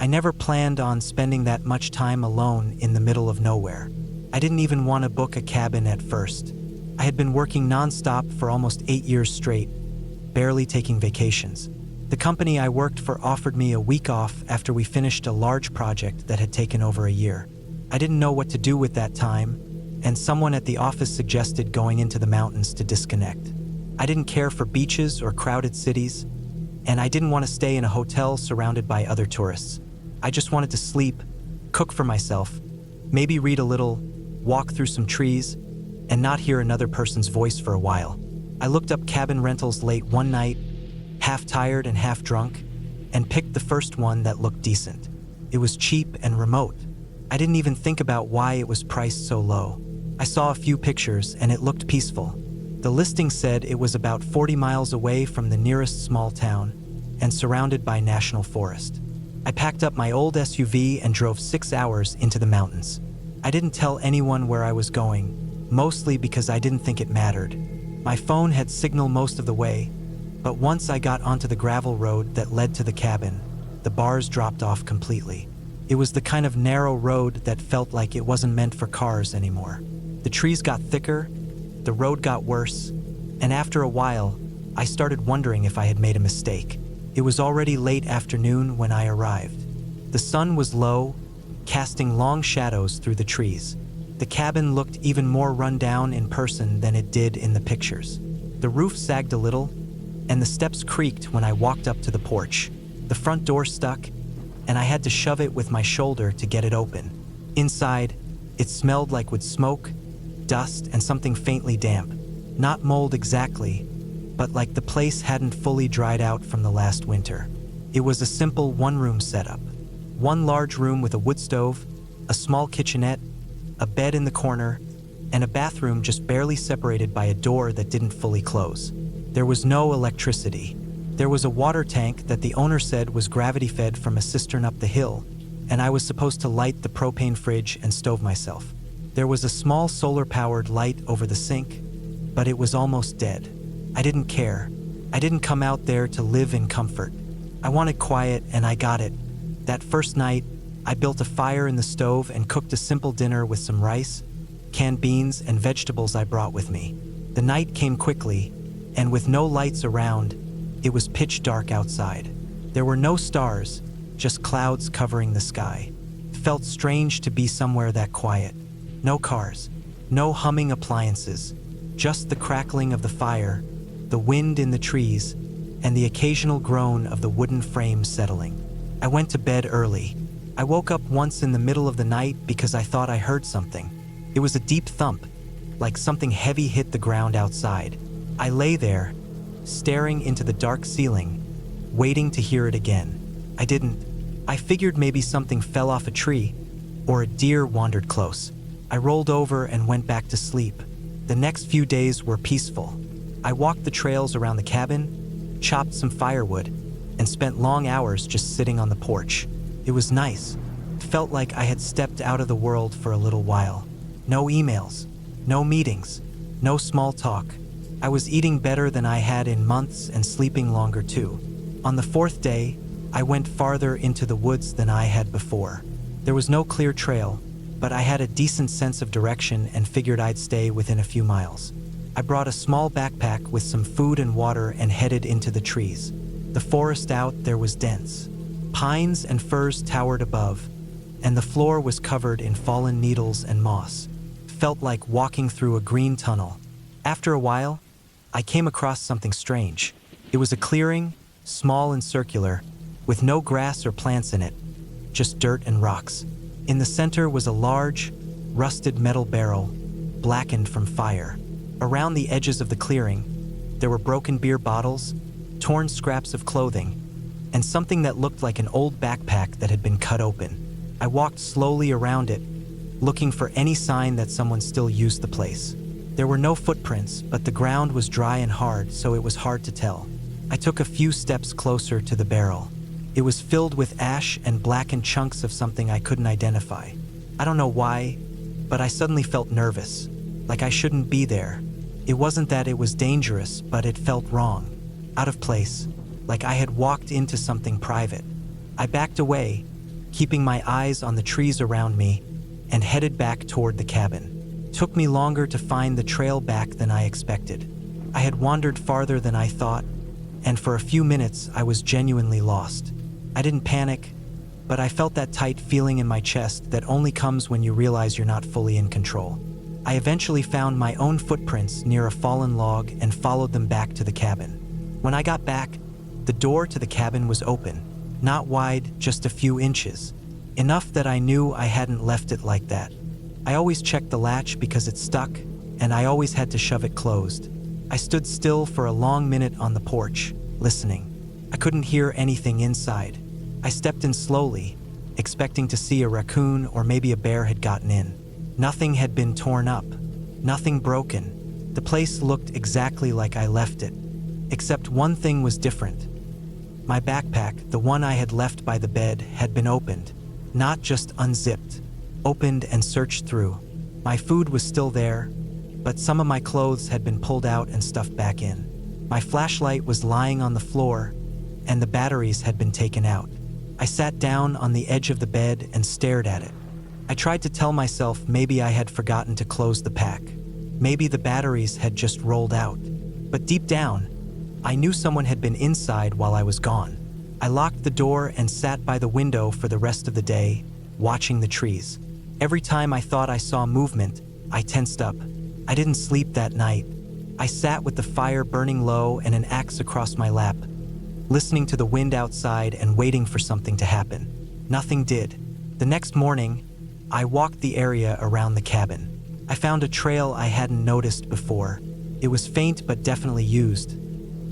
I never planned on spending that much time alone in the middle of nowhere. I didn't even want to book a cabin at first. I had been working nonstop for almost 8 years straight, barely taking vacations. The company I worked for offered me a week off after we finished a large project that had taken over a year. I didn't know what to do with that time, and someone at the office suggested going into the mountains to disconnect. I didn't care for beaches or crowded cities, and I didn't want to stay in a hotel surrounded by other tourists. I just wanted to sleep, cook for myself, maybe read a little, walk through some trees, and not hear another person's voice for a while. I looked up cabin rentals late one night, half tired and half drunk, and picked the first one that looked decent. It was cheap and remote. I didn't even think about why it was priced so low. I saw a few pictures and it looked peaceful. The listing said it was about 40 miles away from the nearest small town and surrounded by national forest. I packed up my old SUV and drove 6 hours into the mountains. I didn't tell anyone where I was going, mostly because I didn't think it mattered. My phone had signal most of the way, but once I got onto the gravel road that led to the cabin, the bars dropped off completely. It was the kind of narrow road that felt like it wasn't meant for cars anymore. The trees got thicker, the road got worse, and after a while, I started wondering if I had made a mistake. It was already late afternoon when I arrived. The sun was low, casting long shadows through the trees. The cabin looked even more run down in person than it did in the pictures. The roof sagged a little, and the steps creaked when I walked up to the porch. The front door stuck, and I had to shove it with my shoulder to get it open. Inside, it smelled like wood smoke, dust, and something faintly damp. Not mold exactly, but like the place hadn't fully dried out from the last winter. It was a simple one-room setup. One large room with a wood stove, a small kitchenette, a bed in the corner, and a bathroom just barely separated by a door that didn't fully close. There was no electricity. There was a water tank that the owner said was gravity-fed from a cistern up the hill, and I was supposed to light the propane fridge and stove myself. There was a small solar-powered light over the sink, but it was almost dead. I didn't care. I didn't come out there to live in comfort. I wanted quiet, and I got it. That first night, I built a fire in the stove and cooked a simple dinner with some rice, canned beans, and vegetables I brought with me. The night came quickly, and with no lights around, it was pitch dark outside. There were no stars, just clouds covering the sky. It felt strange to be somewhere that quiet. No cars, no humming appliances, just the crackling of the fire, the wind in the trees, and the occasional groan of the wooden frame settling. I went to bed early. I woke up once in the middle of the night because I thought I heard something. It was a deep thump, like something heavy hit the ground outside. I lay there, staring into the dark ceiling, waiting to hear it again. I didn't. I figured maybe something fell off a tree, or a deer wandered close. I rolled over and went back to sleep. The next few days were peaceful. I walked the trails around the cabin, chopped some firewood, and spent long hours just sitting on the porch. It was nice. It felt like I had stepped out of the world for a little while. No emails, no meetings, no small talk. I was eating better than I had in months and sleeping longer too. On the 4th day, I went farther into the woods than I had before. There was no clear trail, but I had a decent sense of direction and figured I'd stay within a few miles. I brought a small backpack with some food and water and headed into the trees. The forest out there was dense. Pines and firs towered above, and the floor was covered in fallen needles and moss. It felt like walking through a green tunnel. After a while, I came across something strange. It was a clearing, small and circular, with no grass or plants in it, just dirt and rocks. In the center was a large, rusted metal barrel, blackened from fire. Around the edges of the clearing, there were broken beer bottles, torn scraps of clothing, and something that looked like an old backpack that had been cut open. I walked slowly around it, looking for any sign that someone still used the place. There were no footprints, but the ground was dry and hard, so it was hard to tell. I took a few steps closer to the barrel. It was filled with ash and blackened chunks of something I couldn't identify. I don't know why, but I suddenly felt nervous, like I shouldn't be there. It wasn't that it was dangerous, but it felt wrong, out of place, like I had walked into something private. I backed away, keeping my eyes on the trees around me, and headed back toward the cabin. It took me longer to find the trail back than I expected. I had wandered farther than I thought, and for a few minutes I was genuinely lost. I didn't panic, but I felt that tight feeling in my chest that only comes when you realize you're not fully in control. I eventually found my own footprints near a fallen log and followed them back to the cabin. When I got back, the door to the cabin was open, not wide, just a few inches, enough that I knew I hadn't left it like that. I always checked the latch because it stuck, and I always had to shove it closed. I stood still for a long minute on the porch, listening. I couldn't hear anything inside. I stepped in slowly, expecting to see a raccoon or maybe a bear had gotten in. Nothing had been torn up, nothing broken. The place looked exactly like I left it, except one thing was different. My backpack, the one I had left by the bed, had been opened, not just unzipped, opened and searched through. My food was still there, but some of my clothes had been pulled out and stuffed back in. My flashlight was lying on the floor, and the batteries had been taken out. I sat down on the edge of the bed and stared at it. I tried to tell myself maybe I had forgotten to close the pack. Maybe the batteries had just rolled out. But deep down, I knew someone had been inside while I was gone. I locked the door and sat by the window for the rest of the day, watching the trees. Every time I thought I saw movement, I tensed up. I didn't sleep that night. I sat with the fire burning low and an axe across my lap, listening to the wind outside and waiting for something to happen. Nothing did. The next morning, I walked the area around the cabin. I found a trail I hadn't noticed before. It was faint but definitely used.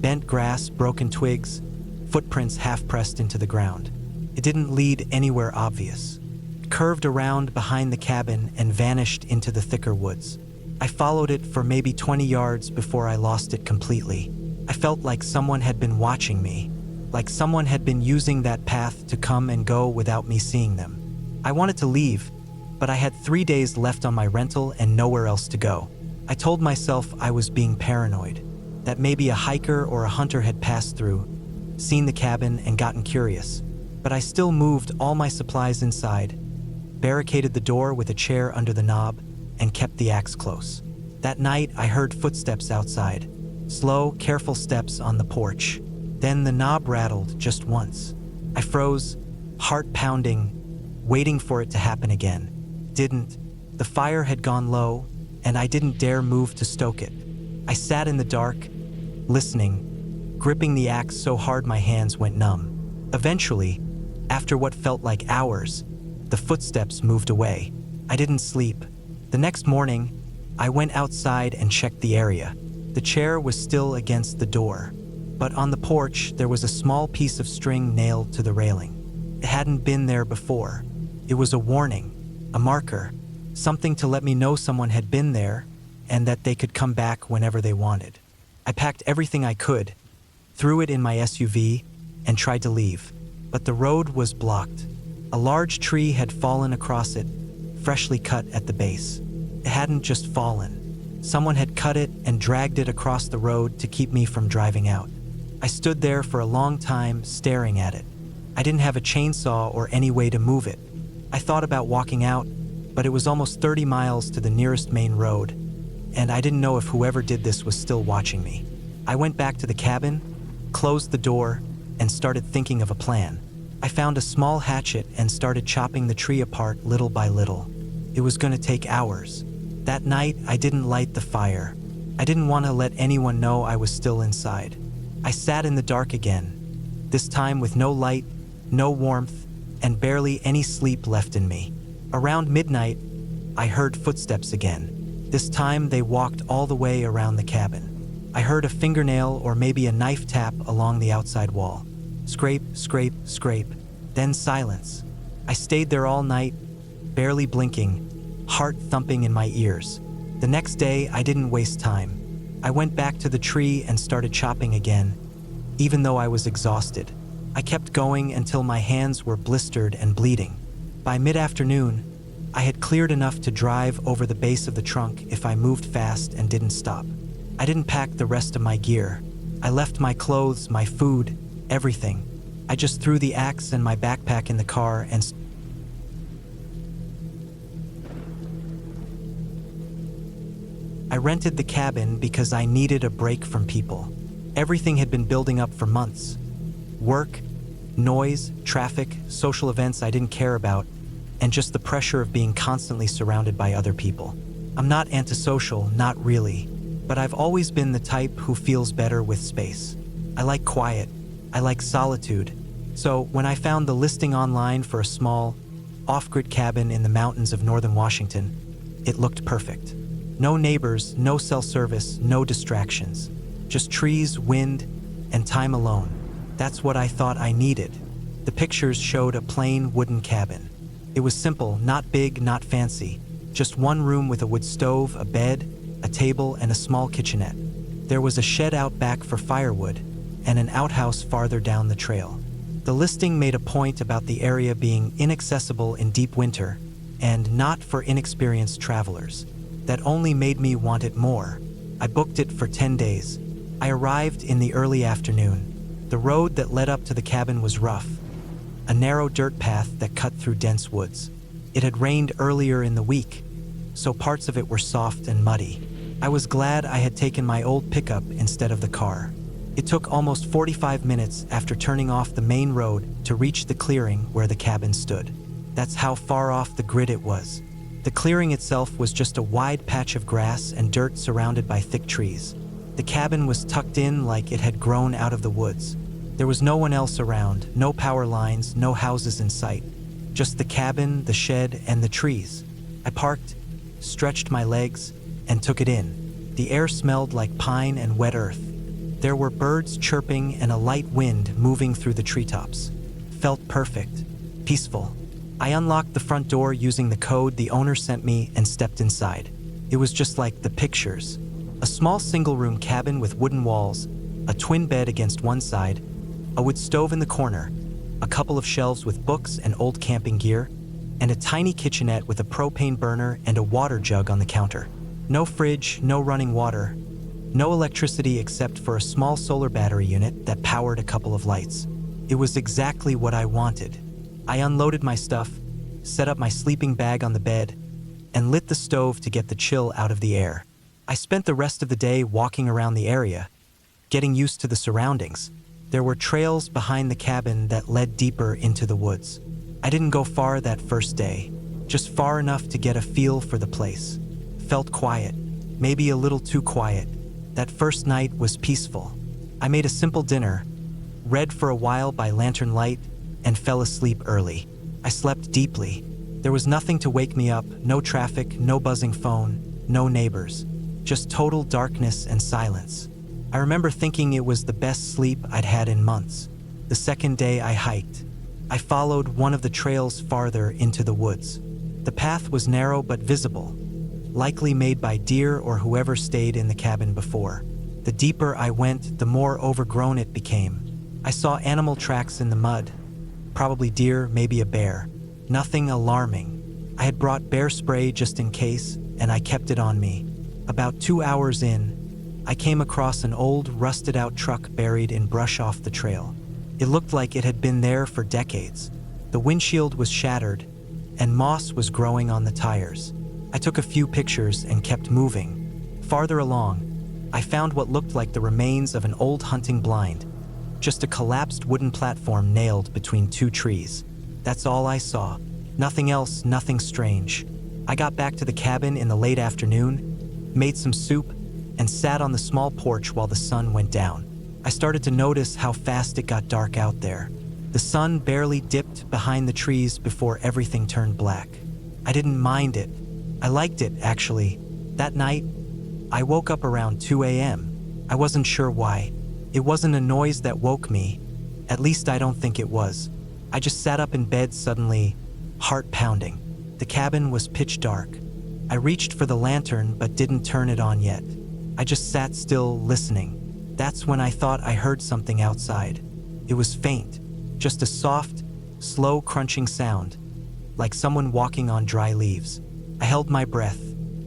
Bent grass, broken twigs, footprints half pressed into the ground. It didn't lead anywhere obvious. It curved around behind the cabin and vanished into the thicker woods. I followed it for maybe 20 yards before I lost it completely. I felt like someone had been watching me, like someone had been using that path to come and go without me seeing them. I wanted to leave, but I had 3 days left on my rental and nowhere else to go. I told myself I was being paranoid, that maybe a hiker or a hunter had passed through, seen the cabin and gotten curious. But I still moved all my supplies inside, barricaded the door with a chair under the knob, and kept the axe close. That night, I heard footsteps outside, slow, careful steps on the porch. Then the knob rattled just once. I froze, heart pounding, waiting for it to happen again. Didn't. The fire had gone low, and I didn't dare move to stoke it. I sat in the dark, listening, gripping the axe so hard my hands went numb. Eventually, after what felt like hours, the footsteps moved away. I didn't sleep. The next morning, I went outside and checked the area. The chair was still against the door, but on the porch there was a small piece of string nailed to the railing. It hadn't been there before. It was a warning, a marker, something to let me know someone had been there and that they could come back whenever they wanted. I packed everything I could, threw it in my SUV, and tried to leave. But the road was blocked. A large tree had fallen across it, freshly cut at the base. It hadn't just fallen. Someone had cut it and dragged it across the road to keep me from driving out. I stood there for a long time, staring at it. I didn't have a chainsaw or any way to move it. I thought about walking out, but it was almost 30 miles to the nearest main road, and I didn't know if whoever did this was still watching me. I went back to the cabin, closed the door, and started thinking of a plan. I found a small hatchet and started chopping the tree apart little by little. It was going to take hours. That night, I didn't light the fire. I didn't want to let anyone know I was still inside. I sat in the dark again, this time with no light, no warmth, and barely any sleep left in me. Around midnight, I heard footsteps again. This time, they walked all the way around the cabin. I heard a fingernail or maybe a knife tap along the outside wall. Scrape, scrape, scrape, then silence. I stayed there all night, barely blinking, heart thumping in my ears. The next day, I didn't waste time. I went back to the tree and started chopping again, even though I was exhausted. I kept going until my hands were blistered and bleeding. By mid-afternoon, I had cleared enough to drive over the base of the trunk if I moved fast and didn't stop. I didn't pack the rest of my gear. I left my clothes, my food, everything. I just threw the axe and my backpack in the car and I rented the cabin because I needed a break from people. Everything had been building up for months. Work, noise, traffic, social events I didn't care about, and just the pressure of being constantly surrounded by other people. I'm not antisocial, not really, but I've always been the type who feels better with space. I like quiet. I like solitude. So when I found the listing online for a small, off-grid cabin in the mountains of northern Washington, it looked perfect. No neighbors, no cell service, no distractions. Just trees, wind, and time alone. That's what I thought I needed. The pictures showed a plain wooden cabin. It was simple, not big, not fancy. Just one room with a wood stove, a bed, a table, and a small kitchenette. There was a shed out back for firewood, and an outhouse farther down the trail. The listing made a point about the area being inaccessible in deep winter and not for inexperienced travelers. That only made me want it more. I booked it for 10 days. I arrived in the early afternoon. The road that led up to the cabin was rough, a narrow dirt path that cut through dense woods. It had rained earlier in the week, so parts of it were soft and muddy. I was glad I had taken my old pickup instead of the car. It took almost 45 minutes after turning off the main road to reach the clearing where the cabin stood. That's how far off the grid it was. The clearing itself was just a wide patch of grass and dirt surrounded by thick trees. The cabin was tucked in like it had grown out of the woods. There was no one else around, no power lines, no houses in sight. Just the cabin, the shed, and the trees. I parked, stretched my legs, and took it in. The air smelled like pine and wet earth. There were birds chirping and a light wind moving through the treetops. Felt perfect, peaceful. I unlocked the front door using the code the owner sent me and stepped inside. It was just like the pictures. A small single-room cabin with wooden walls, a twin bed against one side, a wood stove in the corner, a couple of shelves with books and old camping gear, and a tiny kitchenette with a propane burner and a water jug on the counter. No fridge, no running water, no electricity except for a small solar battery unit that powered a couple of lights. It was exactly what I wanted. I unloaded my stuff, set up my sleeping bag on the bed, and lit the stove to get the chill out of the air. I spent the rest of the day walking around the area, getting used to the surroundings. There were trails behind the cabin that led deeper into the woods. I didn't go far that first day, just far enough to get a feel for the place. Felt quiet, maybe a little too quiet. That first night was peaceful. I made a simple dinner, read for a while by lantern light, and fell asleep early. I slept deeply. There was nothing to wake me up, no traffic, no buzzing phone, no neighbors, just total darkness and silence. I remember thinking it was the best sleep I'd had in months. The second day I hiked. I followed one of the trails farther into the woods. The path was narrow but visible, likely made by deer or whoever stayed in the cabin before. The deeper I went, the more overgrown it became. I saw animal tracks in the mud, probably deer, maybe a bear. Nothing alarming. I had brought bear spray just in case, and I kept it on me. About 2 hours in, I came across an old, rusted-out truck buried in brush off the trail. It looked like it had been there for decades. The windshield was shattered, and moss was growing on the tires. I took a few pictures and kept moving. Farther along, I found what looked like the remains of an old hunting blind, just a collapsed wooden platform nailed between two trees. That's all I saw. Nothing else, nothing strange. I got back to the cabin in the late afternoon, made some soup, and sat on the small porch while the sun went down. I started to notice how fast it got dark out there. The sun barely dipped behind the trees before everything turned black. I didn't mind it. I liked it, actually. That night, I woke up around 2 a.m. I wasn't sure why. It wasn't a noise that woke me. At least I don't think it was. I just sat up in bed suddenly, heart pounding. The cabin was pitch dark. I reached for the lantern but didn't turn it on yet. I just sat still, listening. That's when I thought I heard something outside. It was faint, just a soft, slow crunching sound, like someone walking on dry leaves. I held my breath.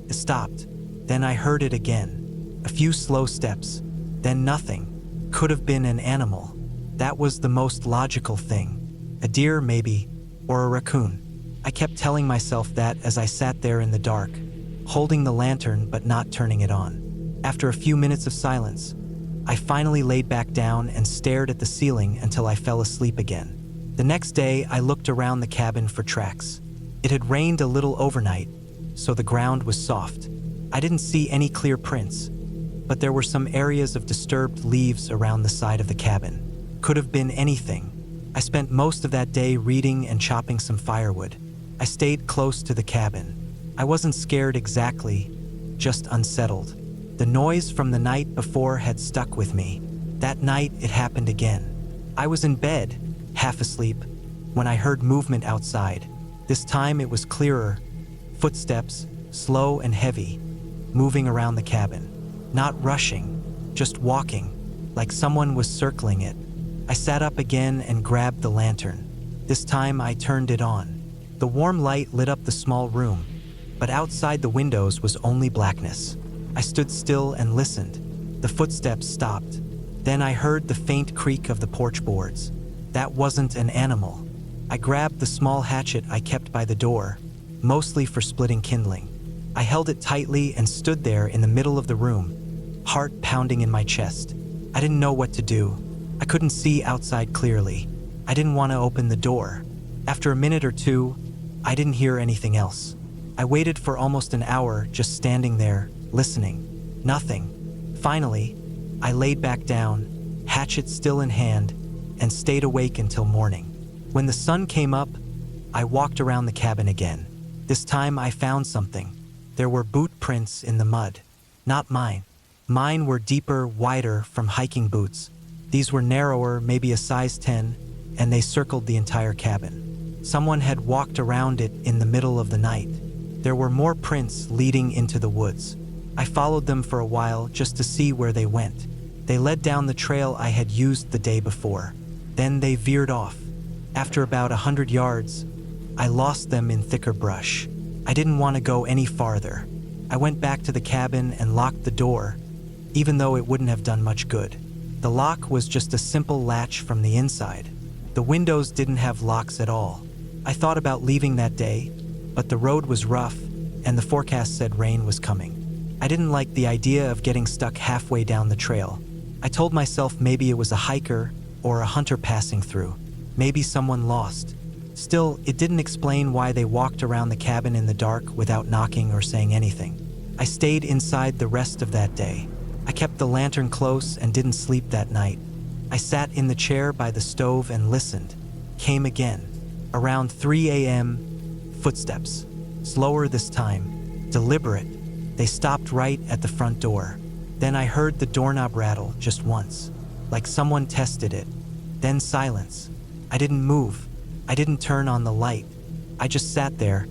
It stopped. Then I heard it again. A few slow steps. Then nothing. Could have been an animal. That was the most logical thing. A deer, maybe, or a raccoon. I kept telling myself that as I sat there in the dark, holding the lantern but not turning it on. After a few minutes of silence, I finally laid back down and stared at the ceiling until I fell asleep again. The next day, I looked around the cabin for tracks. It had rained a little overnight, so the ground was soft. I didn't see any clear prints, but there were some areas of disturbed leaves around the side of the cabin. Could have been anything. I spent most of that day reading and chopping some firewood. I stayed close to the cabin. I wasn't scared exactly, just unsettled. The noise from the night before had stuck with me. That night, it happened again. I was in bed, half asleep, when I heard movement outside. This time it was clearer. Footsteps, slow and heavy, moving around the cabin. Not rushing, just walking, like someone was circling it. I sat up again and grabbed the lantern. This time I turned it on. The warm light lit up the small room, but outside the windows was only blackness. I stood still and listened. The footsteps stopped. Then I heard the faint creak of the porch boards. That wasn't an animal. I grabbed the small hatchet I kept by the door, mostly for splitting kindling. I held it tightly and stood there in the middle of the room, heart pounding in my chest. I didn't know what to do. I couldn't see outside clearly. I didn't want to open the door. After a minute or two, I didn't hear anything else. I waited for almost an hour, just standing there, listening. Nothing. Finally, I laid back down, hatchet still in hand, and stayed awake until morning. When the sun came up, I walked around the cabin again. This time I found something. There were boot prints in the mud. Not mine. Mine were deeper, wider, from hiking boots. These were narrower, maybe a size 10, and they circled the entire cabin. Someone had walked around it in the middle of the night. There were more prints leading into the woods. I followed them for a while just to see where they went. They led down the trail I had used the day before. Then they veered off. After about 100 yards, I lost them in thicker brush. I didn't want to go any farther. I went back to the cabin and locked the door, even though it wouldn't have done much good. The lock was just a simple latch from the inside. The windows didn't have locks at all. I thought about leaving that day, but the road was rough and the forecast said rain was coming. I didn't like the idea of getting stuck halfway down the trail. I told myself maybe it was a hiker or a hunter passing through. Maybe someone lost. Still, it didn't explain why they walked around the cabin in the dark without knocking or saying anything. I stayed inside the rest of that day. I kept the lantern close and didn't sleep that night. I sat in the chair by the stove and listened. Came again. Around 3 a.m., footsteps. Slower this time. Deliberate. They stopped right at the front door. Then I heard the doorknob rattle just once, like someone tested it. Then silence. I didn't move. I didn't turn on the light. I just sat there,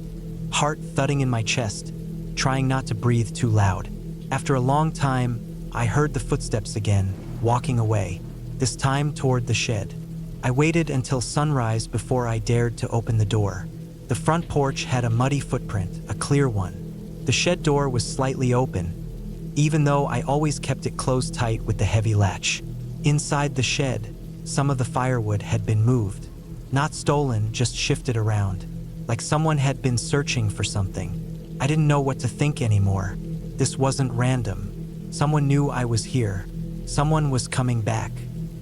heart thudding in my chest, trying not to breathe too loud. After a long time, I heard the footsteps again, walking away, this time toward the shed. I waited until sunrise before I dared to open the door. The front porch had a muddy footprint, a clear one. The shed door was slightly open, even though I always kept it closed tight with the heavy latch. Inside the shed, some of the firewood had been moved. Not stolen, just shifted around, like someone had been searching for something. I didn't know what to think anymore. This wasn't random. Someone knew I was here. Someone was coming back.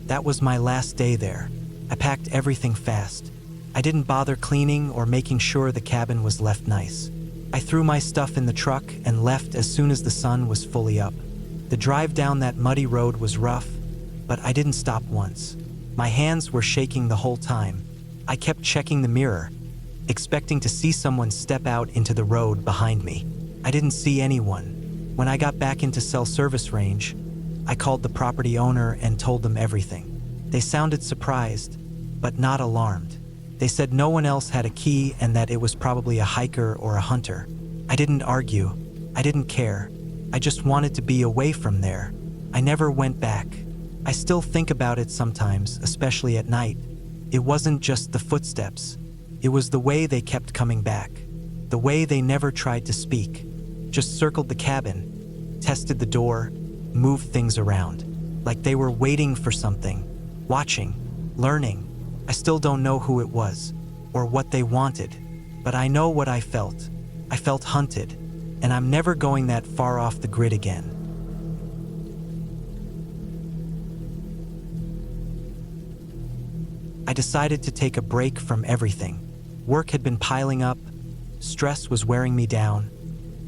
That was my last day there. I packed everything fast. I didn't bother cleaning or making sure the cabin was left nice. I threw my stuff in the truck and left as soon as the sun was fully up. The drive down that muddy road was rough, but I didn't stop once. My hands were shaking the whole time. I kept checking the mirror, expecting to see someone step out into the road behind me. I didn't see anyone. When I got back into cell service range, I called the property owner and told them everything. They sounded surprised, but not alarmed. They said no one else had a key and that it was probably a hiker or a hunter. I didn't argue. I didn't care. I just wanted to be away from there. I never went back. I still think about it sometimes, especially at night. It wasn't just the footsteps. It was the way they kept coming back. The way they never tried to speak. Just circled the cabin, tested the door, moved things around. Like they were waiting for something, watching, learning. I still don't know who it was, or what they wanted, but I know what I felt. I felt hunted, and I'm never going that far off the grid again. I decided to take a break from everything. Work had been piling up, stress was wearing me down,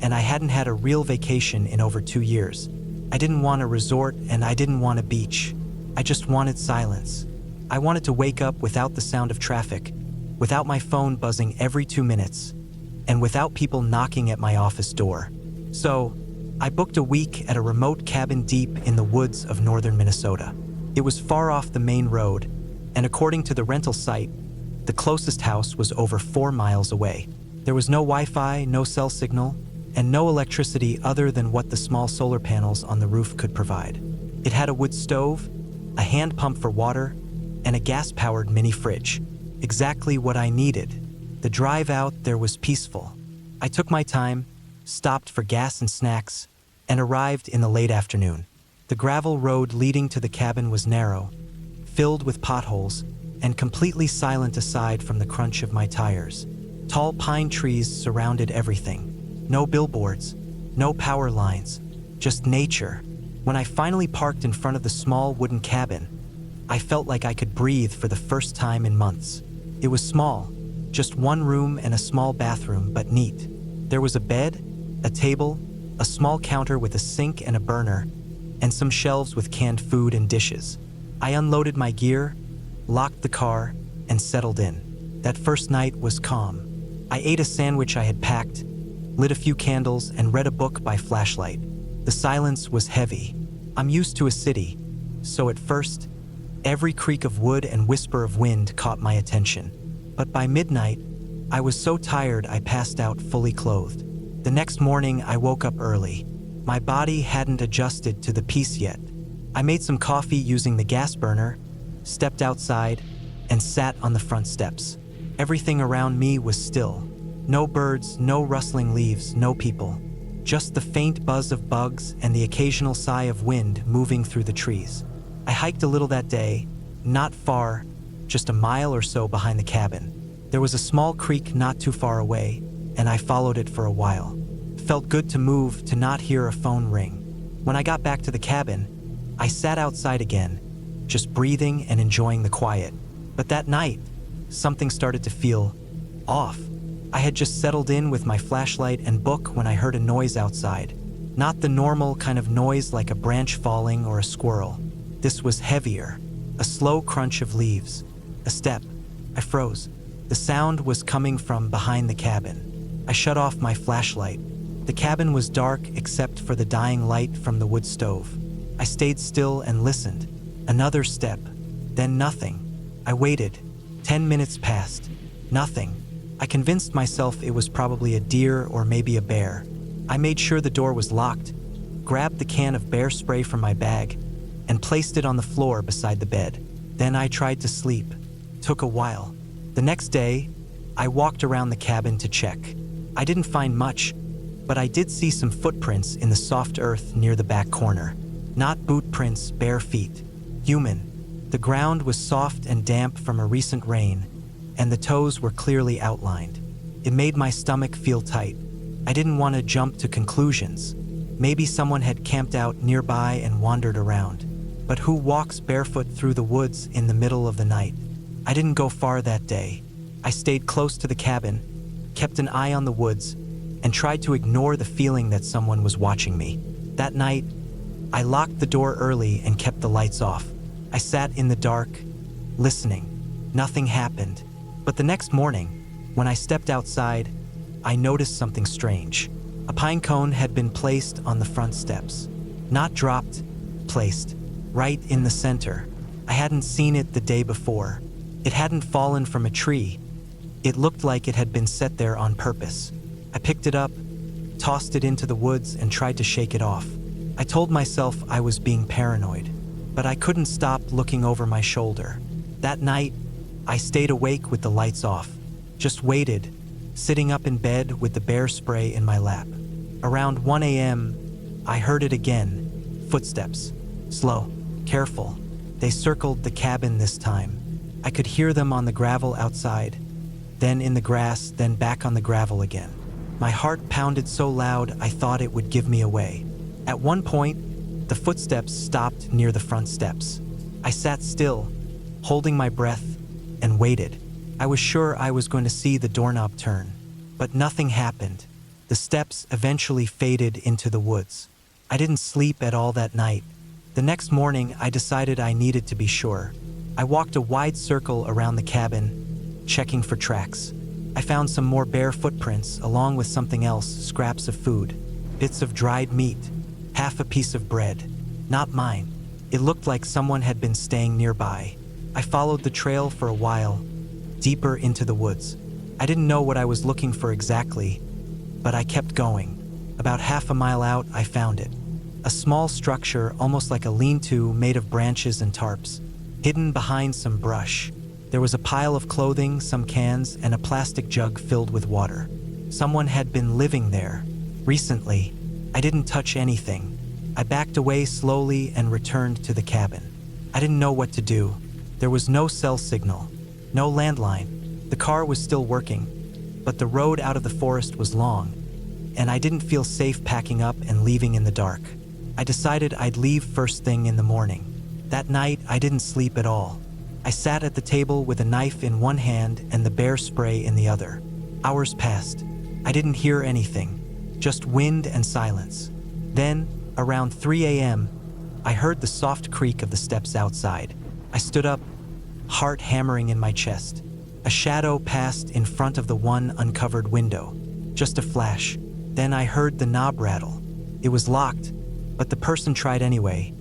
and I hadn't had a real vacation in over 2 years. I didn't want a resort and I didn't want a beach. I just wanted silence. I wanted to wake up without the sound of traffic, without my phone buzzing every 2 minutes, and without people knocking at my office door. So, I booked a week at a remote cabin deep in the woods of northern Minnesota. It was far off the main road, and according to the rental site, the closest house was over 4 miles away. There was no Wi-Fi, no cell signal, and no electricity other than what the small solar panels on the roof could provide. It had a wood stove, a hand pump for water, and a gas-powered mini fridge. Exactly what I needed. The drive out there was peaceful. I took my time, stopped for gas and snacks, and arrived in the late afternoon. The gravel road leading to the cabin was narrow, filled with potholes, and completely silent aside from the crunch of my tires. Tall pine trees surrounded everything. No billboards, no power lines, just nature. When I finally parked in front of the small wooden cabin, I felt like I could breathe for the first time in months. It was small, just one room and a small bathroom, but neat. There was a bed, a table, a small counter with a sink and a burner, and some shelves with canned food and dishes. I unloaded my gear, locked the car, and settled in. That first night was calm. I ate a sandwich I had packed, lit a few candles, and read a book by flashlight. The silence was heavy. I'm used to a city, so at first, every creak of wood and whisper of wind caught my attention. But by midnight, I was so tired I passed out fully clothed. The next morning, I woke up early. My body hadn't adjusted to the peace yet. I made some coffee using the gas burner, stepped outside, and sat on the front steps. Everything around me was still. No birds, no rustling leaves, no people. Just the faint buzz of bugs and the occasional sigh of wind moving through the trees. I hiked a little that day, not far, just a mile or so behind the cabin. There was a small creek not too far away, and I followed it for a while. It felt good to move, to not hear a phone ring. When I got back to the cabin, I sat outside again, just breathing and enjoying the quiet. But that night, something started to feel off. I had just settled in with my flashlight and book when I heard a noise outside. Not the normal kind of noise like a branch falling or a squirrel. This was heavier, a slow crunch of leaves, a step. I froze. The sound was coming from behind the cabin. I shut off my flashlight. The cabin was dark except for the dying light from the wood stove. I stayed still and listened. Another step, then nothing. I waited. 10 minutes passed. Nothing. I convinced myself it was probably a deer or maybe a bear. I made sure the door was locked, grabbed the can of bear spray from my bag, and placed it on the floor beside the bed. Then I tried to sleep. Took a while. The next day, I walked around the cabin to check. I didn't find much, but I did see some footprints in the soft earth near the back corner. Not boot prints, bare feet. Human. The ground was soft and damp from a recent rain, and the toes were clearly outlined. It made my stomach feel tight. I didn't want to jump to conclusions. Maybe someone had camped out nearby and wandered around. But who walks barefoot through the woods in the middle of the night? I didn't go far that day. I stayed close to the cabin, kept an eye on the woods, and tried to ignore the feeling that someone was watching me. That night, I locked the door early and kept the lights off. I sat in the dark, listening. Nothing happened. But the next morning, when I stepped outside, I noticed something strange. A pine cone had been placed on the front steps. Not dropped, placed, right in the center. I hadn't seen it the day before. It hadn't fallen from a tree. It looked like it had been set there on purpose. I picked it up, tossed it into the woods, and tried to shake it off. I told myself I was being paranoid, but I couldn't stop looking over my shoulder. That night, I stayed awake with the lights off, just waited, sitting up in bed with the bear spray in my lap. Around 1 a.m., I heard it again. Footsteps. Slow, careful. They circled the cabin this time. I could hear them on the gravel outside, then in the grass, then back on the gravel again. My heart pounded so loud I thought it would give me away. At one point, the footsteps stopped near the front steps. I sat still, holding my breath, and waited. I was sure I was going to see the doorknob turn, but nothing happened. The steps eventually faded into the woods. I didn't sleep at all that night. The next morning, I decided I needed to be sure. I walked a wide circle around the cabin, checking for tracks. I found some more bare footprints, along with something else, scraps of food, bits of dried meat, half a piece of bread. Not mine. It looked like someone had been staying nearby. I followed the trail for a while, deeper into the woods. I didn't know what I was looking for exactly, but I kept going. About half a mile out, I found it. A small structure, almost like a lean-to, made of branches and tarps, hidden behind some brush. There was a pile of clothing, some cans, and a plastic jug filled with water. Someone had been living there. Recently, I didn't touch anything. I backed away slowly and returned to the cabin. I didn't know what to do. There was no cell signal, no landline. The car was still working, but the road out of the forest was long, and I didn't feel safe packing up and leaving in the dark. I decided I'd leave first thing in the morning. That night, I didn't sleep at all. I sat at the table with a knife in one hand and the bear spray in the other. Hours passed. I didn't hear anything, just wind and silence. Then, around 3 a.m., I heard the soft creak of the steps outside. I stood up, heart hammering in my chest. A shadow passed in front of the one uncovered window. Just a flash. Then I heard the knob rattle. It was locked, but the person tried anyway.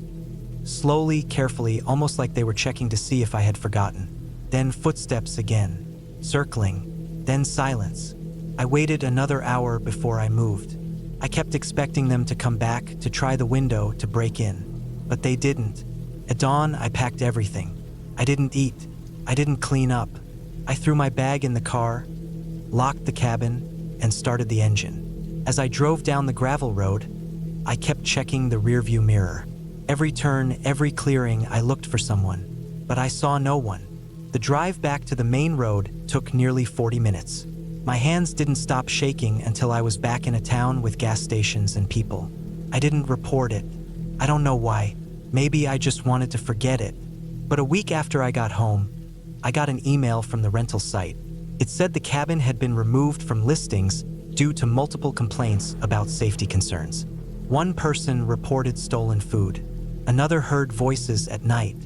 Slowly, carefully, almost like they were checking to see if I had forgotten. Then footsteps again, circling, then silence. I waited another hour before I moved. I kept expecting them to come back, to try the window, to break in. But they didn't. At dawn, I packed everything. I didn't eat. I didn't clean up. I threw my bag in the car, locked the cabin, and started the engine. As I drove down the gravel road, I kept checking the rearview mirror. Every turn, every clearing, I looked for someone, but I saw no one. The drive back to the main road took nearly 40 minutes. My hands didn't stop shaking until I was back in a town with gas stations and people. I didn't report it. I don't know why. Maybe I just wanted to forget it. But a week after I got home, I got an email from the rental site. It said the cabin had been removed from listings due to multiple complaints about safety concerns. One person reported stolen food. Another heard voices at night.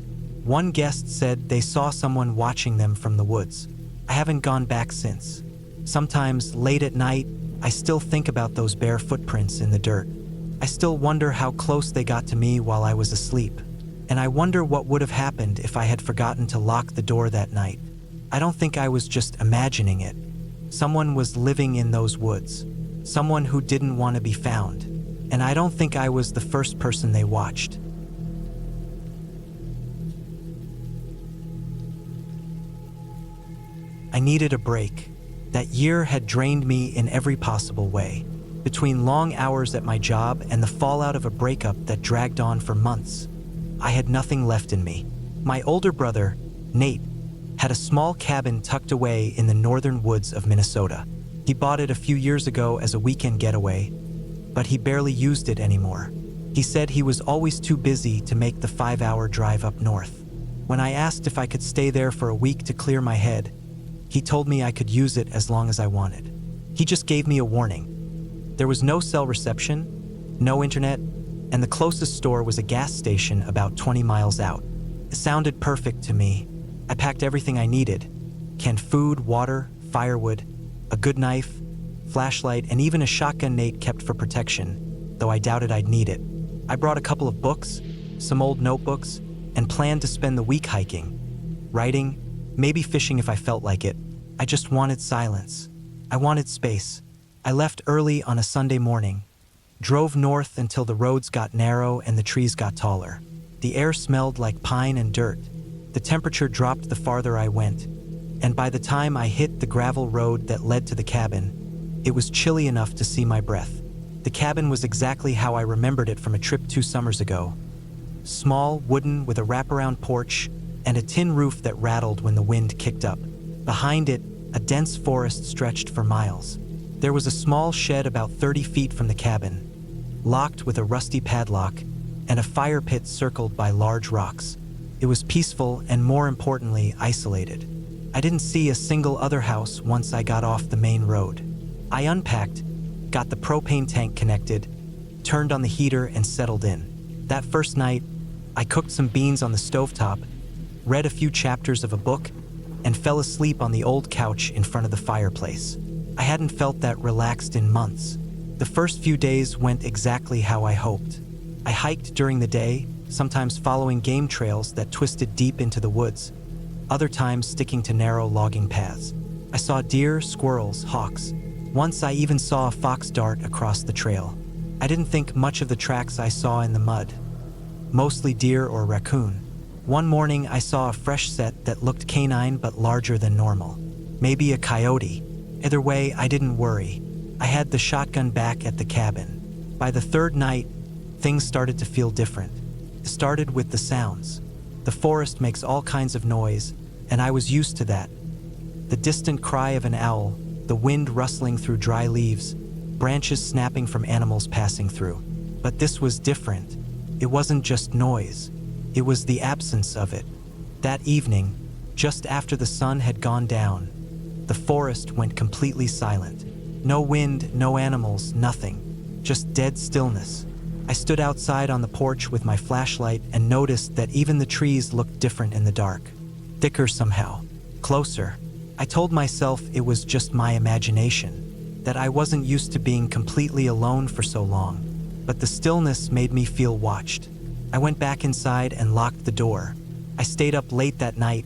One guest said they saw someone watching them from the woods. I haven't gone back since. Sometimes, late at night, I still think about those bare footprints in the dirt. I still wonder how close they got to me while I was asleep. And I wonder what would have happened if I had forgotten to lock the door that night. I don't think I was just imagining it. Someone was living in those woods. Someone who didn't want to be found. And I don't think I was the first person they watched. I needed a break. That year had drained me in every possible way. Between long hours at my job and the fallout of a breakup that dragged on for months, I had nothing left in me. My older brother, Nate, had a small cabin tucked away in the northern woods of Minnesota. He bought it a few years ago as a weekend getaway, but he barely used it anymore. He said he was always too busy to make the 5-hour drive up north. When I asked if I could stay there for a week to clear my head, he told me I could use it as long as I wanted. He just gave me a warning. There was no cell reception, no internet, and the closest store was a gas station about 20 miles out. It sounded perfect to me. I packed everything I needed: canned food, water, firewood, a good knife, flashlight, and even a shotgun Nate kept for protection, though I doubted I'd need it. I brought a couple of books, some old notebooks, and planned to spend the week hiking, writing, maybe fishing if I felt like it. I just wanted silence. I wanted space. I left early on a Sunday morning, drove north until the roads got narrow and the trees got taller. The air smelled like pine and dirt. The temperature dropped the farther I went, and by the time I hit the gravel road that led to the cabin, it was chilly enough to see my breath. The cabin was exactly how I remembered it from a trip 2 summers ago. Small, wooden, with a wraparound porch, and a tin roof that rattled when the wind kicked up. Behind it, a dense forest stretched for miles. There was a small shed about 30 feet from the cabin, locked with a rusty padlock, and a fire pit circled by large rocks. It was peaceful and, more importantly, isolated. I didn't see a single other house once I got off the main road. I unpacked, got the propane tank connected, turned on the heater, and settled in. That first night, I cooked some beans on the stovetop, read a few chapters of a book, and fell asleep on the old couch in front of the fireplace. I hadn't felt that relaxed in months. The first few days went exactly how I hoped. I hiked during the day, sometimes following game trails that twisted deep into the woods, other times sticking to narrow logging paths. I saw deer, squirrels, hawks. Once I even saw a fox dart across the trail. I didn't think much of the tracks I saw in the mud. Mostly deer or raccoon. One morning I saw a fresh set that looked canine but larger than normal. Maybe a coyote. Either way, I didn't worry. I had the shotgun back at the cabin. By the third night, things started to feel different. It started with the sounds. The forest makes all kinds of noise, and I was used to that. The distant cry of an owl, the wind rustling through dry leaves, branches snapping from animals passing through. But this was different. It wasn't just noise. It was the absence of it. That evening, just after the sun had gone down, the forest went completely silent. No wind, no animals, nothing. Just dead stillness. I stood outside on the porch with my flashlight and noticed that even the trees looked different in the dark. Thicker somehow. Closer. I told myself it was just my imagination, that I wasn't used to being completely alone for so long. But the stillness made me feel watched. I went back inside and locked the door. I stayed up late that night,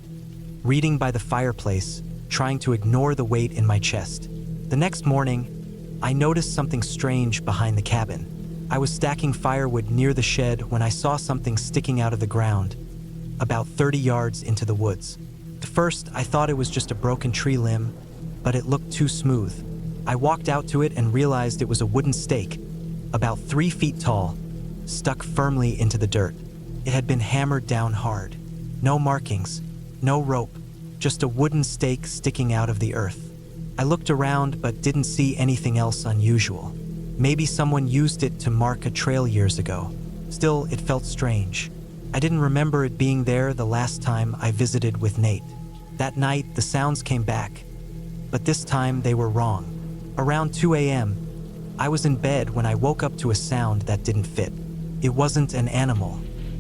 reading by the fireplace, trying to ignore the weight in my chest. The next morning, I noticed something strange behind the cabin. I was stacking firewood near the shed when I saw something sticking out of the ground, about 30 yards into the woods. At first, I thought it was just a broken tree limb, but it looked too smooth. I walked out to it and realized it was a wooden stake, about 3 feet tall, stuck firmly into the dirt. It had been hammered down hard. No markings, no rope, just a wooden stake sticking out of the earth. I looked around but didn't see anything else unusual. Maybe someone used it to mark a trail years ago. Still, it felt strange. I didn't remember it being there the last time I visited with Nate. That night, the sounds came back, but this time they were wrong. Around 2 a.m., I was in bed when I woke up to a sound that didn't fit. It wasn't an animal.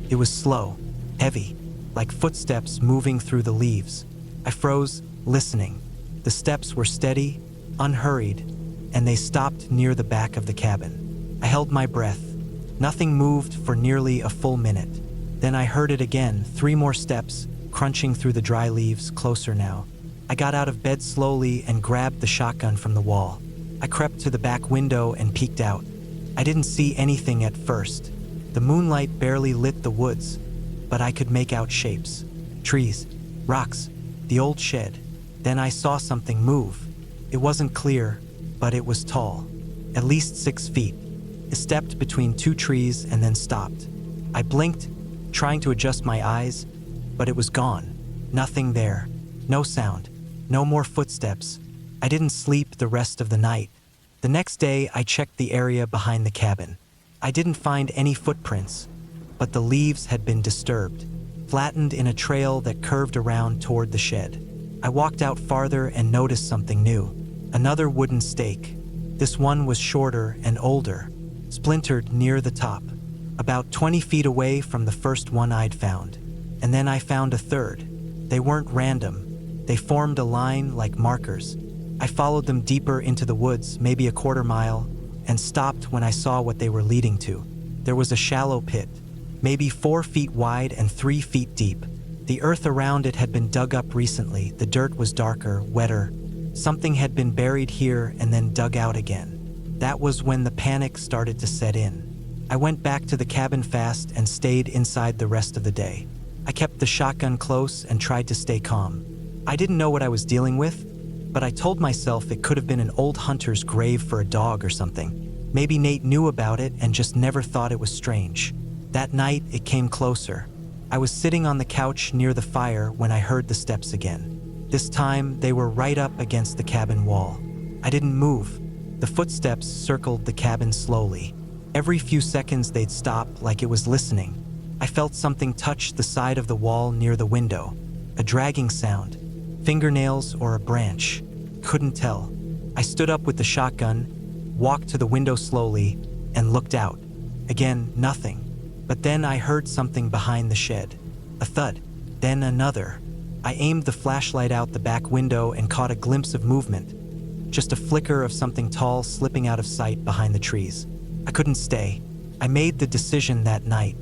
It was slow, heavy, like footsteps moving through the leaves. I froze, listening. The steps were steady, unhurried, and they stopped near the back of the cabin. I held my breath. Nothing moved for nearly a full minute. Then I heard it again, 3 more steps, crunching through the dry leaves, closer now. I got out of bed slowly and grabbed the shotgun from the wall. I crept to the back window and peeked out. I didn't see anything at first. The moonlight barely lit the woods, but I could make out shapes. Trees, rocks, the old shed. Then I saw something move. It wasn't clear, but it was tall, at least 6 feet. It stepped between 2 trees and then stopped. I blinked, trying to adjust my eyes, but it was gone. Nothing there. No sound. No more footsteps. I didn't sleep the rest of the night. The next day, I checked the area behind the cabin. I didn't find any footprints, but the leaves had been disturbed, flattened in a trail that curved around toward the shed. I walked out farther and noticed something new. Another wooden stake. This one was shorter and older, splintered near the top, about 20 feet away from the first one I'd found. And then I found a third. They weren't random. They formed a line like markers. I followed them deeper into the woods, maybe a quarter mile, and stopped when I saw what they were leading to. There was a shallow pit, maybe 4 feet wide and 3 feet deep. The earth around it had been dug up recently. The dirt was darker, wetter. Something had been buried here and then dug out again. That was when the panic started to set in. I went back to the cabin fast and stayed inside the rest of the day. I kept the shotgun close and tried to stay calm. I didn't know what I was dealing with, but I told myself it could have been an old hunter's grave for a dog or something. Maybe Nate knew about it and just never thought it was strange. That night, it came closer. I was sitting on the couch near the fire when I heard the steps again. This time, they were right up against the cabin wall. I didn't move. The footsteps circled the cabin slowly. Every few seconds they'd stop like it was listening. I felt something touch the side of the wall near the window. A dragging sound. Fingernails or a branch. Couldn't tell. I stood up with the shotgun, walked to the window slowly, and looked out. Again, nothing. But then I heard something behind the shed. A thud. Then another. I aimed the flashlight out the back window and caught a glimpse of movement. Just a flicker of something tall slipping out of sight behind the trees. I couldn't stay. I made the decision that night.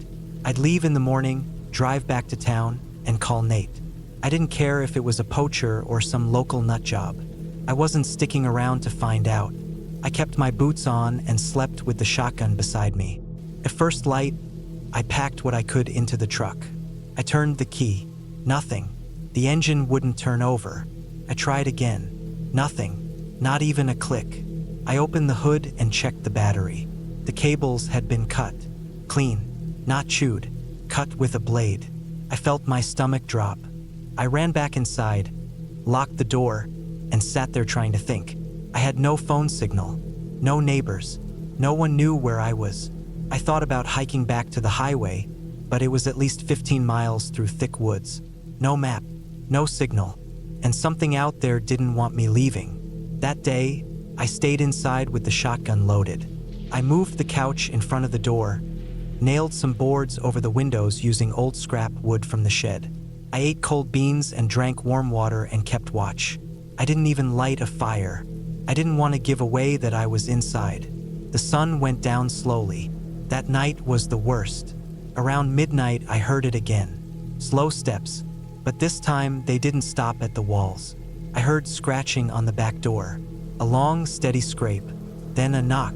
I'd leave in the morning, drive back to town, and call Nate. I didn't care if it was a poacher or some local nut job. I wasn't sticking around to find out. I kept my boots on and slept with the shotgun beside me. At first light, I packed what I could into the truck. I turned the key. Nothing. The engine wouldn't turn over. I tried again. Nothing. Not even a click. I opened the hood and checked the battery. The cables had been cut. Clean. Not chewed. Cut with a blade. I felt my stomach drop. I ran back inside, locked the door, and sat there trying to think. I had no phone signal. No neighbors. No one knew where I was. I thought about hiking back to the highway, but it was at least 15 miles through thick woods. No map. No signal. And something out there didn't want me leaving. That day, I stayed inside with the shotgun loaded. I moved the couch in front of the door, nailed some boards over the windows using old scrap wood from the shed. I ate cold beans and drank warm water and kept watch. I didn't even light a fire. I didn't want to give away that I was inside. The sun went down slowly. That night was the worst. Around midnight, I heard it again. Slow steps, but this time they didn't stop at the walls. I heard scratching on the back door. A long, steady scrape. Then a knock.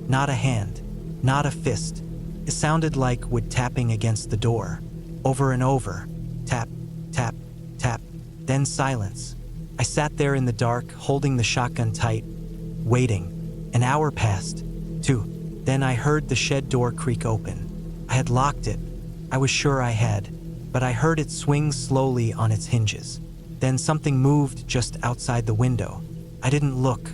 Not a hand. Not a fist. It sounded like wood tapping against the door. Over and over. Tap, tap, tap. Then silence. I sat there in the dark, holding the shotgun tight, waiting. An hour passed. 2. Then I heard the shed door creak open. I had locked it. I was sure I had. But I heard it swing slowly on its hinges. Then something moved just outside the window. I didn't look.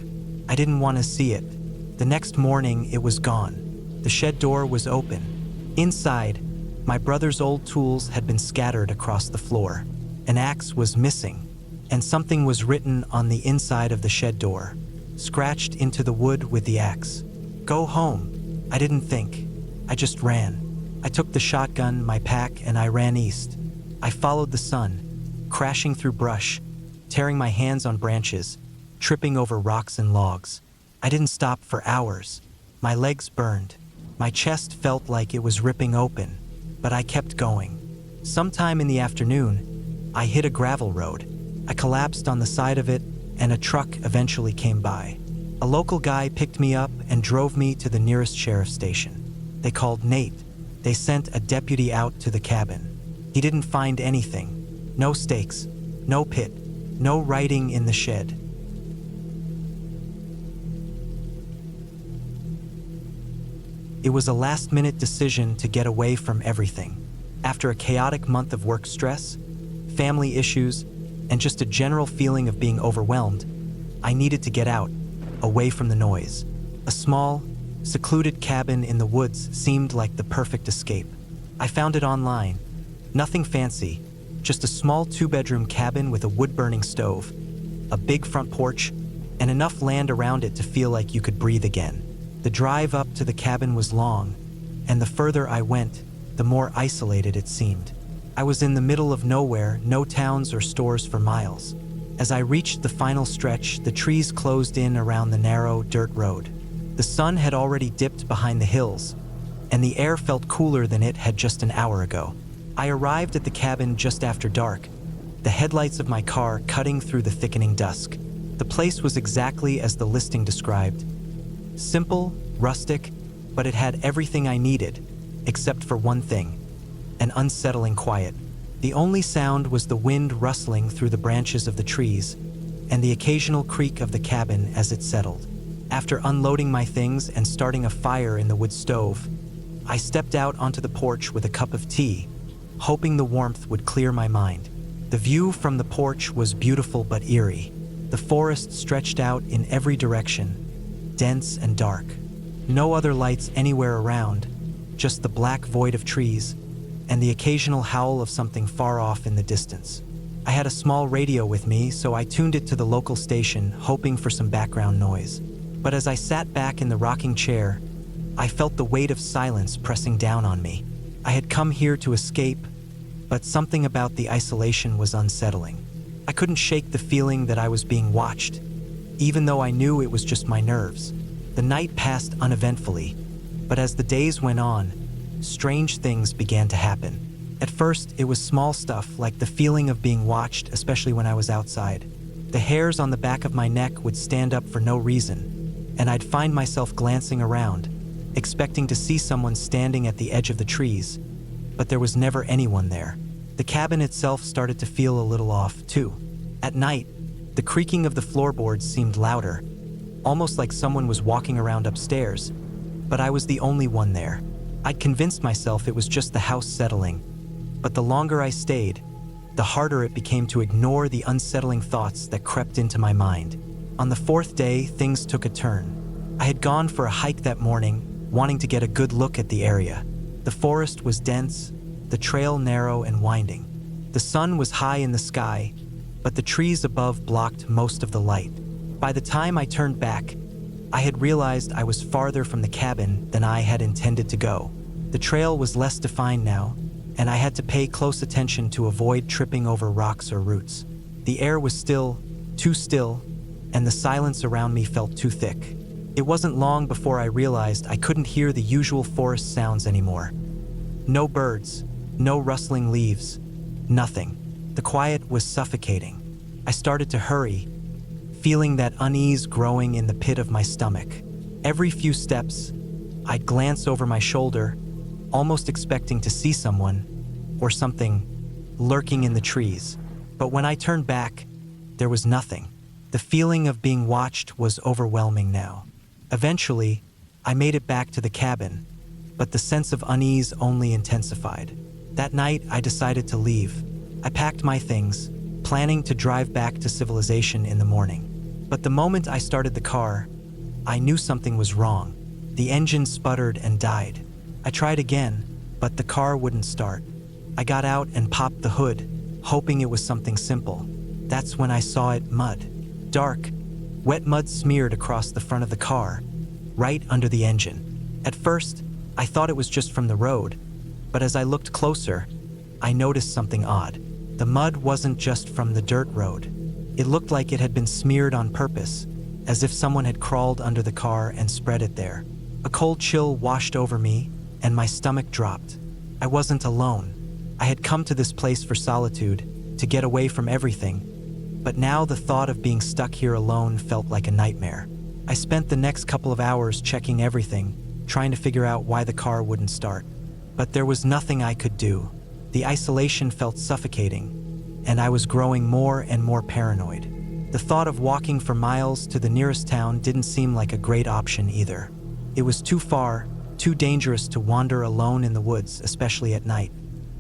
I didn't want to see it. The next morning, it was gone. The shed door was open. Inside, my brother's old tools had been scattered across the floor. An axe was missing, and something was written on the inside of the shed door, scratched into the wood with the axe. Go home. I didn't think. I just ran. I took the shotgun, my pack, and I ran east. I followed the sun, crashing through brush, tearing my hands on branches, tripping over rocks and logs. I didn't stop for hours. My legs burned. My chest felt like it was ripping open, but I kept going. Sometime in the afternoon, I hit a gravel road. I collapsed on the side of it, and a truck eventually came by. A local guy picked me up and drove me to the nearest sheriff's station. They called Nate. They sent a deputy out to the cabin. He didn't find anything. No stakes, no pit, no writing in the shed. It was a last-minute decision to get away from everything. After a chaotic month of work stress, family issues, and just a general feeling of being overwhelmed, I needed to get out, away from the noise. A small, secluded cabin in the woods seemed like the perfect escape. I found it online. Nothing fancy, just a small 2-bedroom cabin with a wood-burning stove, a big front porch, and enough land around it to feel like you could breathe again. The drive up to the cabin was long, and the further I went, the more isolated it seemed. I was in the middle of nowhere, no towns or stores for miles. As I reached the final stretch, the trees closed in around the narrow dirt road. The sun had already dipped behind the hills, and the air felt cooler than it had just an hour ago. I arrived at the cabin just after dark, the headlights of my car cutting through the thickening dusk. The place was exactly as the listing described. Simple, rustic, but it had everything I needed, except for one thing: an unsettling quiet. The only sound was the wind rustling through the branches of the trees and the occasional creak of the cabin as it settled. After unloading my things and starting a fire in the wood stove, I stepped out onto the porch with a cup of tea, hoping the warmth would clear my mind. The view from the porch was beautiful but eerie. The forest stretched out in every direction, dense and dark. No other lights anywhere around, just the black void of trees and the occasional howl of something far off in the distance. I had a small radio with me, so I tuned it to the local station, hoping for some background noise. But as I sat back in the rocking chair, I felt the weight of silence pressing down on me. I had come here to escape, but something about the isolation was unsettling. I couldn't shake the feeling that I was being watched, even though I knew it was just my nerves. The night passed uneventfully, but as the days went on, strange things began to happen. At first, it was small stuff like the feeling of being watched, especially when I was outside. The hairs on the back of my neck would stand up for no reason, and I'd find myself glancing around, expecting to see someone standing at the edge of the trees, but there was never anyone there. The cabin itself started to feel a little off, too. At night, the creaking of the floorboards seemed louder, almost like someone was walking around upstairs, but I was the only one there. I'd convinced myself it was just the house settling, but the longer I stayed, the harder it became to ignore the unsettling thoughts that crept into my mind. On the fourth day, things took a turn. I had gone for a hike that morning, wanting to get a good look at the area. The forest was dense, the trail narrow and winding. The sun was high in the sky, but the trees above blocked most of the light. By the time I turned back, I had realized I was farther from the cabin than I had intended to go. The trail was less defined now, and I had to pay close attention to avoid tripping over rocks or roots. The air was still, too still, and the silence around me felt too thick. It wasn't long before I realized I couldn't hear the usual forest sounds anymore. No birds, no rustling leaves, nothing. The quiet was suffocating. I started to hurry, feeling that unease growing in the pit of my stomach. Every few steps, I'd glance over my shoulder, almost expecting to see someone or something lurking in the trees. But when I turned back, there was nothing. The feeling of being watched was overwhelming now. Eventually, I made it back to the cabin, but the sense of unease only intensified. That night, I decided to leave. I packed my things, planning to drive back to civilization in the morning. But the moment I started the car, I knew something was wrong. The engine sputtered and died. I tried again, but the car wouldn't start. I got out and popped the hood, hoping it was something simple. That's when I saw it: mud. Dark, wet mud smeared across the front of the car, right under the engine. At first, I thought it was just from the road, but as I looked closer, I noticed something odd. The mud wasn't just from the dirt road. It looked like it had been smeared on purpose, as if someone had crawled under the car and spread it there. A cold chill washed over me, and my stomach dropped. I wasn't alone. I had come to this place for solitude, to get away from everything, but now the thought of being stuck here alone felt like a nightmare. I spent the next couple of hours checking everything, trying to figure out why the car wouldn't start. But there was nothing I could do. The isolation felt suffocating, and I was growing more and more paranoid. The thought of walking for miles to the nearest town didn't seem like a great option either. It was too far, too dangerous to wander alone in the woods, especially at night.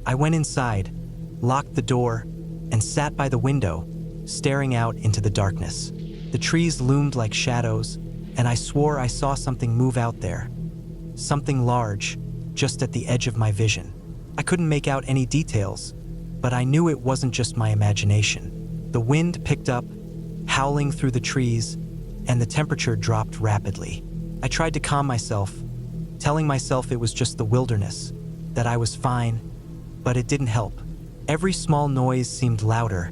I went inside, locked the door, and sat by the window, staring out into the darkness. The trees loomed like shadows, and I swore I saw something move out there. Something large, just at the edge of my vision. I couldn't make out any details, but I knew it wasn't just my imagination. The wind picked up, howling through the trees, and the temperature dropped rapidly. I tried to calm myself, telling myself it was just the wilderness, that I was fine, but it didn't help. Every small noise seemed louder.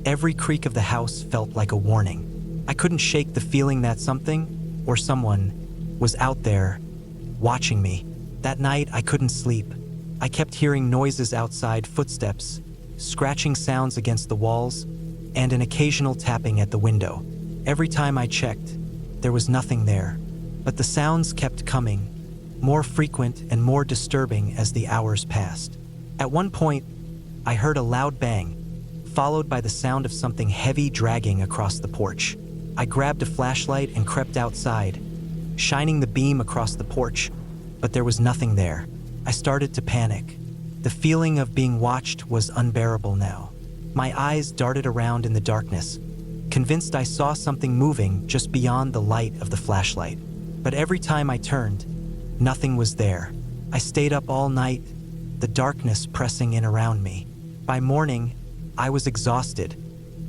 Every creak of the house felt like a warning. I couldn't shake the feeling that something, or someone, was out there, watching me. That night, I couldn't sleep. I kept hearing noises outside, footsteps, scratching sounds against the walls, and an occasional tapping at the window. Every time I checked, there was nothing there, but the sounds kept coming, more frequent and more disturbing as the hours passed. At one point, I heard a loud bang, followed by the sound of something heavy dragging across the porch. I grabbed a flashlight and crept outside, shining the beam across the porch, but there was nothing there. I started to panic. The feeling of being watched was unbearable now. My eyes darted around in the darkness, convinced I saw something moving just beyond the light of the flashlight. But every time I turned, nothing was there. I stayed up all night, the darkness pressing in around me. By morning, I was exhausted,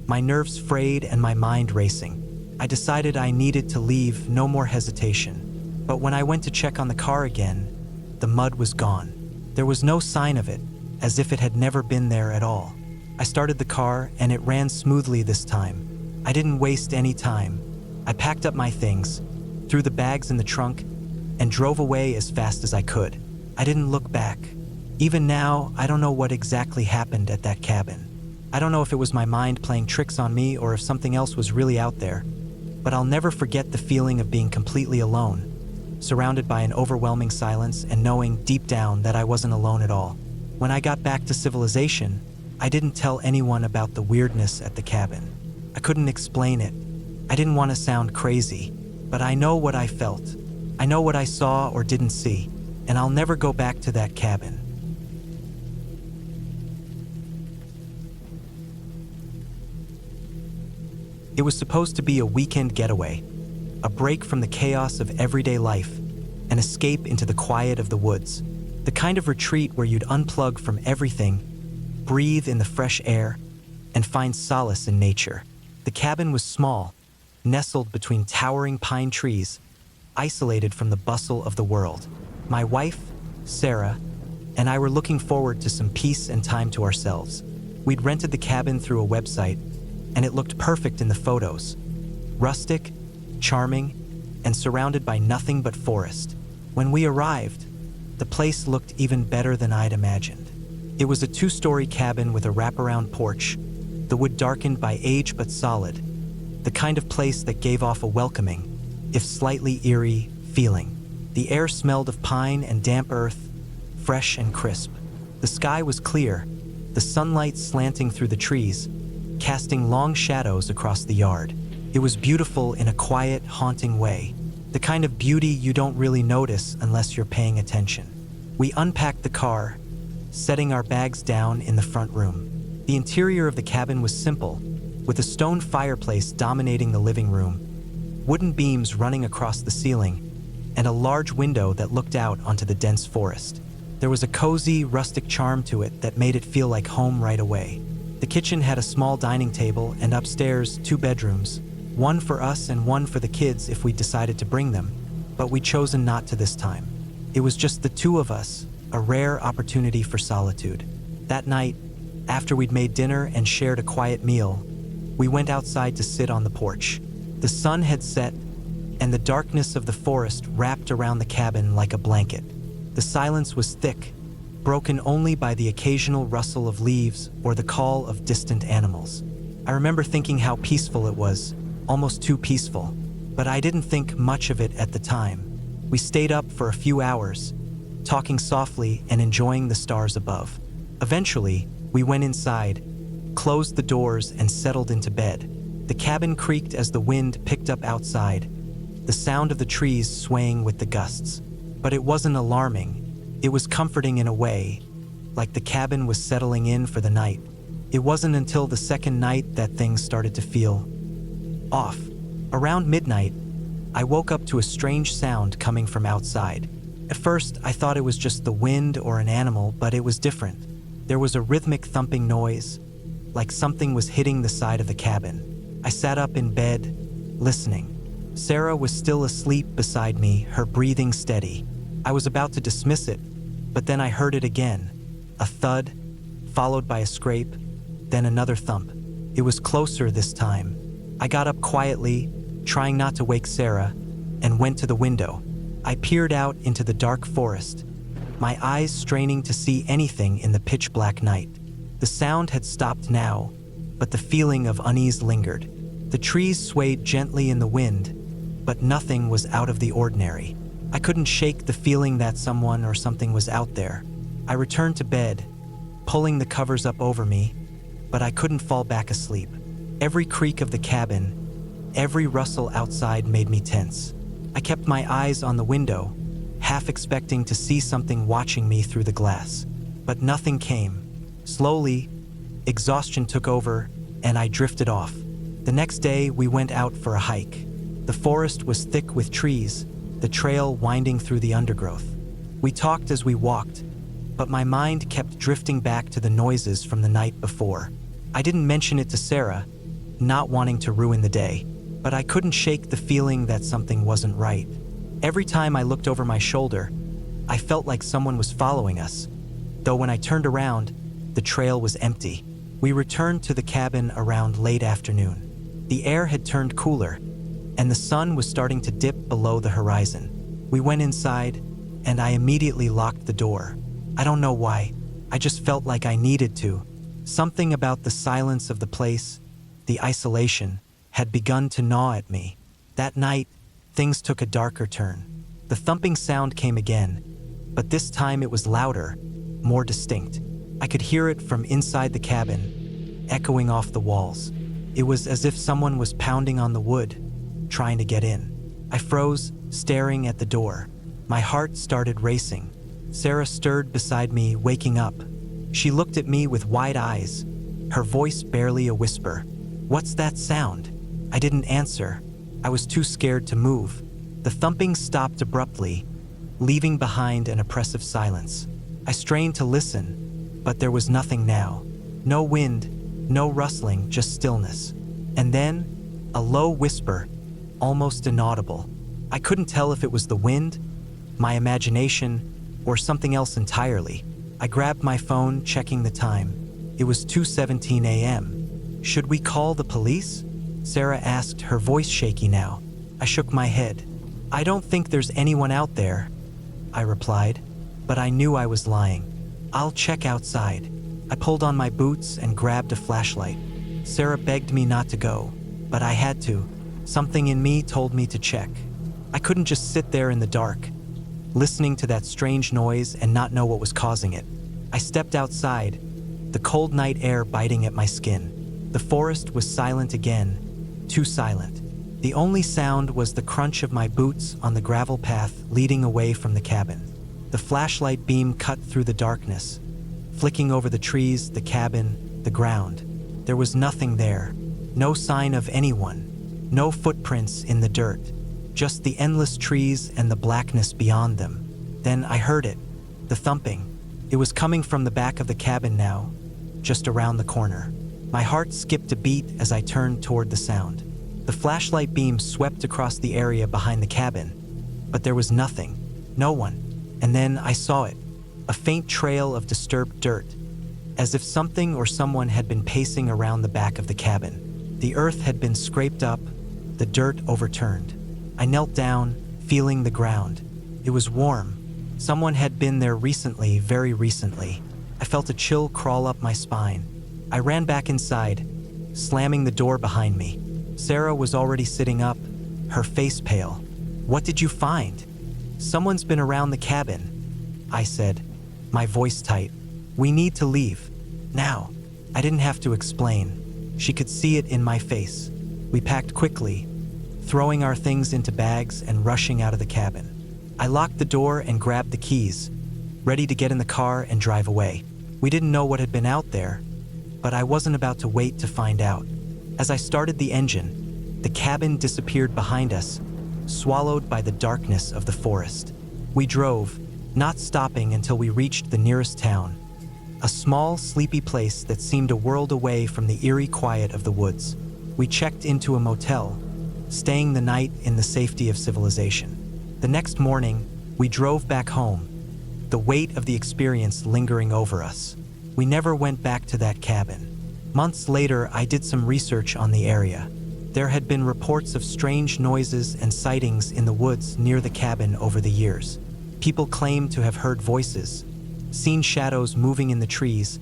my nerves frayed and my mind racing. I decided I needed to leave, no more hesitation. But when I went to check on the car again, the mud was gone. There was no sign of it, as if it had never been there at all. I started the car and it ran smoothly this time. I didn't waste any time. I packed up my things, threw the bags in the trunk, and drove away as fast as I could. I didn't look back. Even now, I don't know what exactly happened at that cabin. I don't know if it was my mind playing tricks on me or if something else was really out there, but I'll never forget the feeling of being completely alone, surrounded by an overwhelming silence and knowing deep down that I wasn't alone at all. When I got back to civilization, I didn't tell anyone about the weirdness at the cabin. I couldn't explain it. I didn't want to sound crazy, but I know what I felt. I know what I saw or didn't see, and I'll never go back to that cabin. It was supposed to be a weekend getaway, a break from the chaos of everyday life, an escape into the quiet of the woods, the kind of retreat where you'd unplug from everything, breathe in the fresh air, and find solace in nature. The cabin was small, nestled between towering pine trees, isolated from the bustle of the world. My wife, Sarah, and I were looking forward to some peace and time to ourselves. We'd rented the cabin through a website, and it looked perfect in the photos. Rustic, charming, and surrounded by nothing but forest. When we arrived, the place looked even better than I'd imagined. It was a 2-story cabin with a wraparound porch, the wood darkened by age but solid, the kind of place that gave off a welcoming, if slightly eerie, feeling. The air smelled of pine and damp earth, fresh and crisp. The sky was clear, the sunlight slanting through the trees, casting long shadows across the yard. It was beautiful in a quiet, haunting way, the kind of beauty you don't really notice unless you're paying attention. We unpacked the car, setting our bags down in the front room. The interior of the cabin was simple, with a stone fireplace dominating the living room, wooden beams running across the ceiling, and a large window that looked out onto the dense forest. There was a cozy, rustic charm to it that made it feel like home right away. The kitchen had a small dining table and upstairs 2 bedrooms, one for us and one for the kids if we decided to bring them, but we'd chosen not to this time. It was just the 2 of us, a rare opportunity for solitude. That night, after we'd made dinner and shared a quiet meal, we went outside to sit on the porch. The sun had set, and the darkness of the forest wrapped around the cabin like a blanket. The silence was thick, broken only by the occasional rustle of leaves or the call of distant animals. I remember thinking how peaceful it was, almost too peaceful, but I didn't think much of it at the time. We stayed up for a few hours, talking softly and enjoying the stars above. Eventually, we went inside, closed the doors, and settled into bed. The cabin creaked as the wind picked up outside, the sound of the trees swaying with the gusts. But it wasn't alarming. It was comforting in a way, like the cabin was settling in for the night. It wasn't until the second night that things started to feel off. Around midnight, I woke up to a strange sound coming from outside. At first, I thought it was just the wind or an animal, but it was different. There was a rhythmic thumping noise, like something was hitting the side of the cabin. I sat up in bed, listening. Sarah was still asleep beside me, her breathing steady. I was about to dismiss it, but then I heard it again. A thud, followed by a scrape, then another thump. It was closer this time. I got up quietly, trying not to wake Sarah, and went to the window. I peered out into the dark forest, my eyes straining to see anything in the pitch-black night. The sound had stopped now, but the feeling of unease lingered. The trees swayed gently in the wind, but nothing was out of the ordinary. I couldn't shake the feeling that someone or something was out there. I returned to bed, pulling the covers up over me, but I couldn't fall back asleep. Every creak of the cabin, every rustle outside made me tense. I kept my eyes on the window, half expecting to see something watching me through the glass. But nothing came. Slowly, exhaustion took over, and I drifted off. The next day, we went out for a hike. The forest was thick with trees, the trail winding through the undergrowth. We talked as we walked, but my mind kept drifting back to the noises from the night before. I didn't mention it to Sarah, not wanting to ruin the day, but I couldn't shake the feeling that something wasn't right. Every time I looked over my shoulder, I felt like someone was following us, though when I turned around, the trail was empty. We returned to the cabin around late afternoon. The air had turned cooler, and the sun was starting to dip below the horizon. We went inside, and I immediately locked the door. I don't know why, I just felt like I needed to. Something about the silence of the place, the isolation, had begun to gnaw at me. That night, things took a darker turn. The thumping sound came again, but this time it was louder, more distinct. I could hear it from inside the cabin, echoing off the walls. It was as if someone was pounding on the wood, trying to get in. I froze, staring at the door. My heart started racing. Sarah stirred beside me, waking up. She looked at me with wide eyes, her voice barely a whisper. "What's that sound?" I didn't answer. I was too scared to move. The thumping stopped abruptly, leaving behind an oppressive silence. I strained to listen, but there was nothing now. No wind, no rustling, just stillness. And then, a low whisper, almost inaudible. I couldn't tell if it was the wind, my imagination, or something else entirely. I grabbed my phone, checking the time. It was 2:17 a.m. "Should we call the police?" Sarah asked, her voice shaky now. I shook my head. "I don't think there's anyone out there," I replied, but I knew I was lying. "I'll check outside." I pulled on my boots and grabbed a flashlight. Sarah begged me not to go, but I had to. Something in me told me to check. I couldn't just sit there in the dark, listening to that strange noise and not know what was causing it. I stepped outside, the cold night air biting at my skin. The forest was silent again, too silent. The only sound was the crunch of my boots on the gravel path leading away from the cabin. The flashlight beam cut through the darkness, flicking over the trees, the cabin, the ground. There was nothing there, no sign of anyone, no footprints in the dirt, just the endless trees and the blackness beyond them. Then I heard it, the thumping. It was coming from the back of the cabin now, just around the corner. My heart skipped a beat as I turned toward the sound. The flashlight beam swept across the area behind the cabin, but there was nothing, no one. And then I saw it, a faint trail of disturbed dirt, as if something or someone had been pacing around the back of the cabin. The earth had been scraped up, the dirt overturned. I knelt down, feeling the ground. It was warm. Someone had been there recently, very recently. I felt a chill crawl up my spine. I ran back inside, slamming the door behind me. Sarah was already sitting up, her face pale. "What did you find?" "Someone's been around the cabin," I said, my voice tight. "We need to leave. Now." I didn't have to explain. She could see it in my face. We packed quickly, throwing our things into bags and rushing out of the cabin. I locked the door and grabbed the keys, ready to get in the car and drive away. We didn't know what had been out there, but I wasn't about to wait to find out. As I started the engine, the cabin disappeared behind us, swallowed by the darkness of the forest. We drove, not stopping until we reached the nearest town, a small, sleepy place that seemed a world away from the eerie quiet of the woods. We checked into a motel, staying the night in the safety of civilization. The next morning, we drove back home, the weight of the experience lingering over us. We never went back to that cabin. Months later, I did some research on the area. There had been reports of strange noises and sightings in the woods near the cabin over the years. People claimed to have heard voices, seen shadows moving in the trees,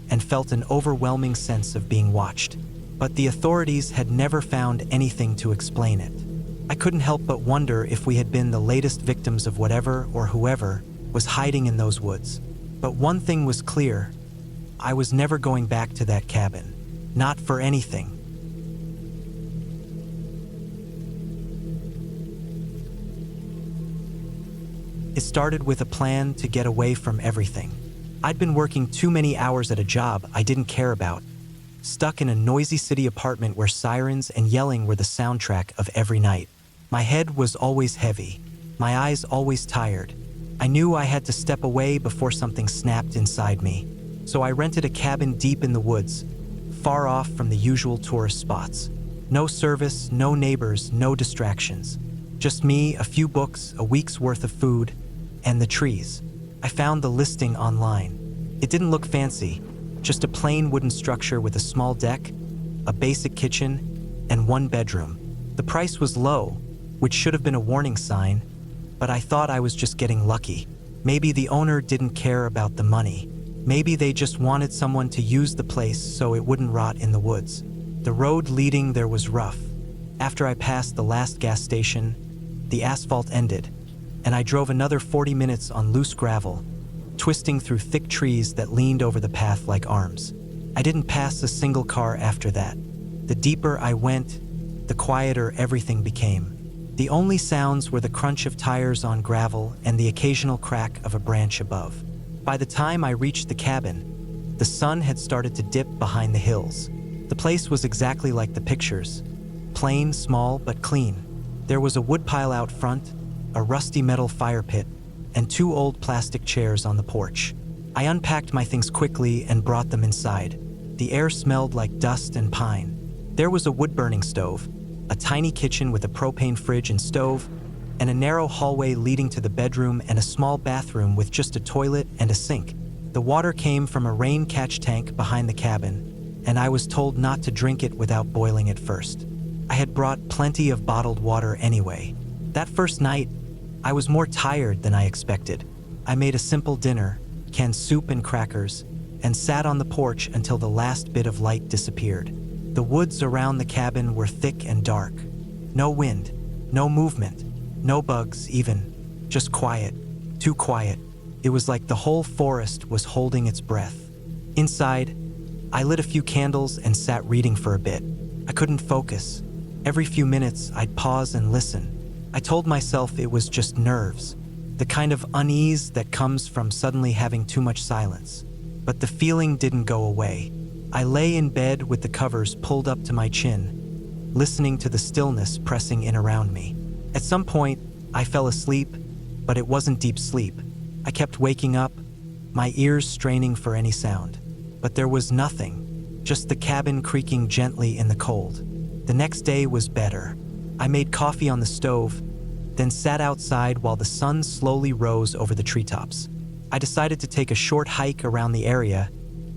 and felt an overwhelming sense of being watched. But the authorities had never found anything to explain it. I couldn't help but wonder if we had been the latest victims of whatever or whoever was hiding in those woods. But one thing was clear: I was never going back to that cabin. Not for anything. It started with a plan to get away from everything. I'd been working too many hours at a job I didn't care about, stuck in a noisy city apartment where sirens and yelling were the soundtrack of every night. My head was always heavy, my eyes always tired. I knew I had to step away before something snapped inside me. So I rented a cabin deep in the woods, far off from the usual tourist spots. No service, no neighbors, no distractions. Just me, a few books, a week's worth of food, and the trees. I found the listing online. It didn't look fancy, just a plain wooden structure with a small deck, a basic kitchen, and one bedroom. The price was low, which should have been a warning sign, but I thought I was just getting lucky. Maybe the owner didn't care about the money. Maybe they just wanted someone to use the place so it wouldn't rot in the woods. The road leading there was rough. After I passed the last gas station, the asphalt ended, and I drove another 40 minutes on loose gravel, twisting through thick trees that leaned over the path like arms. I didn't pass a single car after that. The deeper I went, the quieter everything became. The only sounds were the crunch of tires on gravel and the occasional crack of a branch above. By the time I reached the cabin, the sun had started to dip behind the hills. The place was exactly like the pictures. Plain, small, but clean. There was a woodpile out front, a rusty metal fire pit, and 2 old plastic chairs on the porch. I unpacked my things quickly and brought them inside. The air smelled like dust and pine. There was a wood-burning stove, a tiny kitchen with a propane fridge and stove, and a narrow hallway leading to the bedroom and a small bathroom with just a toilet and a sink. The water came from a rain catch tank behind the cabin, and I was told not to drink it without boiling it first. I had brought plenty of bottled water anyway. That first night, I was more tired than I expected. I made a simple dinner, canned soup and crackers, and sat on the porch until the last bit of light disappeared. The woods around the cabin were thick and dark. No wind, no movement, no bugs even, just quiet, too quiet. It was like the whole forest was holding its breath. Inside, I lit a few candles and sat reading for a bit. I couldn't focus. Every few minutes, I'd pause and listen. I told myself it was just nerves, the kind of unease that comes from suddenly having too much silence. But the feeling didn't go away. I lay in bed with the covers pulled up to my chin, listening to the stillness pressing in around me. At some point, I fell asleep, but it wasn't deep sleep. I kept waking up, my ears straining for any sound. But there was nothing, just the cabin creaking gently in the cold. The next day was better. I made coffee on the stove, then sat outside while the sun slowly rose over the treetops. I decided to take a short hike around the area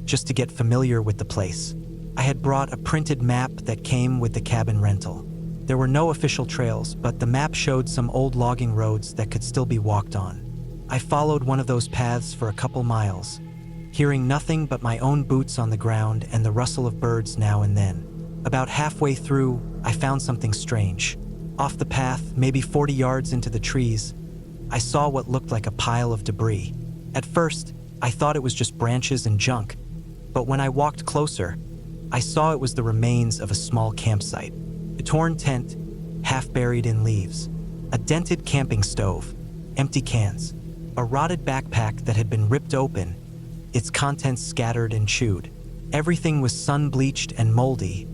just to get familiar with the place. I had brought a printed map that came with the cabin rental. There were no official trails, but the map showed some old logging roads that could still be walked on. I followed one of those paths for a couple miles, hearing nothing but my own boots on the ground and the rustle of birds now and then. About halfway through, I found something strange. Off the path, maybe 40 yards into the trees, I saw what looked like a pile of debris. At first, I thought it was just branches and junk, but when I walked closer, I saw it was the remains of a small campsite. A torn tent, half buried in leaves. A dented camping stove, empty cans. A rotted backpack that had been ripped open, its contents scattered and chewed. Everything was sun-bleached and moldy,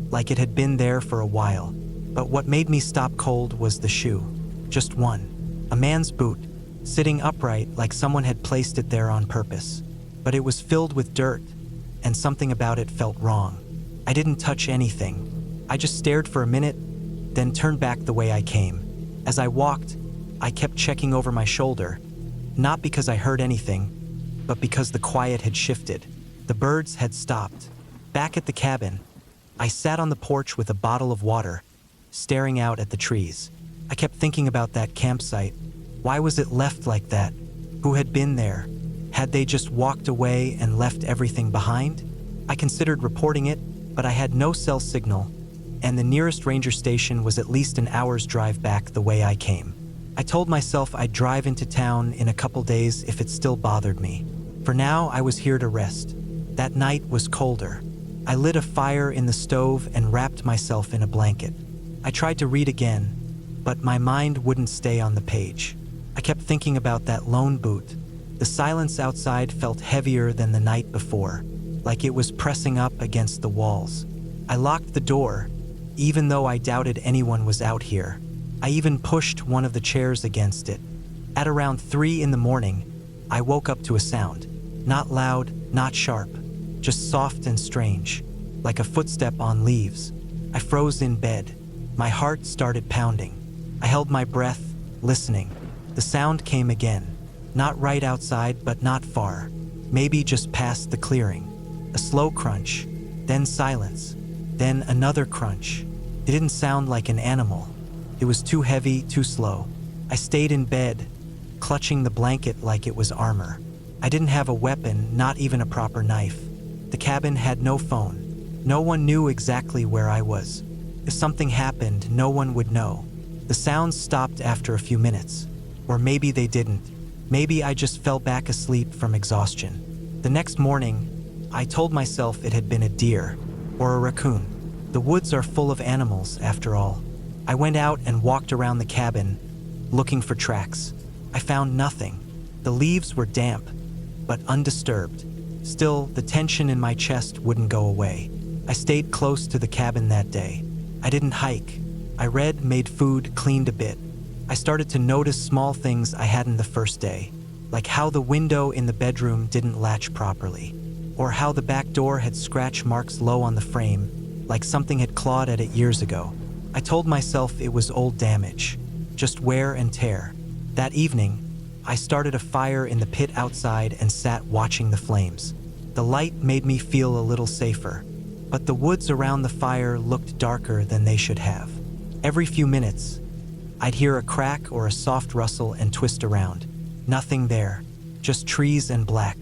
like it had been there for a while. But what made me stop cold was the shoe. Just one. A man's boot, sitting upright like someone had placed it there on purpose. But it was filled with dirt, and something about it felt wrong. I didn't touch anything. I just stared for a minute, then turned back the way I came. As I walked, I kept checking over my shoulder, not because I heard anything, but because the quiet had shifted. The birds had stopped. Back at the cabin, I sat on the porch with a bottle of water, staring out at the trees. I kept thinking about that campsite. Why was it left like that? Who had been there? Had they just walked away and left everything behind? I considered reporting it, but I had no cell signal, and the nearest ranger station was at least an hour's drive back the way I came. I told myself I'd drive into town in a couple days if it still bothered me. For now, I was here to rest. That night was colder. I lit a fire in the stove and wrapped myself in a blanket. I tried to read again, but my mind wouldn't stay on the page. I kept thinking about that lone boot. The silence outside felt heavier than the night before. like it was pressing up against the walls. I locked the door, even though I doubted anyone was out here. I even pushed one of the chairs against it. At around 3 in the morning, I woke up to a sound. Not loud, not sharp, just soft and strange, like a footstep on leaves. I froze in bed. My heart started pounding. I held my breath, listening. The sound came again. Not right outside, but not far. Maybe just past the clearing. A slow crunch, then silence, then another crunch. It didn't sound like an animal. It was too heavy, too slow. I stayed in bed, clutching the blanket like it was armor. I didn't have a weapon, not even a proper knife. The cabin had no phone. No one knew exactly where I was. If something happened, no one would know. The sounds stopped after a few minutes. Or maybe they didn't. Maybe I just fell back asleep from exhaustion. The next morning, I told myself it had been a deer or a raccoon. The woods are full of animals, after all. I went out and walked around the cabin, looking for tracks. I found nothing. The leaves were damp, but undisturbed. Still, the tension in my chest wouldn't go away. I stayed close to the cabin that day. I didn't hike. I read, made food, cleaned a bit. I started to notice small things I hadn't the first day, like how the window in the bedroom didn't latch properly, or how the back door had scratch marks low on the frame, like something had clawed at it years ago. I told myself it was old damage, just wear and tear. That evening, I started a fire in the pit outside and sat watching the flames. The light made me feel a little safer, but the woods around the fire looked darker than they should have. Every few minutes, I'd hear a crack or a soft rustle and twist around. Nothing there, just trees and black.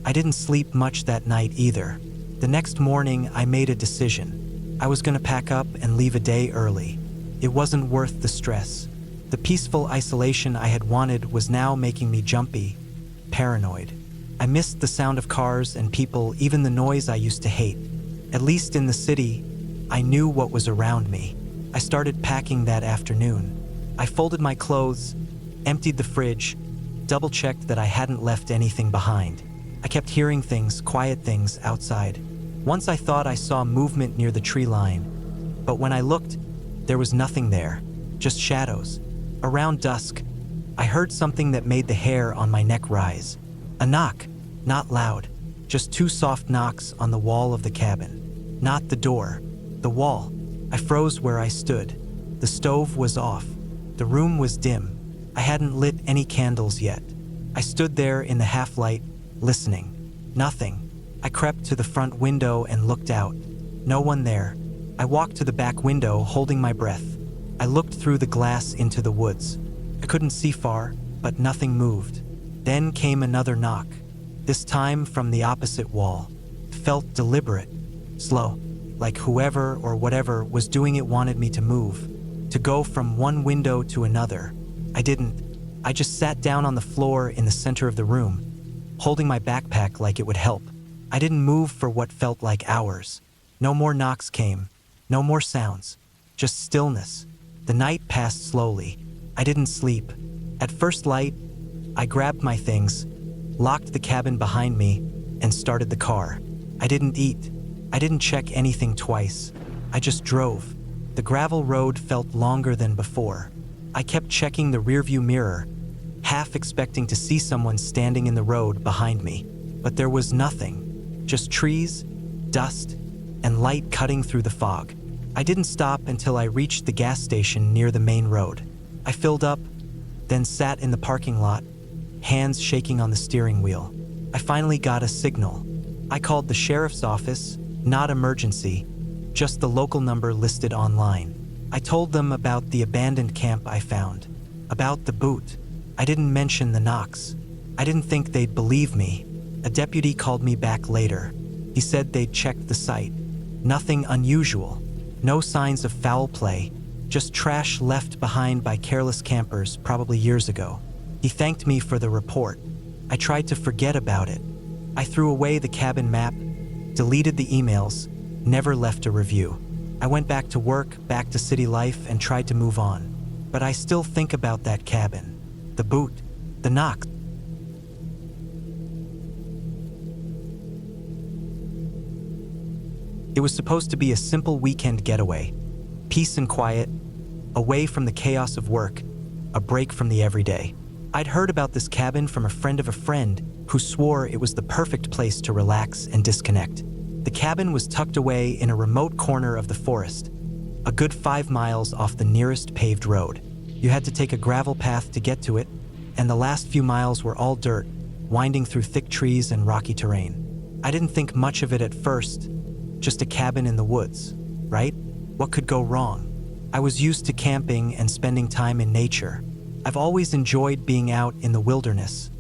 I didn't sleep much that night either. The next morning, I made a decision. I was gonna pack up and leave a day early. It wasn't worth the stress. The peaceful isolation I had wanted was now making me jumpy, paranoid. I missed the sound of cars and people, even the noise I used to hate. At least in the city, I knew what was around me. I started packing that afternoon. I folded my clothes, emptied the fridge, double-checked that I hadn't left anything behind. I kept hearing things, quiet things, outside. Once I thought I saw movement near the tree line, but when I looked, there was nothing there, just shadows. Around dusk, I heard something that made the hair on my neck rise. A knock, not loud, just 2 soft knocks on the wall of the cabin. Not the door, the wall. I froze where I stood. The stove was off. The room was dim. I hadn't lit any candles yet. I stood there in the half-light, listening. Nothing. I crept to the front window and looked out. No one there. I walked to the back window, holding my breath. I looked through the glass into the woods. I couldn't see far, but nothing moved. Then came another knock, this time from the opposite wall. It felt deliberate, slow, like whoever or whatever was doing it wanted me to move, to go from one window to another. I didn't. I just sat down on the floor in the center of the room, holding my backpack like it would help. I didn't move for what felt like hours. No more knocks came, no more sounds, just stillness. The night passed slowly. I didn't sleep. At first light, I grabbed my things, locked the cabin behind me, and started the car. I didn't eat. I didn't check anything twice. I just drove. The gravel road felt longer than before. I kept checking the rearview mirror, half expecting to see someone standing in the road behind me. But there was nothing, just trees, dust, and light cutting through the fog. I didn't stop until I reached the gas station near the main road. I filled up, then sat in the parking lot, hands shaking on the steering wheel. I finally got a signal. I called the sheriff's office, not emergency, just the local number listed online. I told them about the abandoned camp I found, about the boot. I didn't mention the knocks. I didn't think they'd believe me. A deputy called me back later. He said they'd checked the site. Nothing unusual. No signs of foul play, just trash left behind by careless campers probably years ago. He thanked me for the report. I tried to forget about it. I threw away the cabin map, deleted the emails, never left a review. I went back to work, back to city life, and tried to move on. But I still think about that cabin, the boot, the knock. It was supposed to be a simple weekend getaway, peace and quiet, away from the chaos of work, a break from the everyday. I'd heard about this cabin from a friend of a friend who swore it was the perfect place to relax and disconnect. The cabin was tucked away in a remote corner of the forest, a good 5 miles off the nearest paved road. You had to take a gravel path to get to it, and the last few miles were all dirt, winding through thick trees and rocky terrain. I didn't think much of it at first, just a cabin in the woods, right? What could go wrong? I was used to camping and spending time in nature. I've always enjoyed being out in the wilderness,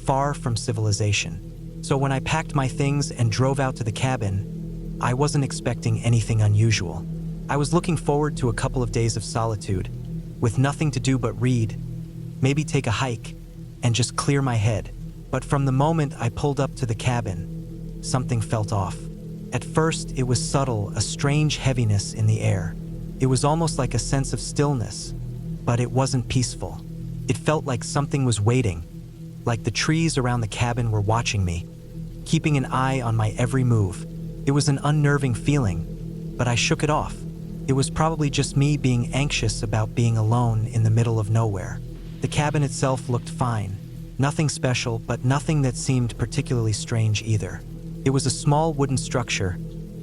far from civilization. So when I packed my things and drove out to the cabin, I wasn't expecting anything unusual. I was looking forward to a couple of days of solitude, with nothing to do but read, maybe take a hike, and just clear my head. But from the moment I pulled up to the cabin, something felt off. At first, it was subtle, a strange heaviness in the air. It was almost like a sense of stillness, but it wasn't peaceful. It felt like something was waiting, like the trees around the cabin were watching me, keeping an eye on my every move. It was an unnerving feeling, but I shook it off. It was probably just me being anxious about being alone in the middle of nowhere. The cabin itself looked fine. Nothing special, but nothing that seemed particularly strange either. It was a small wooden structure,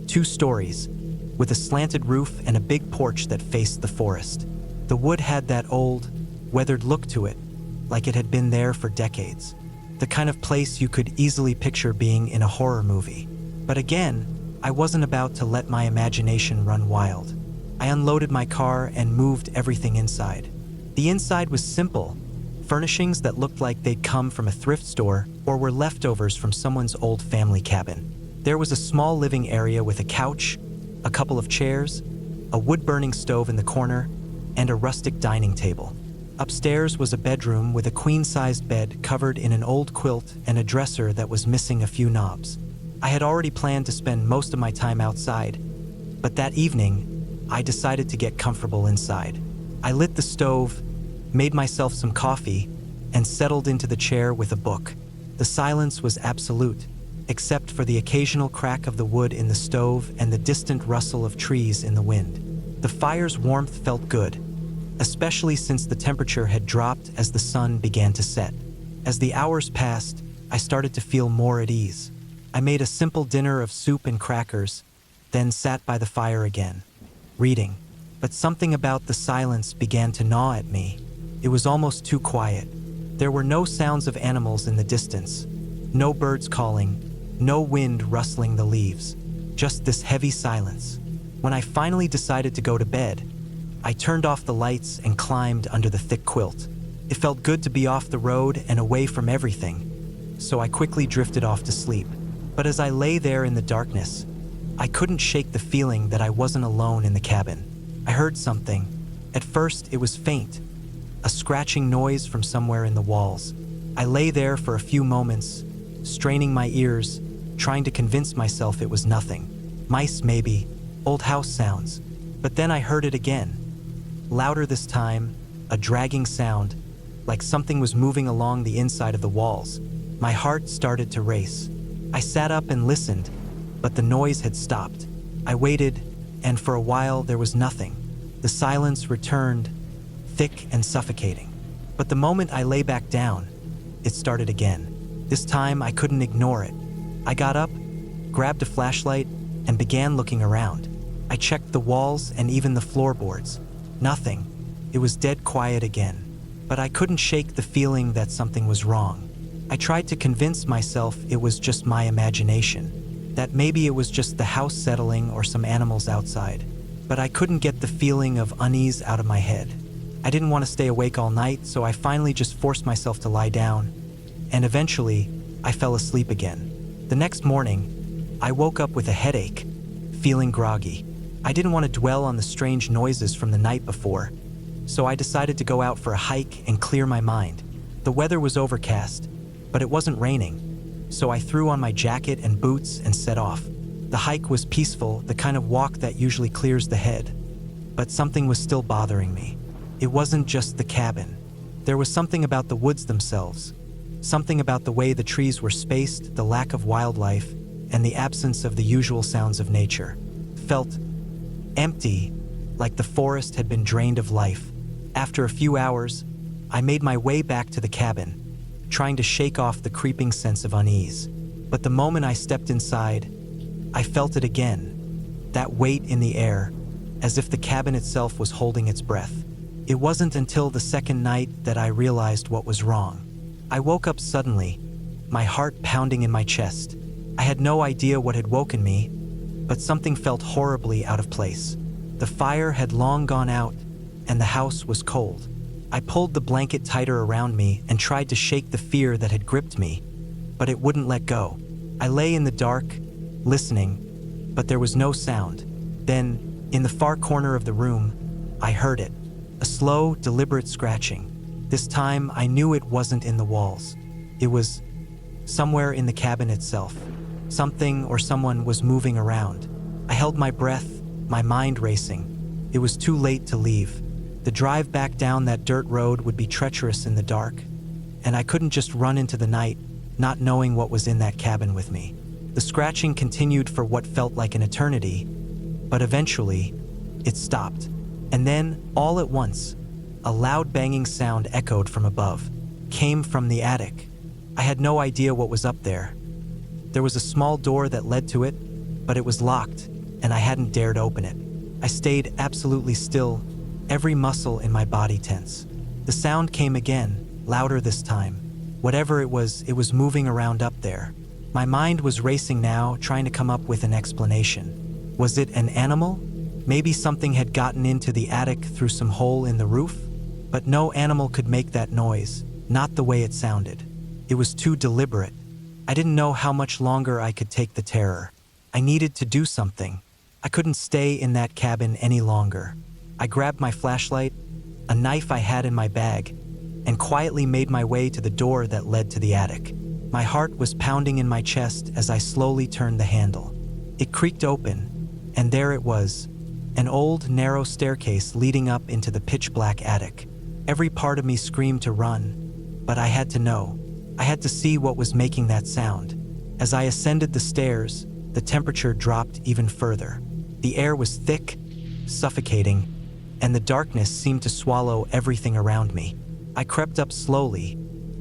2 stories, with a slanted roof and a big porch that faced the forest. The wood had that old, weathered look to it, like it had been there for decades. The kind of place you could easily picture being in a horror movie. But again, I wasn't about to let my imagination run wild. I unloaded my car and moved everything inside. The inside was simple, furnishings that looked like they'd come from a thrift store or were leftovers from someone's old family cabin. There was a small living area with a couch, a couple of chairs, a wood-burning stove in the corner, and a rustic dining table. Upstairs was a bedroom with a queen-sized bed covered in an old quilt and a dresser that was missing a few knobs. I had already planned to spend most of my time outside, but that evening, I decided to get comfortable inside. I lit the stove, made myself some coffee, and settled into the chair with a book. The silence was absolute, except for the occasional crack of the wood in the stove and the distant rustle of trees in the wind. The fire's warmth felt good, especially since the temperature had dropped as the sun began to set. As the hours passed, I started to feel more at ease. I made a simple dinner of soup and crackers, then sat by the fire again, reading. But something about the silence began to gnaw at me. It was almost too quiet. There were no sounds of animals in the distance, no birds calling, no wind rustling the leaves, just this heavy silence. When I finally decided to go to bed, I turned off the lights and climbed under the thick quilt. It felt good to be off the road and away from everything, so I quickly drifted off to sleep. But as I lay there in the darkness, I couldn't shake the feeling that I wasn't alone in the cabin. I heard something. At first, it was faint, a scratching noise from somewhere in the walls. I lay there for a few moments, straining my ears, trying to convince myself it was nothing. Mice, maybe, old house sounds. But then I heard it again. Louder this time, a dragging sound, like something was moving along the inside of the walls. My heart started to race. I sat up and listened, but the noise had stopped. I waited, and for a while there was nothing. The silence returned, thick and suffocating. But the moment I lay back down, it started again. This time I couldn't ignore it. I got up, grabbed a flashlight, and began looking around. I checked the walls and even the floorboards. Nothing. It was dead quiet again. But I couldn't shake the feeling that something was wrong. I tried to convince myself it was just my imagination, that maybe it was just the house settling or some animals outside. But I couldn't get the feeling of unease out of my head. I didn't want to stay awake all night, so I finally just forced myself to lie down, and eventually, I fell asleep again. The next morning, I woke up with a headache, feeling groggy. I didn't want to dwell on the strange noises from the night before, so I decided to go out for a hike and clear my mind. The weather was overcast, but it wasn't raining, so I threw on my jacket and boots and set off. The hike was peaceful, the kind of walk that usually clears the head, but something was still bothering me. It wasn't just the cabin. There was something about the woods themselves, something about the way the trees were spaced, the lack of wildlife, and the absence of the usual sounds of nature. felt empty, like the forest had been drained of life. After a few hours, I made my way back to the cabin, trying to shake off the creeping sense of unease. But the moment I stepped inside, I felt it again, that weight in the air, as if the cabin itself was holding its breath. It wasn't until the second night that I realized what was wrong. I woke up suddenly, my heart pounding in my chest. I had no idea what had woken me, but something felt horribly out of place. The fire had long gone out, and the house was cold. I pulled the blanket tighter around me and tried to shake the fear that had gripped me, but it wouldn't let go. I lay in the dark, listening, but there was no sound. Then, in the far corner of the room, I heard it, a slow, deliberate scratching. This time, I knew it wasn't in the walls. It was somewhere in the cabin itself. Something or someone was moving around. I held my breath, my mind racing. It was too late to leave. The drive back down that dirt road would be treacherous in the dark, and I couldn't just run into the night, not knowing what was in that cabin with me. The scratching continued for what felt like an eternity, but eventually, it stopped. And then, all at once, a loud banging sound echoed from above, came from the attic. I had no idea what was up there. There was a small door that led to it, but it was locked, and I hadn't dared open it. I stayed absolutely still, every muscle in my body tense. The sound came again, louder this time. Whatever it was moving around up there. My mind was racing now, trying to come up with an explanation. Was it an animal? Maybe something had gotten into the attic through some hole in the roof? But no animal could make that noise, not the way it sounded. It was too deliberate. I didn't know how much longer I could take the terror. I needed to do something. I couldn't stay in that cabin any longer. I grabbed my flashlight, a knife I had in my bag, and quietly made my way to the door that led to the attic. My heart was pounding in my chest as I slowly turned the handle. It creaked open, and there it was, an old, narrow staircase leading up into the pitch-black attic. Every part of me screamed to run, but I had to know. I had to see what was making that sound. As I ascended the stairs, the temperature dropped even further. The air was thick, suffocating, and the darkness seemed to swallow everything around me. I crept up slowly,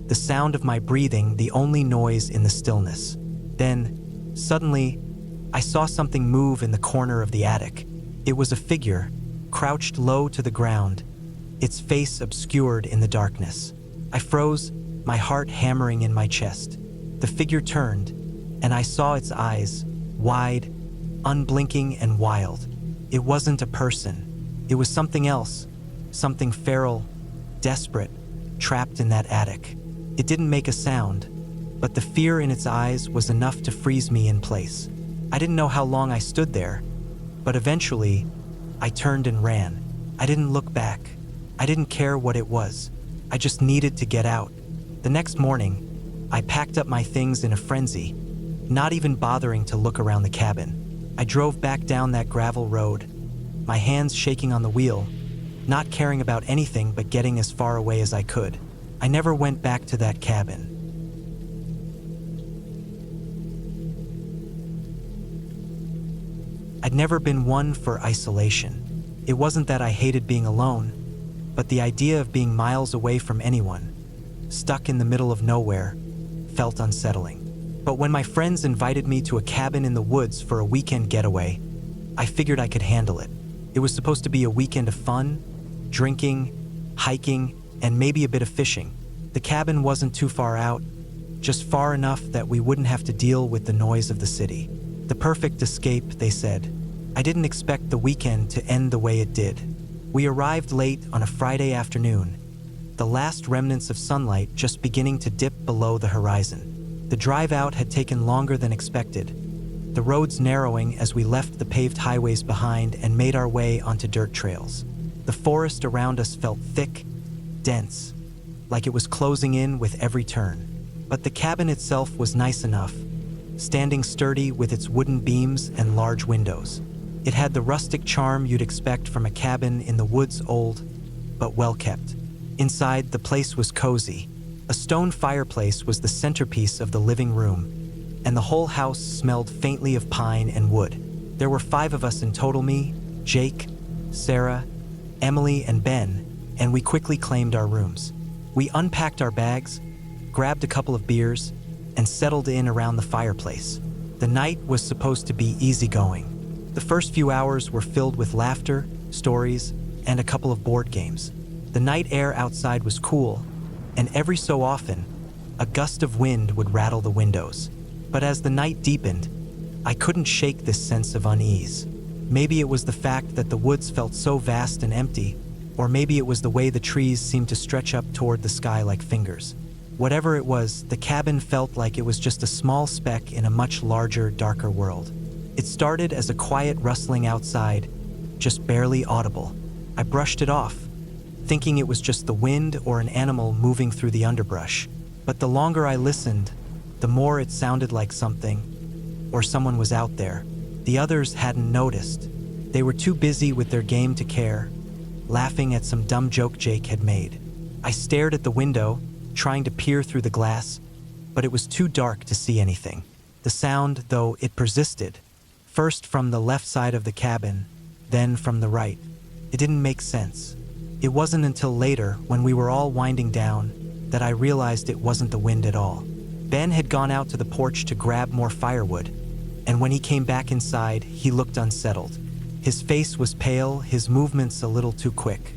the sound of my breathing the only noise in the stillness. Then, suddenly, I saw something move in the corner of the attic. It was a figure, crouched low to the ground, its face obscured in the darkness. I froze, my heart hammering in my chest. The figure turned, and I saw its eyes, wide, unblinking and wild. It wasn't a person. It was something else, something feral, desperate, trapped in that attic. It didn't make a sound, but the fear in its eyes was enough to freeze me in place. I didn't know how long I stood there, but eventually, I turned and ran. I didn't look back. I didn't care what it was. I just needed to get out. The next morning, I packed up my things in a frenzy, not even bothering to look around the cabin. I drove back down that gravel road, my hands shaking on the wheel, not caring about anything but getting as far away as I could. I never went back to that cabin. I'd never been one for isolation. It wasn't that I hated being alone, but the idea of being miles away from anyone, stuck in the middle of nowhere, felt unsettling. But when my friends invited me to a cabin in the woods for a weekend getaway, I figured I could handle it. It was supposed to be a weekend of fun, drinking, hiking, and maybe a bit of fishing. The cabin wasn't too far out, just far enough that we wouldn't have to deal with the noise of the city. The perfect escape, they said. I didn't expect the weekend to end the way it did. We arrived late on a Friday afternoon, the last remnants of sunlight just beginning to dip below the horizon. The drive out had taken longer than expected, the roads narrowing as we left the paved highways behind and made our way onto dirt trails. The forest around us felt thick, dense, like it was closing in with every turn. But the cabin itself was nice enough, standing sturdy with its wooden beams and large windows. It had the rustic charm you'd expect from a cabin in the woods, old, but well kept. Inside, the place was cozy. A stone fireplace was the centerpiece of the living room, and the whole house smelled faintly of pine and wood. There were 5 of us in total: me, Jake, Sarah, Emily, and Ben, and we quickly claimed our rooms. We unpacked our bags, grabbed a couple of beers, and settled in around the fireplace. The night was supposed to be easygoing. The first few hours were filled with laughter, stories, and a couple of board games. The night air outside was cool, and every so often, a gust of wind would rattle the windows. But as the night deepened, I couldn't shake this sense of unease. Maybe it was the fact that the woods felt so vast and empty, or maybe it was the way the trees seemed to stretch up toward the sky like fingers. Whatever it was, the cabin felt like it was just a small speck in a much larger, darker world. It started as a quiet rustling outside, just barely audible. I brushed it off, thinking it was just the wind or an animal moving through the underbrush. But the longer I listened, the more it sounded like something, or someone was out there. The others hadn't noticed. They were too busy with their game to care, laughing at some dumb joke Jake had made. I stared at the window, trying to peer through the glass, but it was too dark to see anything. The sound, though, it persisted, first from the left side of the cabin, then from the right. It didn't make sense. It wasn't until later, when we were all winding down, that I realized it wasn't the wind at all. Ben had gone out to the porch to grab more firewood, and when he came back inside, he looked unsettled. His face was pale, his movements a little too quick.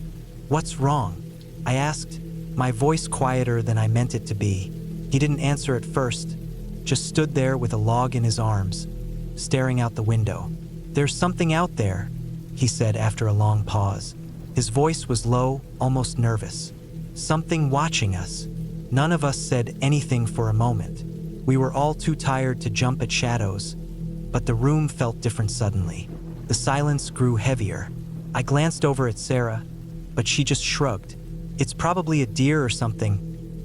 "What's wrong?" I asked, my voice quieter than I meant it to be. He didn't answer at first, just stood there with a log in his arms, staring out the window. "There's something out there," he said after a long pause. His voice was low, almost nervous. "Something watching us." None of us said anything for a moment. We were all too tired to jump at shadows, but the room felt different suddenly. The silence grew heavier. I glanced over at Sarah, but she just shrugged. "It's probably a deer or something,"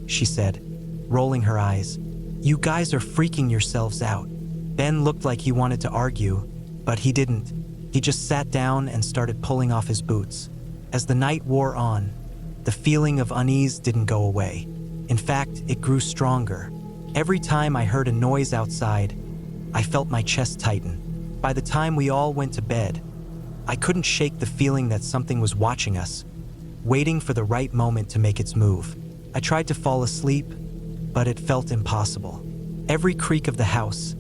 she said, rolling her eyes. "You guys are freaking yourselves out." Ben looked like he wanted to argue, but he didn't. He just sat down and started pulling off his boots. As the night wore on, the feeling of unease didn't go away. In fact, it grew stronger. Every time I heard a noise outside, I felt my chest tighten. By the time we all went to bed, I couldn't shake the feeling that something was watching us, waiting for the right moment to make its move. I tried to fall asleep, but it felt impossible. Every creak of the house,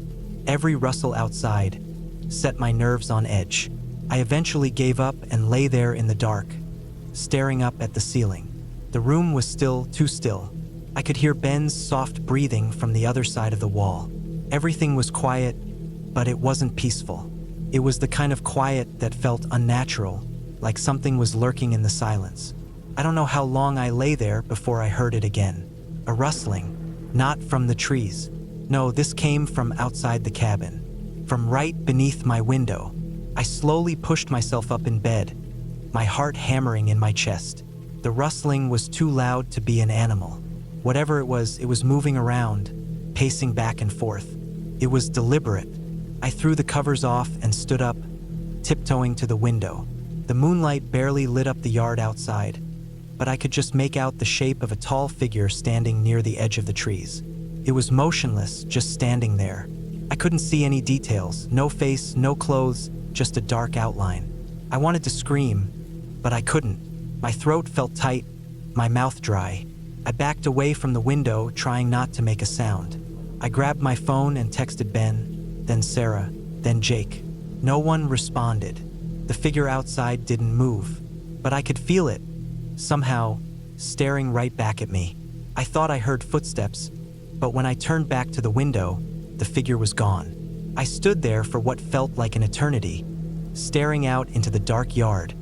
every rustle outside, set my nerves on edge. I eventually gave up and lay there in the dark, staring up at the ceiling. The room was still, too still. I could hear Ben's soft breathing from the other side of the wall. Everything was quiet, but it wasn't peaceful. It was the kind of quiet that felt unnatural, like something was lurking in the silence. I don't know how long I lay there before I heard it again. A rustling, not from the trees. No, this came from outside the cabin, from right beneath my window. I slowly pushed myself up in bed, my heart hammering in my chest. The rustling was too loud to be an animal. Whatever it was moving around, pacing back and forth. It was deliberate. I threw the covers off and stood up, tiptoeing to the window. The moonlight barely lit up the yard outside, but I could just make out the shape of a tall figure standing near the edge of the trees. It was motionless, just standing there. I couldn't see any details, no face, no clothes, just a dark outline. I wanted to scream, but I couldn't. My throat felt tight, my mouth dry. I backed away from the window, trying not to make a sound. I grabbed my phone and texted Ben, then Sarah, then Jake. No one responded. The figure outside didn't move, but I could feel it, somehow, staring right back at me. I thought I heard footsteps, but when I turned back to the window, the figure was gone. I stood there for what felt like an eternity, staring out into the dark yard,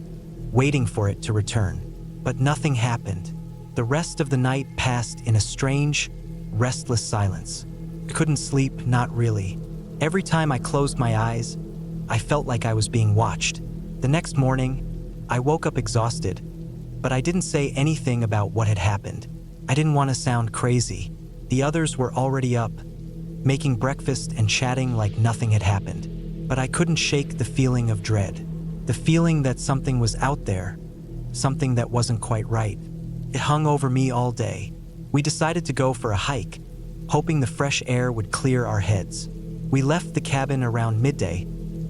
waiting for it to return. But nothing happened. The rest of the night passed in a strange, restless silence. I couldn't sleep, not really. Every time I closed my eyes, I felt like I was being watched. The next morning, I woke up exhausted, but I didn't say anything about what had happened. I didn't want to sound crazy. The others were already up, making breakfast and chatting like nothing had happened. But I couldn't shake the feeling of dread. The feeling that something was out there, something that wasn't quite right. It hung over me all day. We decided to go for a hike, hoping the fresh air would clear our heads. We left the cabin around midday,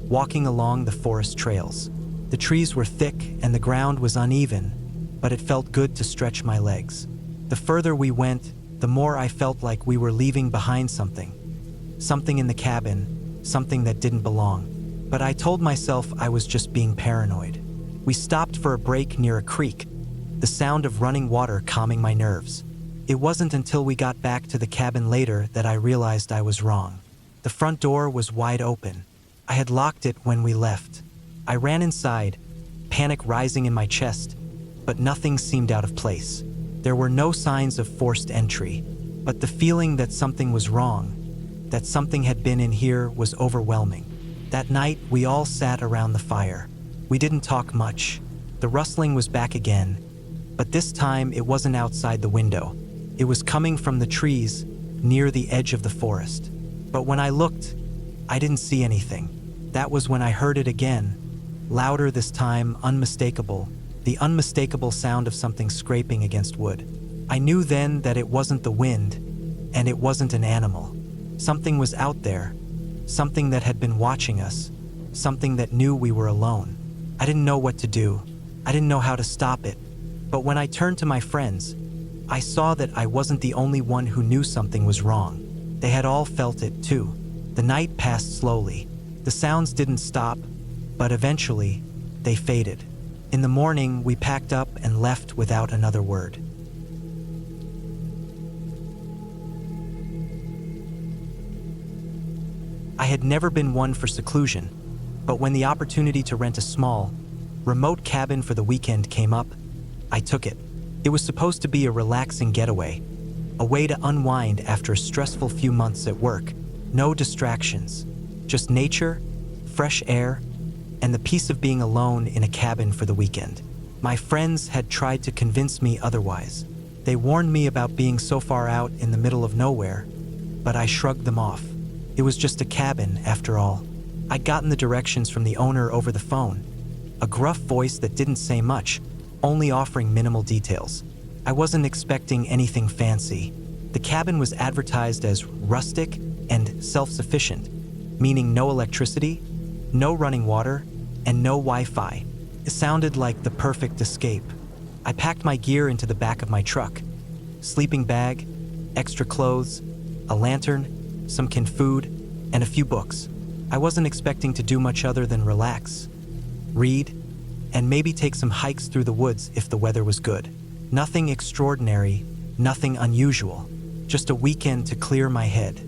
walking along the forest trails. The trees were thick and the ground was uneven, but it felt good to stretch my legs. The further we went, the more I felt like we were leaving behind something. Something in the cabin, something that didn't belong. But I told myself I was just being paranoid. We stopped for a break near a creek, the sound of running water calming my nerves. It wasn't until we got back to the cabin later that I realized I was wrong. The front door was wide open. I had locked it when we left. I ran inside, panic rising in my chest, but nothing seemed out of place. There were no signs of forced entry, but the feeling that something was wrong, that something had been in here, was overwhelming. That night, we all sat around the fire. We didn't talk much. The rustling was back again, but this time it wasn't outside the window. It was coming from the trees near the edge of the forest. But when I looked, I didn't see anything. That was when I heard it again, louder this time, unmistakable, the unmistakable sound of something scraping against wood. I knew then that it wasn't the wind, and it wasn't an animal. Something was out there, something that had been watching us, something that knew we were alone. I didn't know what to do. I didn't know how to stop it. But when I turned to my friends, I saw that I wasn't the only one who knew something was wrong. They had all felt it too. The night passed slowly. The sounds didn't stop, but eventually, they faded. In the morning, we packed up and left without another word. I had never been one for seclusion, but when the opportunity to rent a small, remote cabin for the weekend came up, I took it. It was supposed to be a relaxing getaway, a way to unwind after a stressful few months at work. No distractions, just nature, fresh air, and the peace of being alone in a cabin for the weekend. My friends had tried to convince me otherwise. They warned me about being so far out in the middle of nowhere, but I shrugged them off. It was just a cabin, after all. I'd gotten the directions from the owner over the phone, a gruff voice that didn't say much, only offering minimal details. I wasn't expecting anything fancy. The cabin was advertised as rustic and self-sufficient, meaning no electricity, no running water, and no Wi-Fi. It sounded like the perfect escape. I packed my gear into the back of my truck. Sleeping bag, extra clothes, a lantern, some canned food, and a few books. I wasn't expecting to do much other than relax, read, and maybe take some hikes through the woods if the weather was good. Nothing extraordinary, nothing unusual, just a weekend to clear my head.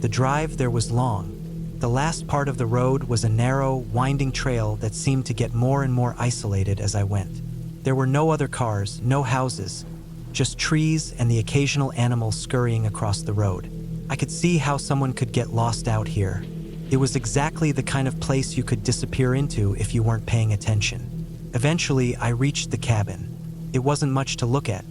The drive there was long. The last part of the road was a narrow, winding trail that seemed to get more and more isolated as I went. There were no other cars, no houses, just trees and the occasional animal scurrying across the road. I could see how someone could get lost out here. It was exactly the kind of place you could disappear into if you weren't paying attention. Eventually, I reached the cabin. It wasn't much to look at.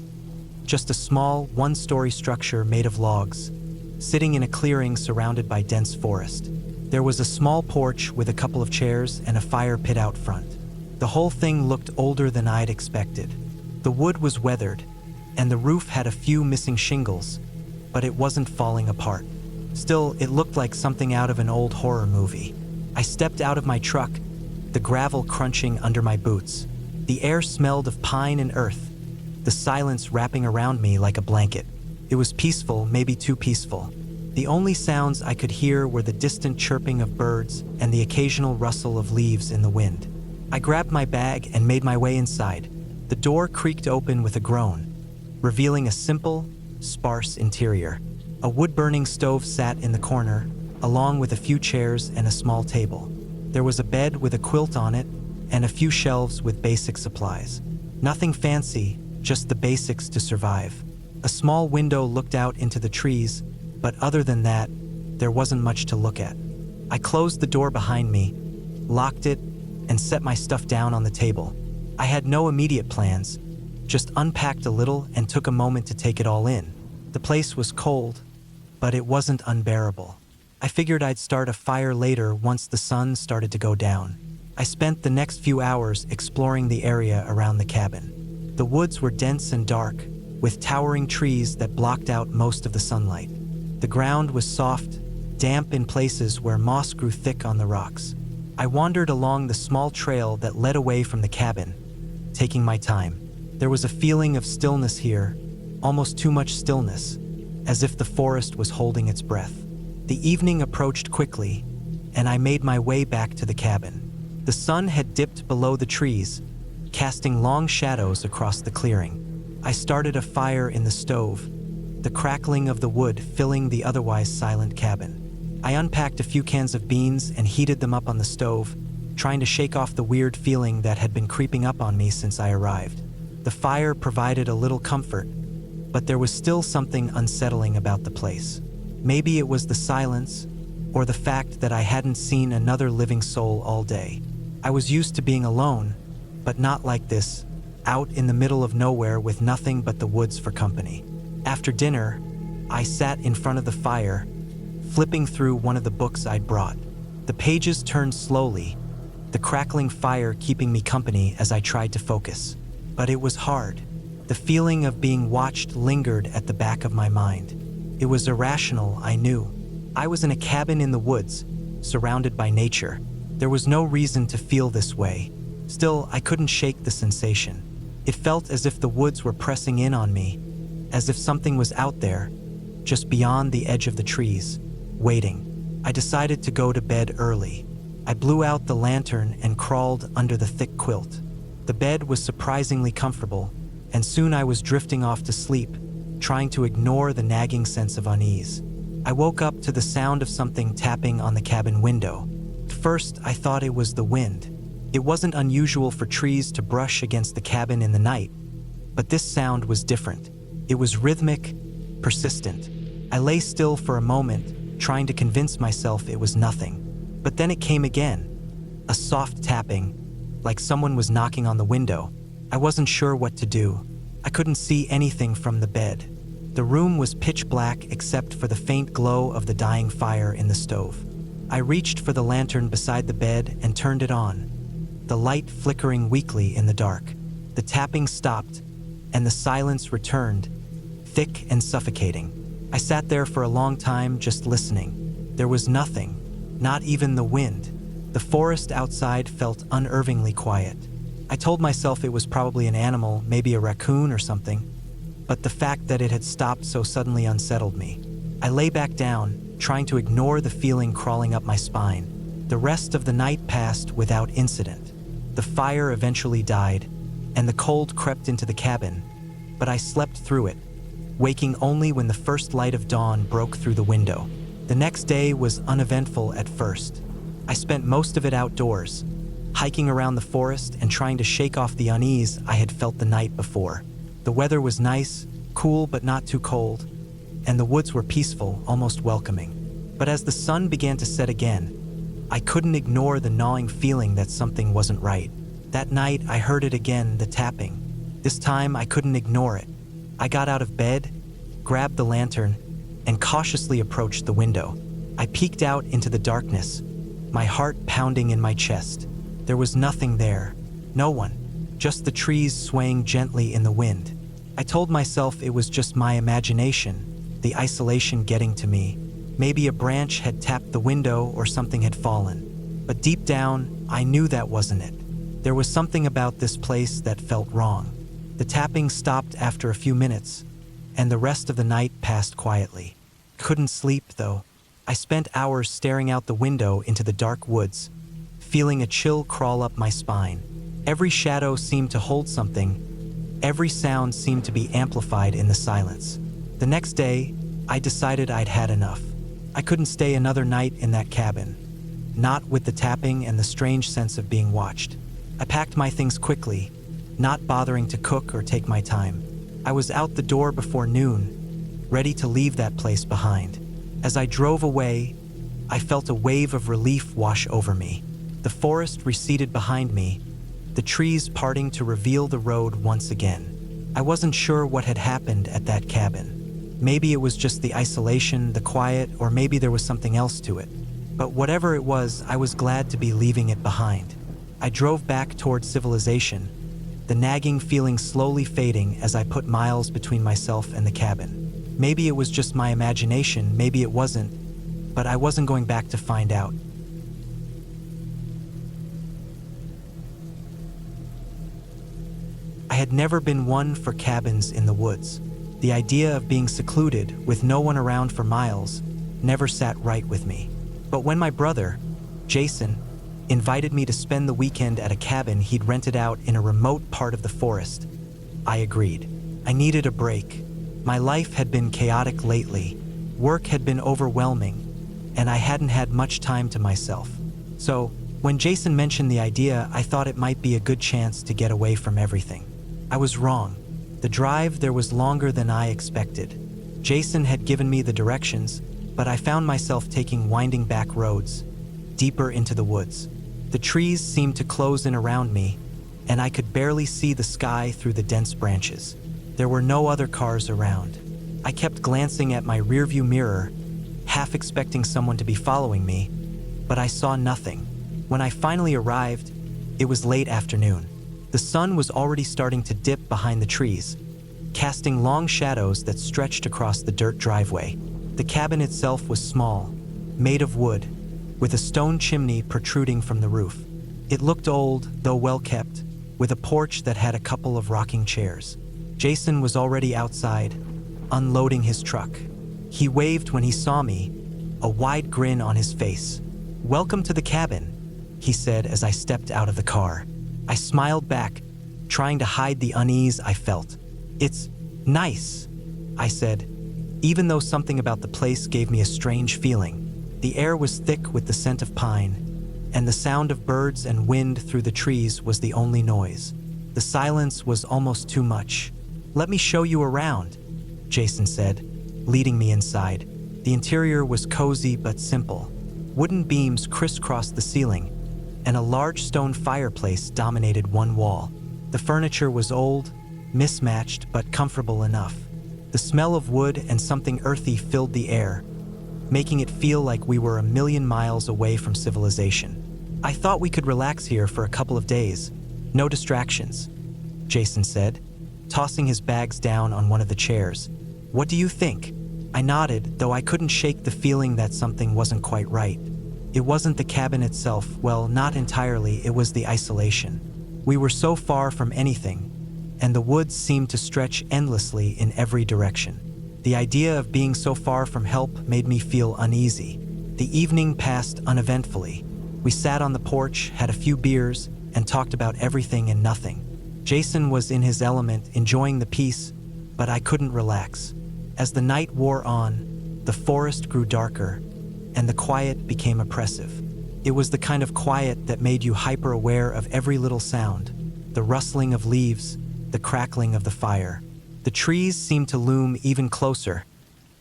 Just a small, one-story structure made of logs, sitting in a clearing surrounded by dense forest. There was a small porch with a couple of chairs and a fire pit out front. The whole thing looked older than I'd expected. The wood was weathered, and the roof had a few missing shingles, but it wasn't falling apart. Still, it looked like something out of an old horror movie. I stepped out of my truck, the gravel crunching under my boots. The air smelled of pine and earth, the silence wrapping around me like a blanket. It was peaceful, maybe too peaceful. The only sounds I could hear were the distant chirping of birds and the occasional rustle of leaves in the wind. I grabbed my bag and made my way inside. The door creaked open with a groan, revealing a simple, sparse interior. A wood-burning stove sat in the corner, along with a few chairs and a small table. There was a bed with a quilt on it and a few shelves with basic supplies. Nothing fancy, just the basics to survive. A small window looked out into the trees, but other than that, there wasn't much to look at. I closed the door behind me, locked it, and set my stuff down on the table. I had no immediate plans, just unpacked a little and took a moment to take it all in. The place was cold, but it wasn't unbearable. I figured I'd start a fire later once the sun started to go down. I spent the next few hours exploring the area around the cabin. The woods were dense and dark, with towering trees that blocked out most of the sunlight. The ground was soft, damp in places where moss grew thick on the rocks. I wandered along the small trail that led away from the cabin, taking my time. There was a feeling of stillness here, almost too much stillness, as if the forest was holding its breath. The evening approached quickly, and I made my way back to the cabin. The sun had dipped below the trees, casting long shadows across the clearing. I started a fire in the stove, the crackling of the wood filling the otherwise silent cabin. I unpacked a few cans of beans and heated them up on the stove, trying to shake off the weird feeling that had been creeping up on me since I arrived. The fire provided a little comfort, but there was still something unsettling about the place. Maybe it was the silence, or the fact that I hadn't seen another living soul all day. I was used to being alone, but not like this, out in the middle of nowhere with nothing but the woods for company. After dinner, I sat in front of the fire, flipping through one of the books I'd brought. The pages turned slowly, the crackling fire keeping me company as I tried to focus. But it was hard. The feeling of being watched lingered at the back of my mind. It was irrational, I knew. I was in a cabin in the woods, surrounded by nature. There was no reason to feel this way. Still, I couldn't shake the sensation. It felt as if the woods were pressing in on me, as if something was out there, just beyond the edge of the trees, waiting. I decided to go to bed early. I blew out the lantern and crawled under the thick quilt. The bed was surprisingly comfortable, and soon I was drifting off to sleep, trying to ignore the nagging sense of unease. I woke up to the sound of something tapping on the cabin window. At first, I thought it was the wind. It wasn't unusual for trees to brush against the cabin in the night, but this sound was different. It was rhythmic, persistent. I lay still for a moment, trying to convince myself it was nothing. But then it came again, a soft tapping, like someone was knocking on the window. I wasn't sure what to do. I couldn't see anything from the bed. The room was pitch black except for the faint glow of the dying fire in the stove. I reached for the lantern beside the bed and turned it on, the light flickering weakly in the dark. The tapping stopped, and the silence returned, thick and suffocating. I sat there for a long time just listening. There was nothing, not even the wind. The forest outside felt unnervingly quiet. I told myself it was probably an animal, maybe a raccoon or something, but the fact that it had stopped so suddenly unsettled me. I lay back down, trying to ignore the feeling crawling up my spine. The rest of the night passed without incident. The fire eventually died, and the cold crept into the cabin, but I slept through it, waking only when the first light of dawn broke through the window. The next day was uneventful at first. I spent most of it outdoors, hiking around the forest and trying to shake off the unease I had felt the night before. The weather was nice, cool but not too cold, and the woods were peaceful, almost welcoming. But as the sun began to set again, I couldn't ignore the gnawing feeling that something wasn't right. That night, I heard it again, the tapping. This time, I couldn't ignore it. I got out of bed, grabbed the lantern, and cautiously approached the window. I peeked out into the darkness, my heart pounding in my chest. There was nothing there, no one, just the trees swaying gently in the wind. I told myself it was just my imagination, the isolation getting to me. Maybe a branch had tapped the window or something had fallen. But deep down, I knew that wasn't it. There was something about this place that felt wrong. The tapping stopped after a few minutes, and the rest of the night passed quietly. Couldn't sleep, though. I spent hours staring out the window into the dark woods, feeling a chill crawl up my spine. Every shadow seemed to hold something. Every sound seemed to be amplified in the silence. The next day, I decided I'd had enough. I couldn't stay another night in that cabin, not with the tapping and the strange sense of being watched. I packed my things quickly, not bothering to cook or take my time. I was out the door before noon, ready to leave that place behind. As I drove away, I felt a wave of relief wash over me. The forest receded behind me, the trees parting to reveal the road once again. I wasn't sure what had happened at that cabin. Maybe it was just the isolation, the quiet, or maybe there was something else to it. But whatever it was, I was glad to be leaving it behind. I drove back toward civilization, the nagging feeling slowly fading as I put miles between myself and the cabin. Maybe it was just my imagination, maybe it wasn't, but I wasn't going back to find out. had never been one for cabins in the woods. The idea of being secluded, with no one around for miles, never sat right with me. But when my brother, Jason, invited me to spend the weekend at a cabin he'd rented out in a remote part of the forest, I agreed. I needed a break. My life had been chaotic lately, work had been overwhelming, and I hadn't had much time to myself. So, when Jason mentioned the idea, I thought it might be a good chance to get away from everything. I was wrong. The drive there was longer than I expected. Jason had given me the directions, but I found myself taking winding back roads, deeper into the woods. The trees seemed to close in around me, and I could barely see the sky through the dense branches. There were no other cars around. I kept glancing at my rearview mirror, half expecting someone to be following me, but I saw nothing. When I finally arrived, it was late afternoon. The sun was already starting to dip behind the trees, casting long shadows that stretched across the dirt driveway. The cabin itself was small, made of wood, with a stone chimney protruding from the roof. It looked old, though well-kept, with a porch that had a couple of rocking chairs. Jason was already outside, unloading his truck. He waved when he saw me, a wide grin on his face. "Welcome to the cabin," he said as I stepped out of the car. I smiled back, trying to hide the unease I felt. "It's nice," I said, even though something about the place gave me a strange feeling. The air was thick with the scent of pine, and the sound of birds and wind through the trees was the only noise. The silence was almost too much. "Let me show you around," Jason said, leading me inside. The interior was cozy but simple. Wooden beams crisscrossed the ceiling, and a large stone fireplace dominated one wall. The furniture was old, mismatched, but comfortable enough. The smell of wood and something earthy filled the air, making it feel like we were a million miles away from civilization. "I thought we could relax here for a couple of days. No distractions," Jason said, tossing his bags down on one of the chairs. "What do you think?" I nodded, though I couldn't shake the feeling that something wasn't quite right. It wasn't the cabin itself, well, not entirely, it was the isolation. We were so far from anything, and the woods seemed to stretch endlessly in every direction. The idea of being so far from help made me feel uneasy. The evening passed uneventfully. We sat on the porch, had a few beers, and talked about everything and nothing. Jason was in his element, enjoying the peace, but I couldn't relax. As the night wore on, the forest grew darker, and the quiet became oppressive. It was the kind of quiet that made you hyper-aware of every little sound, the rustling of leaves, the crackling of the fire. The trees seemed to loom even closer,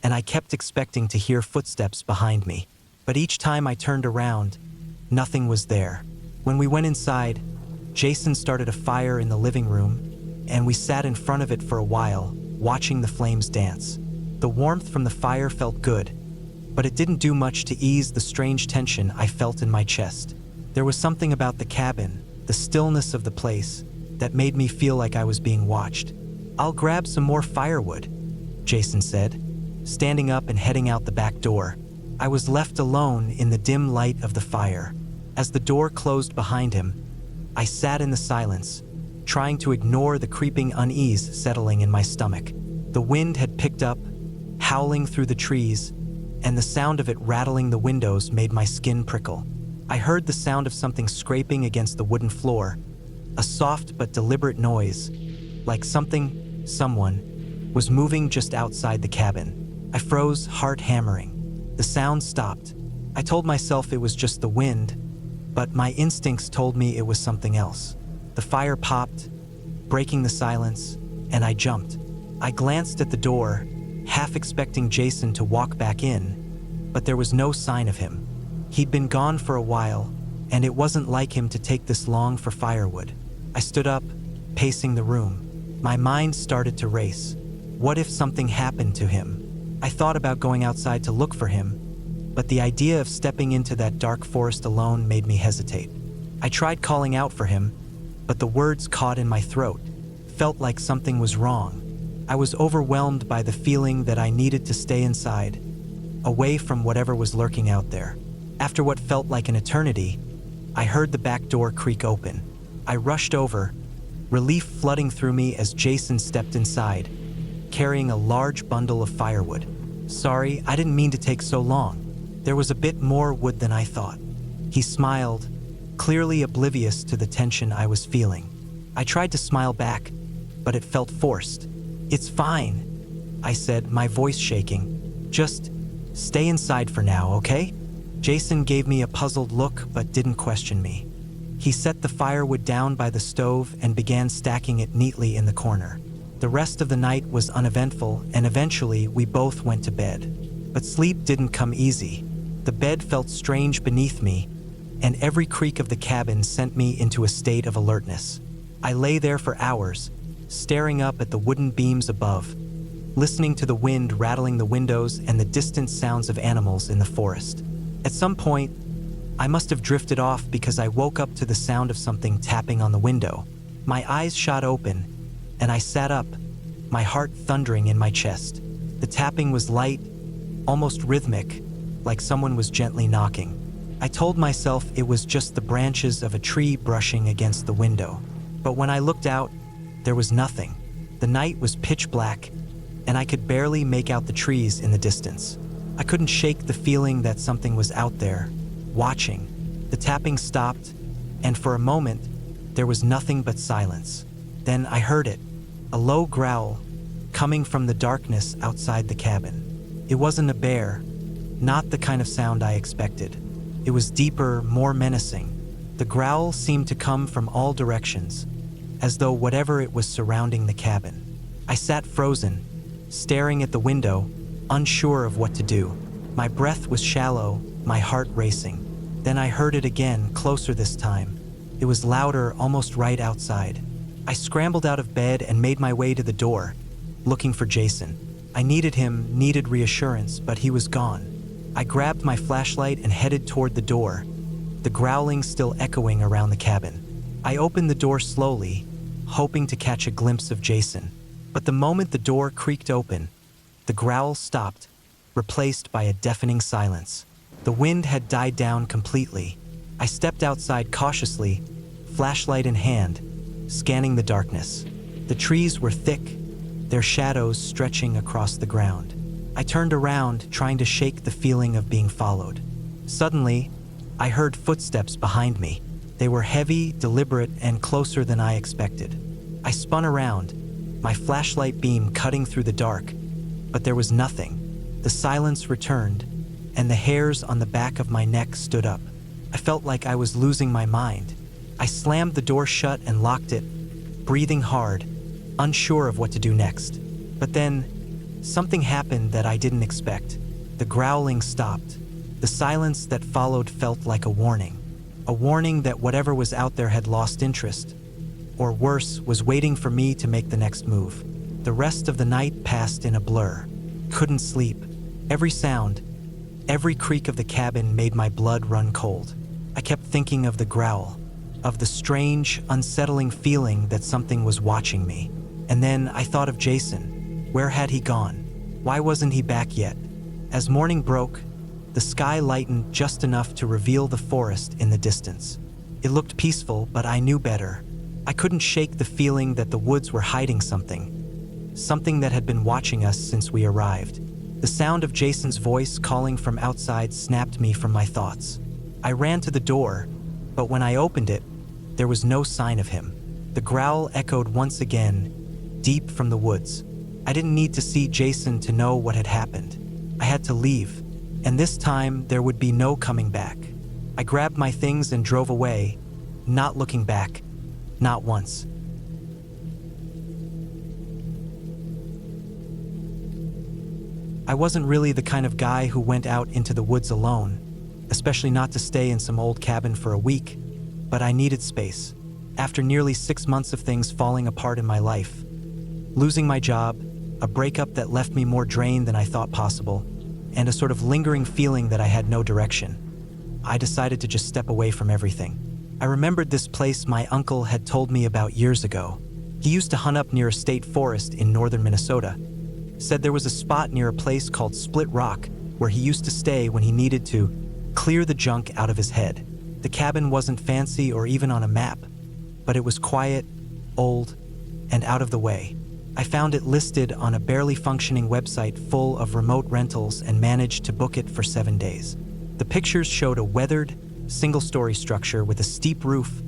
and I kept expecting to hear footsteps behind me. But each time I turned around, nothing was there. When we went inside, Jason started a fire in the living room, and we sat in front of it for a while, watching the flames dance. The warmth from the fire felt good, but it didn't do much to ease the strange tension I felt in my chest. There was something about the cabin, the stillness of the place, that made me feel like I was being watched. "I'll grab some more firewood," Jason said, standing up and heading out the back door. I was left alone in the dim light of the fire. As the door closed behind him, I sat in the silence, trying to ignore the creeping unease settling in my stomach. The wind had picked up, howling through the trees, and the sound of it rattling the windows made my skin prickle. I heard the sound of something scraping against the wooden floor, a soft but deliberate noise, like someone, was moving just outside the cabin. I froze, heart hammering. The sound stopped. I told myself it was just the wind, but my instincts told me it was something else. The fire popped, breaking the silence, and I jumped. I glanced at the door, half expecting Jason to walk back in, but there was no sign of him. He'd been gone for a while, and it wasn't like him to take this long for firewood. I stood up, pacing the room. My mind started to race. What if something happened to him? I thought about going outside to look for him, but the idea of stepping into that dark forest alone made me hesitate. I tried calling out for him, but the words caught in my throat. Felt like something was wrong. I was overwhelmed by the feeling that I needed to stay inside, away from whatever was lurking out there. After what felt like an eternity, I heard the back door creak open. I rushed over, relief flooding through me as Jason stepped inside, carrying a large bundle of firewood. "Sorry, I didn't mean to take so long. There was a bit more wood than I thought." He smiled, clearly oblivious to the tension I was feeling. I tried to smile back, but it felt forced. "It's fine," I said, my voice shaking. "Just stay inside for now, okay?" Jason gave me a puzzled look but didn't question me. He set the firewood down by the stove and began stacking it neatly in the corner. The rest of the night was uneventful, and eventually we both went to bed. But sleep didn't come easy. The bed felt strange beneath me, and every creak of the cabin sent me into a state of alertness. I lay there for hours, staring up at the wooden beams above, listening to the wind rattling the windows and the distant sounds of animals in the forest. At some point, I must have drifted off because I woke up to the sound of something tapping on the window. My eyes shot open, and I sat up, my heart thundering in my chest. The tapping was light, almost rhythmic, like someone was gently knocking. I told myself it was just the branches of a tree brushing against the window. But when I looked out, there was nothing. The night was pitch black, and I could barely make out the trees in the distance. I couldn't shake the feeling that something was out there, watching. The tapping stopped, and for a moment, there was nothing but silence. Then I heard it, a low growl, coming from the darkness outside the cabin. It wasn't a bear, not the kind of sound I expected. It was deeper, more menacing. The growl seemed to come from all directions, as though whatever it was surrounding the cabin. I sat frozen, staring at the window, unsure of what to do. My breath was shallow, my heart racing. Then I heard it again, closer this time. It was louder, almost right outside. I scrambled out of bed and made my way to the door, looking for Jason. I needed him, needed reassurance, but he was gone. I grabbed my flashlight and headed toward the door, the growling still echoing around the cabin. I opened the door slowly, hoping to catch a glimpse of Jason. But the moment the door creaked open, the growl stopped, replaced by a deafening silence. The wind had died down completely. I stepped outside cautiously, flashlight in hand, scanning the darkness. The trees were thick, their shadows stretching across the ground. I turned around, trying to shake the feeling of being followed. Suddenly, I heard footsteps behind me. They were heavy, deliberate, and closer than I expected. I spun around, my flashlight beam cutting through the dark, but there was nothing. The silence returned, and the hairs on the back of my neck stood up. I felt like I was losing my mind. I slammed the door shut and locked it, breathing hard, unsure of what to do next. But then, something happened that I didn't expect. The growling stopped. The silence that followed felt like a warning that whatever was out there had lost interest, or worse, was waiting for me to make the next move. The rest of the night passed in a blur. Couldn't sleep. Every sound, every creak of the cabin made my blood run cold. I kept thinking of the growl, of the strange, unsettling feeling that something was watching me. And then I thought of Jason. Where had he gone? Why wasn't he back yet? As morning broke, the sky lightened just enough to reveal the forest in the distance. It looked peaceful, but I knew better. I couldn't shake the feeling that the woods were hiding something that had been watching us since we arrived. The sound of Jason's voice calling from outside snapped me from my thoughts. I ran to the door, but when I opened it, there was no sign of him. The growl echoed once again, deep from the woods. I didn't need to see Jason to know what had happened. I had to leave, and this time there would be no coming back. I grabbed my things and drove away, not looking back, not once. I wasn't really the kind of guy who went out into the woods alone, especially not to stay in some old cabin for a week, but I needed space. After nearly 6 months of things falling apart in my life, losing my job, a breakup that left me more drained than I thought possible, and a sort of lingering feeling that I had no direction, I decided to just step away from everything. I remembered this place my uncle had told me about years ago. He used to hunt up near a state forest in northern Minnesota. Said there was a spot near a place called Split Rock where he used to stay when he needed to clear the junk out of his head. The cabin wasn't fancy or even on a map, but it was quiet, old, and out of the way. I found it listed on a barely functioning website full of remote rentals and managed to book it for 7 days. The pictures showed a weathered, single-story structure with a steep roof,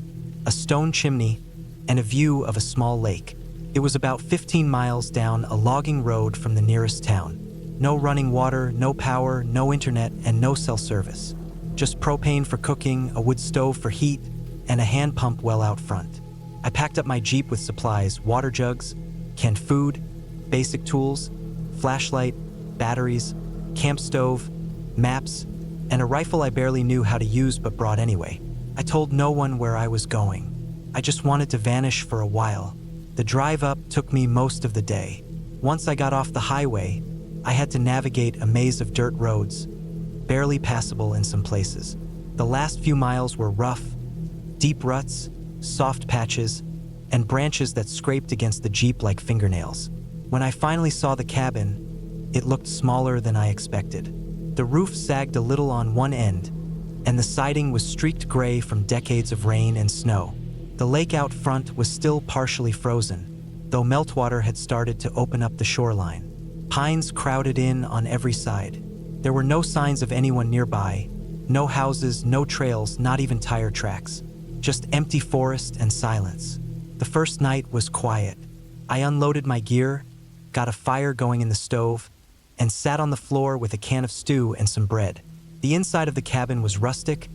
a stone chimney, and a view of a small lake. It was about 15 miles down a logging road from the nearest town. No running water, no power, no internet, and no cell service. Just propane for cooking, a wood stove for heat, and a hand pump well out front. I packed up my Jeep with supplies, water jugs, canned food, basic tools, flashlight, batteries, camp stove, maps, and a rifle I barely knew how to use but brought anyway. I told no one where I was going. I just wanted to vanish for a while. The drive up took me most of the day. Once I got off the highway, I had to navigate a maze of dirt roads, barely passable in some places. The last few miles were rough, deep ruts, soft patches, and branches that scraped against the Jeep like fingernails. When I finally saw the cabin, it looked smaller than I expected. The roof sagged a little on one end, and the siding was streaked gray from decades of rain and snow. The lake out front was still partially frozen, though meltwater had started to open up the shoreline. Pines crowded in on every side. There were no signs of anyone nearby, no houses, no trails, not even tire tracks. Just empty forest and silence. The first night was quiet. I unloaded my gear, got a fire going in the stove, and sat on the floor with a can of stew and some bread. The inside of the cabin was rustic,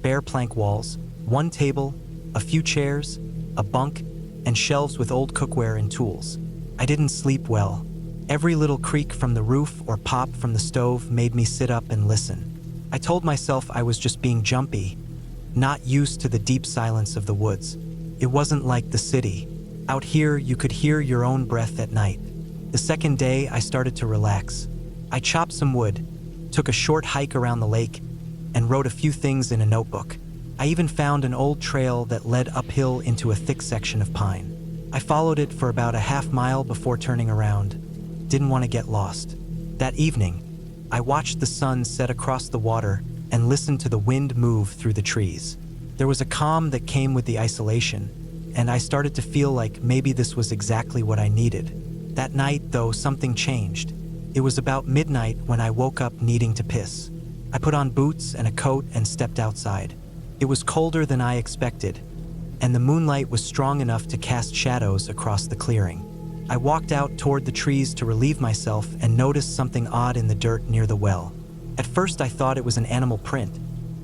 bare plank walls, one table, a few chairs, a bunk, and shelves with old cookware and tools. I didn't sleep well. Every little creak from the roof or pop from the stove made me sit up and listen. I told myself I was just being jumpy, not used to the deep silence of the woods. It wasn't like the city. Out here, you could hear your own breath at night. The second day, I started to relax. I chopped some wood, took a short hike around the lake, and wrote a few things in a notebook. I even found an old trail that led uphill into a thick section of pine. I followed it for about a half mile before turning around. Didn't want to get lost. That evening, I watched the sun set across the water and listened to the wind move through the trees. There was a calm that came with the isolation, and I started to feel like maybe this was exactly what I needed. That night, though, something changed. It was about midnight when I woke up needing to piss. I put on boots and a coat and stepped outside. It was colder than I expected, and the moonlight was strong enough to cast shadows across the clearing. I walked out toward the trees to relieve myself and noticed something odd in the dirt near the well. At first I thought it was an animal print,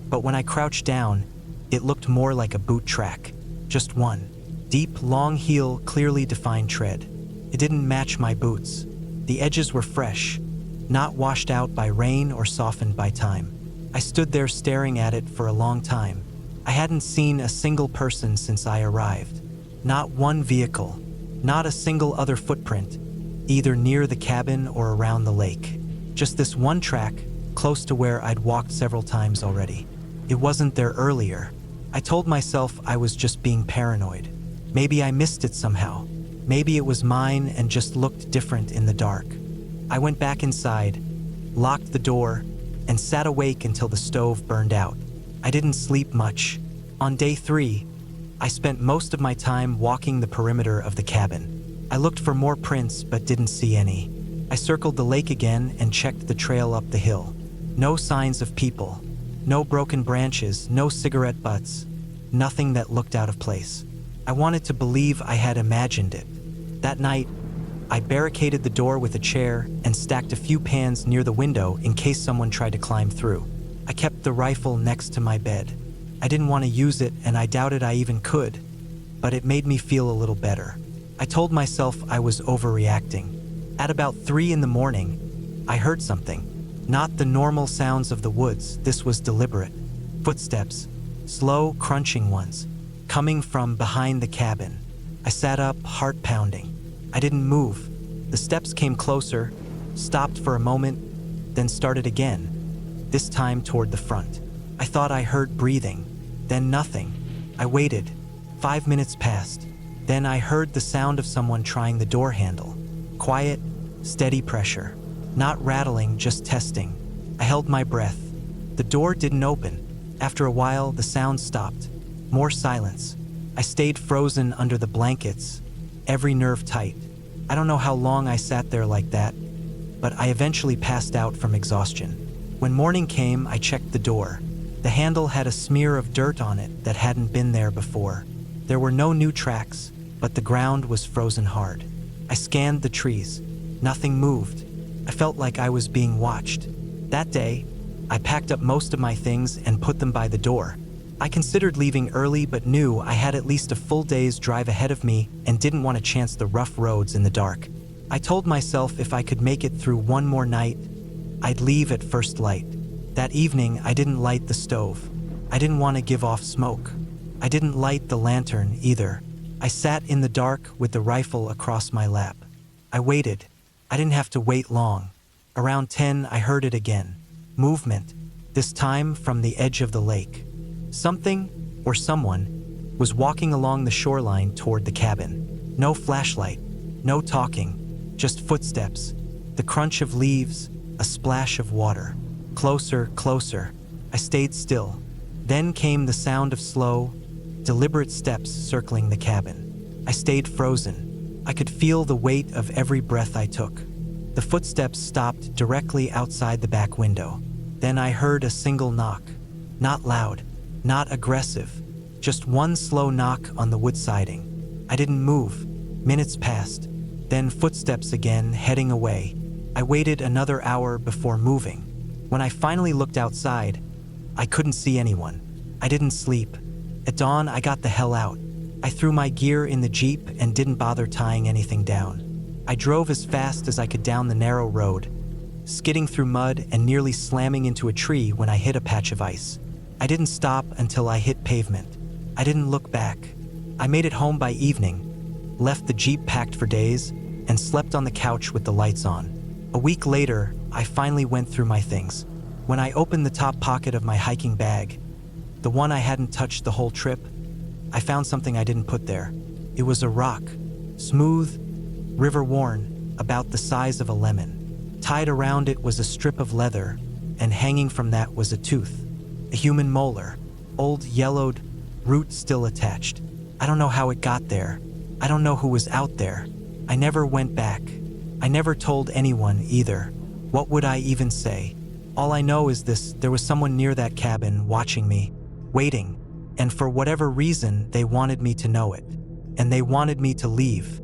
but when I crouched down, it looked more like a boot track. Just one. Deep, long heel, clearly defined tread. It didn't match my boots. The edges were fresh, not washed out by rain or softened by time. I stood there staring at it for a long time. I hadn't seen a single person since I arrived. Not one vehicle. Not a single other footprint, either near the cabin or around the lake. Just this one track, close to where I'd walked several times already. It wasn't there earlier. I told myself I was just being paranoid. Maybe I missed it somehow. Maybe it was mine and just looked different in the dark. I went back inside, locked the door, and sat awake until the stove burned out. I didn't sleep much. On day 3, I spent most of my time walking the perimeter of the cabin. I looked for more prints but didn't see any. I circled the lake again and checked the trail up the hill. No signs of people. No broken branches, no cigarette butts. Nothing that looked out of place. I wanted to believe I had imagined it. That night, I barricaded the door with a chair and stacked a few pans near the window in case someone tried to climb through. I kept the rifle next to my bed. I didn't want to use it, and I doubted I even could, but it made me feel a little better. I told myself I was overreacting. At about 3 in the morning, I heard something. Not the normal sounds of the woods, this was deliberate. Footsteps, slow, crunching ones, coming from behind the cabin. I sat up, heart pounding. I didn't move. The steps came closer, stopped for a moment, then started again, this time toward the front. I thought I heard breathing, then nothing. I waited. 5 minutes passed. Then I heard the sound of someone trying the door handle. Quiet, steady pressure. Not rattling, just testing. I held my breath. The door didn't open. After a while, the sound stopped. More silence. I stayed frozen under the blankets, every nerve tight. I don't know how long I sat there like that, but I eventually passed out from exhaustion. When morning came, I checked the door. The handle had a smear of dirt on it that hadn't been there before. There were no new tracks, but the ground was frozen hard. I scanned the trees. Nothing moved. I felt like I was being watched. That day, I packed up most of my things and put them by the door. I considered leaving early but knew I had at least a full day's drive ahead of me and didn't want to chance the rough roads in the dark. I told myself if I could make it through one more night, I'd leave at first light. That evening, I didn't light the stove. I didn't want to give off smoke. I didn't light the lantern either. I sat in the dark with the rifle across my lap. I waited. I didn't have to wait long. Around 10, I heard it again. Movement, this time from the edge of the lake. Something, or someone, was walking along the shoreline toward the cabin. No flashlight, no talking, just footsteps, the crunch of leaves, a splash of water. Closer, closer. I stayed still. Then came the sound of slow, deliberate steps circling the cabin. I stayed frozen. I could feel the weight of every breath I took. The footsteps stopped directly outside the back window. Then I heard a single knock. Not loud, not aggressive, just one slow knock on the wood siding. I didn't move. Minutes passed. Then footsteps again, heading away. I waited another hour before moving. When I finally looked outside, I couldn't see anyone. I didn't sleep. At dawn, I got the hell out. I threw my gear in the Jeep and didn't bother tying anything down. I drove as fast as I could down the narrow road, skidding through mud and nearly slamming into a tree when I hit a patch of ice. I didn't stop until I hit pavement. I didn't look back. I made it home by evening, left the Jeep packed for days, and slept on the couch with the lights on. A week later, I finally went through my things. When I opened the top pocket of my hiking bag, the one I hadn't touched the whole trip, I found something I didn't put there. It was a rock, smooth, river-worn, about the size of a lemon. Tied around it was a strip of leather, and hanging from that was a tooth, a human molar, old yellowed, root still attached. I don't know how it got there. I don't know who was out there. I never went back. I never told anyone either. What would I even say? All I know is this: there was someone near that cabin watching me, waiting, and for whatever reason, they wanted me to know it. And they wanted me to leave.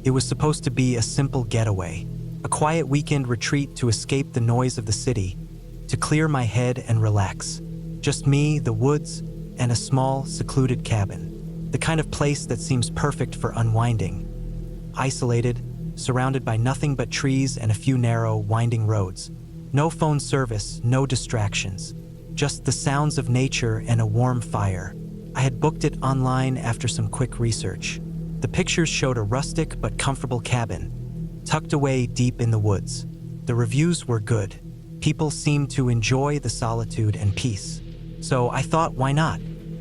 It was supposed to be a simple getaway, a quiet weekend retreat to escape the noise of the city, to clear my head and relax. Just me, the woods, and a small, secluded cabin. The kind of place that seems perfect for unwinding. Isolated, surrounded by nothing but trees and a few narrow, winding roads. No phone service, no distractions. Just the sounds of nature and a warm fire. I had booked it online after some quick research. The pictures showed a rustic but comfortable cabin, tucked away deep in the woods. The reviews were good. People seemed to enjoy the solitude and peace. So I thought, why not?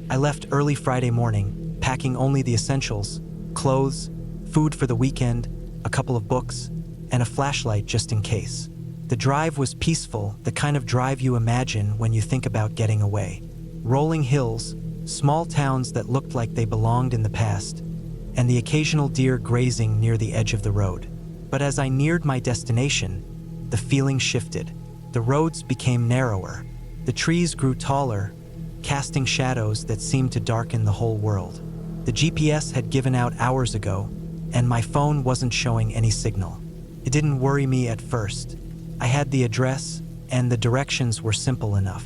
I left early Friday morning, packing only the essentials: clothes, food for the weekend, a couple of books, and a flashlight just in case. The drive was peaceful, the kind of drive you imagine when you think about getting away. Rolling hills, small towns that looked like they belonged in the past, and the occasional deer grazing near the edge of the road. But as I neared my destination, the feeling shifted. The roads became narrower. The trees grew taller, casting shadows that seemed to darken the whole world. The GPS had given out hours ago, and my phone wasn't showing any signal. It didn't worry me at first. I had the address, and the directions were simple enough.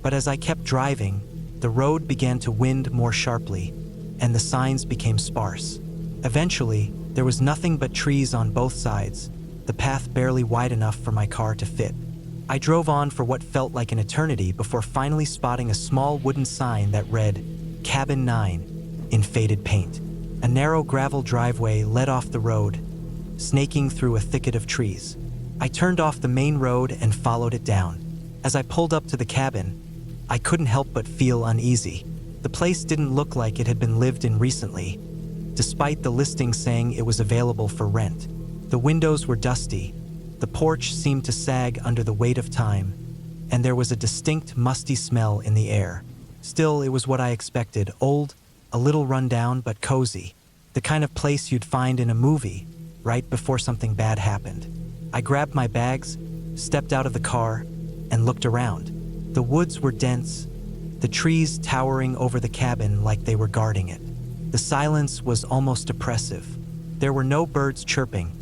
But as I kept driving, the road began to wind more sharply, and the signs became sparse. Eventually, there was nothing but trees on both sides, the path barely wide enough for my car to fit. I drove on for what felt like an eternity before finally spotting a small wooden sign that read, Cabin 9, in faded paint. A narrow gravel driveway led off the road, snaking through a thicket of trees. I turned off the main road and followed it down. As I pulled up to the cabin, I couldn't help but feel uneasy. The place didn't look like it had been lived in recently, despite the listing saying it was available for rent. The windows were dusty. The porch seemed to sag under the weight of time, and there was a distinct musty smell in the air. Still, it was what I expected, old, a little run down but cozy. The kind of place you'd find in a movie, right before something bad happened. I grabbed my bags, stepped out of the car, and looked around. The woods were dense, the trees towering over the cabin like they were guarding it. The silence was almost oppressive. There were no birds chirping,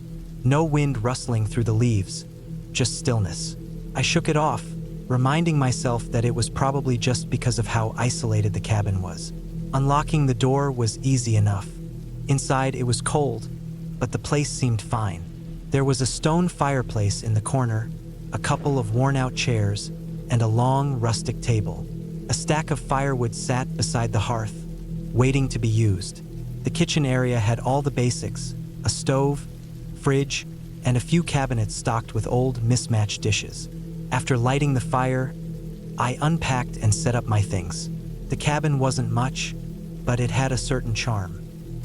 no wind rustling through the leaves, just stillness. I shook it off, reminding myself that it was probably just because of how isolated the cabin was. Unlocking the door was easy enough. Inside, it was cold, but the place seemed fine. There was a stone fireplace in the corner, a couple of worn-out chairs, and a long, rustic table. A stack of firewood sat beside the hearth, waiting to be used. The kitchen area had all the basics: a stove, fridge, and a few cabinets stocked with old, mismatched dishes. After lighting the fire, I unpacked and set up my things. The cabin wasn't much, but it had a certain charm.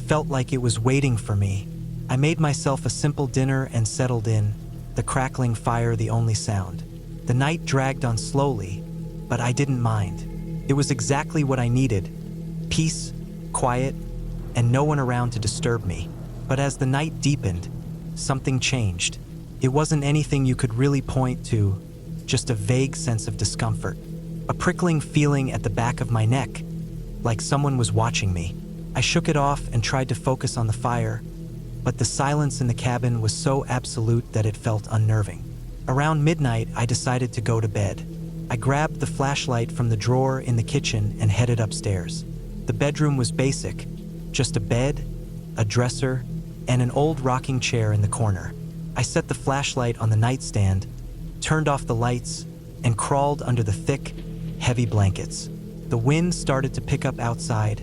Felt like it was waiting for me. I made myself a simple dinner and settled in, the crackling fire the only sound. The night dragged on slowly, but I didn't mind. It was exactly what I needed: peace, quiet, and no one around to disturb me. But as the night deepened, something changed. It wasn't anything you could really point to, just a vague sense of discomfort. A prickling feeling at the back of my neck, like someone was watching me. I shook it off and tried to focus on the fire, but the silence in the cabin was so absolute that it felt unnerving. Around midnight, I decided to go to bed. I grabbed the flashlight from the drawer in the kitchen and headed upstairs. The bedroom was basic, just a bed, a dresser, and an old rocking chair in the corner. I set the flashlight on the nightstand, turned off the lights, and crawled under the thick, heavy blankets. The wind started to pick up outside,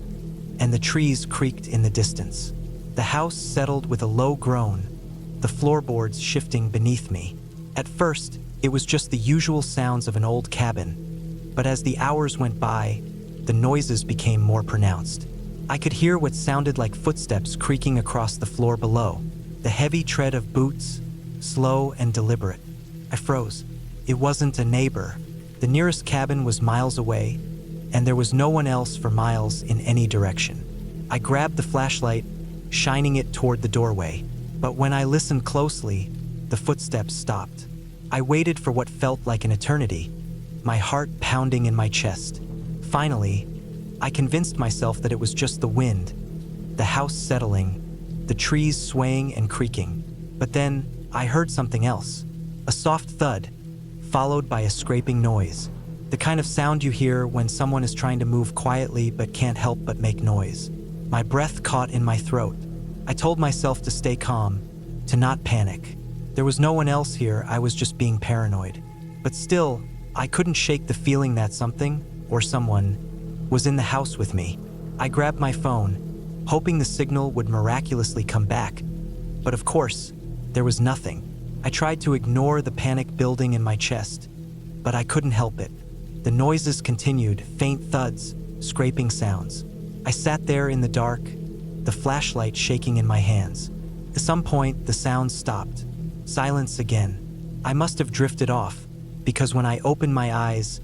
and the trees creaked in the distance. The house settled with a low groan, the floorboards shifting beneath me. At first, it was just the usual sounds of an old cabin, but as the hours went by, the noises became more pronounced. I could hear what sounded like footsteps creaking across the floor below, the heavy tread of boots, slow and deliberate. I froze. It wasn't a neighbor. The nearest cabin was miles away, and there was no one else for miles in any direction. I grabbed the flashlight, shining it toward the doorway, but when I listened closely, the footsteps stopped. I waited for what felt like an eternity, my heart pounding in my chest. Finally, I convinced myself that it was just the wind, the house settling, the trees swaying and creaking. But then, I heard something else. A soft thud, followed by a scraping noise. The kind of sound you hear when someone is trying to move quietly but can't help but make noise. My breath caught in my throat. I told myself to stay calm, to not panic. There was no one else here, I was just being paranoid. But still, I couldn't shake the feeling that something, or someone, was in the house with me. I grabbed my phone, hoping the signal would miraculously come back. But of course, there was nothing. I tried to ignore the panic building in my chest, but I couldn't help it. The noises continued, faint thuds, scraping sounds. I sat there in the dark, the flashlight shaking in my hands. At some point, the sounds stopped. Silence again. I must have drifted off, because when I opened my eyes,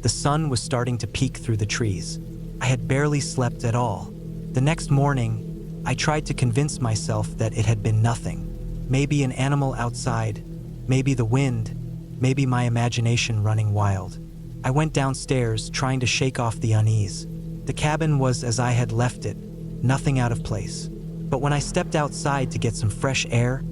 the sun was starting to peek through the trees. I had barely slept at all. The next morning, I tried to convince myself that it had been nothing. Maybe an animal outside, maybe the wind, maybe my imagination running wild. I went downstairs, trying to shake off the unease. The cabin was as I had left it, nothing out of place. But when I stepped outside to get some fresh air,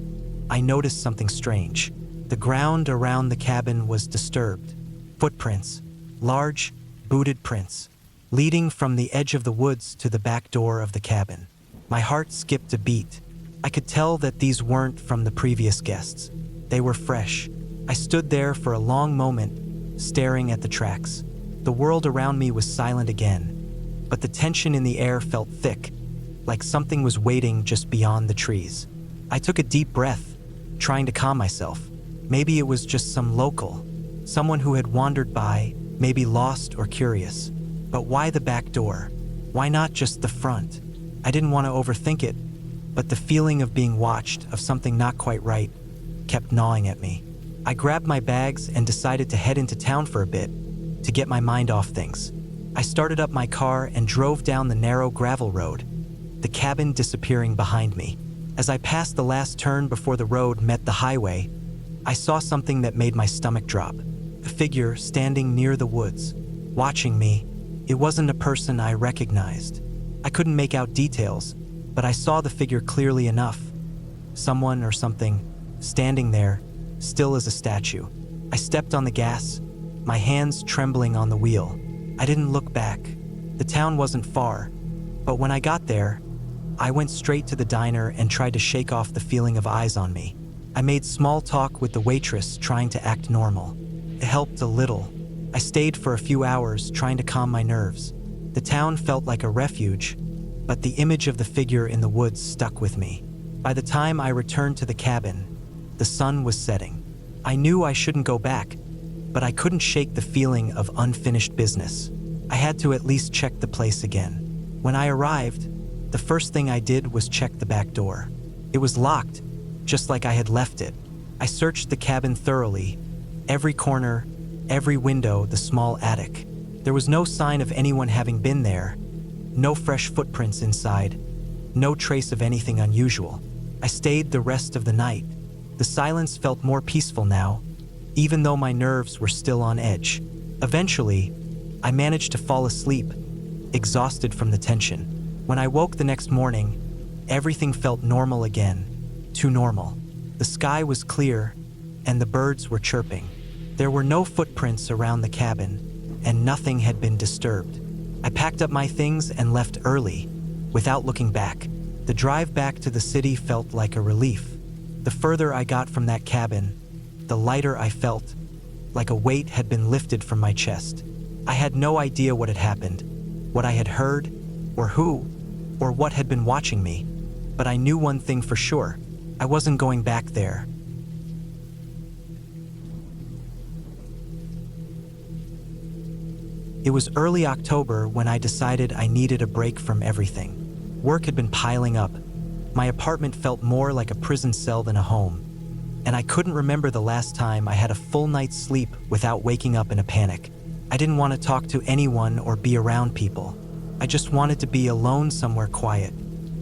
I noticed something strange. The ground around the cabin was disturbed. Footprints, large, booted prints, leading from the edge of the woods to the back door of the cabin. My heart skipped a beat. I could tell that these weren't from the previous guests. They were fresh. I stood there for a long moment, staring at the tracks. The world around me was silent again, but the tension in the air felt thick, like something was waiting just beyond the trees. I took a deep breath, trying to calm myself. Maybe it was just some local, someone who had wandered by, maybe lost or curious. But why the back door? Why not just the front? I didn't want to overthink it, but the feeling of being watched, of something not quite right, kept gnawing at me. I grabbed my bags and decided to head into town for a bit, to get my mind off things. I started up my car and drove down the narrow gravel road, the cabin disappearing behind me. As I passed the last turn before the road met the highway, I saw something that made my stomach drop. A figure standing near the woods, watching me. It wasn't a person I recognized. I couldn't make out details, but I saw the figure clearly enough. Someone or something, standing there, still as a statue. I stepped on the gas, my hands trembling on the wheel. I didn't look back. The town wasn't far, but when I got there, I went straight to the diner and tried to shake off the feeling of eyes on me. I made small talk with the waitress, trying to act normal. It helped a little. I stayed for a few hours, trying to calm my nerves. The town felt like a refuge, but the image of the figure in the woods stuck with me. By the time I returned to the cabin, the sun was setting. I knew I shouldn't go back, but I couldn't shake the feeling of unfinished business. I had to at least check the place again. When I arrived, the first thing I did was check the back door. It was locked, just like I had left it. I searched the cabin thoroughly, every corner, every window, the small attic. There was no sign of anyone having been there, no fresh footprints inside, no trace of anything unusual. I stayed the rest of the night. The silence felt more peaceful now, even though my nerves were still on edge. Eventually, I managed to fall asleep, exhausted from the tension. When I woke the next morning, everything felt normal again, too normal. The sky was clear, and the birds were chirping. There were no footprints around the cabin, and nothing had been disturbed. I packed up my things and left early, without looking back. The drive back to the city felt like a relief. The further I got from that cabin, the lighter I felt, like a weight had been lifted from my chest. I had no idea what had happened, what I had heard, or who, or what had been watching me, but I knew one thing for sure. I wasn't going back there. It was early October when I decided I needed a break from everything. Work had been piling up. My apartment felt more like a prison cell than a home, and I couldn't remember the last time I had a full night's sleep without waking up in a panic. I didn't want to talk to anyone or be around people. I just wanted to be alone somewhere quiet.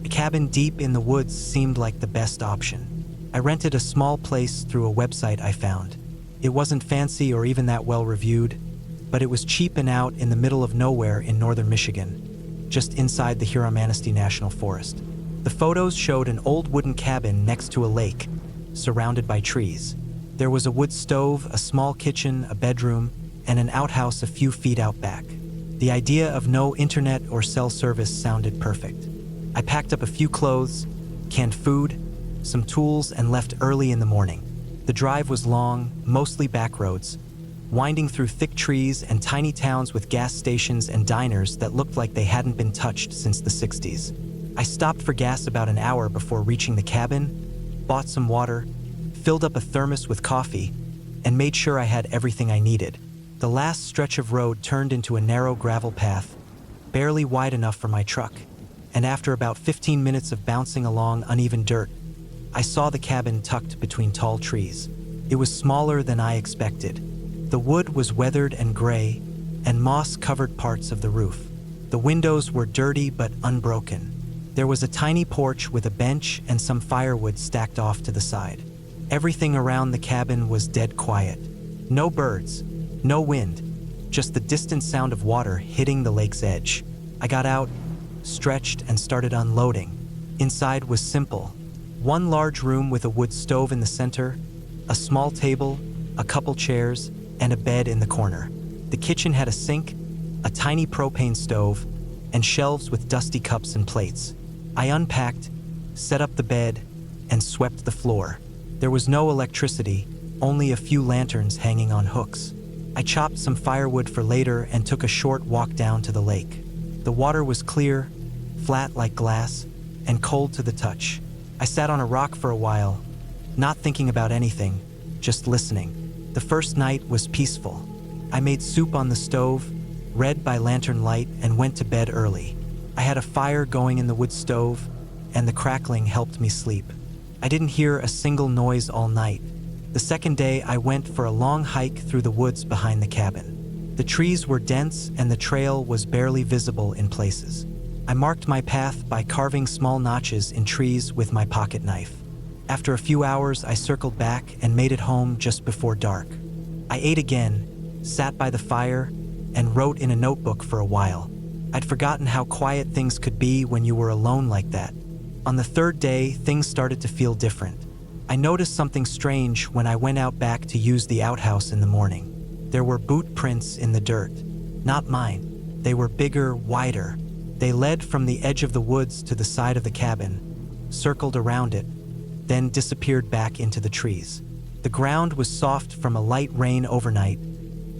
A cabin deep in the woods seemed like the best option. I rented a small place through a website I found. It wasn't fancy or even that well reviewed, but it was cheap and out in the middle of nowhere in northern Michigan, just inside the Huron-Manistee National Forest. The photos showed an old wooden cabin next to a lake, surrounded by trees. There was a wood stove, a small kitchen, a bedroom, and an outhouse a few feet out back. The idea of no internet or cell service sounded perfect. I packed up a few clothes, canned food, some tools, and left early in the morning. The drive was long, mostly back roads, winding through thick trees and tiny towns with gas stations and diners that looked like they hadn't been touched since the 60s. I stopped for gas about an hour before reaching the cabin, bought some water, filled up a thermos with coffee, and made sure I had everything I needed. The last stretch of road turned into a narrow gravel path, barely wide enough for my truck, and after about 15 minutes of bouncing along uneven dirt, I saw the cabin tucked between tall trees. It was smaller than I expected. The wood was weathered and gray, and moss covered parts of the roof. The windows were dirty but unbroken. There was a tiny porch with a bench and some firewood stacked off to the side. Everything around the cabin was dead quiet. No birds, no wind, just the distant sound of water hitting the lake's edge. I got out, stretched, and started unloading. Inside was simple. One large room with a wood stove in the center, a small table, a couple chairs, and a bed in the corner. The kitchen had a sink, a tiny propane stove, and shelves with dusty cups and plates. I unpacked, set up the bed, and swept the floor. There was no electricity, only a few lanterns hanging on hooks. I chopped some firewood for later and took a short walk down to the lake. The water was clear, flat like glass, and cold to the touch. I sat on a rock for a while, not thinking about anything, just listening. The first night was peaceful. I made soup on the stove, read by lantern light, and went to bed early. I had a fire going in the wood stove, and the crackling helped me sleep. I didn't hear a single noise all night. The second day, I went for a long hike through the woods behind the cabin. The trees were dense and the trail was barely visible in places. I marked my path by carving small notches in trees with my pocket knife. After a few hours, I circled back and made it home just before dark. I ate again, sat by the fire, and wrote in a notebook for a while. I'd forgotten how quiet things could be when you were alone like that. On the third day, things started to feel different. I noticed something strange when I went out back to use the outhouse in the morning. There were boot prints in the dirt. Not mine. They were bigger, wider. They led from the edge of the woods to the side of the cabin, circled around it, then disappeared back into the trees. The ground was soft from a light rain overnight,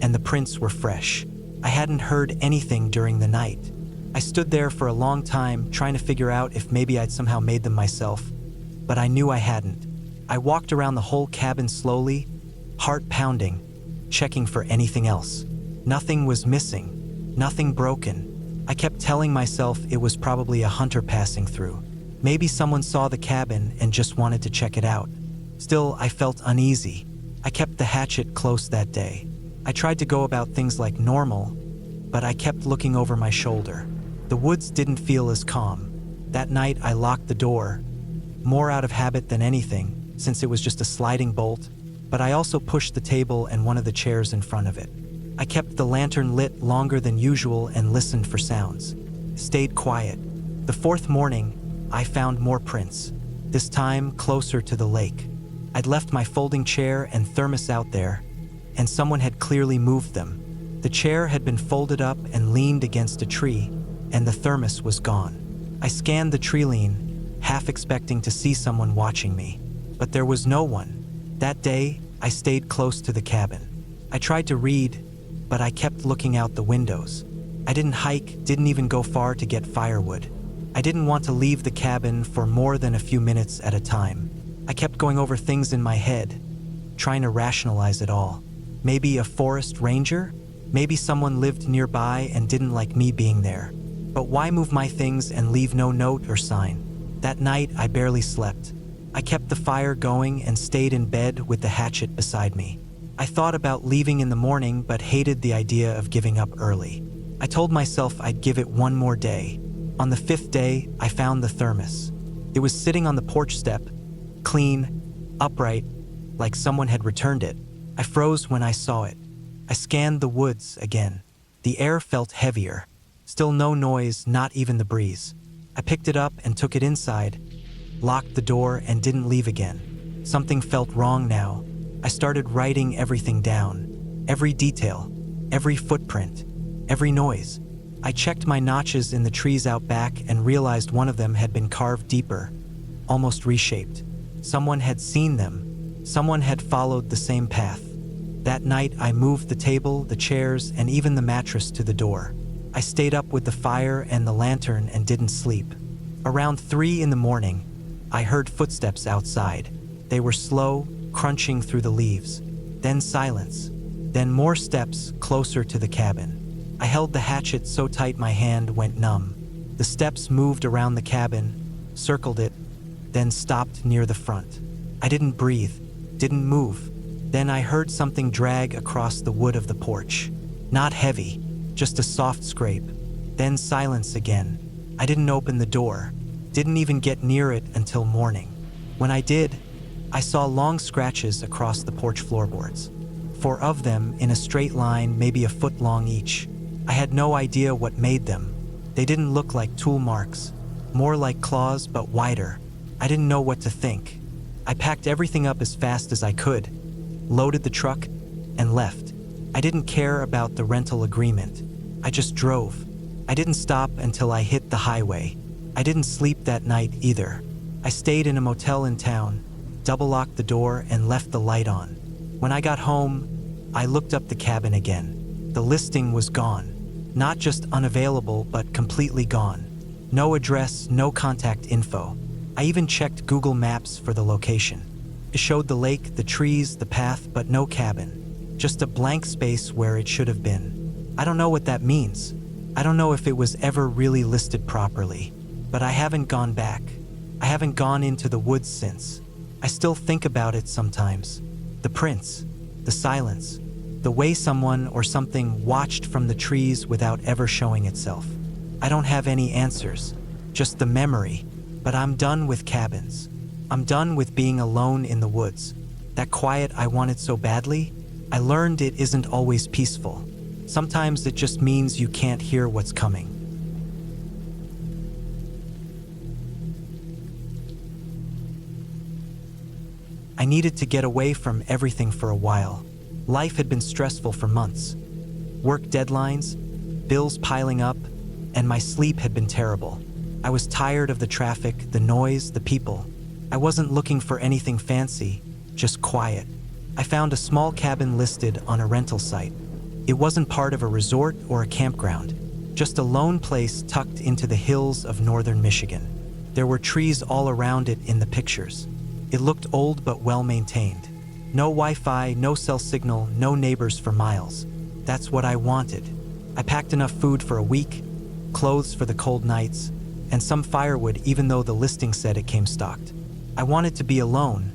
and the prints were fresh. I hadn't heard anything during the night. I stood there for a long time, trying to figure out if maybe I'd somehow made them myself, but I knew I hadn't. I walked around the whole cabin slowly, heart pounding, checking for anything else. Nothing was missing, nothing broken. I kept telling myself it was probably a hunter passing through. Maybe someone saw the cabin and just wanted to check it out. Still, I felt uneasy. I kept the hatchet close that day. I tried to go about things like normal, but I kept looking over my shoulder. The woods didn't feel as calm. That night, I locked the door, more out of habit than anything, since it was just a sliding bolt, but I also pushed the table and one of the chairs in front of it. I kept the lantern lit longer than usual and listened for sounds. Stayed quiet. The fourth morning, I found more prints, this time closer to the lake. I'd left my folding chair and thermos out there, and someone had clearly moved them. The chair had been folded up and leaned against a tree, and the thermos was gone. I scanned the tree lean, half expecting to see someone watching me, but there was no one. That day, I stayed close to the cabin. I tried to read, but I kept looking out the windows. I didn't hike, didn't even go far to get firewood. I didn't want to leave the cabin for more than a few minutes at a time. I kept going over things in my head, trying to rationalize it all. Maybe a forest ranger? Maybe someone lived nearby and didn't like me being there. But why move my things and leave no note or sign? That night, I barely slept. I kept the fire going and stayed in bed with the hatchet beside me. I thought about leaving in the morning, but hated the idea of giving up early. I told myself I'd give it one more day. On the fifth day, I found the thermos. It was sitting on the porch step, clean, upright, like someone had returned it. I froze when I saw it. I scanned the woods again. The air felt heavier. Still no noise, not even the breeze. I picked it up and took it inside, locked the door, and didn't leave again. Something felt wrong now. I started writing everything down. Every detail, every footprint, every noise. I checked my notches in the trees out back and realized one of them had been carved deeper, almost reshaped. Someone had seen them. Someone had followed the same path. That night, I moved the table, the chairs, and even the mattress to the door. I stayed up with the fire and the lantern and didn't sleep. Around 3 in the morning, I heard footsteps outside. They were slow, crunching through the leaves. Then silence. Then more steps closer to the cabin. I held the hatchet so tight my hand went numb. The steps moved around the cabin, circled it, then stopped near the front. I didn't breathe, didn't move. Then I heard something drag across the wood of the porch. Not heavy, just a soft scrape. Then silence again. I didn't open the door, didn't even get near it until morning. When I did, I saw long scratches across the porch floorboards. 4 of them in a straight line, maybe a foot long each. I had no idea what made them. They didn't look like tool marks, more like claws but wider. I didn't know what to think. I packed everything up as fast as I could, loaded the truck, and left. I didn't care about the rental agreement. I just drove. I didn't stop until I hit the highway. I didn't sleep that night either. I stayed in a motel in town, double-locked the door, and left the light on. When I got home, I looked up the cabin again. The listing was gone. Not just unavailable, but completely gone. No address, no contact info. I even checked Google Maps for the location. It showed the lake, the trees, the path, but no cabin. Just a blank space where it should have been. I don't know what that means. I don't know if it was ever really listed properly. But I haven't gone back. I haven't gone into the woods since. I still think about it sometimes. The The prints, the silence, the way someone or something watched from the trees without ever showing itself. I don't have any answers, just the memory, but I'm done with cabins. I'm done with being alone in the woods. That quiet I wanted so badly, I learned it isn't always peaceful. Sometimes it just means you can't hear what's coming. I needed to get away from everything for a while. Life had been stressful for months. Work deadlines, bills piling up, and my sleep had been terrible. I was tired of the traffic, the noise, the people. I wasn't looking for anything fancy, just quiet. I found a small cabin listed on a rental site. It wasn't part of a resort or a campground, just a lone place tucked into the hills of northern Michigan. There were trees all around it in the pictures. It looked old but well-maintained. No Wi-Fi, no cell signal, no neighbors for miles. That's what I wanted. I packed enough food for a week, clothes for the cold nights, and some firewood even though the listing said it came stocked. I wanted to be alone,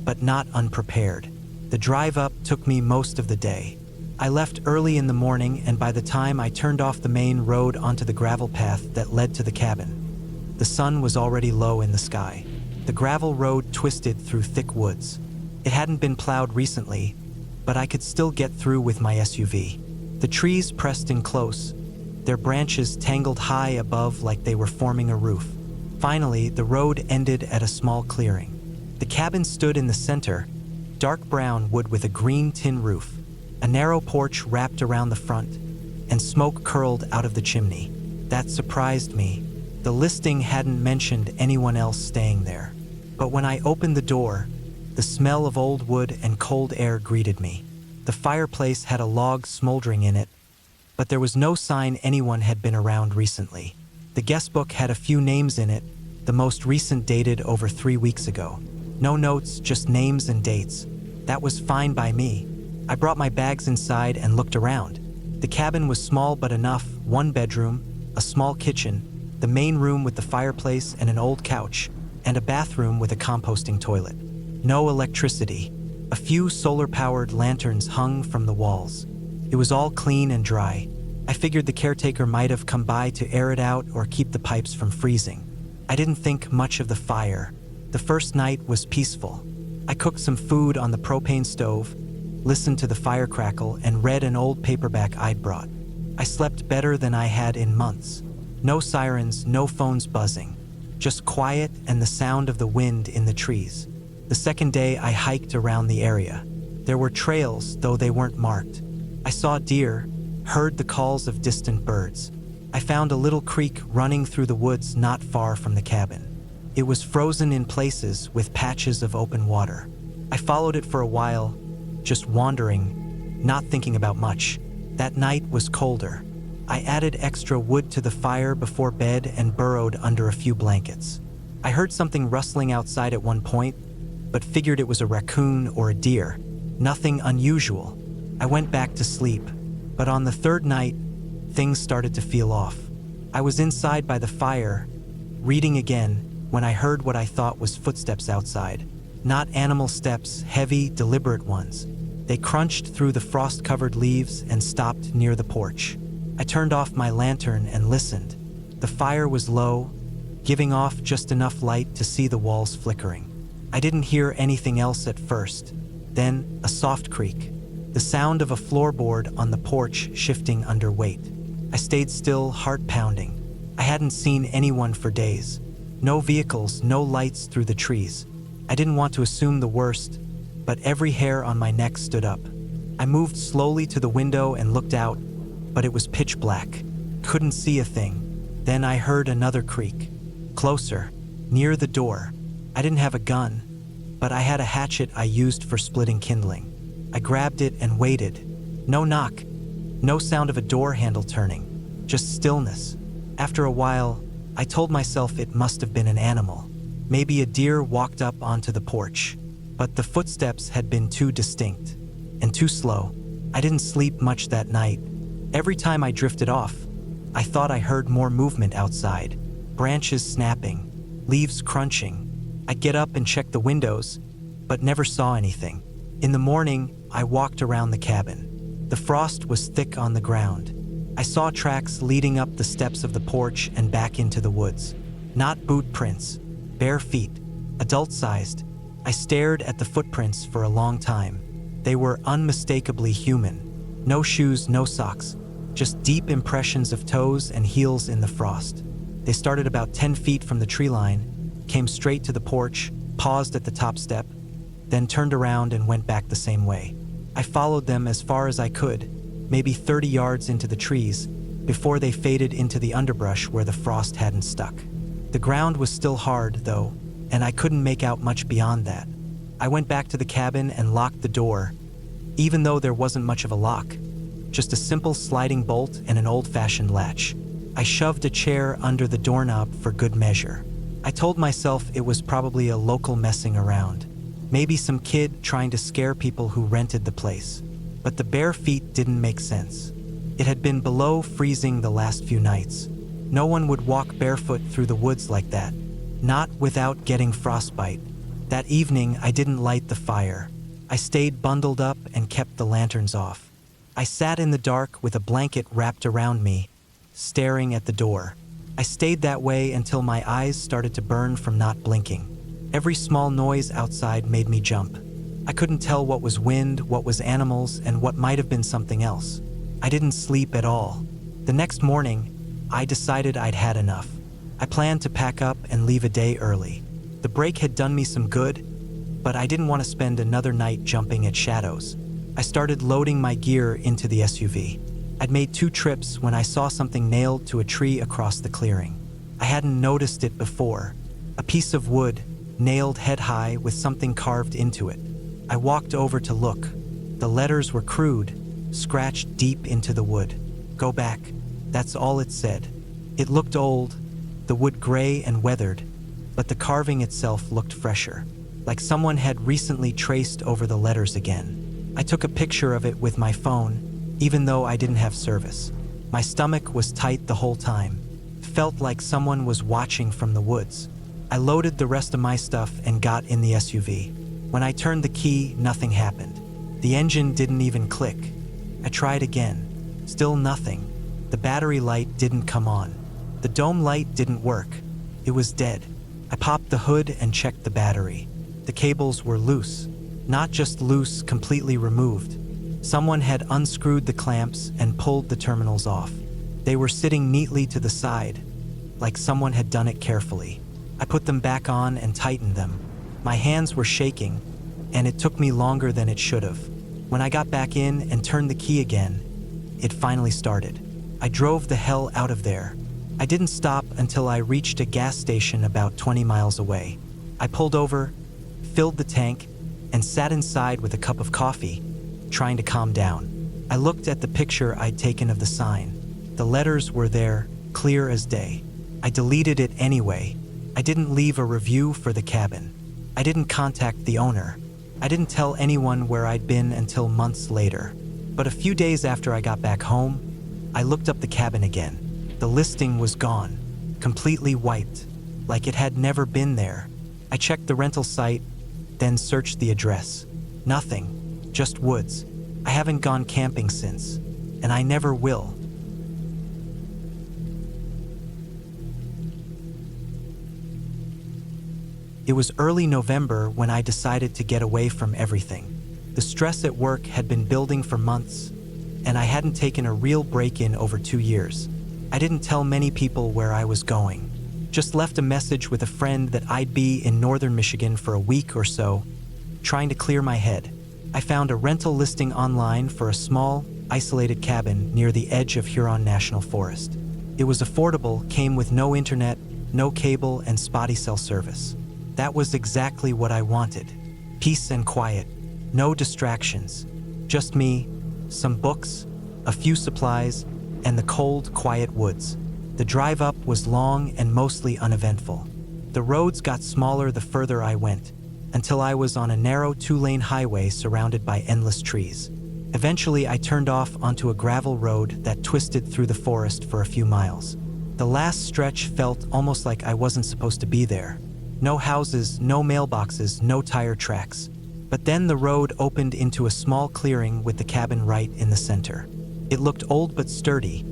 but not unprepared. The drive up took me most of the day. I left early in the morning, and by the time I turned off the main road onto the gravel path that led to the cabin, the sun was already low in the sky. The gravel road twisted through thick woods. It hadn't been plowed recently, but I could still get through with my SUV. The trees pressed in close, their branches tangled high above like they were forming a roof. Finally, the road ended at a small clearing. The cabin stood in the center, dark brown wood with a green tin roof, a narrow porch wrapped around the front, and smoke curled out of the chimney. That surprised me. The listing hadn't mentioned anyone else staying there. But when I opened the door, the smell of old wood and cold air greeted me. The fireplace had a log smoldering in it, but there was no sign anyone had been around recently. The guest book had a few names in it, the most recent dated over 3 weeks ago. No notes, just names and dates. That was fine by me. I brought my bags inside and looked around. The cabin was small but enough, 1 bedroom, a small kitchen, the main room with the fireplace and an old couch, and a bathroom with a composting toilet. No electricity. A few solar-powered lanterns hung from the walls. It was all clean and dry. I figured the caretaker might have come by to air it out or keep the pipes from freezing. I didn't think much of the fire. The first night was peaceful. I cooked some food on the propane stove, listened to the fire crackle, and read an old paperback I'd brought. I slept better than I had in months. No sirens, no phones buzzing. Just quiet and the sound of the wind in the trees. The second day, I hiked around the area. There were trails, though they weren't marked. I saw deer, heard the calls of distant birds. I found a little creek running through the woods not far from the cabin. It was frozen in places with patches of open water. I followed it for a while, just wandering, not thinking about much. That night was colder. I added extra wood to the fire before bed and burrowed under a few blankets. I heard something rustling outside at one point, but figured it was a raccoon or a deer. Nothing unusual. I went back to sleep, but on the third night, things started to feel off. I was inside by the fire, reading again, when I heard what I thought was footsteps outside. Not animal steps, heavy, deliberate ones. They crunched through the frost-covered leaves and stopped near the porch. I turned off my lantern and listened. The fire was low, giving off just enough light to see the walls flickering. I didn't hear anything else at first. Then, a soft creak. The sound of a floorboard on the porch shifting under weight. I stayed still, heart pounding. I hadn't seen anyone for days. No vehicles, no lights through the trees. I didn't want to assume the worst, but every hair on my neck stood up. I moved slowly to the window and looked out, but it was pitch black. Couldn't see a thing. Then I heard another creak. Closer, near the door. I didn't have a gun, but I had a hatchet I used for splitting kindling. I grabbed it and waited. No knock. No sound of a door handle turning. Just stillness. After a while, I told myself it must have been an animal. Maybe a deer walked up onto the porch. But the footsteps had been too distinct and too slow. I didn't sleep much that night. Every time I drifted off, I thought I heard more movement outside. Branches snapping, leaves crunching. I'd get up and check the windows, but never saw anything. In the morning, I walked around the cabin. The frost was thick on the ground. I saw tracks leading up the steps of the porch and back into the woods. Not boot prints, bare feet, adult-sized. I stared at the footprints for a long time. They were unmistakably human. No shoes, no socks, just deep impressions of toes and heels in the frost. They started about 10 feet from the tree line, came straight to the porch, paused at the top step, then turned around and went back the same way. I followed them as far as I could, maybe 30 yards into the trees, before they faded into the underbrush where the frost hadn't stuck. The ground was still hard, though, and I couldn't make out much beyond that. I went back to the cabin and locked the door, even though there wasn't much of a lock, just a simple sliding bolt and an old-fashioned latch. I shoved a chair under the doorknob for good measure. I told myself it was probably a local messing around, maybe some kid trying to scare people who rented the place. But the bare feet didn't make sense. It had been below freezing the last few nights. No one would walk barefoot through the woods like that, not without getting frostbite. That evening, I didn't light the fire. I stayed bundled up and kept the lanterns off. I sat in the dark with a blanket wrapped around me, staring at the door. I stayed that way until my eyes started to burn from not blinking. Every small noise outside made me jump. I couldn't tell what was wind, what was animals, and what might have been something else. I didn't sleep at all. The next morning, I decided I'd had enough. I planned to pack up and leave a day early. The break had done me some good, but I didn't want to spend another night jumping at shadows. I started loading my gear into the SUV. I'd made 2 trips when I saw something nailed to a tree across the clearing. I hadn't noticed it before. A piece of wood, nailed head high with something carved into it. I walked over to look. The letters were crude, scratched deep into the wood. "Go back." That's all it said. It looked old, the wood gray and weathered, but the carving itself looked fresher, like someone had recently traced over the letters again. I took a picture of it with my phone, even though I didn't have service. My stomach was tight the whole time. Felt like someone was watching from the woods. I loaded the rest of my stuff and got in the SUV. When I turned the key, nothing happened. The engine didn't even click. I tried again. Still nothing. The battery light didn't come on. The dome light didn't work. It was dead. I popped the hood and checked the battery. The cables were loose. Not just loose, completely removed. Someone had unscrewed the clamps and pulled the terminals off. They were sitting neatly to the side, like someone had done it carefully. I put them back on and tightened them. My hands were shaking, and it took me longer than it should have. When I got back in and turned the key again, it finally started. I drove the hell out of there. I didn't stop until I reached a gas station about 20 miles away. I pulled over, filled the tank, and sat inside with a cup of coffee, trying to calm down. I looked at the picture I'd taken of the sign. The letters were there, clear as day. I deleted it anyway. I didn't leave a review for the cabin. I didn't contact the owner. I didn't tell anyone where I'd been until months later. But a few days after I got back home, I looked up the cabin again. The listing was gone, completely wiped, like it had never been there. I checked the rental site, then searched the address. Nothing, just woods. I haven't gone camping since, and I never will. It was early November when I decided to get away from everything. The stress at work had been building for months, and I hadn't taken a real break in over 2 years. I didn't tell many people where I was going. Just left a message with a friend that I'd be in northern Michigan for a week or so, trying to clear my head. I found a rental listing online for a small, isolated cabin near the edge of Huron National Forest. It was affordable, came with no internet, no cable, and spotty cell service. That was exactly what I wanted. Peace and quiet. No distractions. Just me, some books, a few supplies, and the cold, quiet woods. The drive up was long and mostly uneventful. The roads got smaller the further I went, until I was on a narrow 2-lane highway surrounded by endless trees. Eventually, I turned off onto a gravel road that twisted through the forest for a few miles. The last stretch felt almost like I wasn't supposed to be there. No houses, no mailboxes, no tire tracks. But then the road opened into a small clearing with the cabin right in the center. It looked old but sturdy,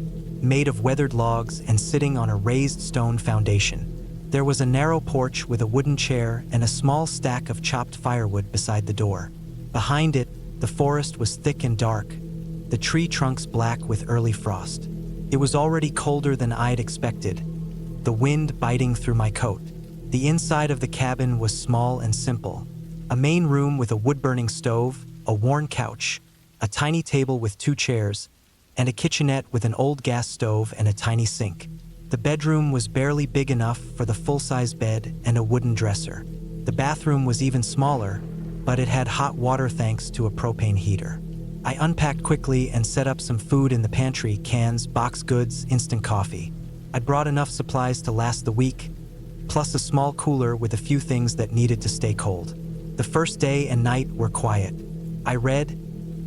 made of weathered logs and sitting on a raised stone foundation. There was a narrow porch with a wooden chair and a small stack of chopped firewood beside the door. Behind it, the forest was thick and dark, the tree trunks black with early frost. It was already colder than I'd expected, the wind biting through my coat. The inside of the cabin was small and simple. A main room with a wood-burning stove, a worn couch, a tiny table with 2 chairs, and a kitchenette with an old gas stove and a tiny sink. The bedroom was barely big enough for the full-size bed and a wooden dresser. The bathroom was even smaller, but it had hot water thanks to a propane heater. I unpacked quickly and set up some food in the pantry: cans, box goods, instant coffee. I'd brought enough supplies to last the week, plus a small cooler with a few things that needed to stay cold. The first day and night were quiet. I read,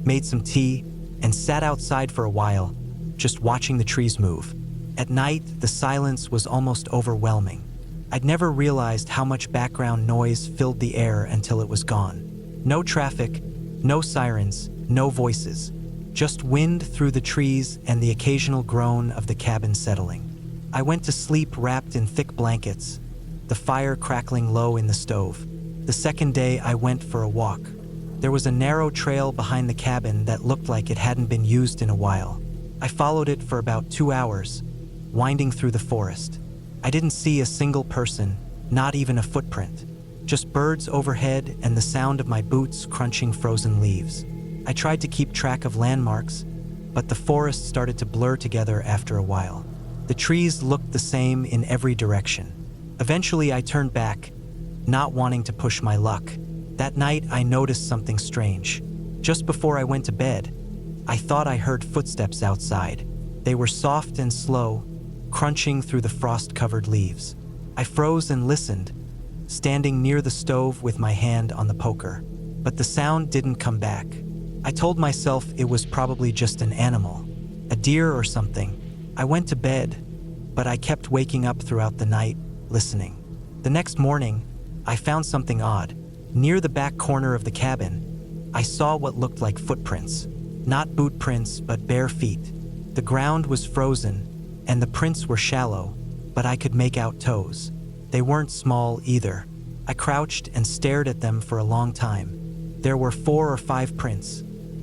made some tea, and sat outside for a while, just watching the trees move. At night, the silence was almost overwhelming. I'd never realized how much background noise filled the air until it was gone. No traffic, no sirens, no voices, just wind through the trees and the occasional groan of the cabin settling. I went to sleep wrapped in thick blankets, the fire crackling low in the stove. The second day, I went for a walk. There was a narrow trail behind the cabin that looked like it hadn't been used in a while. I followed it for about 2 hours, winding through the forest. I didn't see a single person, not even a footprint. Just birds overhead and the sound of my boots crunching frozen leaves. I tried to keep track of landmarks, but the forest started to blur together after a while. The trees looked the same in every direction. Eventually, I turned back, not wanting to push my luck. That night, I noticed something strange. Just before I went to bed, I thought I heard footsteps outside. They were soft and slow, crunching through the frost-covered leaves. I froze and listened, standing near the stove with my hand on the poker. But the sound didn't come back. I told myself it was probably just an animal, a deer or something. I went to bed, but I kept waking up throughout the night, listening. The next morning, I found something odd. Near the back corner of the cabin, I saw what looked like footprints. Not boot prints, but bare feet. The ground was frozen, and the prints were shallow, but I could make out toes. They weren't small either. I crouched and stared at them for a long time. There were 4 or 5 prints,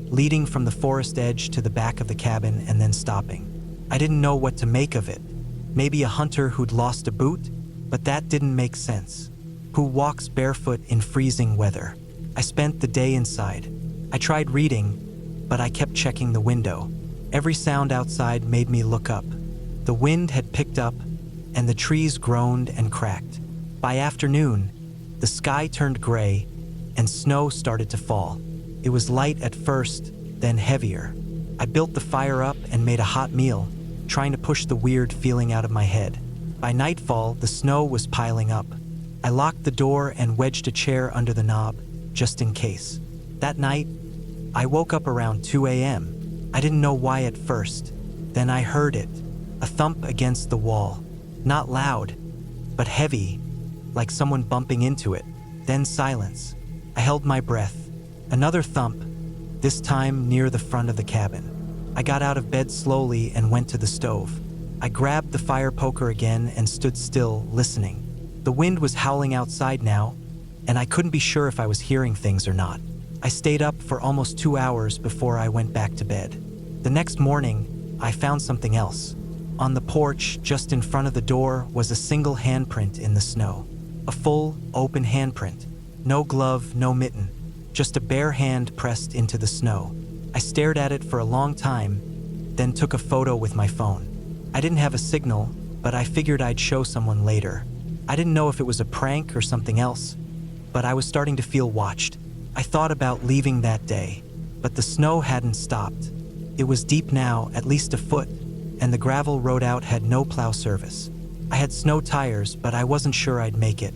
leading from the forest edge to the back of the cabin and then stopping. I didn't know what to make of it. Maybe a hunter who'd lost a boot, but that didn't make sense. Who walks barefoot in freezing weather? I spent the day inside. I tried reading, but I kept checking the window. Every sound outside made me look up. The wind had picked up, and the trees groaned and cracked. By afternoon, the sky turned gray, and snow started to fall. It was light at first, then heavier. I built the fire up and made a hot meal, trying to push the weird feeling out of my head. By nightfall, the snow was piling up. I locked the door and wedged a chair under the knob, just in case. That night, I woke up around 2 a.m. I didn't know why at first. Then I heard it, a thump against the wall. Not loud, but heavy, like someone bumping into it. Then silence. I held my breath. Another thump, this time near the front of the cabin. I got out of bed slowly and went to the stove. I grabbed the fire poker again and stood still, listening. The wind was howling outside now, and I couldn't be sure if I was hearing things or not. I stayed up for almost 2 hours before I went back to bed. The next morning, I found something else. On the porch, just in front of the door, was a single handprint in the snow. A full, open handprint. No glove, no mitten. Just a bare hand pressed into the snow. I stared at it for a long time, then took a photo with my phone. I didn't have a signal, but I figured I'd show someone later. I didn't know if it was a prank or something else, but I was starting to feel watched. I thought about leaving that day, but the snow hadn't stopped. It was deep now, at least a foot, and the gravel road out had no plow service. I had snow tires, but I wasn't sure I'd make it.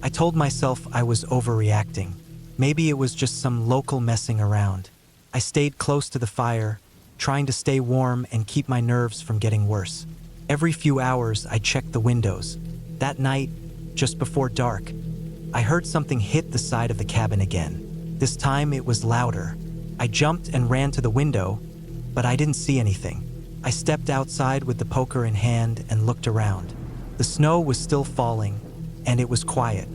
I told myself I was overreacting. Maybe it was just some local messing around. I stayed close to the fire, trying to stay warm and keep my nerves from getting worse. Every few hours, I checked the windows. That night, just before dark, I heard something hit the side of the cabin again. This time it was louder. I jumped and ran to the window, but I didn't see anything. I stepped outside with the poker in hand and looked around. The snow was still falling, and it was quiet.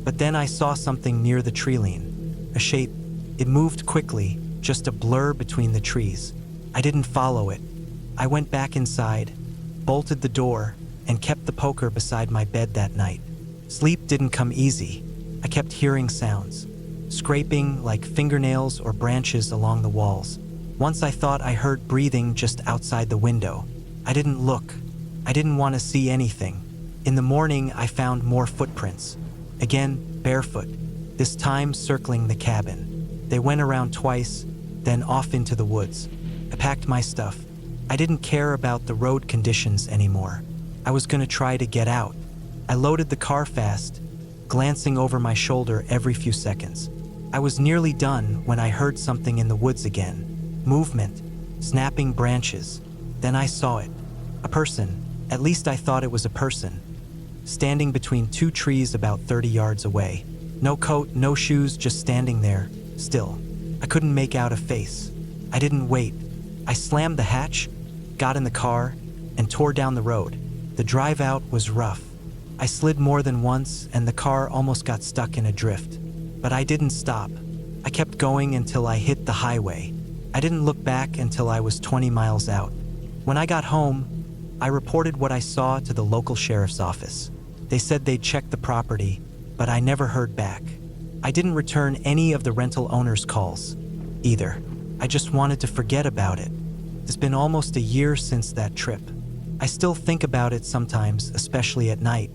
But then I saw something near the treeline. A shape. It moved quickly, just a blur between the trees. I didn't follow it. I went back inside, bolted the door, and kept the poker beside my bed that night. Sleep didn't come easy. I kept hearing sounds, scraping like fingernails or branches along the walls. Once I thought I heard breathing just outside the window. I didn't look. I didn't want to see anything. In the morning, I found more footprints. Again, barefoot, this time circling the cabin. They went around twice, then off into the woods. I packed my stuff. I didn't care about the road conditions anymore. I was going to try to get out. I loaded the car fast, glancing over my shoulder every few seconds. I was nearly done when I heard something in the woods again. Movement, snapping branches. Then I saw it. A person, at least I thought it was a person, standing between two trees about 30 yards away. No coat, no shoes, just standing there, still. I couldn't make out a face. I didn't wait. I slammed the hatch, got in the car, and tore down the road. The drive out was rough. I slid more than once, and the car almost got stuck in a drift. But I didn't stop. I kept going until I hit the highway. I didn't look back until I was 20 miles out. When I got home, I reported what I saw to the local sheriff's office. They said they'd checked the property, but I never heard back. I didn't return any of the rental owner's calls, either. I just wanted to forget about it. It's been almost a year since that trip. I still think about it sometimes, especially at night.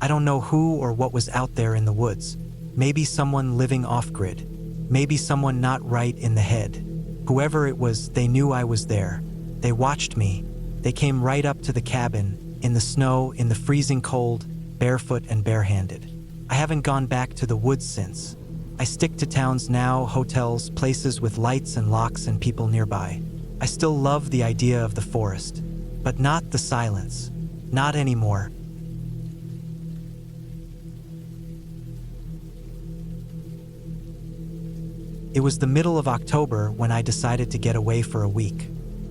I don't know who or what was out there in the woods. Maybe someone living off-grid. Maybe someone not right in the head. Whoever it was, they knew I was there. They watched me. They came right up to the cabin, in the snow, in the freezing cold, barefoot and barehanded. I haven't gone back to the woods since. I stick to towns now, hotels, places with lights and locks and people nearby. I still love the idea of the forest, but not the silence. Not anymore. It was the middle of October when I decided to get away for a week.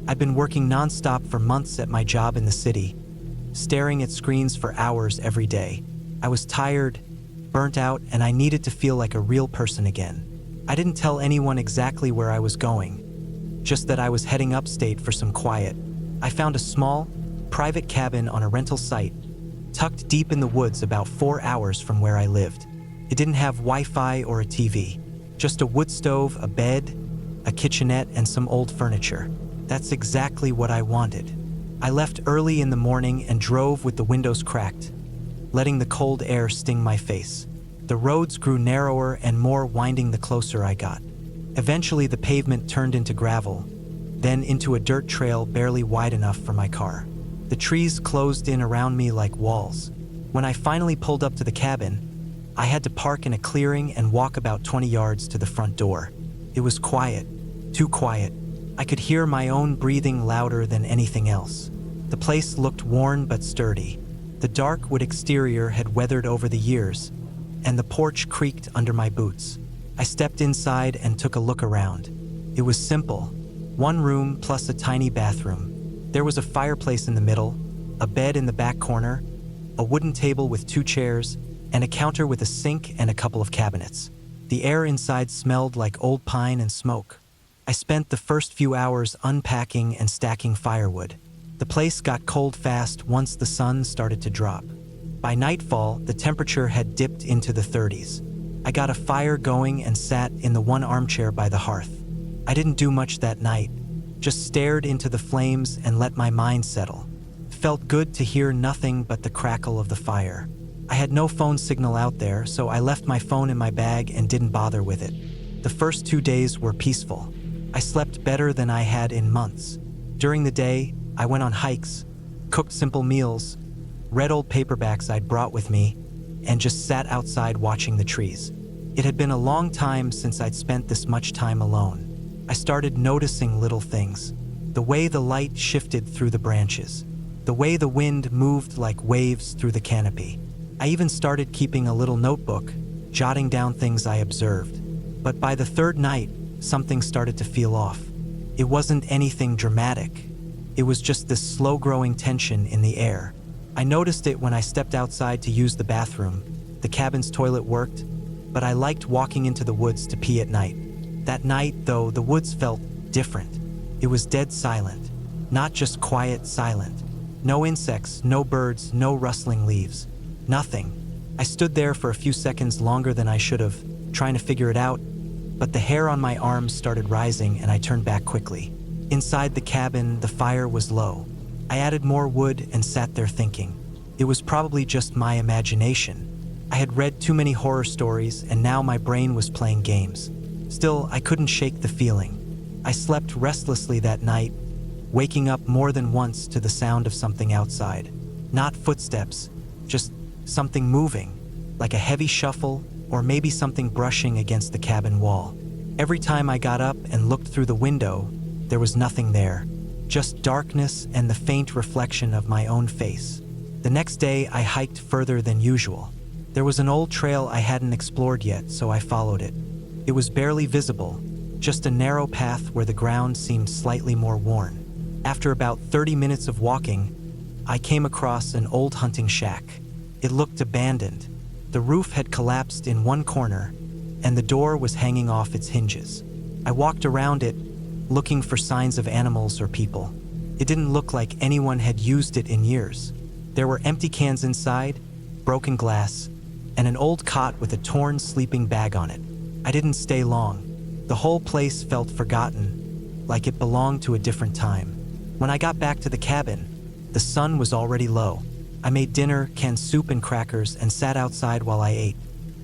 I'd been working nonstop for months at my job in the city, staring at screens for hours every day. I was tired, burnt out, and I needed to feel like a real person again. I didn't tell anyone exactly where I was going, just that I was heading upstate for some quiet. I found a small, private cabin on a rental site, tucked deep in the woods about 4 hours from where I lived. It didn't have Wi-Fi or a TV. Just a wood stove, a bed, a kitchenette, and some old furniture. That's exactly what I wanted. I left early in the morning and drove with the windows cracked, letting the cold air sting my face. The roads grew narrower and more winding the closer I got. Eventually, the pavement turned into gravel, then into a dirt trail barely wide enough for my car. The trees closed in around me like walls. When I finally pulled up to the cabin, I had to park in a clearing and walk about 20 yards to the front door. It was quiet, too quiet. I could hear my own breathing louder than anything else. The place looked worn but sturdy. The dark wood exterior had weathered over the years, and the porch creaked under my boots. I stepped inside and took a look around. It was simple. One room plus a tiny bathroom. There was a fireplace in the middle, a bed in the back corner, a wooden table with 2 chairs, and a counter with a sink and a couple of cabinets. The air inside smelled like old pine and smoke. I spent the first few hours unpacking and stacking firewood. The place got cold fast once the sun started to drop. By nightfall, the temperature had dipped into the 30s. I got a fire going and sat in the one armchair by the hearth. I didn't do much that night, just stared into the flames and let my mind settle. It felt good to hear nothing but the crackle of the fire. I had no phone signal out there, so I left my phone in my bag and didn't bother with it. The first 2 days were peaceful. I slept better than I had in months. During the day, I went on hikes, cooked simple meals, read old paperbacks I'd brought with me, and just sat outside watching the trees. It had been a long time since I'd spent this much time alone. I started noticing little things. The way the light shifted through the branches. The way the wind moved like waves through the canopy. I even started keeping a little notebook, jotting down things I observed. But by the third night, something started to feel off. It wasn't anything dramatic. It was just this slow-growing tension in the air. I noticed it when I stepped outside to use the bathroom. The cabin's toilet worked, but I liked walking into the woods to pee at night. That night, though, the woods felt different. It was dead silent, not just quiet silent. No insects, no birds, no rustling leaves. Nothing. I stood there for a few seconds longer than I should have, trying to figure it out, but the hair on my arms started rising and I turned back quickly. Inside the cabin, the fire was low. I added more wood and sat there thinking. It was probably just my imagination. I had read too many horror stories and now my brain was playing games. Still, I couldn't shake the feeling. I slept restlessly that night, waking up more than once to the sound of something outside. Not footsteps, just something moving, like a heavy shuffle or maybe something brushing against the cabin wall. Every time I got up and looked through the window, there was nothing there, just darkness and the faint reflection of my own face. The next day, I hiked further than usual. There was an old trail I hadn't explored yet, so I followed it. It was barely visible, just a narrow path where the ground seemed slightly more worn. After about 30 minutes of walking, I came across an old hunting shack. It looked abandoned. The roof had collapsed in one corner, and the door was hanging off its hinges. I walked around it, looking for signs of animals or people. It didn't look like anyone had used it in years. There were empty cans inside, broken glass, and an old cot with a torn sleeping bag on it. I didn't stay long. The whole place felt forgotten, like it belonged to a different time. When I got back to the cabin, the sun was already low. I made dinner, canned soup and crackers, and sat outside while I ate.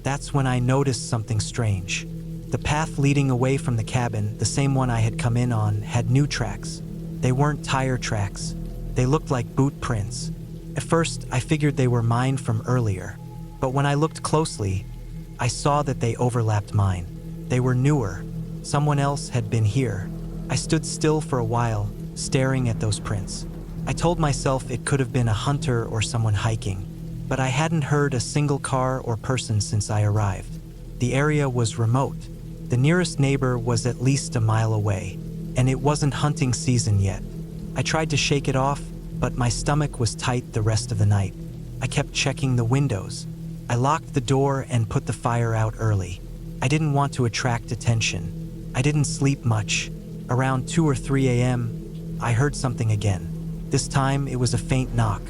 That's when I noticed something strange. The path leading away from the cabin, the same one I had come in on, had new tracks. They weren't tire tracks. They looked like boot prints. At first, I figured they were mine from earlier. But when I looked closely, I saw that they overlapped mine. They were newer. Someone else had been here. I stood still for a while, staring at those prints. I told myself it could have been a hunter or someone hiking, but I hadn't heard a single car or person since I arrived. The area was remote. The nearest neighbor was at least a mile away, and it wasn't hunting season yet. I tried to shake it off, but my stomach was tight the rest of the night. I kept checking the windows. I locked the door and put the fire out early. I didn't want to attract attention. I didn't sleep much. Around 2 or 3 a.m., I heard something again. This time it was a faint knock.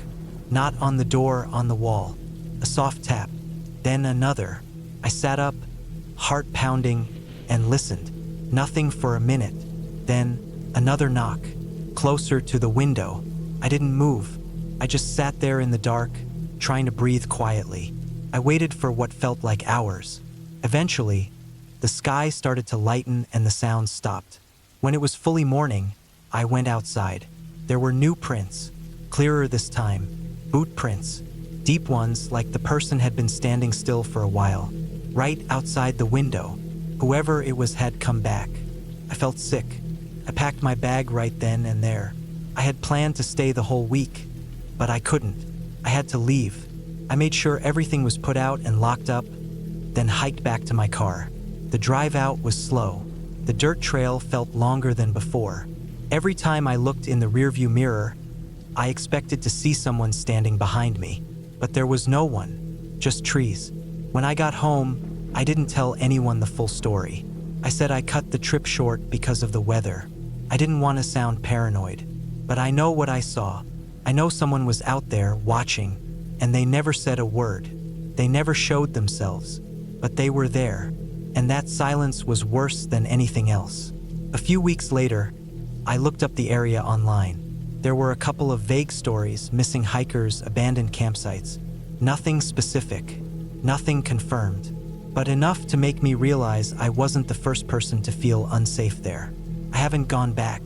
Not on the door, on the wall. A soft tap. Then another. I sat up, heart pounding, and listened. Nothing for a minute. Then another knock. Closer to the window. I didn't move. I just sat there in the dark, trying to breathe quietly. I waited for what felt like hours. Eventually, the sky started to lighten and the sound stopped. When it was fully morning, I went outside. There were new prints, clearer this time, boot prints, deep ones like the person had been standing still for a while, right outside the window. Whoever it was had come back. I felt sick. I packed my bag right then and there. I had planned to stay the whole week, but I couldn't. I had to leave. I made sure everything was put out and locked up, then hiked back to my car. The drive out was slow. The dirt trail felt longer than before. Every time I looked in the rearview mirror, I expected to see someone standing behind me, but there was no one, just trees. When I got home, I didn't tell anyone the full story. I said I cut the trip short because of the weather. I didn't want to sound paranoid, but I know what I saw. I know someone was out there watching, and they never said a word. They never showed themselves, but they were there, and that silence was worse than anything else. A few weeks later, I looked up the area online. There were a couple of vague stories, missing hikers, abandoned campsites. Nothing specific, nothing confirmed, but enough to make me realize I wasn't the first person to feel unsafe there. I haven't gone back.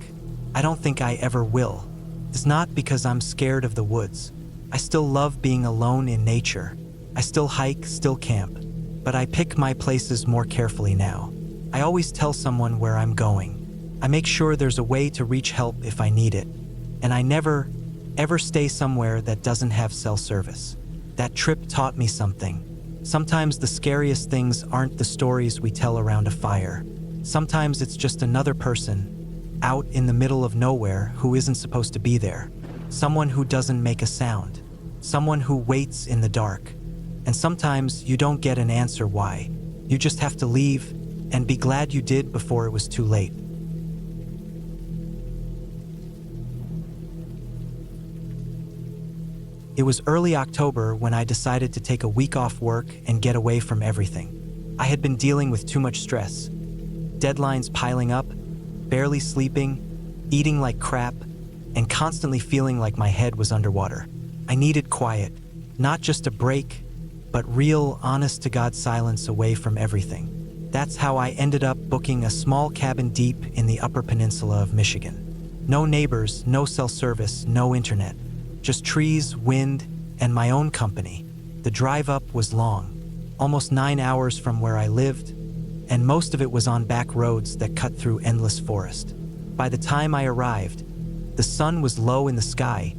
I don't think I ever will. It's not because I'm scared of the woods. I still love being alone in nature. I still hike, still camp, but I pick my places more carefully now. I always tell someone where I'm going. I make sure there's a way to reach help if I need it. And I never, ever stay somewhere that doesn't have cell service. That trip taught me something. Sometimes the scariest things aren't the stories we tell around a fire. Sometimes it's just another person, out in the middle of nowhere who isn't supposed to be there. Someone who doesn't make a sound. Someone who waits in the dark. And sometimes you don't get an answer why. You just have to leave and be glad you did before it was too late. It was early October when I decided to take a week off work and get away from everything. I had been dealing with too much stress. Deadlines piling up, barely sleeping, eating like crap, and constantly feeling like my head was underwater. I needed quiet, not just a break, but real, honest-to-God silence away from everything. That's how I ended up booking a small cabin deep in the Upper Peninsula of Michigan. No neighbors, no cell service, no internet. Just trees, wind, and my own company. The drive up was long, almost 9 hours from where I lived, and most of it was on back roads that cut through endless forest. By the time I arrived, the sun was low in the sky,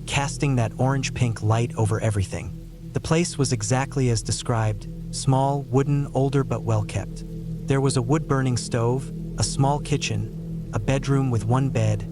casting that orange-pink light over everything. The place was exactly as described, small, wooden, older but well-kept. There was a wood-burning stove, a small kitchen, a bedroom with one bed,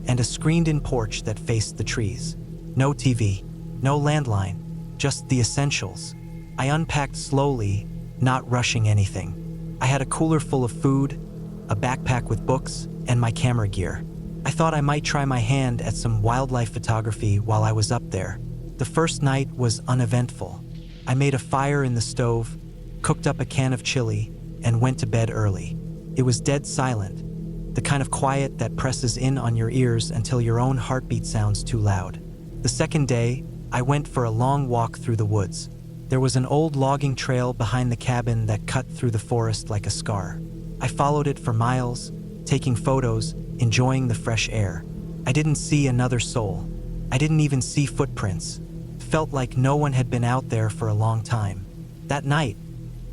and a screened-in porch that faced the trees. No TV, no landline, just the essentials. I unpacked slowly, not rushing anything. I had a cooler full of food, a backpack with books, and my camera gear. I thought I might try my hand at some wildlife photography while I was up there. The first night was uneventful. I made a fire in the stove, cooked up a can of chili, and went to bed early. It was dead silent, the kind of quiet that presses in on your ears until your own heartbeat sounds too loud. The second day, I went for a long walk through the woods. There was an old logging trail behind the cabin that cut through the forest like a scar. I followed it for miles, taking photos, enjoying the fresh air. I didn't see another soul. I didn't even see footprints. It felt like no one had been out there for a long time. That night,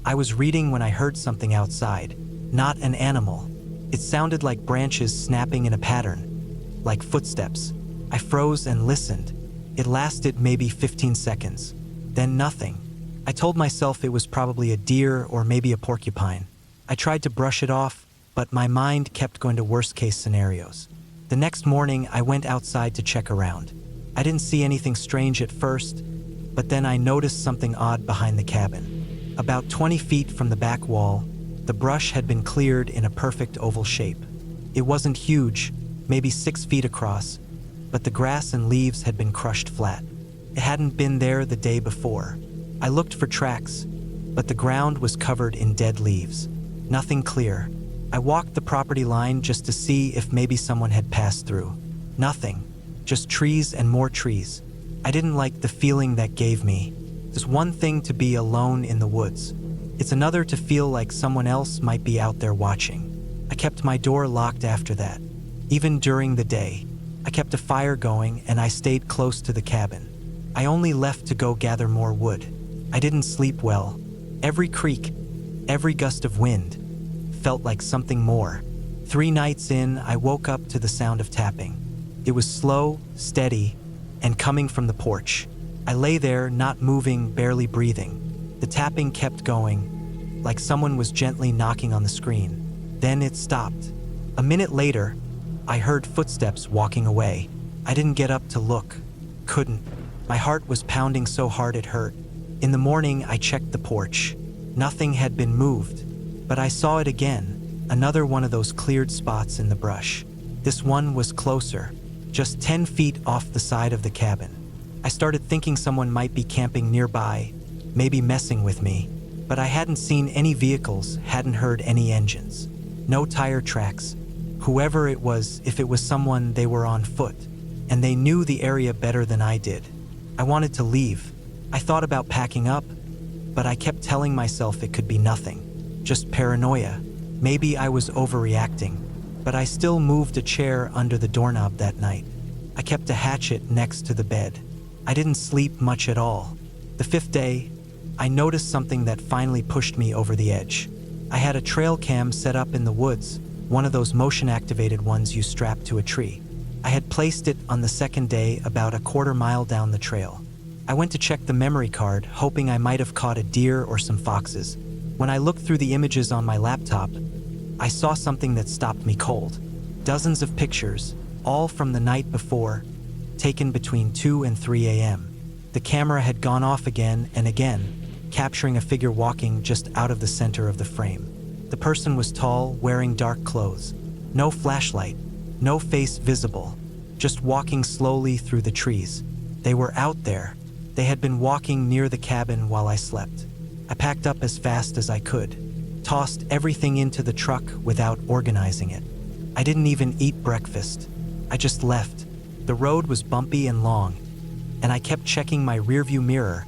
I was reading when I heard something outside. Not an animal. It sounded like branches snapping in a pattern, like footsteps. I froze and listened. It lasted maybe 15 seconds. Then nothing. I told myself it was probably a deer or maybe a porcupine. I tried to brush it off, but my mind kept going to worst-case scenarios. The next morning, I went outside to check around. I didn't see anything strange at first, but then I noticed something odd behind the cabin. About 20 feet from the back wall, the brush had been cleared in a perfect oval shape. It wasn't huge, maybe 6 feet across, but the grass and leaves had been crushed flat. It hadn't been there the day before. I looked for tracks, but the ground was covered in dead leaves. Nothing clear. I walked the property line just to see if maybe someone had passed through. Nothing. Just trees and more trees. I didn't like the feeling that gave me. It's one thing to be alone in the woods. It's another to feel like someone else might be out there watching. I kept my door locked after that. Even during the day, I kept a fire going and I stayed close to the cabin. I only left to go gather more wood. I didn't sleep well. Every creak, every gust of wind felt like something more. 3 nights in, I woke up to the sound of tapping. It was slow, steady, and coming from the porch. I lay there, not moving, barely breathing. The tapping kept going, like someone was gently knocking on the screen. Then it stopped. A minute later, I heard footsteps walking away. I didn't get up to look. Couldn't. My heart was pounding so hard it hurt. In the morning, I checked the porch. Nothing had been moved, but I saw it again, another one of those cleared spots in the brush. This one was closer, just 10 feet off the side of the cabin. I started thinking someone might be camping nearby, maybe messing with me, but I hadn't seen any vehicles, hadn't heard any engines. No tire tracks. Whoever it was, if it was someone, they were on foot, and they knew the area better than I did. I wanted to leave. I thought about packing up, but I kept telling myself it could be nothing, just paranoia. Maybe I was overreacting, but I still moved a chair under the doorknob that night. I kept a hatchet next to the bed. I didn't sleep much at all. The 5th day, I noticed something that finally pushed me over the edge. I had a trail cam set up in the woods, one of those motion-activated ones you strap to a tree. I had placed it on the 2nd day about a 1/4 mile down the trail. I went to check the memory card, hoping I might have caught a deer or some foxes. When I looked through the images on my laptop, I saw something that stopped me cold. Dozens of pictures, all from the night before, taken between 2 and 3 a.m. The camera had gone off again and again, capturing a figure walking just out of the center of the frame. The person was tall, wearing dark clothes. No flashlight, no face visible, just walking slowly through the trees. They were out there. They had been walking near the cabin while I slept. I packed up as fast as I could, tossed everything into the truck without organizing it. I didn't even eat breakfast. I just left. The road was bumpy and long, and I kept checking my rearview mirror,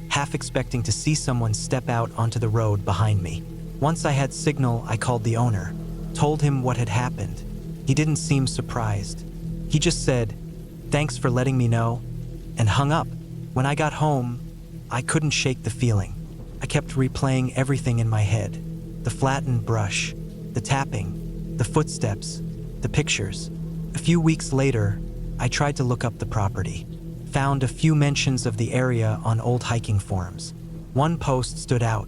half expecting to see someone step out onto the road behind me. Once I had signal, I called the owner, told him what had happened. He didn't seem surprised. He just said, "Thanks for letting me know," and hung up. When I got home, I couldn't shake the feeling. I kept replaying everything in my head. The flattened brush, the tapping, the footsteps, the pictures. A few weeks later, I tried to look up the property. Found a few mentions of the area on old hiking forums. One post stood out.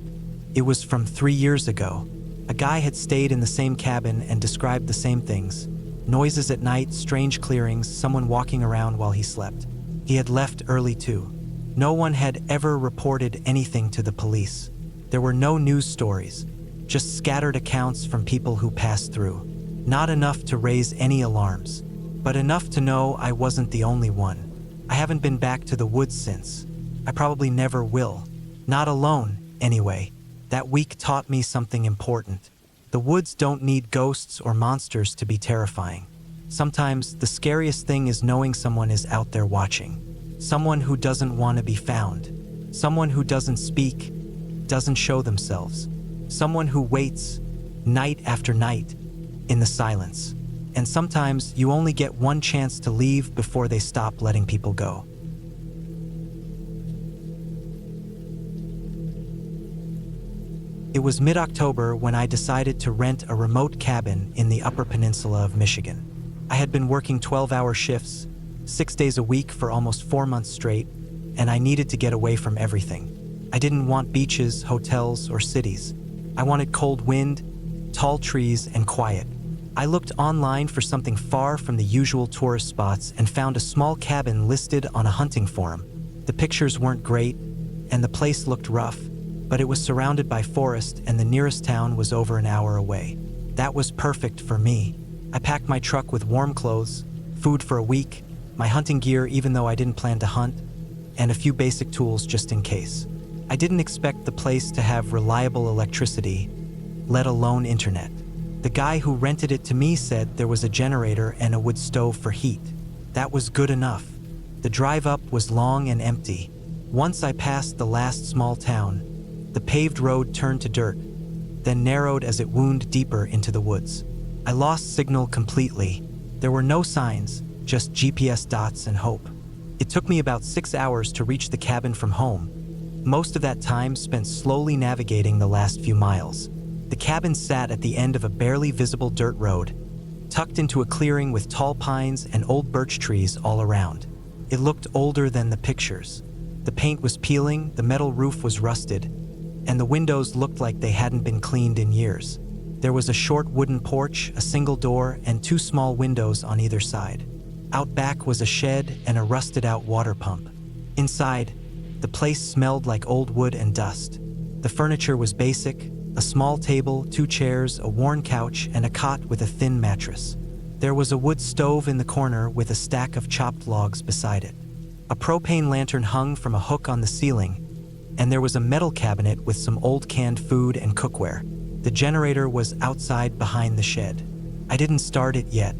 It was from 3 years ago. A guy had stayed in the same cabin and described the same things. Noises at night, strange clearings, someone walking around while he slept. He had left early too. No one had ever reported anything to the police. There were no news stories, just scattered accounts from people who passed through. Not enough to raise any alarms, but enough to know I wasn't the only one. I haven't been back to the woods since. I probably never will. Not alone, anyway. That week taught me something important. The woods don't need ghosts or monsters to be terrifying. Sometimes the scariest thing is knowing someone is out there watching. Someone who doesn't want to be found. Someone who doesn't speak, doesn't show themselves. Someone who waits, night after night, in the silence. And sometimes you only get one chance to leave before they stop letting people go. It was mid-October when I decided to rent a remote cabin in the Upper Peninsula of Michigan. I had been working 12-hour shifts, 6 days a week for almost 4 months straight, and I needed to get away from everything. I didn't want beaches, hotels, or cities. I wanted cold wind, tall trees, and quiet. I looked online for something far from the usual tourist spots and found a small cabin listed on a hunting forum. The pictures weren't great, and the place looked rough, but it was surrounded by forest and the nearest town was over an hour away. That was perfect for me. I packed my truck with warm clothes, food for a week, my hunting gear even though I didn't plan to hunt, and a few basic tools just in case. I didn't expect the place to have reliable electricity, let alone internet. The guy who rented it to me said there was a generator and a wood stove for heat. That was good enough. The drive up was long and empty. Once I passed the last small town, the paved road turned to dirt, then narrowed as it wound deeper into the woods. I lost signal completely. There were no signs, just GPS dots and hope. It took me about 6 hours to reach the cabin from home. Most of that time spent slowly navigating the last few miles. The cabin sat at the end of a barely visible dirt road, tucked into a clearing with tall pines and old birch trees all around. It looked older than the pictures. The paint was peeling, the metal roof was rusted, and the windows looked like they hadn't been cleaned in years. There was a short wooden porch, a single door, and 2 small windows on either side. Out back was a shed and a rusted-out water pump. Inside, the place smelled like old wood and dust. The furniture was basic: a small table, 2 chairs, a worn couch, and a cot with a thin mattress. There was a wood stove in the corner with a stack of chopped logs beside it. A propane lantern hung from a hook on the ceiling, and there was a metal cabinet with some old canned food and cookware. The generator was outside behind the shed. I didn't start it yet.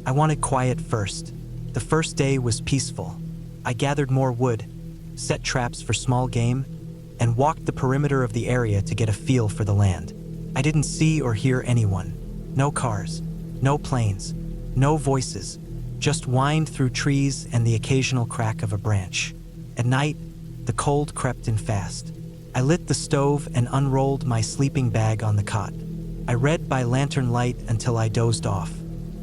I wanted quiet first. The first day was peaceful. I gathered more wood, set traps for small game, and walked the perimeter of the area to get a feel for the land. I didn't see or hear anyone. No cars, no planes, no voices, just wind through trees and the occasional crack of a branch. At night, the cold crept in fast. I lit the stove and unrolled my sleeping bag on the cot. I read by lantern light until I dozed off.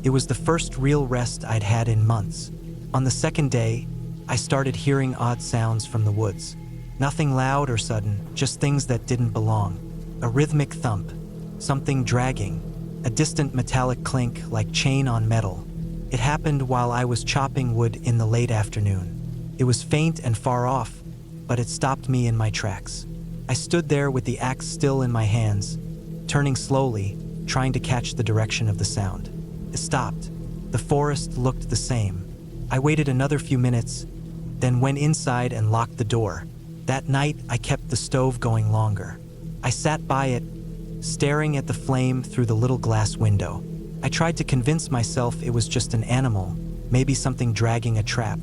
It was the first real rest I'd had in months. On the second day, I started hearing odd sounds from the woods. Nothing loud or sudden, just things that didn't belong. A rhythmic thump, something dragging, a distant metallic clink like chain on metal. It happened while I was chopping wood in the late afternoon. It was faint and far off, but it stopped me in my tracks. I stood there with the axe still in my hands, turning slowly, trying to catch the direction of the sound. It stopped. The forest looked the same. I waited another few minutes, then went inside and locked the door. That night, I kept the stove going longer. I sat by it, staring at the flame through the little glass window. I tried to convince myself it was just an animal, maybe something dragging a trap.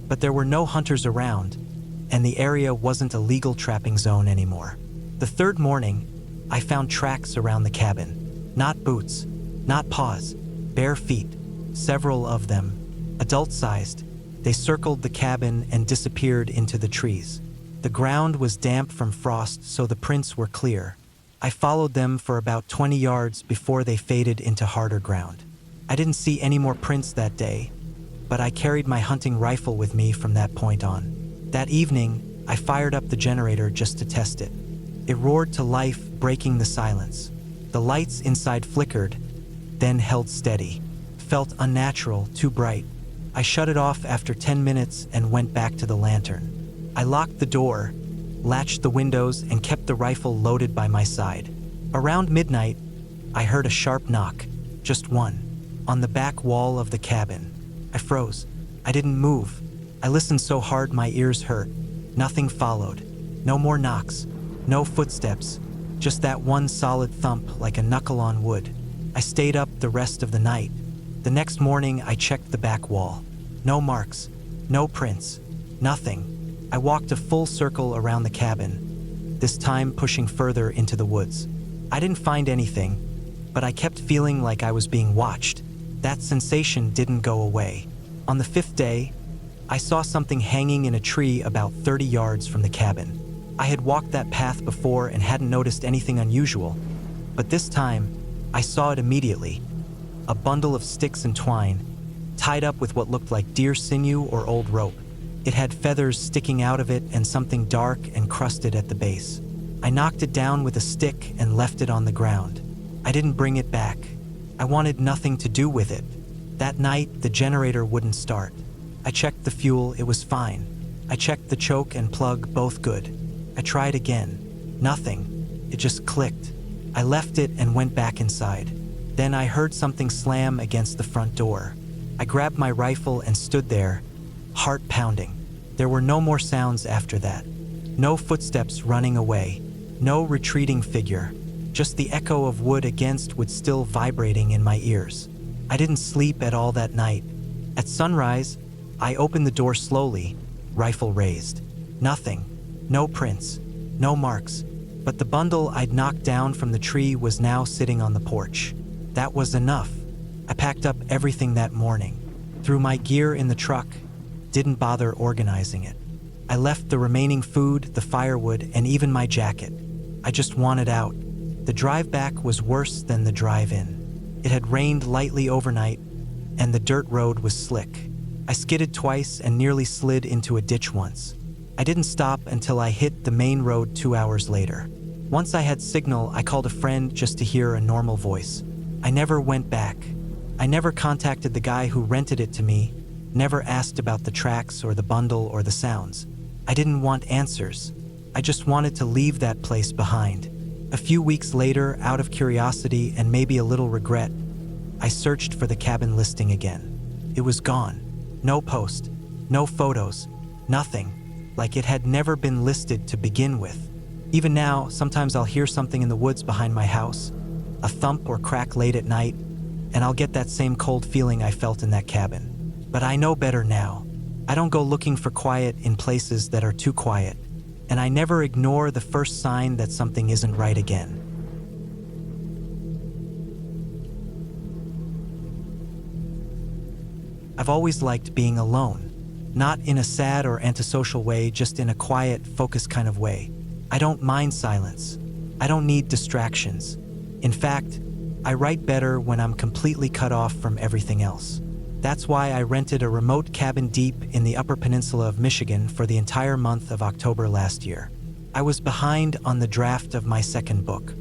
But there were no hunters around, and the area wasn't a legal trapping zone anymore. The third morning, I found tracks around the cabin. Not boots, not paws, bare feet, several of them, adult-sized. They circled the cabin and disappeared into the trees. The ground was damp from frost, so the prints were clear. I followed them for about 20 yards before they faded into harder ground. I didn't see any more prints that day, but I carried my hunting rifle with me from that point on. That evening, I fired up the generator just to test it. It roared to life, breaking the silence. The lights inside flickered, then held steady. Felt unnatural, too bright. I shut it off after 10 minutes and went back to the lantern. I locked the door, latched the windows, and kept the rifle loaded by my side. Around midnight, I heard a sharp knock, just one, on the back wall of the cabin. I froze. I didn't move. I listened so hard my ears hurt. Nothing followed. No more knocks. No footsteps. Just that one solid thump like a knuckle on wood. I stayed up the rest of the night. The next morning, I checked the back wall. No marks. No prints. Nothing. I walked a full circle around the cabin, this time pushing further into the woods. I didn't find anything, but I kept feeling like I was being watched. That sensation didn't go away. On the fifth day, I saw something hanging in a tree about 30 yards from the cabin. I had walked that path before and hadn't noticed anything unusual, but this time, I saw it immediately. A bundle of sticks and twine, tied up with what looked like deer sinew or old rope. It had feathers sticking out of it and something dark and crusted at the base. I knocked it down with a stick and left it on the ground. I didn't bring it back. I wanted nothing to do with it. That night, the generator wouldn't start. I checked the fuel, it was fine. I checked the choke and plug, both good. I tried again. Nothing. It just clicked. I left it and went back inside. Then I heard something slam against the front door. I grabbed my rifle and stood there, heart pounding. There were no more sounds after that. No footsteps running away. No retreating figure. Just the echo of wood against wood still vibrating in my ears. I didn't sleep at all that night. At sunrise, I opened the door slowly, rifle raised. Nothing. No prints. No marks. But the bundle I'd knocked down from the tree was now sitting on the porch. That was enough. I packed up everything that morning, threw my gear in the truck, didn't bother organizing it. I left the remaining food, the firewood, and even my jacket. I just wanted out. The drive back was worse than the drive in. It had rained lightly overnight, and the dirt road was slick. I skidded twice and nearly slid into a ditch once. I didn't stop until I hit the main road 2 hours later. Once I had signal, I called a friend just to hear a normal voice. I never went back. I never contacted the guy who rented it to me, never asked about the tracks or the bundle or the sounds. I didn't want answers. I just wanted to leave that place behind. A few weeks later, out of curiosity and maybe a little regret, I searched for the cabin listing again. It was gone. No post, no photos, nothing, like it had never been listed to begin with. Even now, sometimes I'll hear something in the woods behind my house, a thump or crack late at night, and I'll get that same cold feeling I felt in that cabin. But I know better now. I don't go looking for quiet in places that are too quiet, and I never ignore the first sign that something isn't right again. I've always liked being alone, not in a sad or antisocial way, just in a quiet, focused kind of way. I don't mind silence. I don't need distractions. In fact, I write better when I'm completely cut off from everything else. That's why I rented a remote cabin deep in the Upper Peninsula of Michigan for the entire month of October last year. I was behind on the draft of my second book.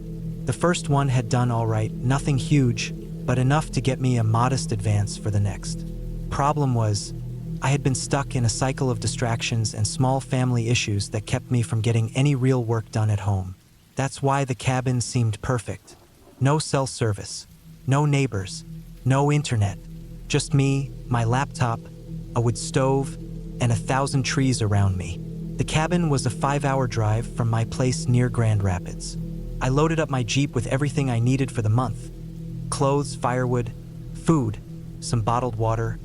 The first one had done all right, nothing huge, but enough to get me a modest advance for the next. Problem was, I had been stuck in a cycle of distractions and small family issues that kept me from getting any real work done at home. That's why the cabin seemed perfect. No cell service, no neighbors, no internet. Just me, my laptop, a wood stove, and 1,000 trees around me. The cabin was a 5-hour drive from my place near Grand Rapids. I loaded up my Jeep with everything I needed for the month. Clothes, firewood, food, some bottled water,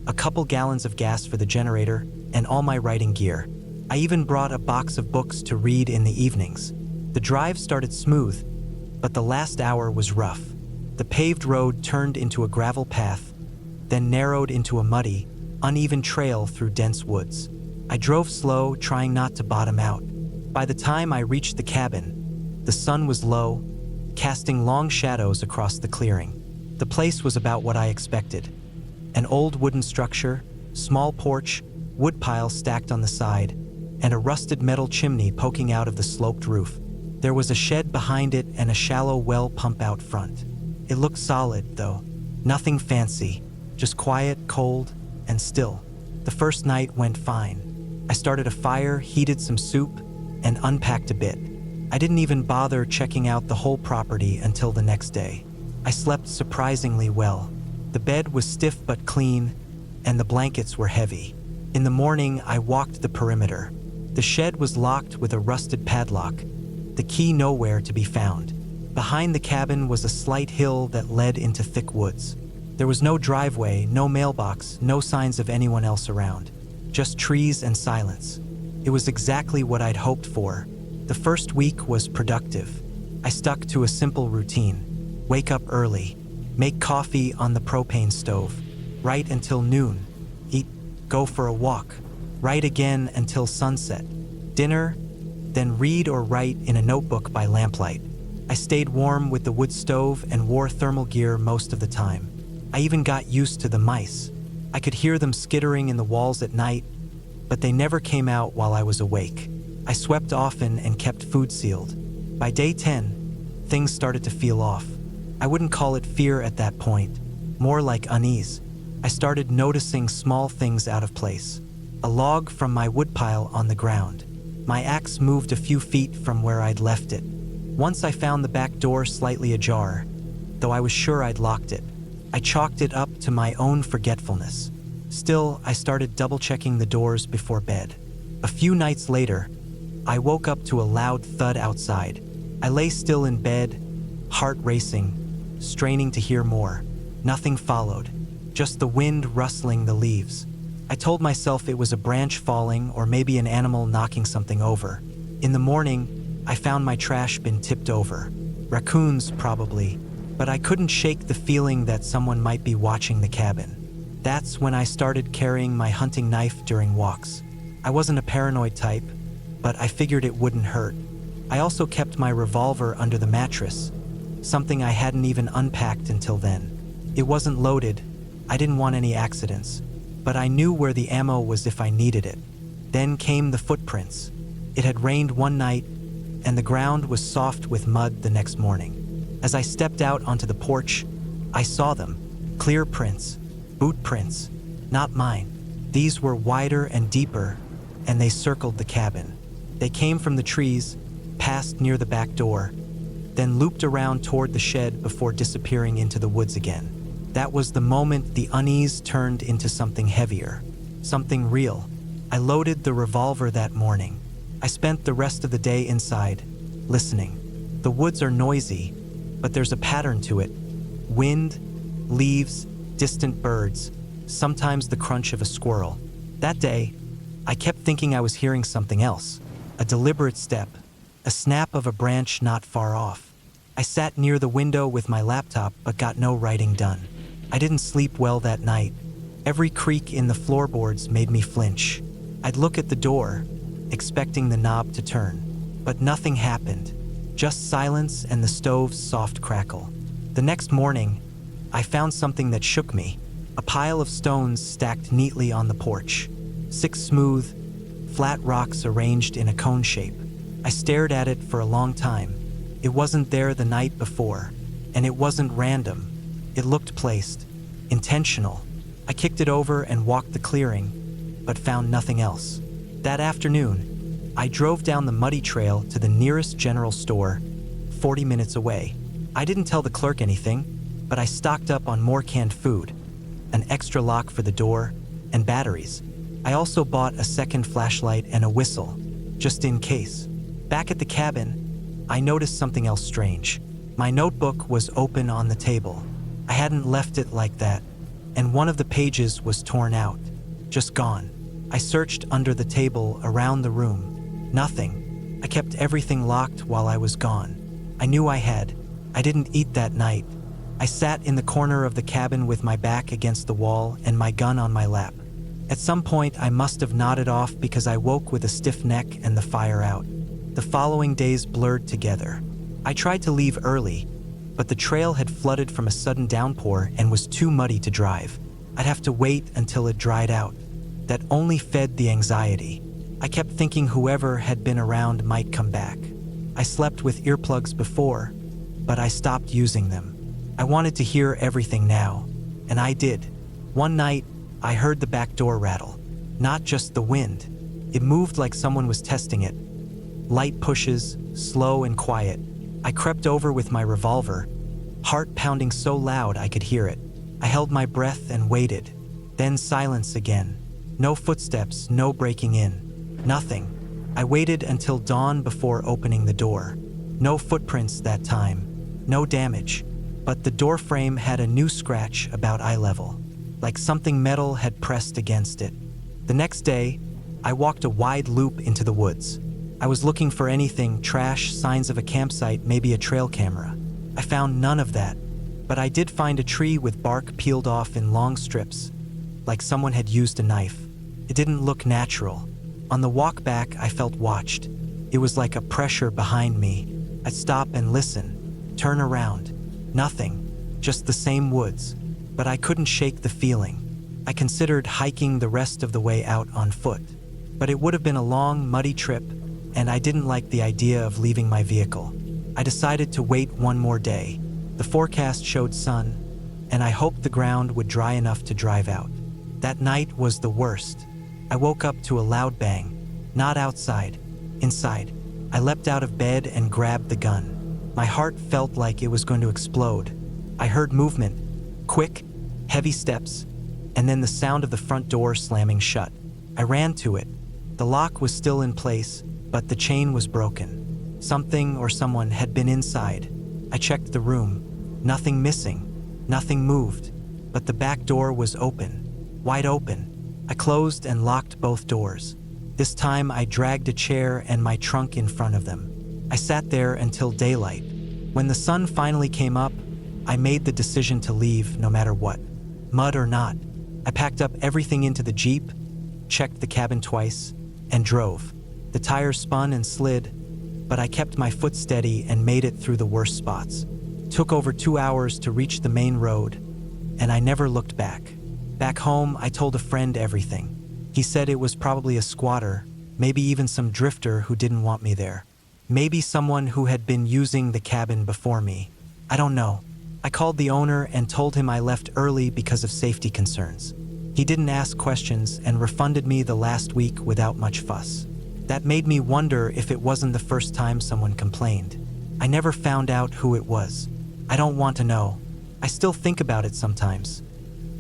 a couple gallons of gas for the generator, and all my writing gear. I even brought a box of books to read in the evenings. The drive started smooth, but the last hour was rough. The paved road turned into a gravel path, then narrowed into a muddy, uneven trail through dense woods. I drove slow, trying not to bottom out. By the time I reached the cabin, the sun was low, casting long shadows across the clearing. The place was about what I expected. An old wooden structure, small porch, wood piles stacked on the side, and a rusted metal chimney poking out of the sloped roof. There was a shed behind it and a shallow well pump out front. It looked solid, though. Nothing fancy, just quiet, cold, and still. The first night went fine. I started a fire, heated some soup, and unpacked a bit. I didn't even bother checking out the whole property until the next day. I slept surprisingly well. The bed was stiff but clean, and the blankets were heavy. In the morning, I walked the perimeter. The shed was locked with a rusted padlock, the key nowhere to be found. Behind the cabin was a slight hill that led into thick woods. There was no driveway, no mailbox, no signs of anyone else around. Just trees and silence. It was exactly what I'd hoped for. The first week was productive. I stuck to a simple routine. Wake up early, make coffee on the propane stove, write until noon, eat, go for a walk, write again until sunset, dinner, then read or write in a notebook by lamplight. I stayed warm with the wood stove and wore thermal gear most of the time. I even got used to the mice. I could hear them skittering in the walls at night, but they never came out while I was awake. I swept often and kept food sealed. By day 10, things started to feel off. I wouldn't call it fear at that point, more like unease. I started noticing small things out of place. A log from my woodpile on the ground. My axe moved a few feet from where I'd left it. Once I found the back door slightly ajar, though I was sure I'd locked it. I chalked it up to my own forgetfulness. Still, I started double-checking the doors before bed. A few nights later, I woke up to a loud thud outside. I lay still in bed, heart racing, straining to hear more. Nothing followed, just the wind rustling the leaves. I told myself it was a branch falling or maybe an animal knocking something over. In the morning, I found my trash bin tipped over. Raccoons, probably, but I couldn't shake the feeling that someone might be watching the cabin. That's when I started carrying my hunting knife during walks. I wasn't a paranoid type, but I figured it wouldn't hurt. I also kept my revolver under the mattress, something I hadn't even unpacked until then. It wasn't loaded. I didn't want any accidents, but I knew where the ammo was if I needed it. Then came the footprints. It had rained one night, and the ground was soft with mud the next morning. As I stepped out onto the porch, I saw them. Clear prints, boot prints, not mine. These were wider and deeper, and they circled the cabin. They came from the trees, passed near the back door, then looped around toward the shed before disappearing into the woods again. That was the moment the unease turned into something heavier, something real. I loaded the revolver that morning. I spent the rest of the day inside, listening. The woods are noisy, but there's a pattern to it. Wind, leaves, distant birds, sometimes the crunch of a squirrel. That day, I kept thinking I was hearing something else. A deliberate step, a snap of a branch not far off. I sat near the window with my laptop but got no writing done. I didn't sleep well that night. Every creak in the floorboards made me flinch. I'd look at the door, expecting the knob to turn, but nothing happened. Just silence and the stove's soft crackle. The next morning, I found something that shook me. A pile of stones stacked neatly on the porch. 6 smooth, flat rocks arranged in a cone shape. I stared at it for a long time. It wasn't there the night before, and it wasn't random. It looked placed, intentional. I kicked it over and walked the clearing, but found nothing else. That afternoon, I drove down the muddy trail to the nearest general store, 40 minutes away. I didn't tell the clerk anything, but I stocked up on more canned food, an extra lock for the door, and batteries. I also bought a second flashlight and a whistle, just in case. Back at the cabin, I noticed something else strange. My notebook was open on the table. I hadn't left it like that, and one of the pages was torn out, just gone. I searched under the table, around the room. Nothing. I kept everything locked while I was gone. I knew I had. I didn't eat that night. I sat in the corner of the cabin with my back against the wall and my gun on my lap. At some point, I must have nodded off because I woke with a stiff neck and the fire out. The following days blurred together. I tried to leave early, but the trail had flooded from a sudden downpour and was too muddy to drive. I'd have to wait until it dried out. That only fed the anxiety. I kept thinking whoever had been around might come back. I slept with earplugs before, but I stopped using them. I wanted to hear everything now, and I did. One night, I heard the back door rattle. Not just the wind. It moved like someone was testing it. Light pushes, slow and quiet. I crept over with my revolver, heart pounding so loud I could hear it. I held my breath and waited. Then silence again. No footsteps, no breaking in. Nothing. I waited until dawn before opening the door. No footprints that time. No damage. But the door frame had a new scratch about eye level, like something metal had pressed against it. The next day, I walked a wide loop into the woods. I was looking for anything, trash, signs of a campsite, maybe a trail camera. I found none of that, but I did find a tree with bark peeled off in long strips, like someone had used a knife. It didn't look natural. On the walk back, I felt watched. It was like a pressure behind me. I'd stop and listen, turn around. Nothing, just the same woods, but I couldn't shake the feeling. I considered hiking the rest of the way out on foot, but it would have been a long, muddy trip, and I didn't like the idea of leaving my vehicle. I decided to wait one more day. The forecast showed sun, and I hoped the ground would dry enough to drive out. That night was the worst. I woke up to a loud bang. Not outside, inside. I leapt out of bed and grabbed the gun. My heart felt like it was going to explode. I heard movement, quick, heavy steps, and then the sound of the front door slamming shut. I ran to it. The lock was still in place, but the chain was broken. Something or someone had been inside. I checked the room. Nothing missing. Nothing moved. But the back door was open. Wide open. I closed and locked both doors. This time I dragged a chair and my trunk in front of them. I sat there until daylight. When the sun finally came up, I made the decision to leave no matter what. Mud or not. I packed up everything into the Jeep, checked the cabin twice, and drove. The tires spun and slid, but I kept my foot steady and made it through the worst spots. Took over 2 hours to reach the main road, and I never looked back. Back home, I told a friend everything. He said it was probably a squatter, maybe even some drifter who didn't want me there. Maybe someone who had been using the cabin before me. I don't know. I called the owner and told him I left early because of safety concerns. He didn't ask questions and refunded me the last week without much fuss. That made me wonder if it wasn't the first time someone complained. I never found out who it was. I don't want to know. I still think about it sometimes,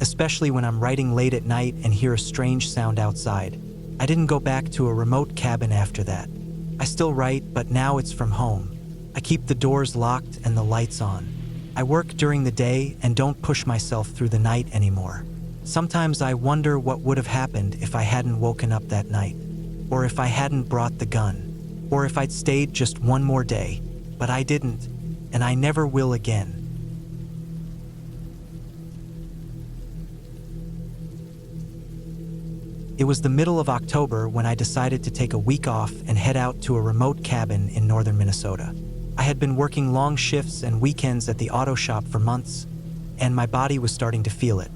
especially when I'm writing late at night and hear a strange sound outside. I didn't go back to a remote cabin after that. I still write, but now it's from home. I keep the doors locked and the lights on. I work during the day and don't push myself through the night anymore. Sometimes I wonder what would have happened if I hadn't woken up that night, or if I hadn't brought the gun, or if I'd stayed just one more day. But I didn't, and I never will again. It was the middle of October when I decided to take a week off and head out to a remote cabin in northern Minnesota. I had been working long shifts and weekends at the auto shop for months, and my body was starting to feel it.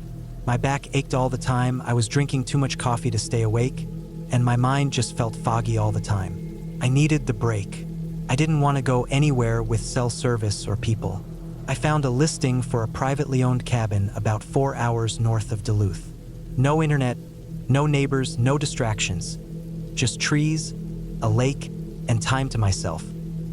My back ached all the time, I was drinking too much coffee to stay awake, and my mind just felt foggy all the time. I needed the break. I didn't want to go anywhere with cell service or people. I found a listing for a privately owned cabin about 4 hours north of Duluth. No internet, no neighbors, no distractions. Just trees, a lake, and time to myself.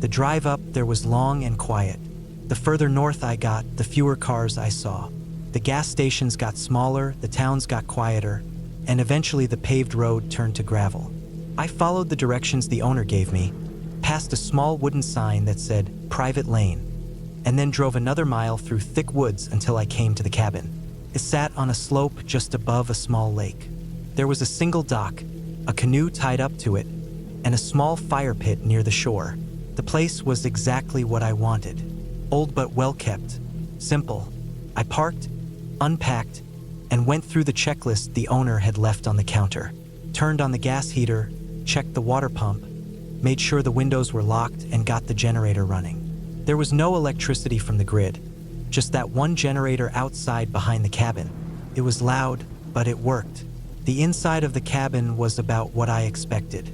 The drive up there was long and quiet. The further north I got, the fewer cars I saw. The gas stations got smaller, the towns got quieter, and eventually the paved road turned to gravel. I followed the directions the owner gave me, past a small wooden sign that said, "Private Lane," and then drove another mile through thick woods until I came to the cabin. It sat on a slope just above a small lake. There was a single dock, a canoe tied up to it, and a small fire pit near the shore. The place was exactly what I wanted. Old but well kept. Simple. I parked, unpacked, and went through the checklist the owner had left on the counter. Turned on the gas heater, checked the water pump, made sure the windows were locked, and got the generator running. There was no electricity from the grid, just that one generator outside behind the cabin. It was loud, but it worked. The inside of the cabin was about what I expected.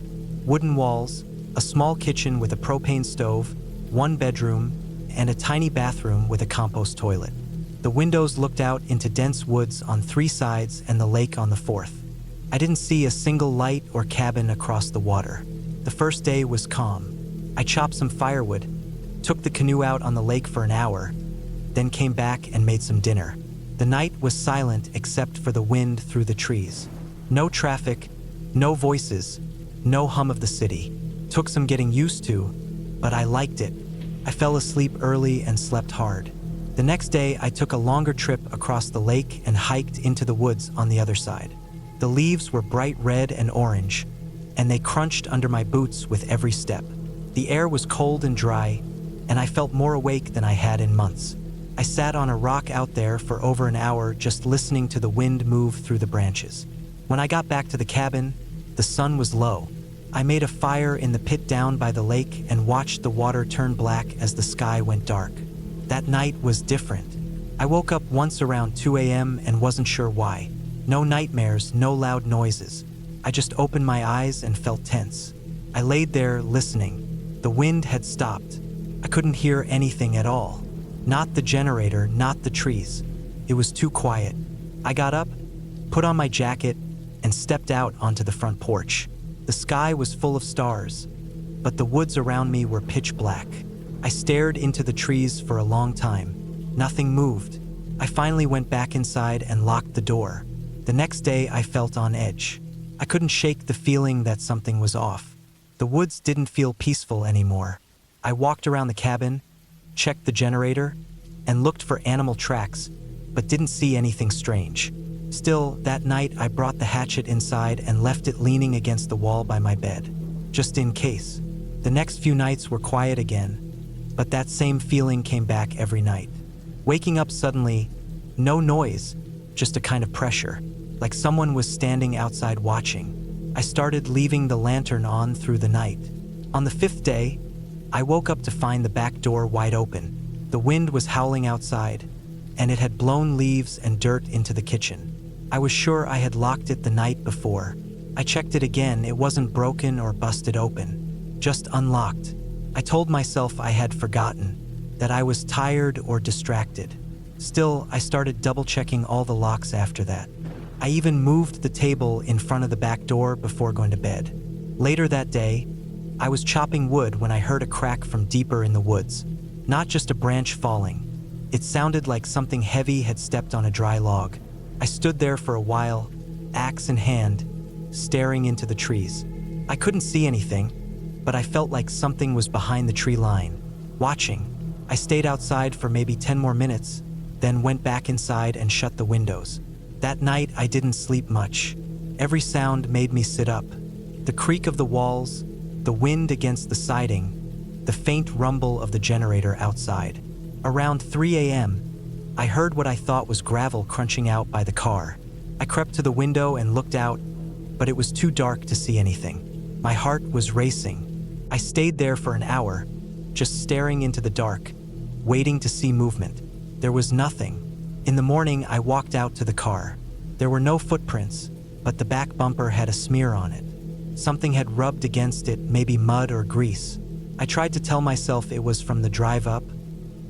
Wooden walls, a small kitchen with a propane stove, one bedroom, and a tiny bathroom with a compost toilet. The windows looked out into dense woods on 3 sides and the lake on the 4th. I didn't see a single light or cabin across the water. The first day was calm. I chopped some firewood, took the canoe out on the lake for an hour, then came back and made some dinner. The night was silent except for the wind through the trees. No traffic, no voices, no hum of the city. Took some getting used to, but I liked it. I fell asleep early and slept hard. The next day, I took a longer trip across the lake and hiked into the woods on the other side. The leaves were bright red and orange, and they crunched under my boots with every step. The air was cold and dry, and I felt more awake than I had in months. I sat on a rock out there for over an hour just listening to the wind move through the branches. When I got back to the cabin, the sun was low. I made a fire in the pit down by the lake and watched the water turn black as the sky went dark. That night was different. I woke up once around 2 a.m. and wasn't sure why. No nightmares, no loud noises. I just opened my eyes and felt tense. I laid there listening. The wind had stopped. I couldn't hear anything at all. Not the generator, not the trees. It was too quiet. I got up, put on my jacket, and stepped out onto the front porch. The sky was full of stars, but the woods around me were pitch black. I stared into the trees for a long time. Nothing moved. I finally went back inside and locked the door. The next day, I felt on edge. I couldn't shake the feeling that something was off. The woods didn't feel peaceful anymore. I walked around the cabin, checked the generator, and looked for animal tracks, but didn't see anything strange. Still, that night I brought the hatchet inside and left it leaning against the wall by my bed, just in case. The next few nights were quiet again, but that same feeling came back every night. Waking up suddenly, no noise, just a kind of pressure, like someone was standing outside watching. I started leaving the lantern on through the night. On the 5th day, I woke up to find the back door wide open. The wind was howling outside, and it had blown leaves and dirt into the kitchen. I was sure I had locked it the night before. I checked it again. It wasn't broken or busted open, just unlocked. I told myself I had forgotten, that I was tired or distracted. Still, I started double-checking all the locks after that. I even moved the table in front of the back door before going to bed. Later that day, I was chopping wood when I heard a crack from deeper in the woods. Not just a branch falling. It sounded like something heavy had stepped on a dry log. I stood there for a while, axe in hand, staring into the trees. I couldn't see anything, but I felt like something was behind the tree line, watching. I stayed outside for maybe 10 more minutes, then went back inside and shut the windows. That night, I didn't sleep much. Every sound made me sit up. The creak of the walls, the wind against the siding, the faint rumble of the generator outside. Around 3 a.m., I heard what I thought was gravel crunching out by the car. I crept to the window and looked out, but it was too dark to see anything. My heart was racing. I stayed there for an hour, just staring into the dark, waiting to see movement. There was nothing. In the morning, I walked out to the car. There were no footprints, but the back bumper had a smear on it. Something had rubbed against it, maybe mud or grease. I tried to tell myself it was from the drive up,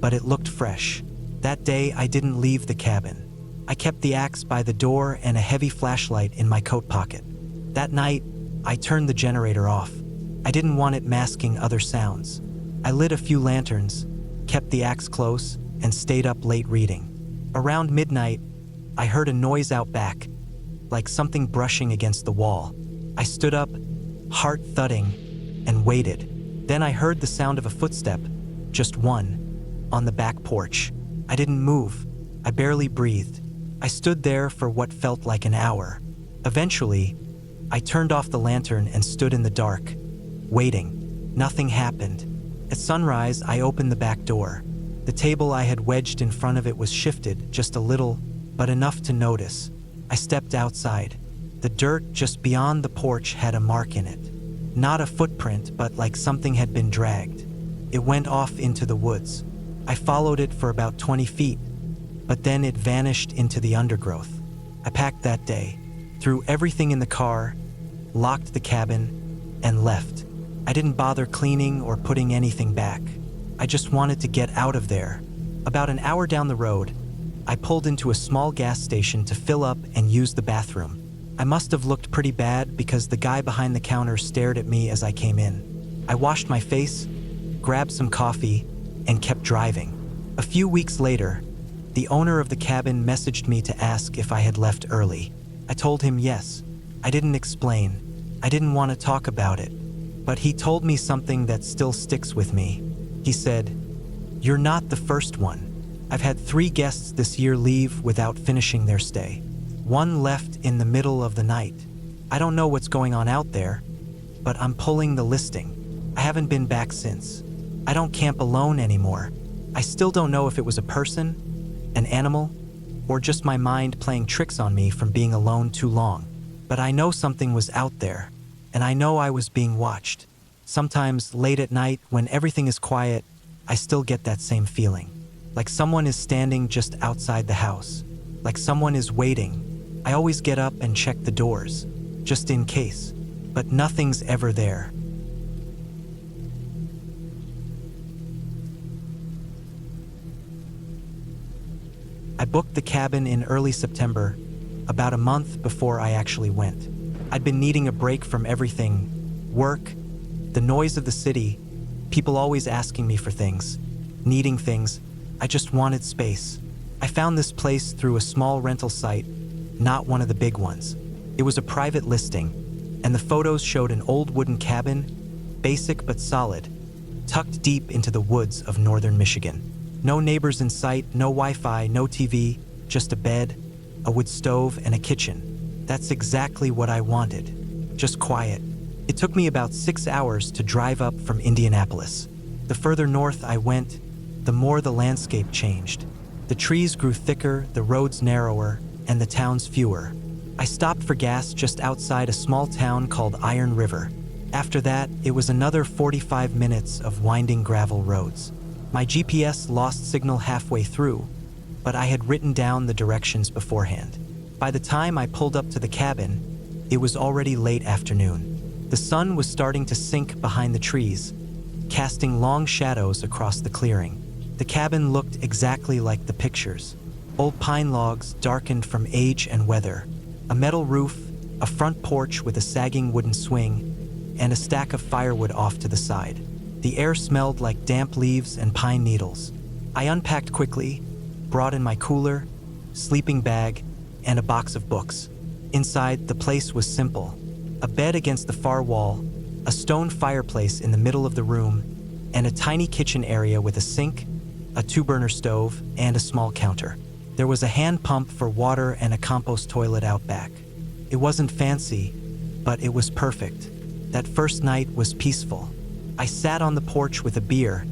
but it looked fresh. That day, I didn't leave the cabin. I kept the axe by the door and a heavy flashlight in my coat pocket. That night, I turned the generator off. I didn't want it masking other sounds. I lit a few lanterns, kept the axe close, and stayed up late reading. Around midnight, I heard a noise out back, like something brushing against the wall. I stood up, heart thudding, and waited. Then I heard the sound of a footstep, just one, on the back porch. I didn't move. I barely breathed. I stood there for what felt like an hour. Eventually, I turned off the lantern and stood in the dark, waiting. Nothing happened. At sunrise, I opened the back door. The table I had wedged in front of it was shifted, just a little, but enough to notice. I stepped outside. The dirt just beyond the porch had a mark in it. Not a footprint, but like something had been dragged. It went off into the woods. I followed it for about 20 feet, but then it vanished into the undergrowth. I packed that day, threw everything in the car, locked the cabin, and left. I didn't bother cleaning or putting anything back. I just wanted to get out of there. About an hour down the road, I pulled into a small gas station to fill up and use the bathroom. I must have looked pretty bad because the guy behind the counter stared at me as I came in. I washed my face, grabbed some coffee, and kept driving. A few weeks later, the owner of the cabin messaged me to ask if I had left early. I told him yes. I didn't explain. I didn't want to talk about it. But he told me something that still sticks with me. He said, "You're not the first one. I've had 3 guests this year leave without finishing their stay. 1 left in the middle of the night. I don't know what's going on out there, but I'm pulling the listing. I haven't been back since. I don't camp alone anymore. I still don't know if it was a person, an animal, or just my mind playing tricks on me from being alone too long. But I know something was out there, and I know I was being watched. Sometimes late at night when everything is quiet, I still get that same feeling. Like someone is standing just outside the house. Like someone is waiting. I always get up and check the doors, just in case, but nothing's ever there." I booked the cabin in early September, about a month before I actually went. I'd been needing a break from everything: work, the noise of the city, people always asking me for things, needing things. I just wanted space. I found this place through a small rental site, not one of the big ones. It was a private listing, and the photos showed an old wooden cabin, basic but solid, tucked deep into the woods of northern Michigan. No neighbors in sight, no Wi-Fi, no TV, just a bed, a wood stove, and a kitchen. That's exactly what I wanted. Just quiet. It took me about 6 hours to drive up from Indianapolis. The further north I went, the more the landscape changed. The trees grew thicker, the roads narrower, and the towns fewer. I stopped for gas just outside a small town called Iron River. After that, it was another 45 minutes of winding gravel roads. My GPS lost signal halfway through, but I had written down the directions beforehand. By the time I pulled up to the cabin, it was already late afternoon. The sun was starting to sink behind the trees, casting long shadows across the clearing. The cabin looked exactly like the pictures. Old pine logs darkened from age and weather, a metal roof, a front porch with a sagging wooden swing, and a stack of firewood off to the side. The air smelled like damp leaves and pine needles. I unpacked quickly, brought in my cooler, sleeping bag, and a box of books. Inside, the place was simple. A bed against the far wall, a stone fireplace in the middle of the room, and a tiny kitchen area with a sink, a 2-burner stove, and a small counter. There was a hand pump for water and a compost toilet out back. It wasn't fancy, but it was perfect. That first night was peaceful. I sat on the porch with a beer,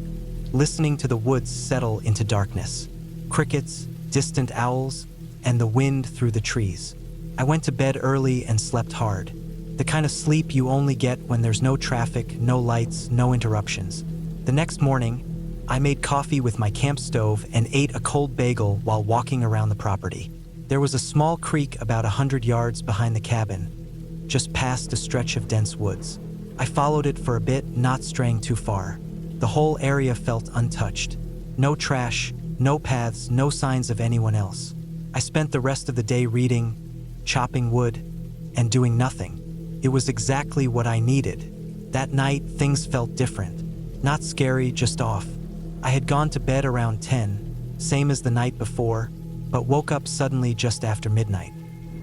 listening to the woods settle into darkness. Crickets, distant owls, and the wind through the trees. I went to bed early and slept hard. The kind of sleep you only get when there's no traffic, no lights, no interruptions. The next morning, I made coffee with my camp stove and ate a cold bagel while walking around the property. There was a small creek about 100 yards behind the cabin, just past a stretch of dense woods. I followed it for a bit, not straying too far. The whole area felt untouched. No trash, no paths, no signs of anyone else. I spent the rest of the day reading, chopping wood, and doing nothing. It was exactly what I needed. That night, things felt different. Not scary, just off. I had gone to bed around 10, same as the night before, but woke up suddenly just after midnight.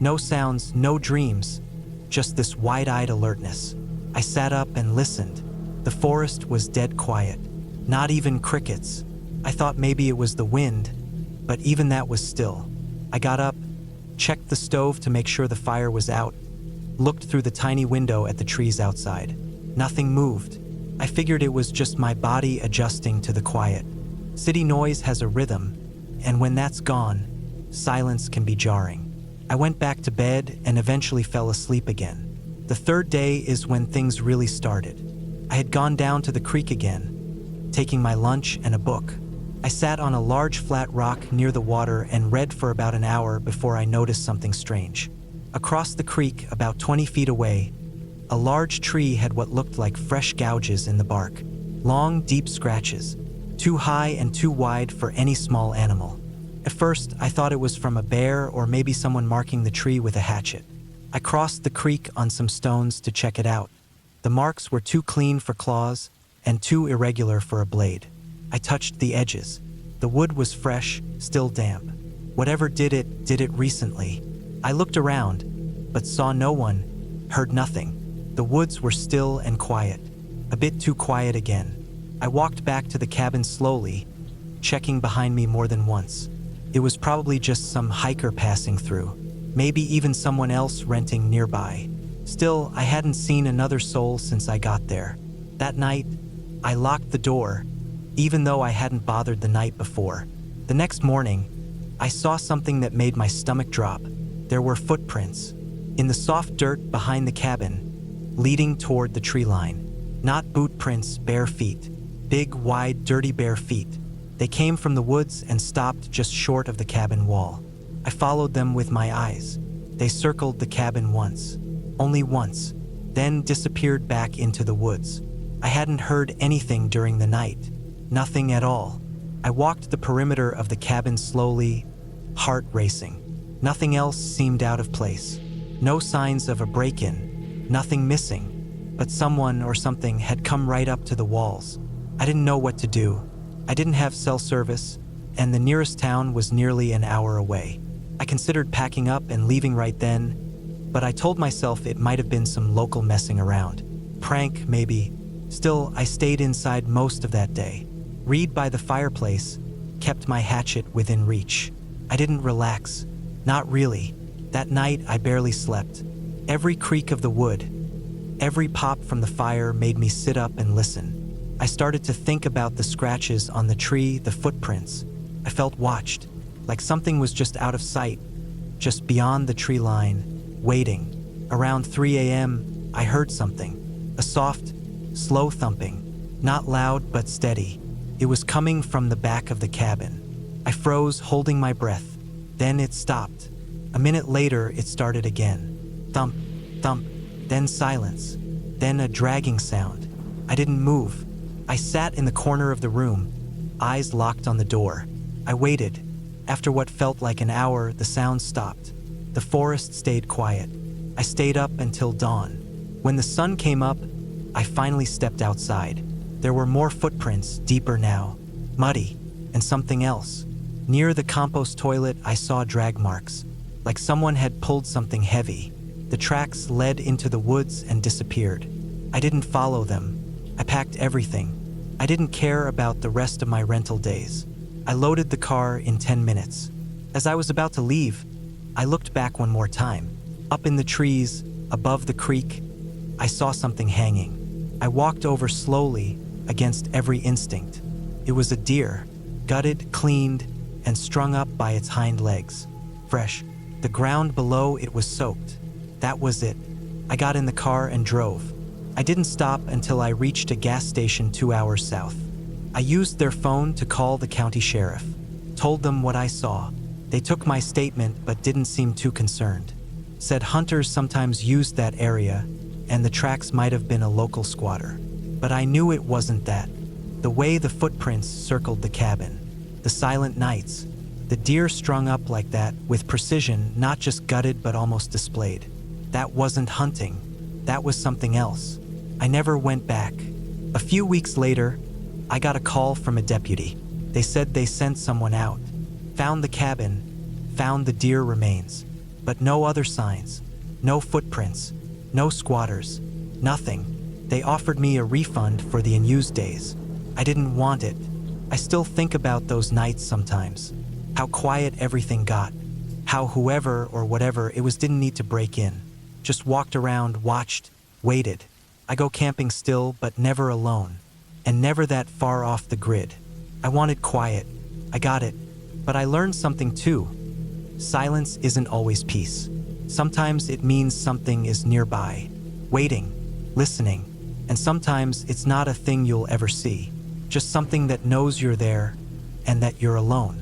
No sounds, no dreams, just this wide-eyed alertness. I sat up and listened. The forest was dead quiet. Not even crickets. I thought maybe it was the wind, but even that was still. I got up, checked the stove to make sure the fire was out, looked through the tiny window at the trees outside. Nothing moved. I figured it was just my body adjusting to the quiet. City noise has a rhythm, and when that's gone, silence can be jarring. I went back to bed and eventually fell asleep again. The third day is when things really started. I had gone down to the creek again, taking my lunch and a book. I sat on a large flat rock near the water and read for about an hour before I noticed something strange. Across the creek, about 20 feet away, a large tree had what looked like fresh gouges in the bark. Long, deep scratches, too high and too wide for any small animal. At first, I thought it was from a bear or maybe someone marking the tree with a hatchet. I crossed the creek on some stones to check it out. The marks were too clean for claws and too irregular for a blade. I touched the edges. The wood was fresh, still damp. Whatever did it recently. I looked around, but saw no one, heard nothing. The woods were still and quiet, a bit too quiet again. I walked back to the cabin slowly, checking behind me more than once. It was probably just some hiker passing through, maybe even someone else renting nearby. Still, I hadn't seen another soul since I got there. That night, I locked the door, even though I hadn't bothered the night before. The next morning, I saw something that made my stomach drop. There were footprints in the soft dirt behind the cabin, leading toward the tree line. Not boot prints, bare feet. Big, wide, dirty bare feet. They came from the woods and stopped just short of the cabin wall. I followed them with my eyes. They circled the cabin once. Only once. Then disappeared back into the woods. I hadn't heard anything during the night. Nothing at all. I walked the perimeter of the cabin slowly, heart racing. Nothing else seemed out of place. No signs of a break-in. Nothing missing. But someone or something had come right up to the walls. I didn't know what to do. I didn't have cell service, and the nearest town was nearly an hour away. I considered packing up and leaving right then, but I told myself it might have been some local messing around. Prank, maybe. Still, I stayed inside most of that day. Read by the fireplace, kept my hatchet within reach. I didn't relax. Not really. That night, I barely slept. Every creak of the wood, every pop from the fire made me sit up and listen. I started to think about the scratches on the tree, the footprints. I felt watched, like something was just out of sight, just beyond the tree line, waiting. Around 3 a.m., I heard something. A soft, slow thumping. Not loud, but steady. It was coming from the back of the cabin. I froze, holding my breath. Then it stopped. A minute later, it started again. Thump, thump, then silence. Then a dragging sound. I didn't move. I sat in the corner of the room, eyes locked on the door. I waited. After what felt like an hour, the sound stopped. The forest stayed quiet. I stayed up until dawn. When the sun came up, I finally stepped outside. There were more footprints, deeper now, muddy, and something else. Near the compost toilet, I saw drag marks, like someone had pulled something heavy. The tracks led into the woods and disappeared. I didn't follow them. I packed everything. I didn't care about the rest of my rental days. I loaded the car in 10 minutes. As I was about to leave, I looked back one more time. Up in the trees, above the creek, I saw something hanging. I walked over slowly, against every instinct. It was a deer, gutted, cleaned, and strung up by its hind legs. Fresh. The ground below it was soaked. That was it. I got in the car and drove. I didn't stop until I reached a gas station 2 hours south. I used their phone to call the county sheriff, told them what I saw. They took my statement but didn't seem too concerned. Said hunters sometimes used that area, and the tracks might have been a local squatter. But I knew it wasn't that. The way the footprints circled the cabin, the silent nights, the deer strung up like that with precision, not just gutted but almost displayed. That wasn't hunting. That was something else. I never went back. A few weeks later, I got a call from a deputy. They said they sent someone out, found the cabin, found the deer remains, but no other signs, no footprints, no squatters, nothing. They offered me a refund for the unused days. I didn't want it. I still think about those nights sometimes. How quiet everything got. How whoever or whatever it was didn't need to break in. Just walked around, watched, waited. I go camping still, but never alone. And never that far off the grid. I wanted quiet. I got it. But I learned something too. Silence isn't always peace. Sometimes it means something is nearby, waiting, listening. And sometimes it's not a thing you'll ever see. Just something that knows you're there and that you're alone.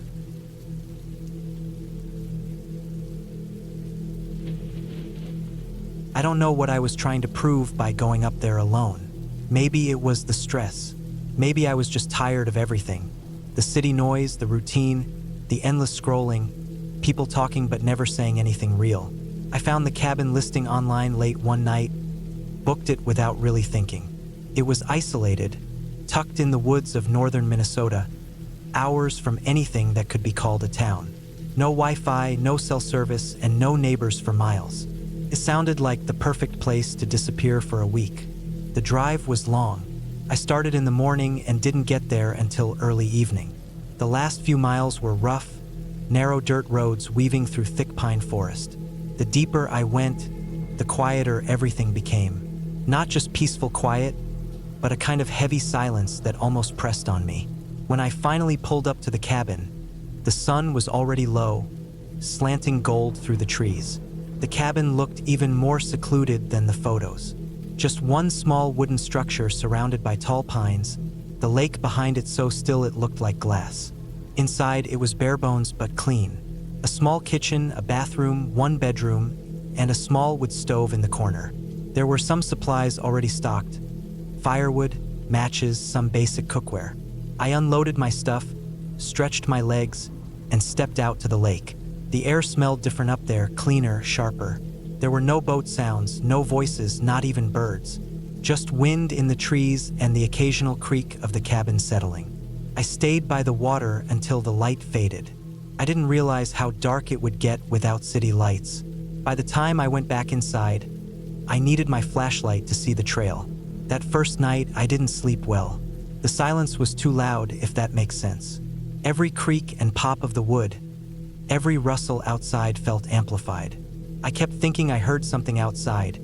I don't know what I was trying to prove by going up there alone. Maybe it was the stress. Maybe I was just tired of everything. The city noise, the routine, the endless scrolling, people talking but never saying anything real. I found the cabin listing online late one night, booked it without really thinking. It was isolated, tucked in the woods of northern Minnesota, hours from anything that could be called a town. No Wi-Fi, no cell service, and no neighbors for miles. It sounded like the perfect place to disappear for a week. The drive was long. I started in the morning and didn't get there until early evening. The last few miles were rough, narrow dirt roads weaving through thick pine forest. The deeper I went, the quieter everything became. Not just peaceful quiet, but a kind of heavy silence that almost pressed on me. When I finally pulled up to the cabin, the sun was already low, slanting gold through the trees. The cabin looked even more secluded than the photos. Just one small wooden structure surrounded by tall pines, the lake behind it so still it looked like glass. Inside, it was bare bones but clean. A small kitchen, a bathroom, one bedroom, and a small wood stove in the corner. There were some supplies already stocked. Firewood, matches, some basic cookware. I unloaded my stuff, stretched my legs, and stepped out to the lake. The air smelled different up there, cleaner, sharper. There were no boat sounds, no voices, not even birds. Just wind in the trees and the occasional creak of the cabin settling. I stayed by the water until the light faded. I didn't realize how dark it would get without city lights. By the time I went back inside, I needed my flashlight to see the trail. That first night, I didn't sleep well. The silence was too loud, if that makes sense. Every creak and pop of the wood, every rustle outside felt amplified. I kept thinking I heard something outside.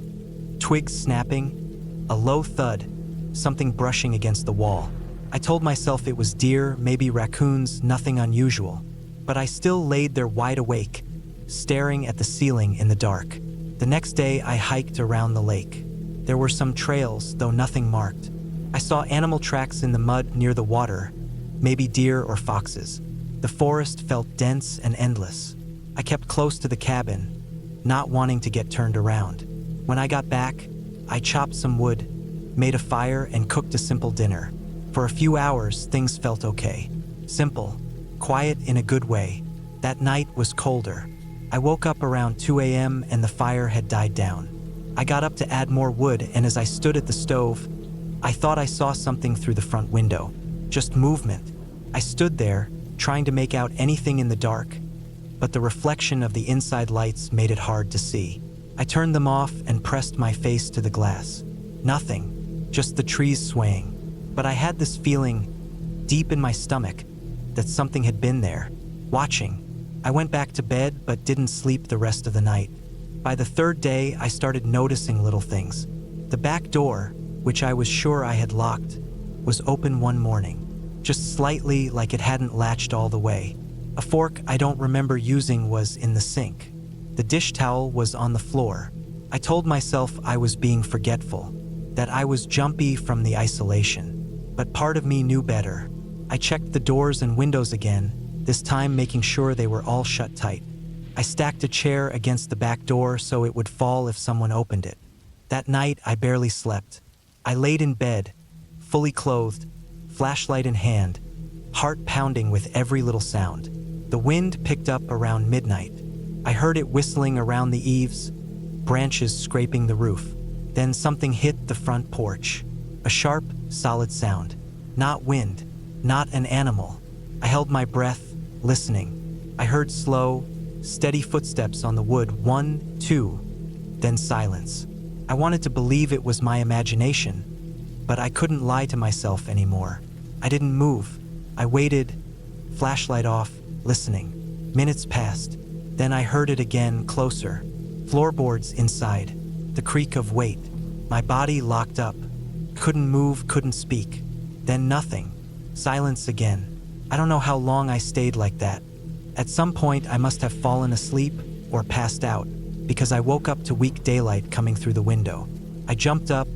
Twigs snapping, a low thud, something brushing against the wall. I told myself it was deer, maybe raccoons, nothing unusual. But I still laid there wide awake, staring at the ceiling in the dark. The next day, I hiked around the lake. There were some trails, though nothing marked. I saw animal tracks in the mud near the water, maybe deer or foxes. The forest felt dense and endless. I kept close to the cabin, not wanting to get turned around. When I got back, I chopped some wood, made a fire, and cooked a simple dinner. For a few hours, things felt okay. Simple, quiet in a good way. That night was colder. I woke up around 2 a.m. and the fire had died down. I got up to add more wood, and as I stood at the stove, I thought I saw something through the front window. Just movement. I stood there, trying to make out anything in the dark, but the reflection of the inside lights made it hard to see. I turned them off and pressed my face to the glass. Nothing, just the trees swaying. But I had this feeling, deep in my stomach, that something had been there, watching. I went back to bed but didn't sleep the rest of the night. By the third day, I started noticing little things. The back door, which I was sure I had locked, was open one morning, just slightly, like it hadn't latched all the way. A fork I don't remember using was in the sink. The dish towel was on the floor. I told myself I was being forgetful, that I was jumpy from the isolation. But part of me knew better. I checked the doors and windows again, this time making sure they were all shut tight. I stacked a chair against the back door so it would fall if someone opened it. That night, I barely slept. I laid in bed, fully clothed, flashlight in hand, heart pounding with every little sound. The wind picked up around midnight. I heard it whistling around the eaves, branches scraping the roof. Then something hit the front porch. A sharp, solid sound. Not wind, not an animal. I held my breath, listening. I heard slow, steady footsteps on the wood, 1, 2, then silence. I wanted to believe it was my imagination, but I couldn't lie to myself anymore. I didn't move. I waited, flashlight off, listening. Minutes passed. Then I heard it again, closer. Floorboards inside. The creak of weight. My body locked up. Couldn't move, couldn't speak. Then nothing. Silence again. I don't know how long I stayed like that. At some point, I must have fallen asleep or passed out, because I woke up to weak daylight coming through the window. I jumped up,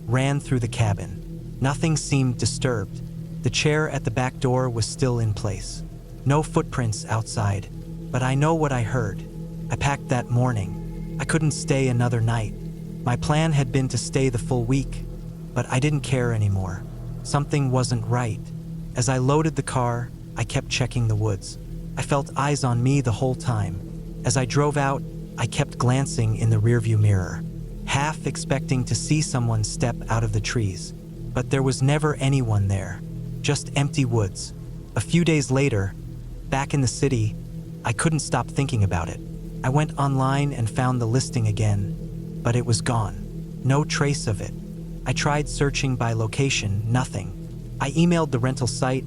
ran through the cabin. Nothing seemed disturbed. The chair at the back door was still in place. No footprints outside, but I know what I heard. I packed that morning. I couldn't stay another night. My plan had been to stay the full week, but I didn't care anymore. Something wasn't right. As I loaded the car, I kept checking the woods. I felt eyes on me the whole time. As I drove out, I kept glancing in the rearview mirror, half expecting to see someone step out of the trees. But there was never anyone there, just empty woods. A few days later, back in the city, I couldn't stop thinking about it. I went online and found the listing again, but it was gone. No trace of it. I tried searching by location, nothing. I emailed the rental site,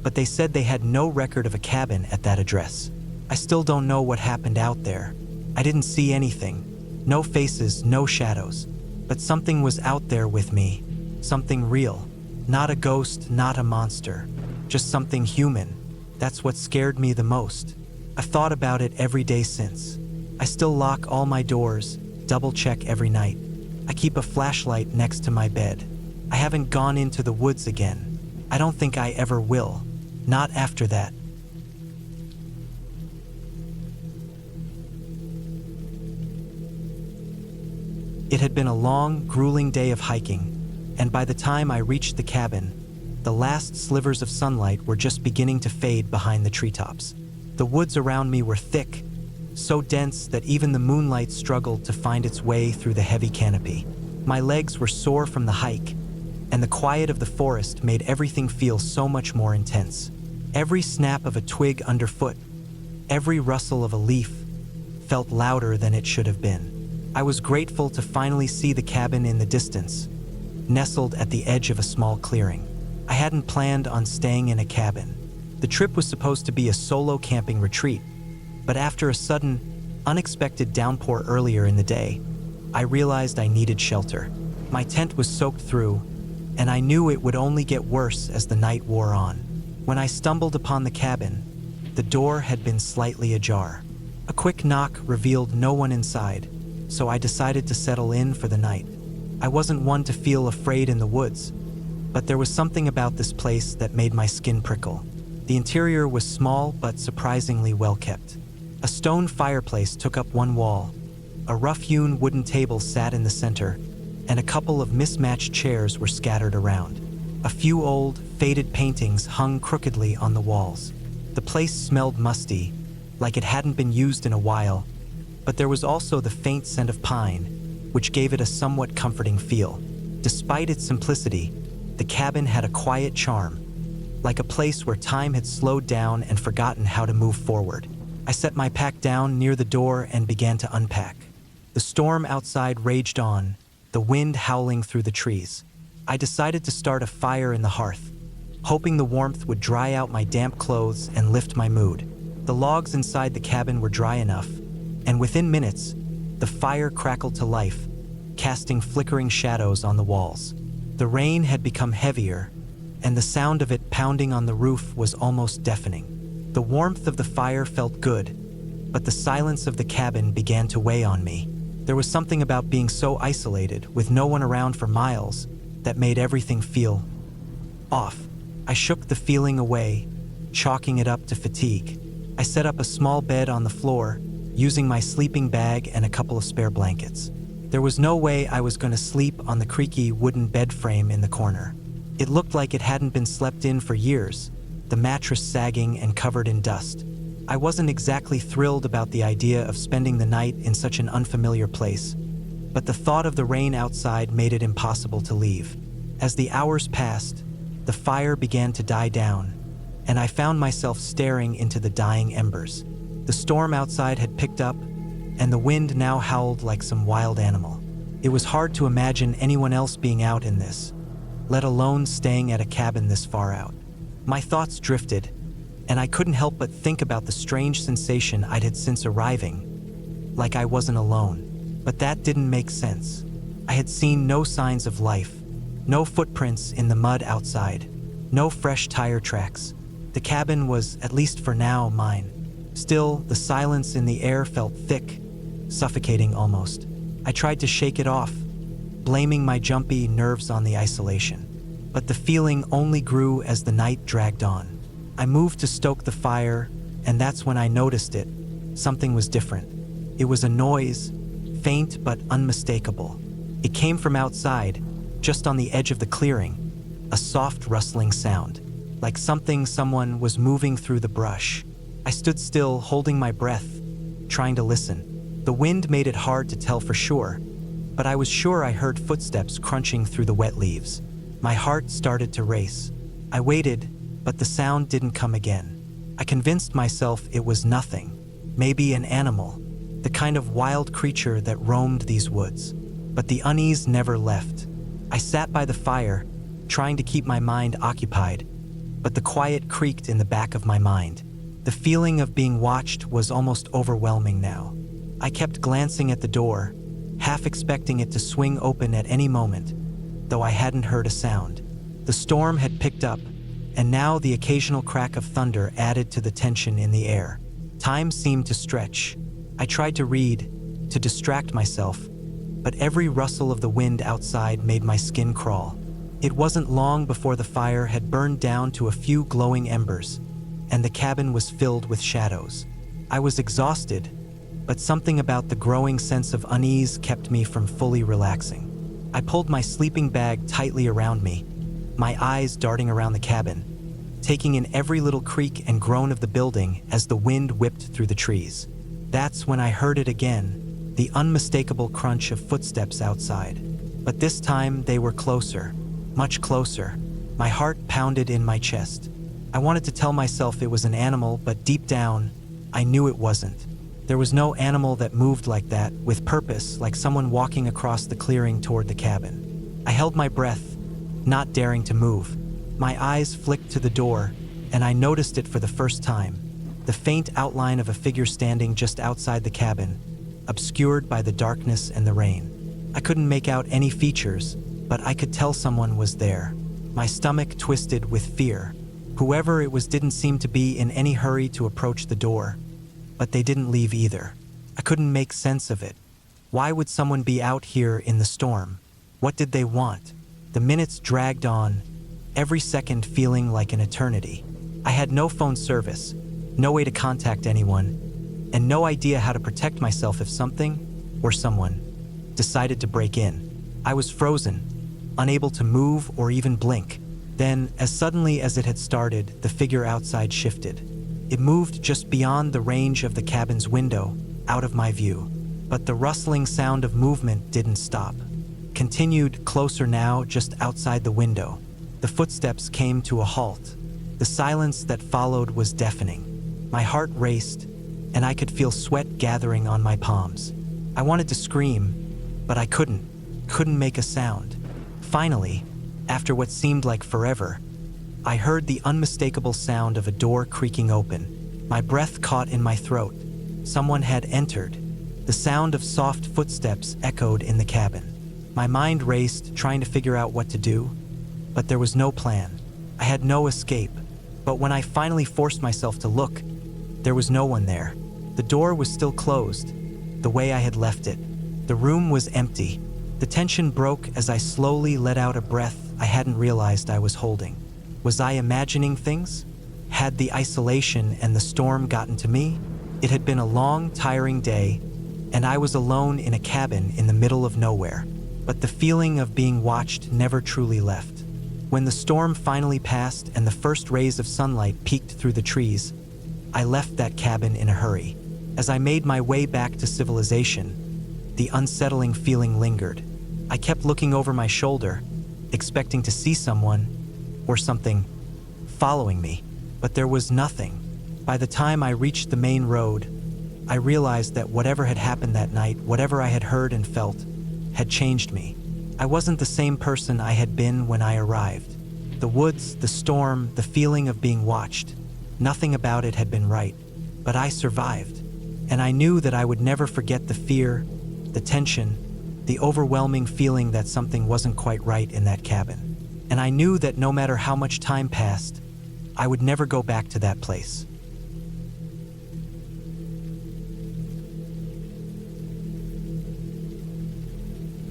but they said they had no record of a cabin at that address. I still don't know what happened out there. I didn't see anything. No faces, no shadows. But something was out there with me. Something real. Not a ghost, not a monster. Just something human. That's what scared me the most. I've thought about it every day since. I still lock all my doors, double check every night. I keep a flashlight next to my bed. I haven't gone into the woods again. I don't think I ever will. Not after that. It had been a long, grueling day of hiking, and by the time I reached the cabin, the last slivers of sunlight were just beginning to fade behind the treetops. The woods around me were thick, so dense that even the moonlight struggled to find its way through the heavy canopy. My legs were sore from the hike, and the quiet of the forest made everything feel so much more intense. Every snap of a twig underfoot, every rustle of a leaf, felt louder than it should have been. I was grateful to finally see the cabin in the distance, nestled at the edge of a small clearing. I hadn't planned on staying in a cabin. The trip was supposed to be a solo camping retreat, but after a sudden, unexpected downpour earlier in the day, I realized I needed shelter. My tent was soaked through, and I knew it would only get worse as the night wore on. When I stumbled upon the cabin, the door had been slightly ajar. A quick knock revealed no one inside, so I decided to settle in for the night. I wasn't one to feel afraid in the woods, but there was something about this place that made my skin prickle. The interior was small but surprisingly well kept. A stone fireplace took up one wall, a rough-hewn wooden table sat in the center, and a couple of mismatched chairs were scattered around. A few old, faded paintings hung crookedly on the walls. The place smelled musty, like it hadn't been used in a while, but there was also the faint scent of pine, which gave it a somewhat comforting feel. Despite its simplicity, the cabin had a quiet charm, like a place where time had slowed down and forgotten how to move forward. I set my pack down near the door and began to unpack. The storm outside raged on, the wind howling through the trees. I decided to start a fire in the hearth, hoping the warmth would dry out my damp clothes and lift my mood. The logs inside the cabin were dry enough, and within minutes, the fire crackled to life, casting flickering shadows on the walls. The rain had become heavier, and the sound of it pounding on the roof was almost deafening. The warmth of the fire felt good, but the silence of the cabin began to weigh on me. There was something about being so isolated, with no one around for miles, that made everything feel off. I shook the feeling away, chalking it up to fatigue. I set up a small bed on the floor, using my sleeping bag and a couple of spare blankets. There was no way I was going to sleep on the creaky wooden bed frame in the corner. It looked like it hadn't been slept in for years, the mattress sagging and covered in dust. I wasn't exactly thrilled about the idea of spending the night in such an unfamiliar place, but the thought of the rain outside made it impossible to leave. As the hours passed, the fire began to die down, and I found myself staring into the dying embers. The storm outside had picked up, and the wind now howled like some wild animal. It was hard to imagine anyone else being out in this, let alone staying at a cabin this far out. My thoughts drifted, and I couldn't help but think about the strange sensation I'd had since arriving, like I wasn't alone. But that didn't make sense. I had seen no signs of life, no footprints in the mud outside, no fresh tire tracks. The cabin was, at least for now, mine. Still, the silence in the air felt thick, suffocating almost. I tried to shake it off, blaming my jumpy nerves on the isolation. But the feeling only grew as the night dragged on. I moved to stoke the fire, and that's when I noticed it. Something was different. It was a noise, faint but unmistakable. It came from outside, just on the edge of the clearing, a soft rustling sound, like someone was moving through the brush. I stood still, holding my breath, trying to listen. The wind made it hard to tell for sure, but I was sure I heard footsteps crunching through the wet leaves. My heart started to race. I waited, but the sound didn't come again. I convinced myself it was nothing, maybe an animal, the kind of wild creature that roamed these woods. But the unease never left. I sat by the fire, trying to keep my mind occupied, but the quiet creaked in the back of my mind. The feeling of being watched was almost overwhelming now. I kept glancing at the door, half expecting it to swing open at any moment, though I hadn't heard a sound. The storm had picked up, and now the occasional crack of thunder added to the tension in the air. Time seemed to stretch. I tried to read, to distract myself, but every rustle of the wind outside made my skin crawl. It wasn't long before the fire had burned down to a few glowing embers, and the cabin was filled with shadows. I was exhausted, but something about the growing sense of unease kept me from fully relaxing. I pulled my sleeping bag tightly around me, my eyes darting around the cabin, taking in every little creak and groan of the building as the wind whipped through the trees. That's when I heard it again, the unmistakable crunch of footsteps outside. But this time they were closer, much closer. My heart pounded in my chest. I wanted to tell myself it was an animal, but deep down, I knew it wasn't. There was no animal that moved like that, with purpose, like someone walking across the clearing toward the cabin. I held my breath, not daring to move. My eyes flicked to the door, and I noticed it for the first time. The faint outline of a figure standing just outside the cabin, obscured by the darkness and the rain. I couldn't make out any features, but I could tell someone was there. My stomach twisted with fear. Whoever it was didn't seem to be in any hurry to approach the door, but they didn't leave either. I couldn't make sense of it. Why would someone be out here in the storm? What did they want? The minutes dragged on, every second feeling like an eternity. I had no phone service, no way to contact anyone, and no idea how to protect myself if something, or someone, decided to break in. I was frozen, unable to move or even blink. Then, as suddenly as it had started, the figure outside shifted. It moved just beyond the range of the cabin's window, out of my view. But the rustling sound of movement didn't stop. Continued closer now, just outside the window. The footsteps came to a halt. The silence that followed was deafening. My heart raced, and I could feel sweat gathering on my palms. I wanted to scream, but I couldn't make a sound. Finally, after what seemed like forever, I heard the unmistakable sound of a door creaking open. My breath caught in my throat. Someone had entered. The sound of soft footsteps echoed in the cabin. My mind raced, trying to figure out what to do, but there was no plan. I had no escape, but when I finally forced myself to look, there was no one there. The door was still closed, the way I had left it. The room was empty. The tension broke as I slowly let out a breath I hadn't realized I was holding. Was I imagining things? Had the isolation and the storm gotten to me? It had been a long, tiring day, and I was alone in a cabin in the middle of nowhere. But the feeling of being watched never truly left. When the storm finally passed and the first rays of sunlight peeked through the trees, I left that cabin in a hurry. As I made my way back to civilization, the unsettling feeling lingered. I kept looking over my shoulder, expecting to see someone or something following me, but there was nothing. By the time I reached the main road, I realized that whatever had happened that night, whatever I had heard and felt, had changed me. I wasn't the same person I had been when I arrived. The woods, the storm, the feeling of being watched, nothing about it had been right. But I survived, and I knew that I would never forget the fear, the tension, the overwhelming feeling that something wasn't quite right in that cabin. And I knew that no matter how much time passed, I would never go back to that place.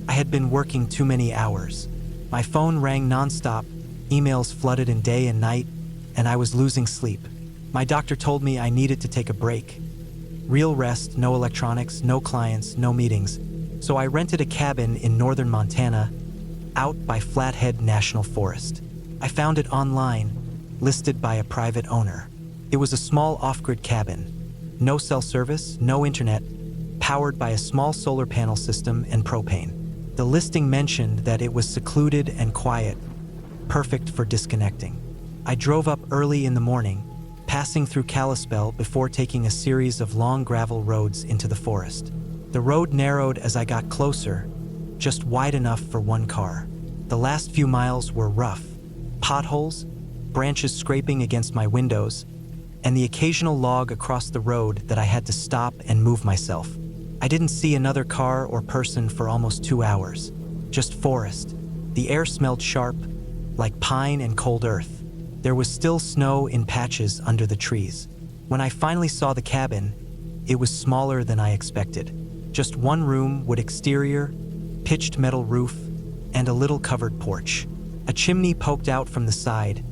I had been working too many hours. My phone rang nonstop, emails flooded in day and night, and I was losing sleep. My doctor told me I needed to take a break. Real rest, no electronics, no clients, no meetings. So I rented a cabin in northern Montana, out by Flathead National Forest. I found it online, listed by a private owner. It was a small off-grid cabin. No cell service, no internet, powered by a small solar panel system and propane. The listing mentioned that it was secluded and quiet, perfect for disconnecting. I drove up early in the morning, passing through Kalispell before taking a series of long gravel roads into the forest. The road narrowed as I got closer, just wide enough for one car. The last few miles were rough. Potholes, branches scraping against my windows, and the occasional log across the road that I had to stop and move myself. I didn't see another car or person for almost 2 hours. Just forest. The air smelled sharp, like pine and cold earth. There was still snow in patches under the trees. When I finally saw the cabin, it was smaller than I expected. Just one room, wood exterior, pitched metal roof, and a little covered porch. A chimney poked out from the side,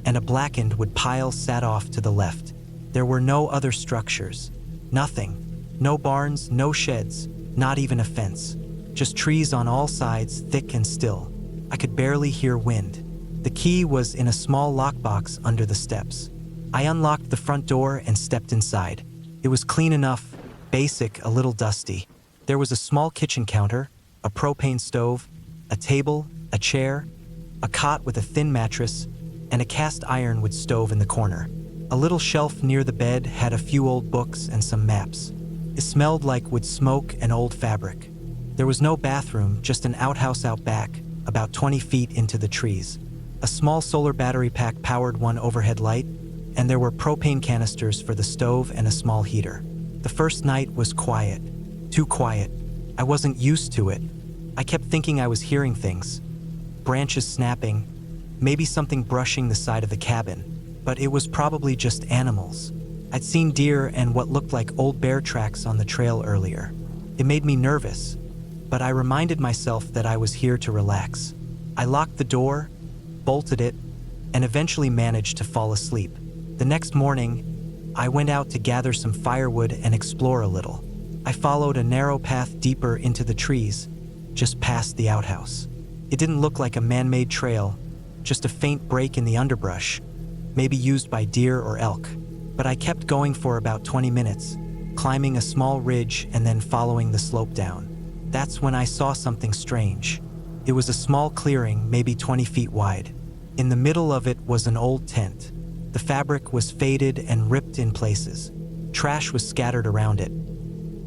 and a blackened wood pile sat off to the left. There were no other structures. Nothing. No barns, no sheds, not even a fence. Just trees on all sides, thick and still. I could barely hear wind. The key was in a small lockbox under the steps. I unlocked the front door and stepped inside. It was clean enough, basic, a little dusty. There was a small kitchen counter, a propane stove, a table, a chair, a cot with a thin mattress, and a cast iron wood stove in the corner. A little shelf near the bed had a few old books and some maps. It smelled like wood smoke and old fabric. There was no bathroom, just an outhouse out back, about 20 feet into the trees. A small solar battery pack powered one overhead light, and there were propane canisters for the stove and a small heater. The first night was quiet. Too quiet. I wasn't used to it. I kept thinking I was hearing things. Branches snapping, maybe something brushing the side of the cabin, but it was probably just animals. I'd seen deer and what looked like old bear tracks on the trail earlier. It made me nervous, but I reminded myself that I was here to relax. I locked the door, bolted it, and eventually managed to fall asleep. The next morning, I went out to gather some firewood and explore a little. I followed a narrow path deeper into the trees, just past the outhouse. It didn't look like a man-made trail, just a faint break in the underbrush, maybe used by deer or elk. But I kept going for about 20 minutes, climbing a small ridge and then following the slope down. That's when I saw something strange. It was a small clearing, maybe 20 feet wide. In the middle of it was an old tent. The fabric was faded and ripped in places. Trash was scattered around it.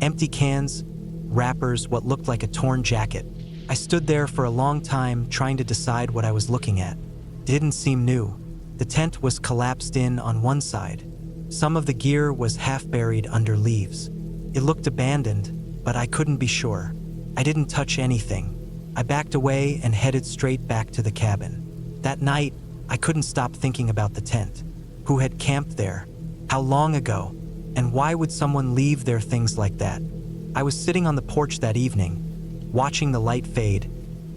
Empty cans, wrappers, what looked like a torn jacket. I stood there for a long time trying to decide what I was looking at. It didn't seem new. The tent was collapsed in on one side. Some of the gear was half buried under leaves. It looked abandoned, but I couldn't be sure. I didn't touch anything. I backed away and headed straight back to the cabin. That night, I couldn't stop thinking about the tent. Who had camped there? How long ago? And why would someone leave their things like that? I was sitting on the porch that evening, watching the light fade,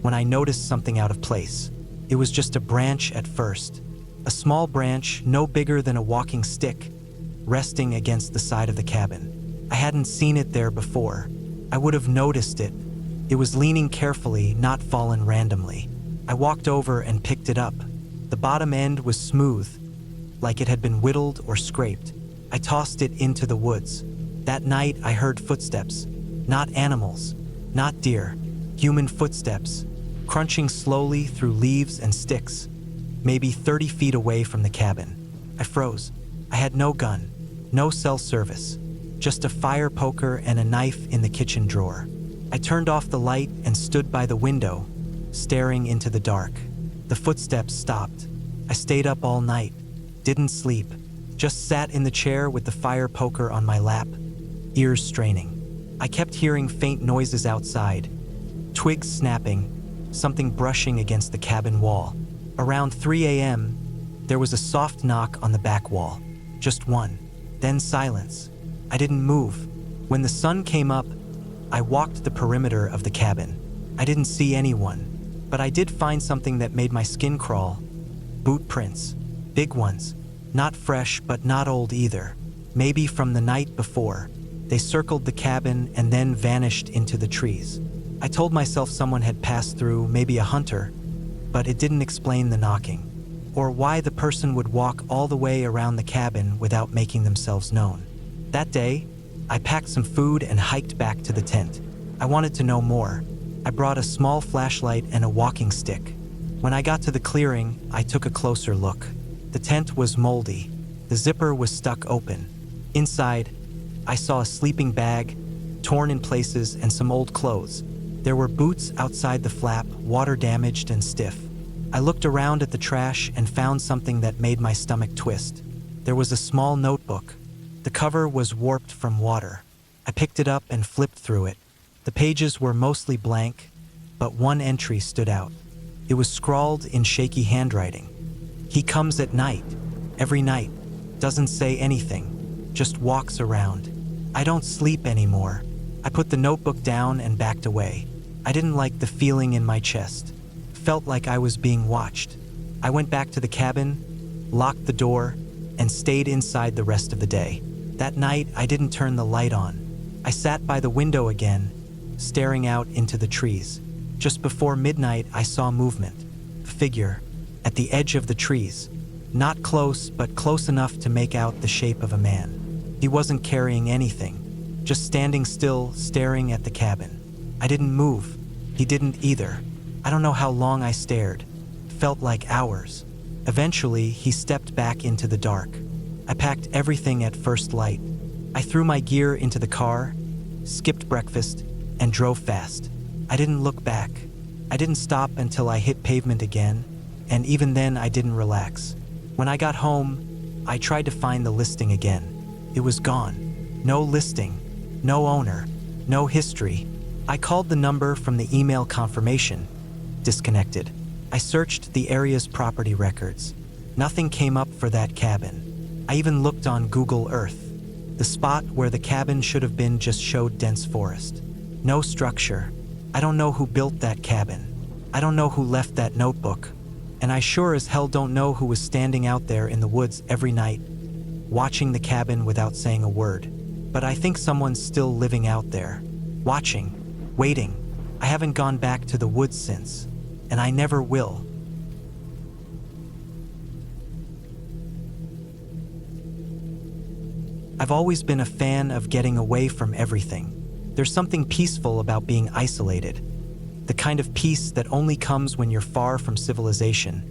when I noticed something out of place. It was just a branch at first, A small branch, no bigger than a walking stick, resting against the side of the cabin. I hadn't seen it there before. I would have noticed it. It was leaning carefully, not fallen randomly. I walked over and picked it up. The bottom end was smooth, like it had been whittled or scraped. I tossed it into the woods. That night I heard footsteps. Not animals, not deer, human footsteps, crunching slowly through leaves and sticks, maybe 30 feet away from the cabin. I froze. I had no gun, no cell service, just a fire poker and a knife in the kitchen drawer. I turned off the light and stood by the window, staring into the dark. The footsteps stopped. I stayed up all night, didn't sleep, just sat in the chair with the fire poker on my lap, ears straining. I kept hearing faint noises outside, twigs snapping, something brushing against the cabin wall. Around 3 a.m., there was a soft knock on the back wall. Just one. Then silence. I didn't move. When the sun came up, I walked the perimeter of the cabin. I didn't see anyone, but I did find something that made my skin crawl. Boot prints. Big ones. Not fresh, but not old either. Maybe from the night before. They circled the cabin and then vanished into the trees. I told myself someone had passed through, maybe a hunter, but it didn't explain the knocking, or why the person would walk all the way around the cabin without making themselves known. That day, I packed some food and hiked back to the tent. I wanted to know more. I brought a small flashlight and a walking stick. When I got to the clearing, I took a closer look. The tent was moldy. The zipper was stuck open. Inside, I saw a sleeping bag, torn in places, and some old clothes. There were boots outside the flap, water damaged and stiff. I looked around at the trash and found something that made my stomach twist. There was a small notebook. The cover was warped from water. I picked it up and flipped through it. The pages were mostly blank, but one entry stood out. It was scrawled in shaky handwriting. He comes at night, every night, doesn't say anything, just walks around. I don't sleep anymore. I put the notebook down and backed away. I didn't like the feeling in my chest. Felt like I was being watched. I went back to the cabin, locked the door, and stayed inside the rest of the day. That night, I didn't turn the light on. I sat by the window again, staring out into the trees. Just before midnight, I saw movement. A figure, at the edge of the trees. Not close, but close enough to make out the shape of a man. He wasn't carrying anything, just standing still, staring at the cabin. I didn't move. He didn't either. I don't know how long I stared. It felt like hours. Eventually, he stepped back into the dark. I packed everything at first light. I threw my gear into the car, skipped breakfast, and drove fast. I didn't look back. I didn't stop until I hit pavement again, and even then I didn't relax. When I got home, I tried to find the listing again. It was gone. No listing, no owner, no history. I called the number from the email confirmation. Disconnected. I searched the area's property records. Nothing came up for that cabin. I even looked on Google Earth. The spot where the cabin should have been just showed dense forest. No structure. I don't know who built that cabin. I don't know who left that notebook. And I sure as hell don't know who was standing out there in the woods every night, watching the cabin without saying a word. But I think someone's still living out there, watching, waiting. I haven't gone back to the woods since, and I never will. I've always been a fan of getting away from everything. There's something peaceful about being isolated. The kind of peace that only comes when you're far from civilization,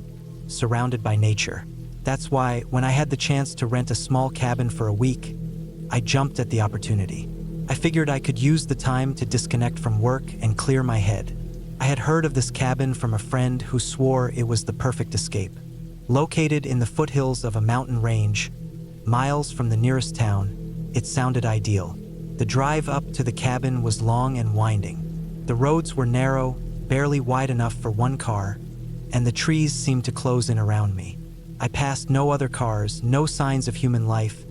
surrounded by nature. That's why, when I had the chance to rent a small cabin for a week, I jumped at the opportunity. I figured I could use the time to disconnect from work and clear my head. I had heard of this cabin from a friend who swore it was the perfect escape. Located in the foothills of a mountain range, miles from the nearest town, it sounded ideal. The drive up to the cabin was long and winding. The roads were narrow, barely wide enough for one car, and the trees seemed to close in around me. I passed no other cars, no signs of human life,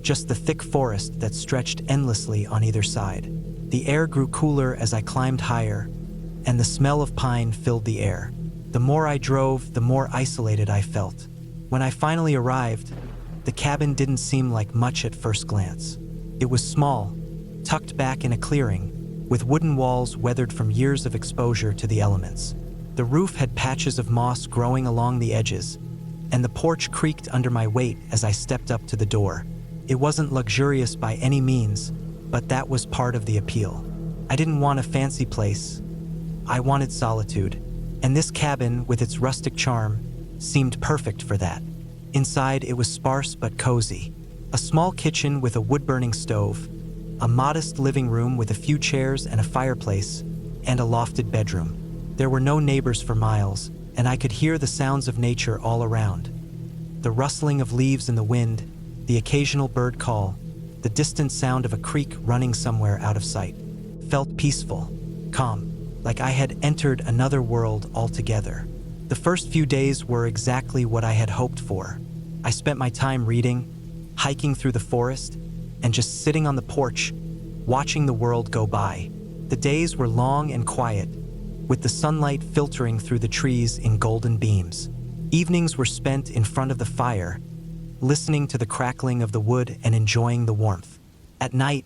just the thick forest that stretched endlessly on either side. The air grew cooler as I climbed higher, and the smell of pine filled the air. The more I drove, the more isolated I felt. When I finally arrived, the cabin didn't seem like much at first glance. It was small, tucked back in a clearing, with wooden walls weathered from years of exposure to the elements. The roof had patches of moss growing along the edges, and the porch creaked under my weight as I stepped up to the door. It wasn't luxurious by any means, but that was part of the appeal. I didn't want a fancy place. I wanted solitude, and this cabin, with its rustic charm, seemed perfect for that. Inside, it was sparse but cozy. A small kitchen with a wood-burning stove, a modest living room with a few chairs and a fireplace, and a lofted bedroom. There were no neighbors for miles, and I could hear the sounds of nature all around. The rustling of leaves in the wind, the occasional bird call, the distant sound of a creek running somewhere out of sight. Felt peaceful, calm, like I had entered another world altogether. The first few days were exactly what I had hoped for. I spent my time reading, hiking through the forest, and just sitting on the porch, watching the world go by. The days were long and quiet, with the sunlight filtering through the trees in golden beams. Evenings were spent in front of the fire, listening to the crackling of the wood and enjoying the warmth. At night,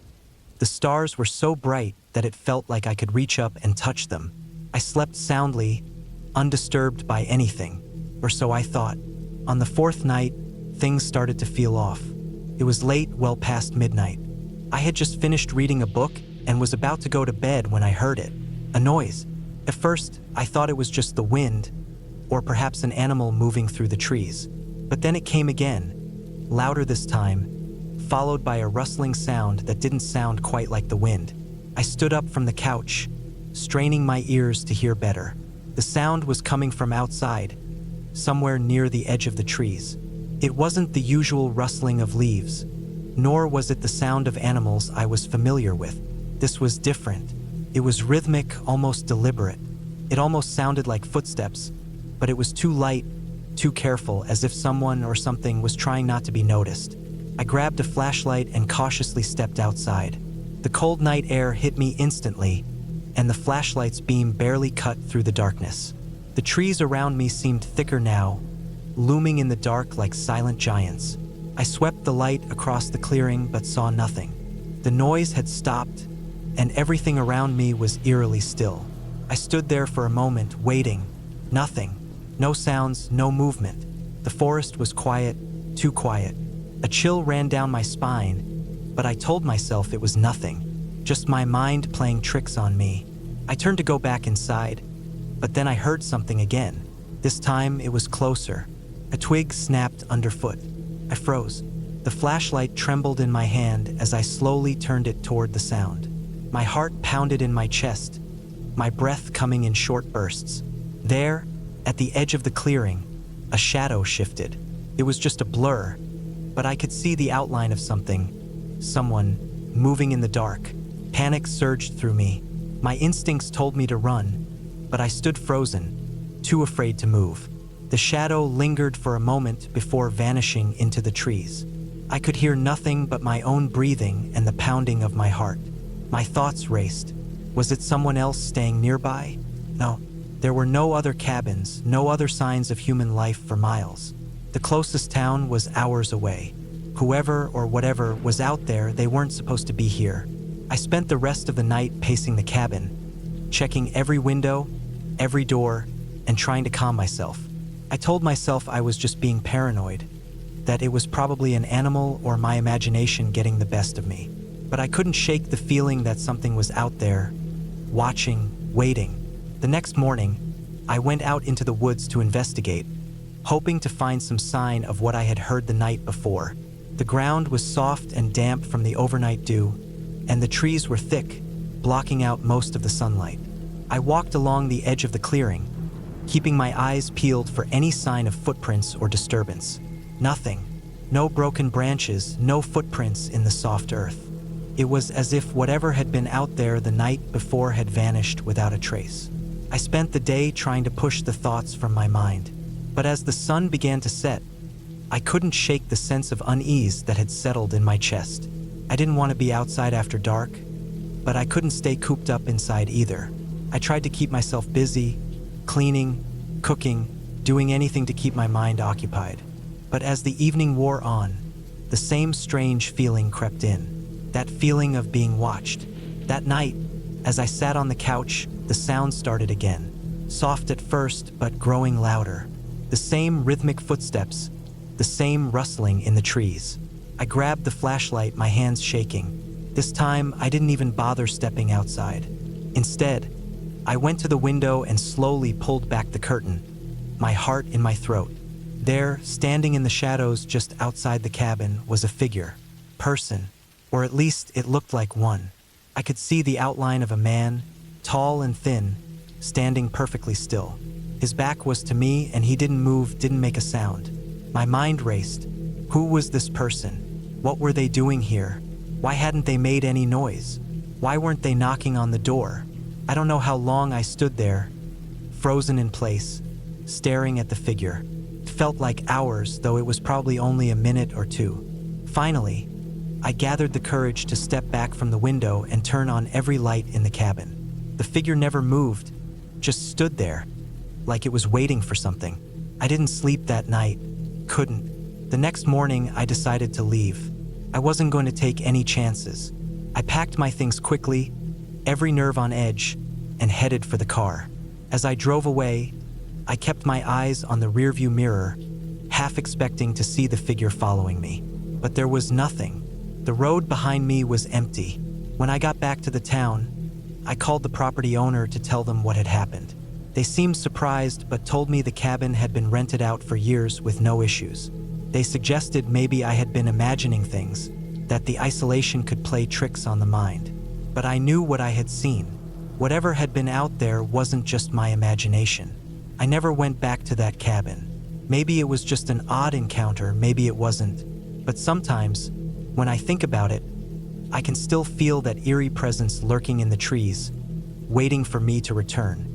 the stars were so bright that it felt like I could reach up and touch them. I slept soundly, undisturbed by anything, or so I thought. On the fourth night, things started to feel off. It was late, well past midnight. I had just finished reading a book and was about to go to bed when I heard it. A noise. At first, I thought it was just the wind, or perhaps an animal moving through the trees. But then it came again, louder this time, followed by a rustling sound that didn't sound quite like the wind. I stood up from the couch, straining my ears to hear better. The sound was coming from outside, somewhere near the edge of the trees. It wasn't the usual rustling of leaves, nor was it the sound of animals I was familiar with. This was different. It was rhythmic, almost deliberate. It almost sounded like footsteps, but it was too light, too careful, as if someone or something was trying not to be noticed. I grabbed a flashlight and cautiously stepped outside. The cold night air hit me instantly, and the flashlight's beam barely cut through the darkness. The trees around me seemed thicker now, looming in the dark like silent giants. I swept the light across the clearing but saw nothing. The noise had stopped, and everything around me was eerily still. I stood there for a moment, waiting. Nothing. No sounds, no movement. The forest was quiet, too quiet. A chill ran down my spine, but I told myself it was nothing, just my mind playing tricks on me. I turned to go back inside, but then I heard something again. This time it was closer. A twig snapped underfoot. I froze. The flashlight trembled in my hand as I slowly turned it toward the sound. My heart pounded in my chest, my breath coming in short bursts. There, at the edge of the clearing, a shadow shifted. It was just a blur, but I could see the outline of something, someone, moving in the dark. Panic surged through me. My instincts told me to run, but I stood frozen, too afraid to move. The shadow lingered for a moment before vanishing into the trees. I could hear nothing but my own breathing and the pounding of my heart. My thoughts raced. Was it someone else staying nearby? No. There were no other cabins, no other signs of human life for miles. The closest town was hours away. Whoever or whatever was out there, they weren't supposed to be here. I spent the rest of the night pacing the cabin, checking every window, every door, and trying to calm myself. I told myself I was just being paranoid, that it was probably an animal or my imagination getting the best of me. But I couldn't shake the feeling that something was out there, watching, waiting. The next morning, I went out into the woods to investigate, hoping to find some sign of what I had heard the night before. The ground was soft and damp from the overnight dew, and the trees were thick, blocking out most of the sunlight. I walked along the edge of the clearing, keeping my eyes peeled for any sign of footprints or disturbance. Nothing. No broken branches, no footprints in the soft earth. It was as if whatever had been out there the night before had vanished without a trace. I spent the day trying to push the thoughts from my mind, but as the sun began to set, I couldn't shake the sense of unease that had settled in my chest. I didn't want to be outside after dark, but I couldn't stay cooped up inside either. I tried to keep myself busy, cleaning, cooking, doing anything to keep my mind occupied. But as the evening wore on, the same strange feeling crept in. That feeling of being watched. That night, as I sat on the couch, the sound started again. Soft at first, but growing louder. The same rhythmic footsteps, the same rustling in the trees. I grabbed the flashlight, my hands shaking. This time, I didn't even bother stepping outside. Instead, I went to the window and slowly pulled back the curtain, my heart in my throat. There, standing in the shadows just outside the cabin, was a figure. Person, or at least it looked like one. I could see the outline of a man, tall and thin, standing perfectly still. His back was to me and he didn't move, didn't make a sound. My mind raced. Who was this person? What were they doing here? Why hadn't they made any noise? Why weren't they knocking on the door? I don't know how long I stood there, frozen in place, staring at the figure. It felt like hours, though it was probably only a minute or two. Finally, I gathered the courage to step back from the window and turn on every light in the cabin. The figure never moved, just stood there, like it was waiting for something. I didn't sleep that night, couldn't. The next morning, I decided to leave. I wasn't going to take any chances. I packed my things quickly, every nerve on edge, and headed for the car. As I drove away, I kept my eyes on the rearview mirror, half expecting to see the figure following me. But there was nothing. The road behind me was empty. When I got back to the town, I called the property owner to tell them what had happened. They seemed surprised but told me the cabin had been rented out for years with no issues. They suggested maybe I had been imagining things, that the isolation could play tricks on the mind. But I knew what I had seen. Whatever had been out there wasn't just my imagination. I never went back to that cabin. Maybe it was just an odd encounter, maybe it wasn't. But sometimes, when I think about it, I can still feel that eerie presence lurking in the trees, waiting for me to return.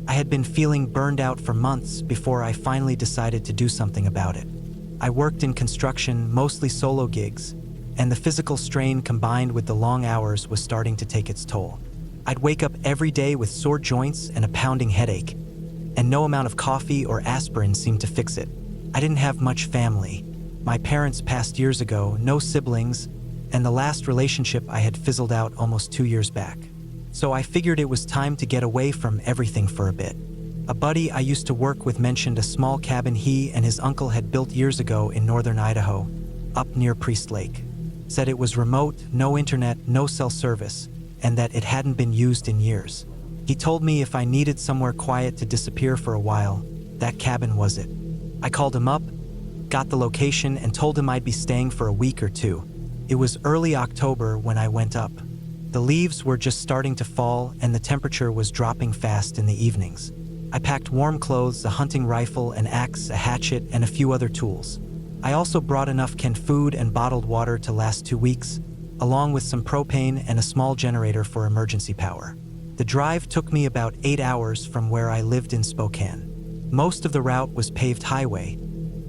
I had been feeling burned out for months before I finally decided to do something about it. I worked in construction, mostly solo gigs, and the physical strain combined with the long hours was starting to take its toll. I'd wake up every day with sore joints and a pounding headache, and no amount of coffee or aspirin seemed to fix it. I didn't have much family. My parents passed years ago, no siblings, and the last relationship I had fizzled out almost 2 years back. So I figured it was time to get away from everything for a bit. A buddy I used to work with mentioned a small cabin he and his uncle had built years ago in northern Idaho, up near Priest Lake. Said it was remote, no internet, no cell service, and that it hadn't been used in years. He told me if I needed somewhere quiet to disappear for a while, that cabin was it. I called him up, got the location, and told him I'd be staying for a week or two. It was early October when I went up. The leaves were just starting to fall and the temperature was dropping fast in the evenings. I packed warm clothes, a hunting rifle, an axe, a hatchet, and a few other tools. I also brought enough canned food and bottled water to last 2 weeks, along with some propane and a small generator for emergency power. The drive took me about 8 hours from where I lived in Spokane. Most of the route was paved highway,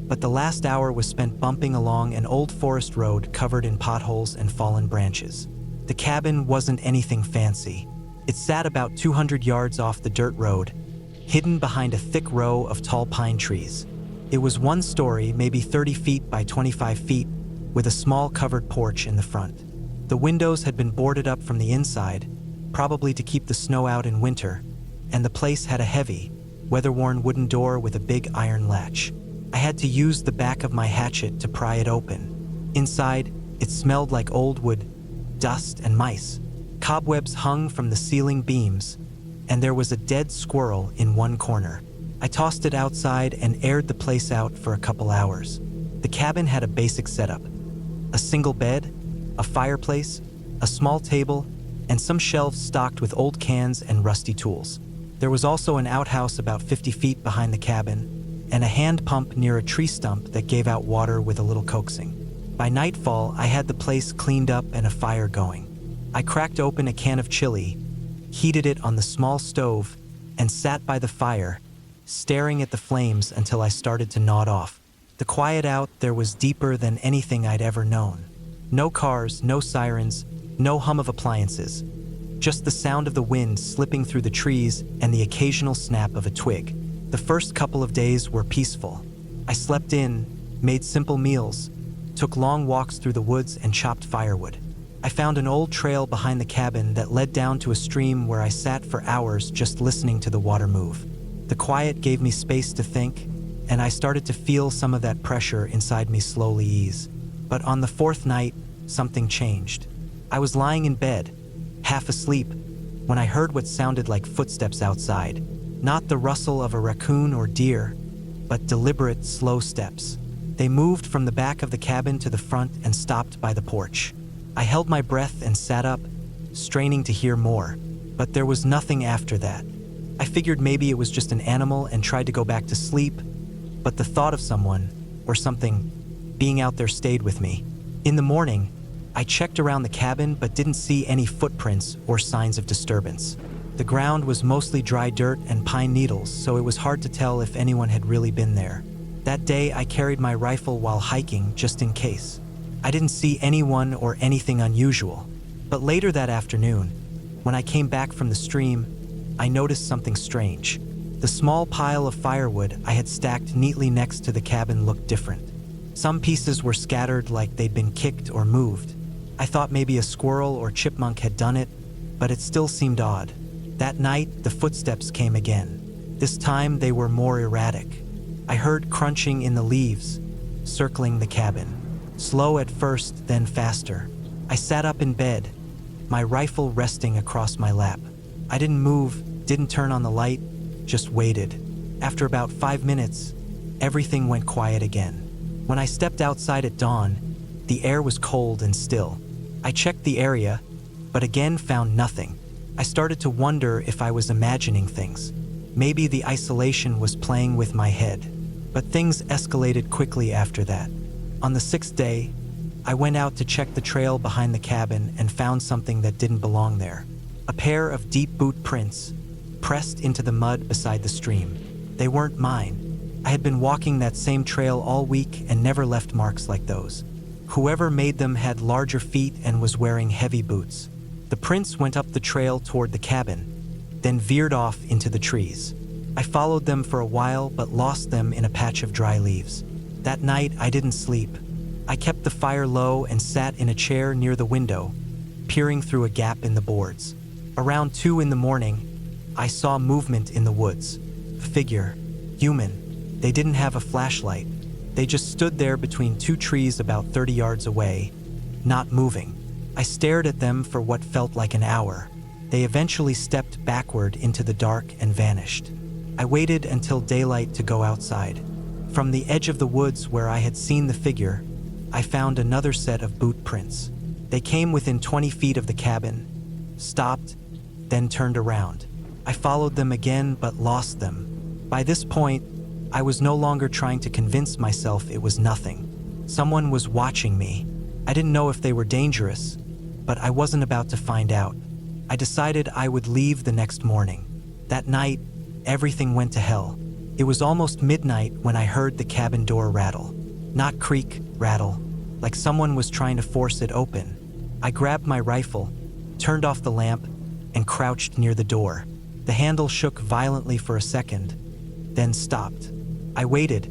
but the last hour was spent bumping along an old forest road covered in potholes and fallen branches. The cabin wasn't anything fancy. It sat about 200 yards off the dirt road, hidden behind a thick row of tall pine trees. It was 1 story, maybe 30 feet by 25 feet, with a small covered porch in the front. The windows had been boarded up from the inside, probably to keep the snow out in winter, and the place had a heavy, weather-worn wooden door with a big iron latch. I had to use the back of my hatchet to pry it open. Inside, it smelled like old wood, dust, and mice. Cobwebs hung from the ceiling beams, and there was a dead squirrel in one corner. I tossed it outside and aired the place out for a couple hours. The cabin had a basic setup: a single bed, a fireplace, a small table, and some shelves stocked with old cans and rusty tools. There was also an outhouse about 50 feet behind the cabin, and a hand pump near a tree stump that gave out water with a little coaxing. By nightfall, I had the place cleaned up and a fire going. I cracked open a can of chili, heated it on the small stove, and sat by the fire, staring at the flames until I started to nod off. The quiet out there was deeper than anything I'd ever known. No cars, no sirens, no hum of appliances. just the sound of the wind slipping through the trees and the occasional snap of a twig. The first couple of days were peaceful. I slept in, made simple meals, took long walks through the woods and chopped firewood. I found an old trail behind the cabin that led down to a stream where I sat for hours just listening to the water move. The quiet gave me space to think, and I started to feel some of that pressure inside me slowly ease. But on the fourth night, something changed. I was lying in bed, half asleep, when I heard what sounded like footsteps outside. Not the rustle of a raccoon or deer, but deliberate, slow steps. They moved from the back of the cabin to the front and stopped by the porch. I held my breath and sat up, straining to hear more, but there was nothing after that. I figured maybe it was just an animal and tried to go back to sleep, but the thought of someone, or something, being out there stayed with me. In the morning, I checked around the cabin but didn't see any footprints or signs of disturbance. The ground was mostly dry dirt and pine needles, so it was hard to tell if anyone had really been there. That day, I carried my rifle while hiking just in case. I didn't see anyone or anything unusual, but later that afternoon, when I came back from the stream, I noticed something strange. The small pile of firewood I had stacked neatly next to the cabin looked different. Some pieces were scattered like they'd been kicked or moved. I thought maybe a squirrel or chipmunk had done it, but it still seemed odd. That night, the footsteps came again. This time, they were more erratic. I heard crunching in the leaves, circling the cabin. Slow at first, then faster. I sat up in bed, my rifle resting across my lap. I didn't move, didn't turn on the light, just waited. After about 5 minutes, everything went quiet again. When I stepped outside at dawn, the air was cold and still. I checked the area, but again found nothing. I started to wonder if I was imagining things. Maybe the isolation was playing with my head. But things escalated quickly after that. On the 6th day, I went out to check the trail behind the cabin and found something that didn't belong there. A pair of deep boot prints, pressed into the mud beside the stream. They weren't mine. I had been walking that same trail all week and never left marks like those. Whoever made them had larger feet and was wearing heavy boots. The prints went up the trail toward the cabin, then veered off into the trees. I followed them for a while but lost them in a patch of dry leaves. That night, I didn't sleep. I kept the fire low and sat in a chair near the window, peering through a gap in the boards. Around 2 in the morning, I saw movement in the woods. A figure, human. They didn't have a flashlight. They just stood there between 2 trees about 30 yards away, not moving. I stared at them for what felt like an hour. They eventually stepped backward into the dark and vanished. I waited until daylight to go outside. From the edge of the woods where I had seen the figure, I found another set of boot prints. They came within 20 feet of the cabin, stopped, then turned around. I followed them again but lost them. By this point, I was no longer trying to convince myself it was nothing. Someone was watching me. I didn't know if they were dangerous, but I wasn't about to find out. I decided I would leave the next morning. That night, everything went to hell. It was almost midnight when I heard the cabin door rattle. Not creak, rattle, like someone was trying to force it open. I grabbed my rifle, turned off the lamp, and crouched near the door. The handle shook violently for a second, then stopped. I waited,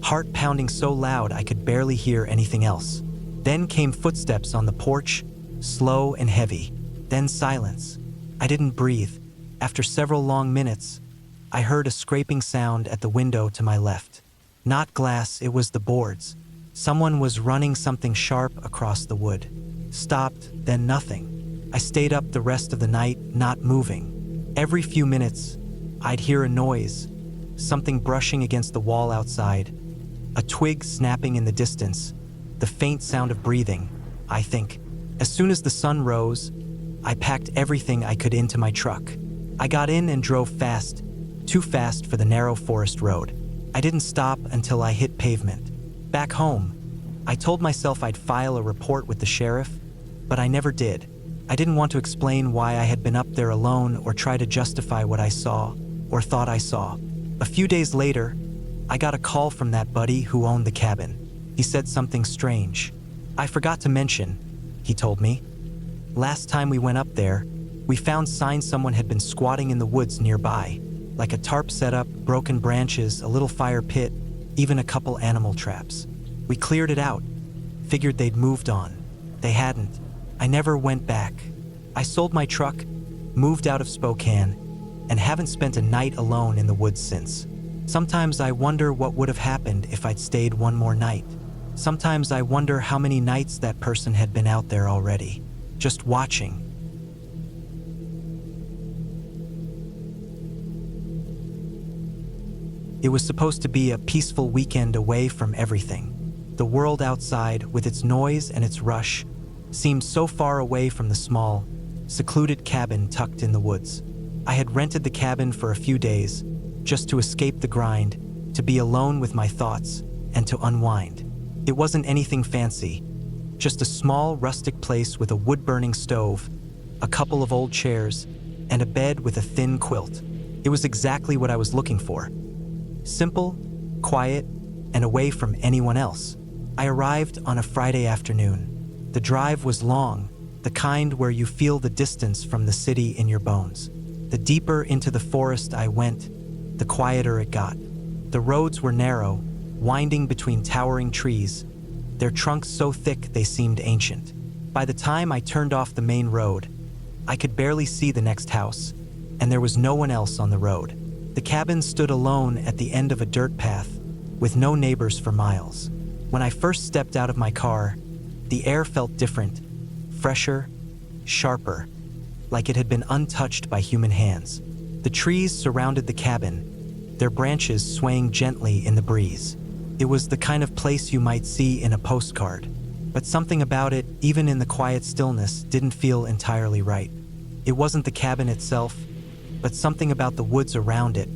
heart pounding so loud I could barely hear anything else. Then came footsteps on the porch, slow and heavy. Then silence. I didn't breathe. After several long minutes, I heard a scraping sound at the window to my left. Not glass, it was the boards. Someone was running something sharp across the wood. Stopped, then nothing. I stayed up the rest of the night, not moving. Every few minutes, I'd hear a noise, something brushing against the wall outside, a twig snapping in the distance, the faint sound of breathing, I think. As soon as the sun rose, I packed everything I could into my truck. I got in and drove fast, too fast for the narrow forest road. I didn't stop until I hit pavement. Back home, I told myself I'd file a report with the sheriff, but I never did. I didn't want to explain why I had been up there alone or try to justify what I saw or thought I saw. A few days later, I got a call from that buddy who owned the cabin. He said something strange. I forgot to mention, he told me. Last time we went up there, We found signs someone had been squatting in the woods nearby, like a tarp setup, broken branches, a little fire pit, even a couple animal traps. We cleared it out, figured they'd moved on. They hadn't. I never went back. I sold my truck, moved out of Spokane, and haven't spent a night alone in the woods since. Sometimes I wonder what would have happened if I'd stayed one more night. Sometimes I wonder how many nights that person had been out there already, just watching. It was supposed to be a peaceful weekend away from everything. The world outside, with its noise and its rush, seemed so far away from the small, secluded cabin tucked in the woods. I had rented the cabin for a few days, just to escape the grind, to be alone with my thoughts, and to unwind. It wasn't anything fancy, just a small, rustic place with a wood-burning stove, a couple of old chairs, and a bed with a thin quilt. It was exactly what I was looking for. Simple, quiet, and away from anyone else. I arrived on a Friday afternoon. The drive was long, the kind where you feel the distance from the city in your bones. The deeper into the forest I went, the quieter it got. The roads were narrow, winding between towering trees, their trunks so thick they seemed ancient. By the time I turned off the main road, I could barely see the next house, and there was no one else on the road. The cabin stood alone at the end of a dirt path, with no neighbors for miles. When I first stepped out of my car, the air felt different, fresher, sharper, like it had been untouched by human hands. The trees surrounded the cabin, their branches swaying gently in the breeze. It was the kind of place you might see in a postcard, but something about it, even in the quiet stillness, didn't feel entirely right. It wasn't the cabin itself, but something about the woods around it,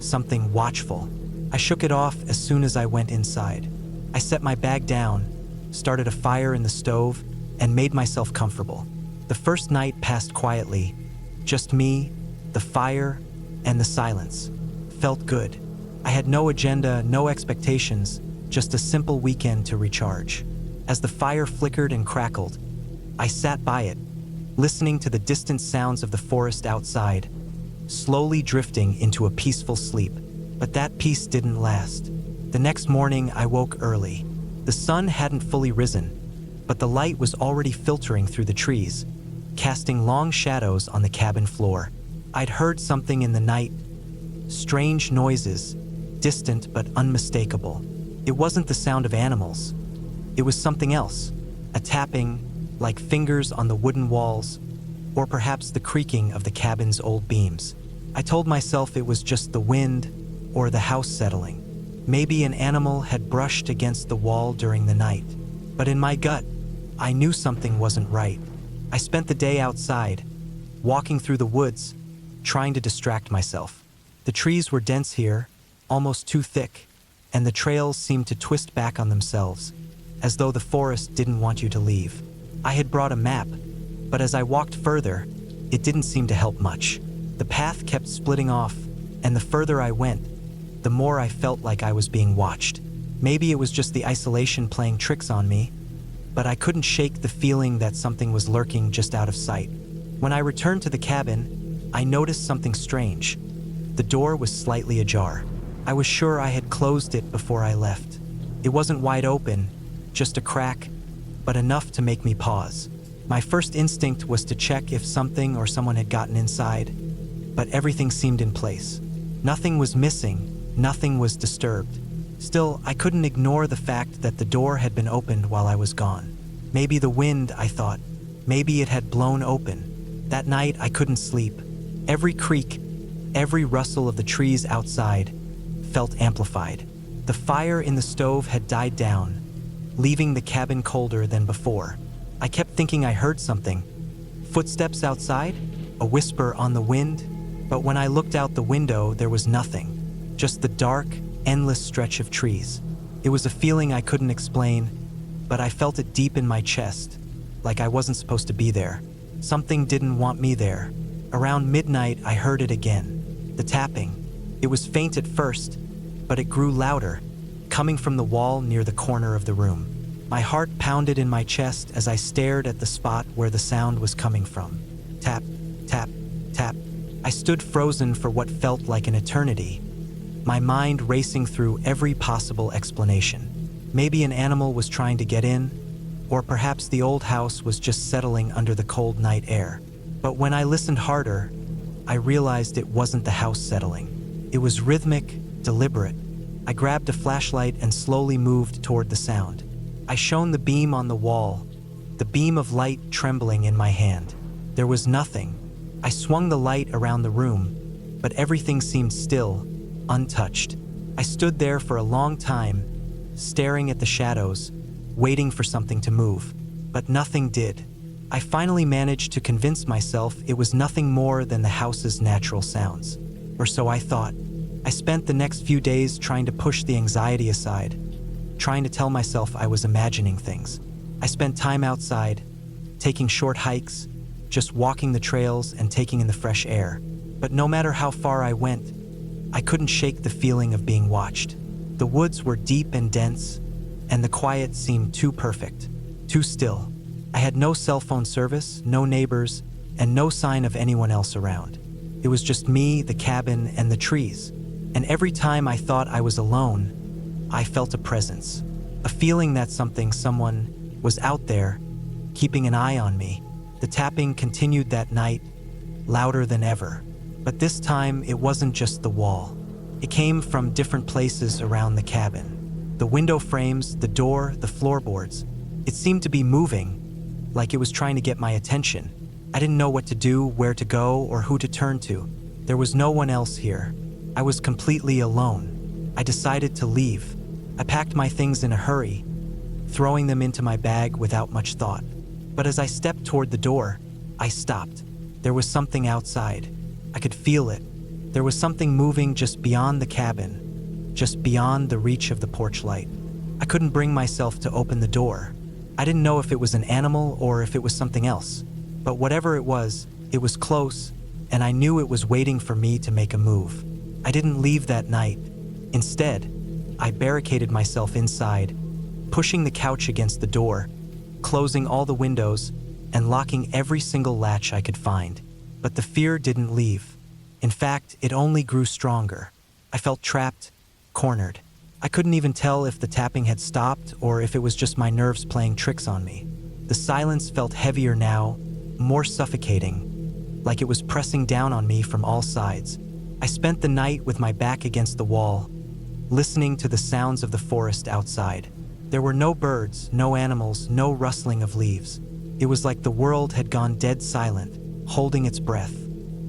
something watchful. I shook it off as soon as I went inside. I set my bag down, started a fire in the stove, and made myself comfortable. The first night passed quietly, just me, the fire, and the silence. Felt good. I had no agenda, no expectations, just a simple weekend to recharge. As the fire flickered and crackled, I sat by it, listening to the distant sounds of the forest outside, slowly drifting into a peaceful sleep. But that peace didn't last. The next morning, I woke early. The sun hadn't fully risen, but the light was already filtering through the trees, casting long shadows on the cabin floor. I'd heard something in the night, strange noises, distant but unmistakable. It wasn't the sound of animals. It was something else, a tapping, like fingers on the wooden walls, or perhaps the creaking of the cabin's old beams. I told myself it was just the wind or the house settling. Maybe an animal had brushed against the wall during the night. But in my gut, I knew something wasn't right. I spent the day outside, walking through the woods, trying to distract myself. The trees were dense here, almost too thick, and the trails seemed to twist back on themselves, as though the forest didn't want you to leave. I had brought a map, but as I walked further, it didn't seem to help much. The path kept splitting off, and the further I went, the more I felt like I was being watched. Maybe it was just the isolation playing tricks on me, but I couldn't shake the feeling that something was lurking just out of sight. When I returned to the cabin, I noticed something strange. The door was slightly ajar. I was sure I had closed it before I left. It wasn't wide open, just a crack, but enough to make me pause. My first instinct was to check if something or someone had gotten inside, but everything seemed in place. Nothing was missing, nothing was disturbed. Still, I couldn't ignore the fact that the door had been opened while I was gone. Maybe the wind, I thought. Maybe it had blown open. That night, I couldn't sleep. Every creak, every rustle of the trees outside felt amplified. The fire in the stove had died down, leaving the cabin colder than before. I kept thinking I heard something. Footsteps outside? A whisper on the wind? But when I looked out the window, there was nothing. Just the dark, endless stretch of trees. It was a feeling I couldn't explain, but I felt it deep in my chest, like I wasn't supposed to be there. Something didn't want me there. Around midnight, I heard it again. The tapping. It was faint at first, but it grew louder, coming from the wall near the corner of the room. My heart pounded in my chest as I stared at the spot where the sound was coming from. Tap, tap. tap. I stood frozen for what felt like an eternity, my mind racing through every possible explanation. Maybe an animal was trying to get in, or perhaps the old house was just settling under the cold night air. But when I listened harder, I realized it wasn't the house settling. It was rhythmic, deliberate. I grabbed a flashlight and slowly moved toward the sound. I shone the beam on the wall, the beam of light trembling in my hand. There was nothing. I swung the light around the room, but everything seemed still, untouched. I stood there for a long time, staring at the shadows, waiting for something to move, but nothing did. I finally managed to convince myself it was nothing more than the house's natural sounds, or so I thought. I spent the next few days trying to push the anxiety aside, trying to tell myself I was imagining things. I spent time outside, taking short hikes, just walking the trails and taking in the fresh air. But no matter how far I went, I couldn't shake the feeling of being watched. The woods were deep and dense, and the quiet seemed too perfect, too still. I had no cell phone service, no neighbors, and no sign of anyone else around. It was just me, the cabin, and the trees. And every time I thought I was alone, I felt a presence, a feeling that someone was out there, keeping an eye on me. The tapping continued that night, louder than ever. But this time, it wasn't just the wall. It came from different places around the cabin. The window frames, the door, the floorboards. It seemed to be moving, like it was trying to get my attention. I didn't know what to do, where to go, or who to turn to. There was no one else here. I was completely alone. I decided to leave. I packed my things in a hurry, throwing them into my bag without much thought. But as I stepped toward the door, I stopped. There was something outside. I could feel it. There was something moving just beyond the cabin, just beyond the reach of the porch light. I couldn't bring myself to open the door. I didn't know if it was an animal or if it was something else. But whatever it was close, and I knew it was waiting for me to make a move. I didn't leave that night. Instead, I barricaded myself inside, pushing the couch against the door, closing all the windows, and locking every single latch I could find. But the fear didn't leave. In fact, it only grew stronger. I felt trapped, cornered. I couldn't even tell if the tapping had stopped or if it was just my nerves playing tricks on me. The silence felt heavier now, more suffocating, like it was pressing down on me from all sides. I spent the night with my back against the wall, listening to the sounds of the forest outside. There were no birds, no animals, no rustling of leaves. It was like the world had gone dead silent, holding its breath.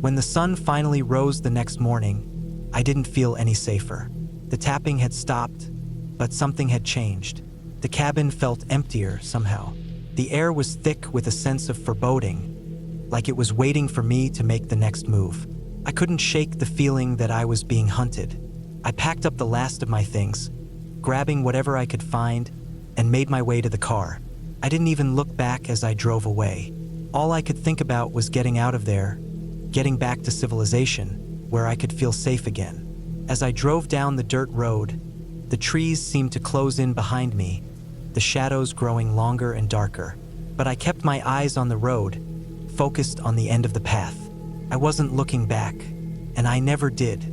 When the sun finally rose the next morning, I didn't feel any safer. The tapping had stopped, but something had changed. The cabin felt emptier somehow. The air was thick with a sense of foreboding, like it was waiting for me to make the next move. I couldn't shake the feeling that I was being hunted. I packed up the last of my things, grabbing whatever I could find, and made my way to the car. I didn't even look back as I drove away. All I could think about was getting out of there, getting back to civilization, where I could feel safe again. As I drove down the dirt road, the trees seemed to close in behind me, the shadows growing longer and darker. But I kept my eyes on the road, focused on the end of the path. I wasn't looking back, and I never did.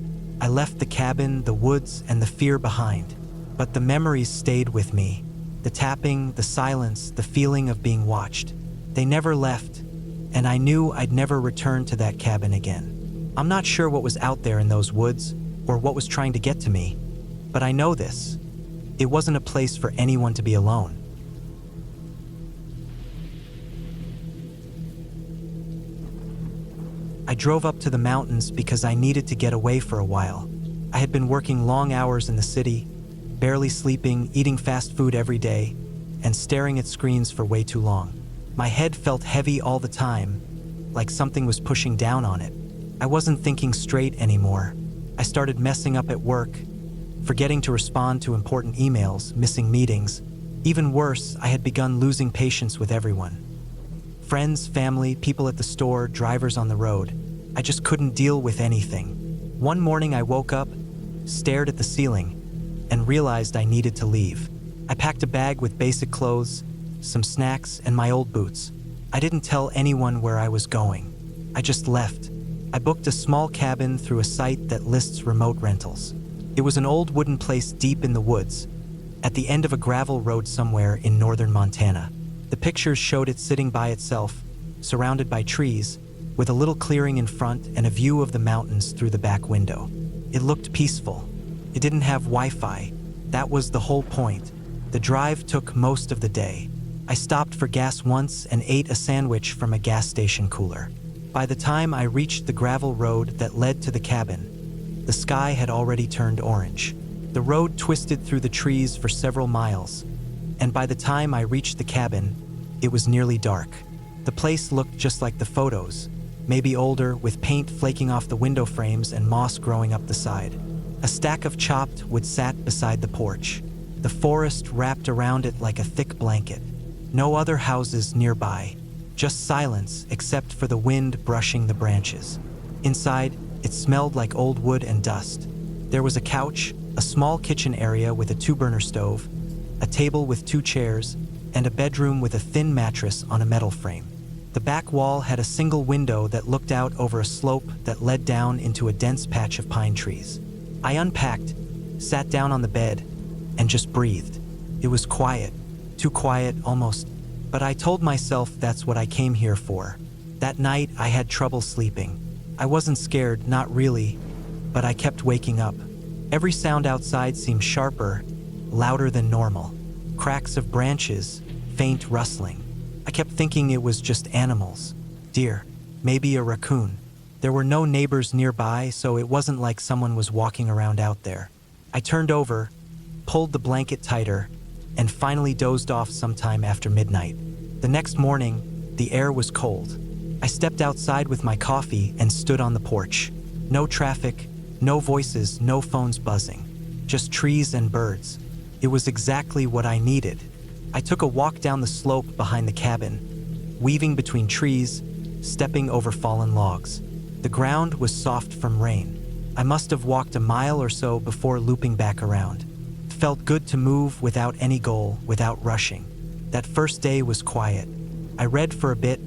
I left the cabin, the woods, and the fear behind. But the memories stayed with me. The tapping, the silence, the feeling of being watched. They never left, and I knew I'd never return to that cabin again. I'm not sure what was out there in those woods, or what was trying to get to me, but I know this. It wasn't a place for anyone to be alone. I drove up to the mountains because I needed to get away for a while. I had been working long hours in the city, barely sleeping, eating fast food every day, and staring at screens for way too long. My head felt heavy all the time, like something was pushing down on it. I wasn't thinking straight anymore. I started messing up at work, forgetting to respond to important emails, missing meetings. Even worse, I had begun losing patience with everyone. Friends, family, people at the store, drivers on the road. I just couldn't deal with anything. One morning I woke up, stared at the ceiling, and realized I needed to leave. I packed a bag with basic clothes, some snacks, and my old boots. I didn't tell anyone where I was going. I just left. I booked a small cabin through a site that lists remote rentals. It was an old wooden place deep in the woods, at the end of a gravel road somewhere in northern Montana. The pictures showed it sitting by itself, surrounded by trees, with a little clearing in front and a view of the mountains through the back window. It looked peaceful. It didn't have Wi-Fi. That was the whole point. The drive took most of the day. I stopped for gas once and ate a sandwich from a gas station cooler. By the time I reached the gravel road that led to the cabin, the sky had already turned orange. The road twisted through the trees for several miles, and by the time I reached the cabin, it was nearly dark. The place looked just like the photos, maybe older, with paint flaking off the window frames and moss growing up the side. A stack of chopped wood sat beside the porch. The forest wrapped around it like a thick blanket. No other houses nearby, just silence except for the wind brushing the branches. Inside, it smelled like old wood and dust. There was a couch, a small kitchen area with a 2-burner stove, a table with 2 chairs, and a bedroom with a thin mattress on a metal frame. The back wall had a single window that looked out over a slope that led down into a dense patch of pine trees. I unpacked, sat down on the bed, and just breathed. It was quiet, too quiet almost, but I told myself that's what I came here for. That night I had trouble sleeping. I wasn't scared, not really, but I kept waking up. Every sound outside seemed sharper, louder than normal. Cracks of branches, faint rustling. I kept thinking it was just animals. Deer, maybe a raccoon. There were no neighbors nearby, so it wasn't like someone was walking around out there. I turned over, pulled the blanket tighter, and finally dozed off sometime after midnight. The next morning, the air was cold. I stepped outside with my coffee and stood on the porch. No traffic, no voices, no phones buzzing. Just trees and birds. It was exactly what I needed. I took a walk down the slope behind the cabin, weaving between trees, stepping over fallen logs. The ground was soft from rain. I must have walked a mile or so before looping back around. It felt good to move without any goal, without rushing. That first day was quiet. I read for a bit,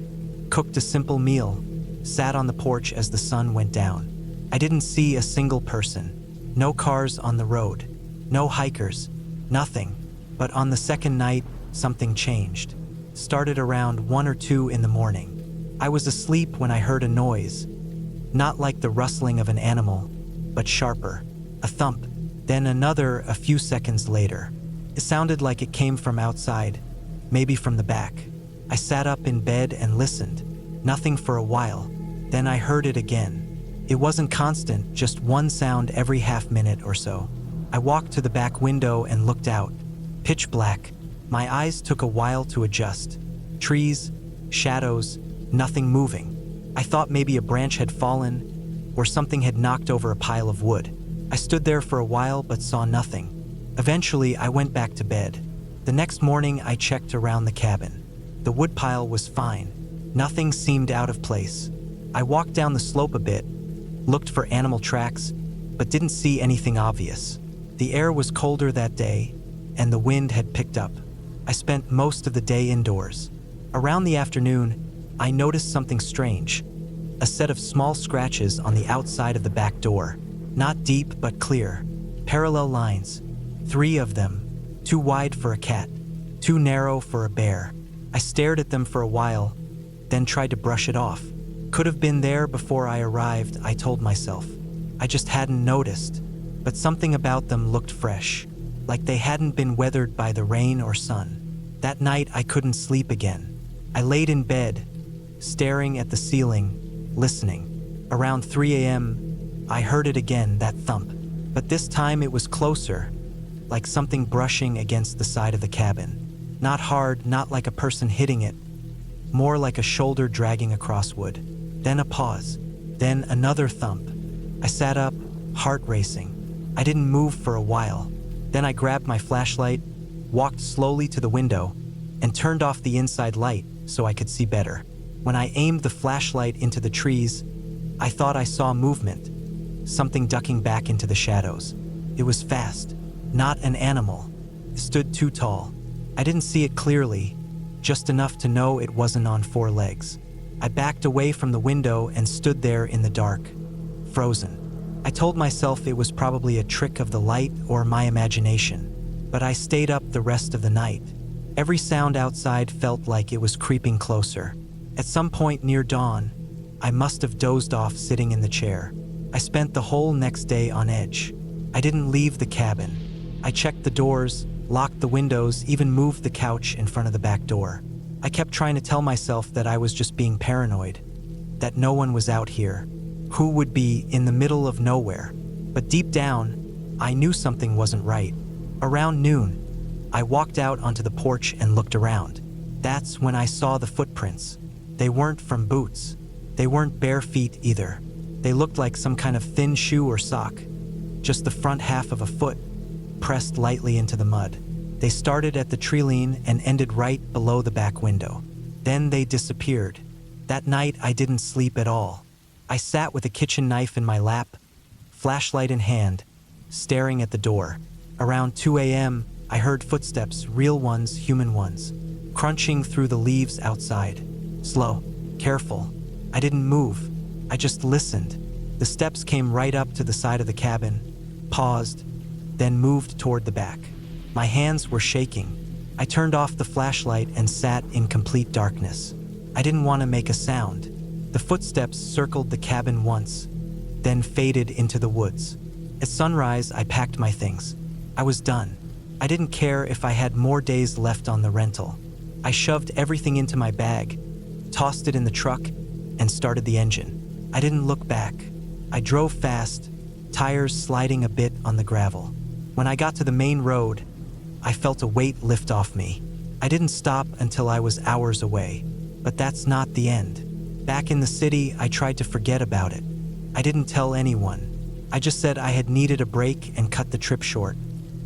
cooked a simple meal, sat on the porch as the sun went down. I didn't see a single person. No cars on the road. No hikers. Nothing. But on the second night, something changed. Started around 1 or 2 in the morning. I was asleep when I heard a noise. Not like the rustling of an animal, but sharper. A thump. Then another a few seconds later. It sounded like it came from outside, maybe from the back. I sat up in bed and listened. Nothing for a while. Then I heard it again. It wasn't constant, just one sound every half minute or so. I walked to the back window and looked out. Pitch black. My eyes took a while to adjust. Trees, shadows, nothing moving. I thought maybe a branch had fallen or something had knocked over a pile of wood. I stood there for a while but saw nothing. Eventually, I went back to bed. The next morning, I checked around the cabin. The woodpile was fine. Nothing seemed out of place. I walked down the slope a bit, looked for animal tracks, but didn't see anything obvious. The air was colder that day, and the wind had picked up. I spent most of the day indoors. Around the afternoon, I noticed something strange. A set of small scratches on the outside of the back door. Not deep, but clear. Parallel lines. 3 of them. Too wide for a cat. Too narrow for a bear. I stared at them for a while, then tried to brush it off. Could have been there before I arrived, I told myself. I just hadn't noticed. But something about them looked fresh, like they hadn't been weathered by the rain or sun. That night, I couldn't sleep again. I laid in bed, staring at the ceiling, listening. Around 3 a.m., I heard it again, that thump. But this time it was closer, like something brushing against the side of the cabin. Not hard, not like a person hitting it, more like a shoulder dragging across wood. Then a pause, then another thump. I sat up, heart racing. I didn't move for a while. Then I grabbed my flashlight, walked slowly to the window, and turned off the inside light so I could see better. When I aimed the flashlight into the trees, I thought I saw movement, something ducking back into the shadows. It was fast, not an animal. It stood too tall. I didn't see it clearly, just enough to know it wasn't on 4 legs. I backed away from the window and stood there in the dark, frozen. I told myself it was probably a trick of the light or my imagination, but I stayed up the rest of the night. Every sound outside felt like it was creeping closer. At some point near dawn, I must have dozed off sitting in the chair. I spent the whole next day on edge. I didn't leave the cabin. I checked the doors, locked the windows, even moved the couch in front of the back door. I kept trying to tell myself that I was just being paranoid, that no one was out here. Who would be in the middle of nowhere? But deep down, I knew something wasn't right. Around noon, I walked out onto the porch and looked around. That's when I saw the footprints. They weren't from boots. They weren't bare feet either. They looked like some kind of thin shoe or sock. Just the front half of a foot, pressed lightly into the mud. They started at the treeline and ended right below the back window. Then they disappeared. That night, I didn't sleep at all. I sat with a kitchen knife in my lap, flashlight in hand, staring at the door. Around 2 a.m., I heard footsteps, real ones, human ones, crunching through the leaves outside. Slow, careful. I didn't move. I just listened. The steps came right up to the side of the cabin, paused, then moved toward the back. My hands were shaking. I turned off the flashlight and sat in complete darkness. I didn't want to make a sound. The footsteps circled the cabin once, then faded into the woods. At sunrise, I packed my things. I was done. I didn't care if I had more days left on the rental. I shoved everything into my bag, tossed it in the truck, and started the engine. I didn't look back. I drove fast, tires sliding a bit on the gravel. When I got to the main road, I felt a weight lift off me. I didn't stop until I was hours away. But that's not the end. Back in the city, I tried to forget about it. I didn't tell anyone. I just said I had needed a break and cut the trip short.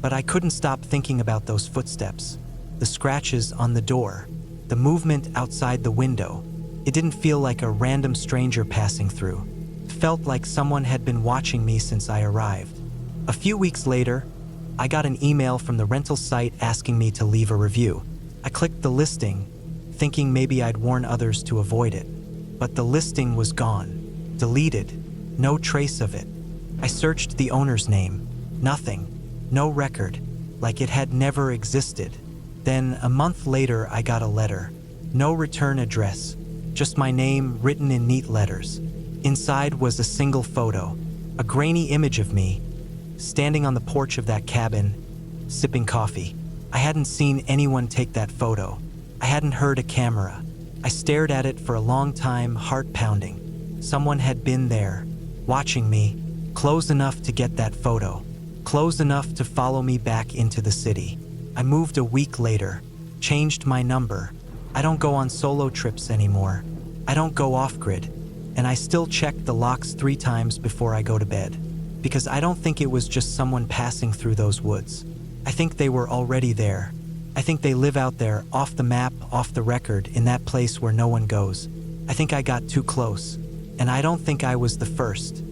But I couldn't stop thinking about those footsteps, the scratches on the door, the movement outside the window. It didn't feel like a random stranger passing through. It felt like someone had been watching me since I arrived. A few weeks later, I got an email from the rental site asking me to leave a review. I clicked the listing, thinking maybe I'd warn others to avoid it. But the listing was gone, deleted, no trace of it. I searched the owner's name, nothing, no record, like it had never existed. Then, a month later, I got a letter. No return address, just my name written in neat letters. Inside was a single photo, a grainy image of me, standing on the porch of that cabin, sipping coffee. I hadn't seen anyone take that photo. I hadn't heard a camera. I stared at it for a long time, heart pounding. Someone had been there, watching me, close enough to get that photo, close enough to follow me back into the city. I moved a week later, changed my number. I don't go on solo trips anymore. I don't go off-grid, and I still check the locks 3 times before I go to bed, because I don't think it was just someone passing through those woods. I think they were already there. I think they live out there, off the map, off the record, in that place where no one goes. I think I got too close, and I don't think I was the first.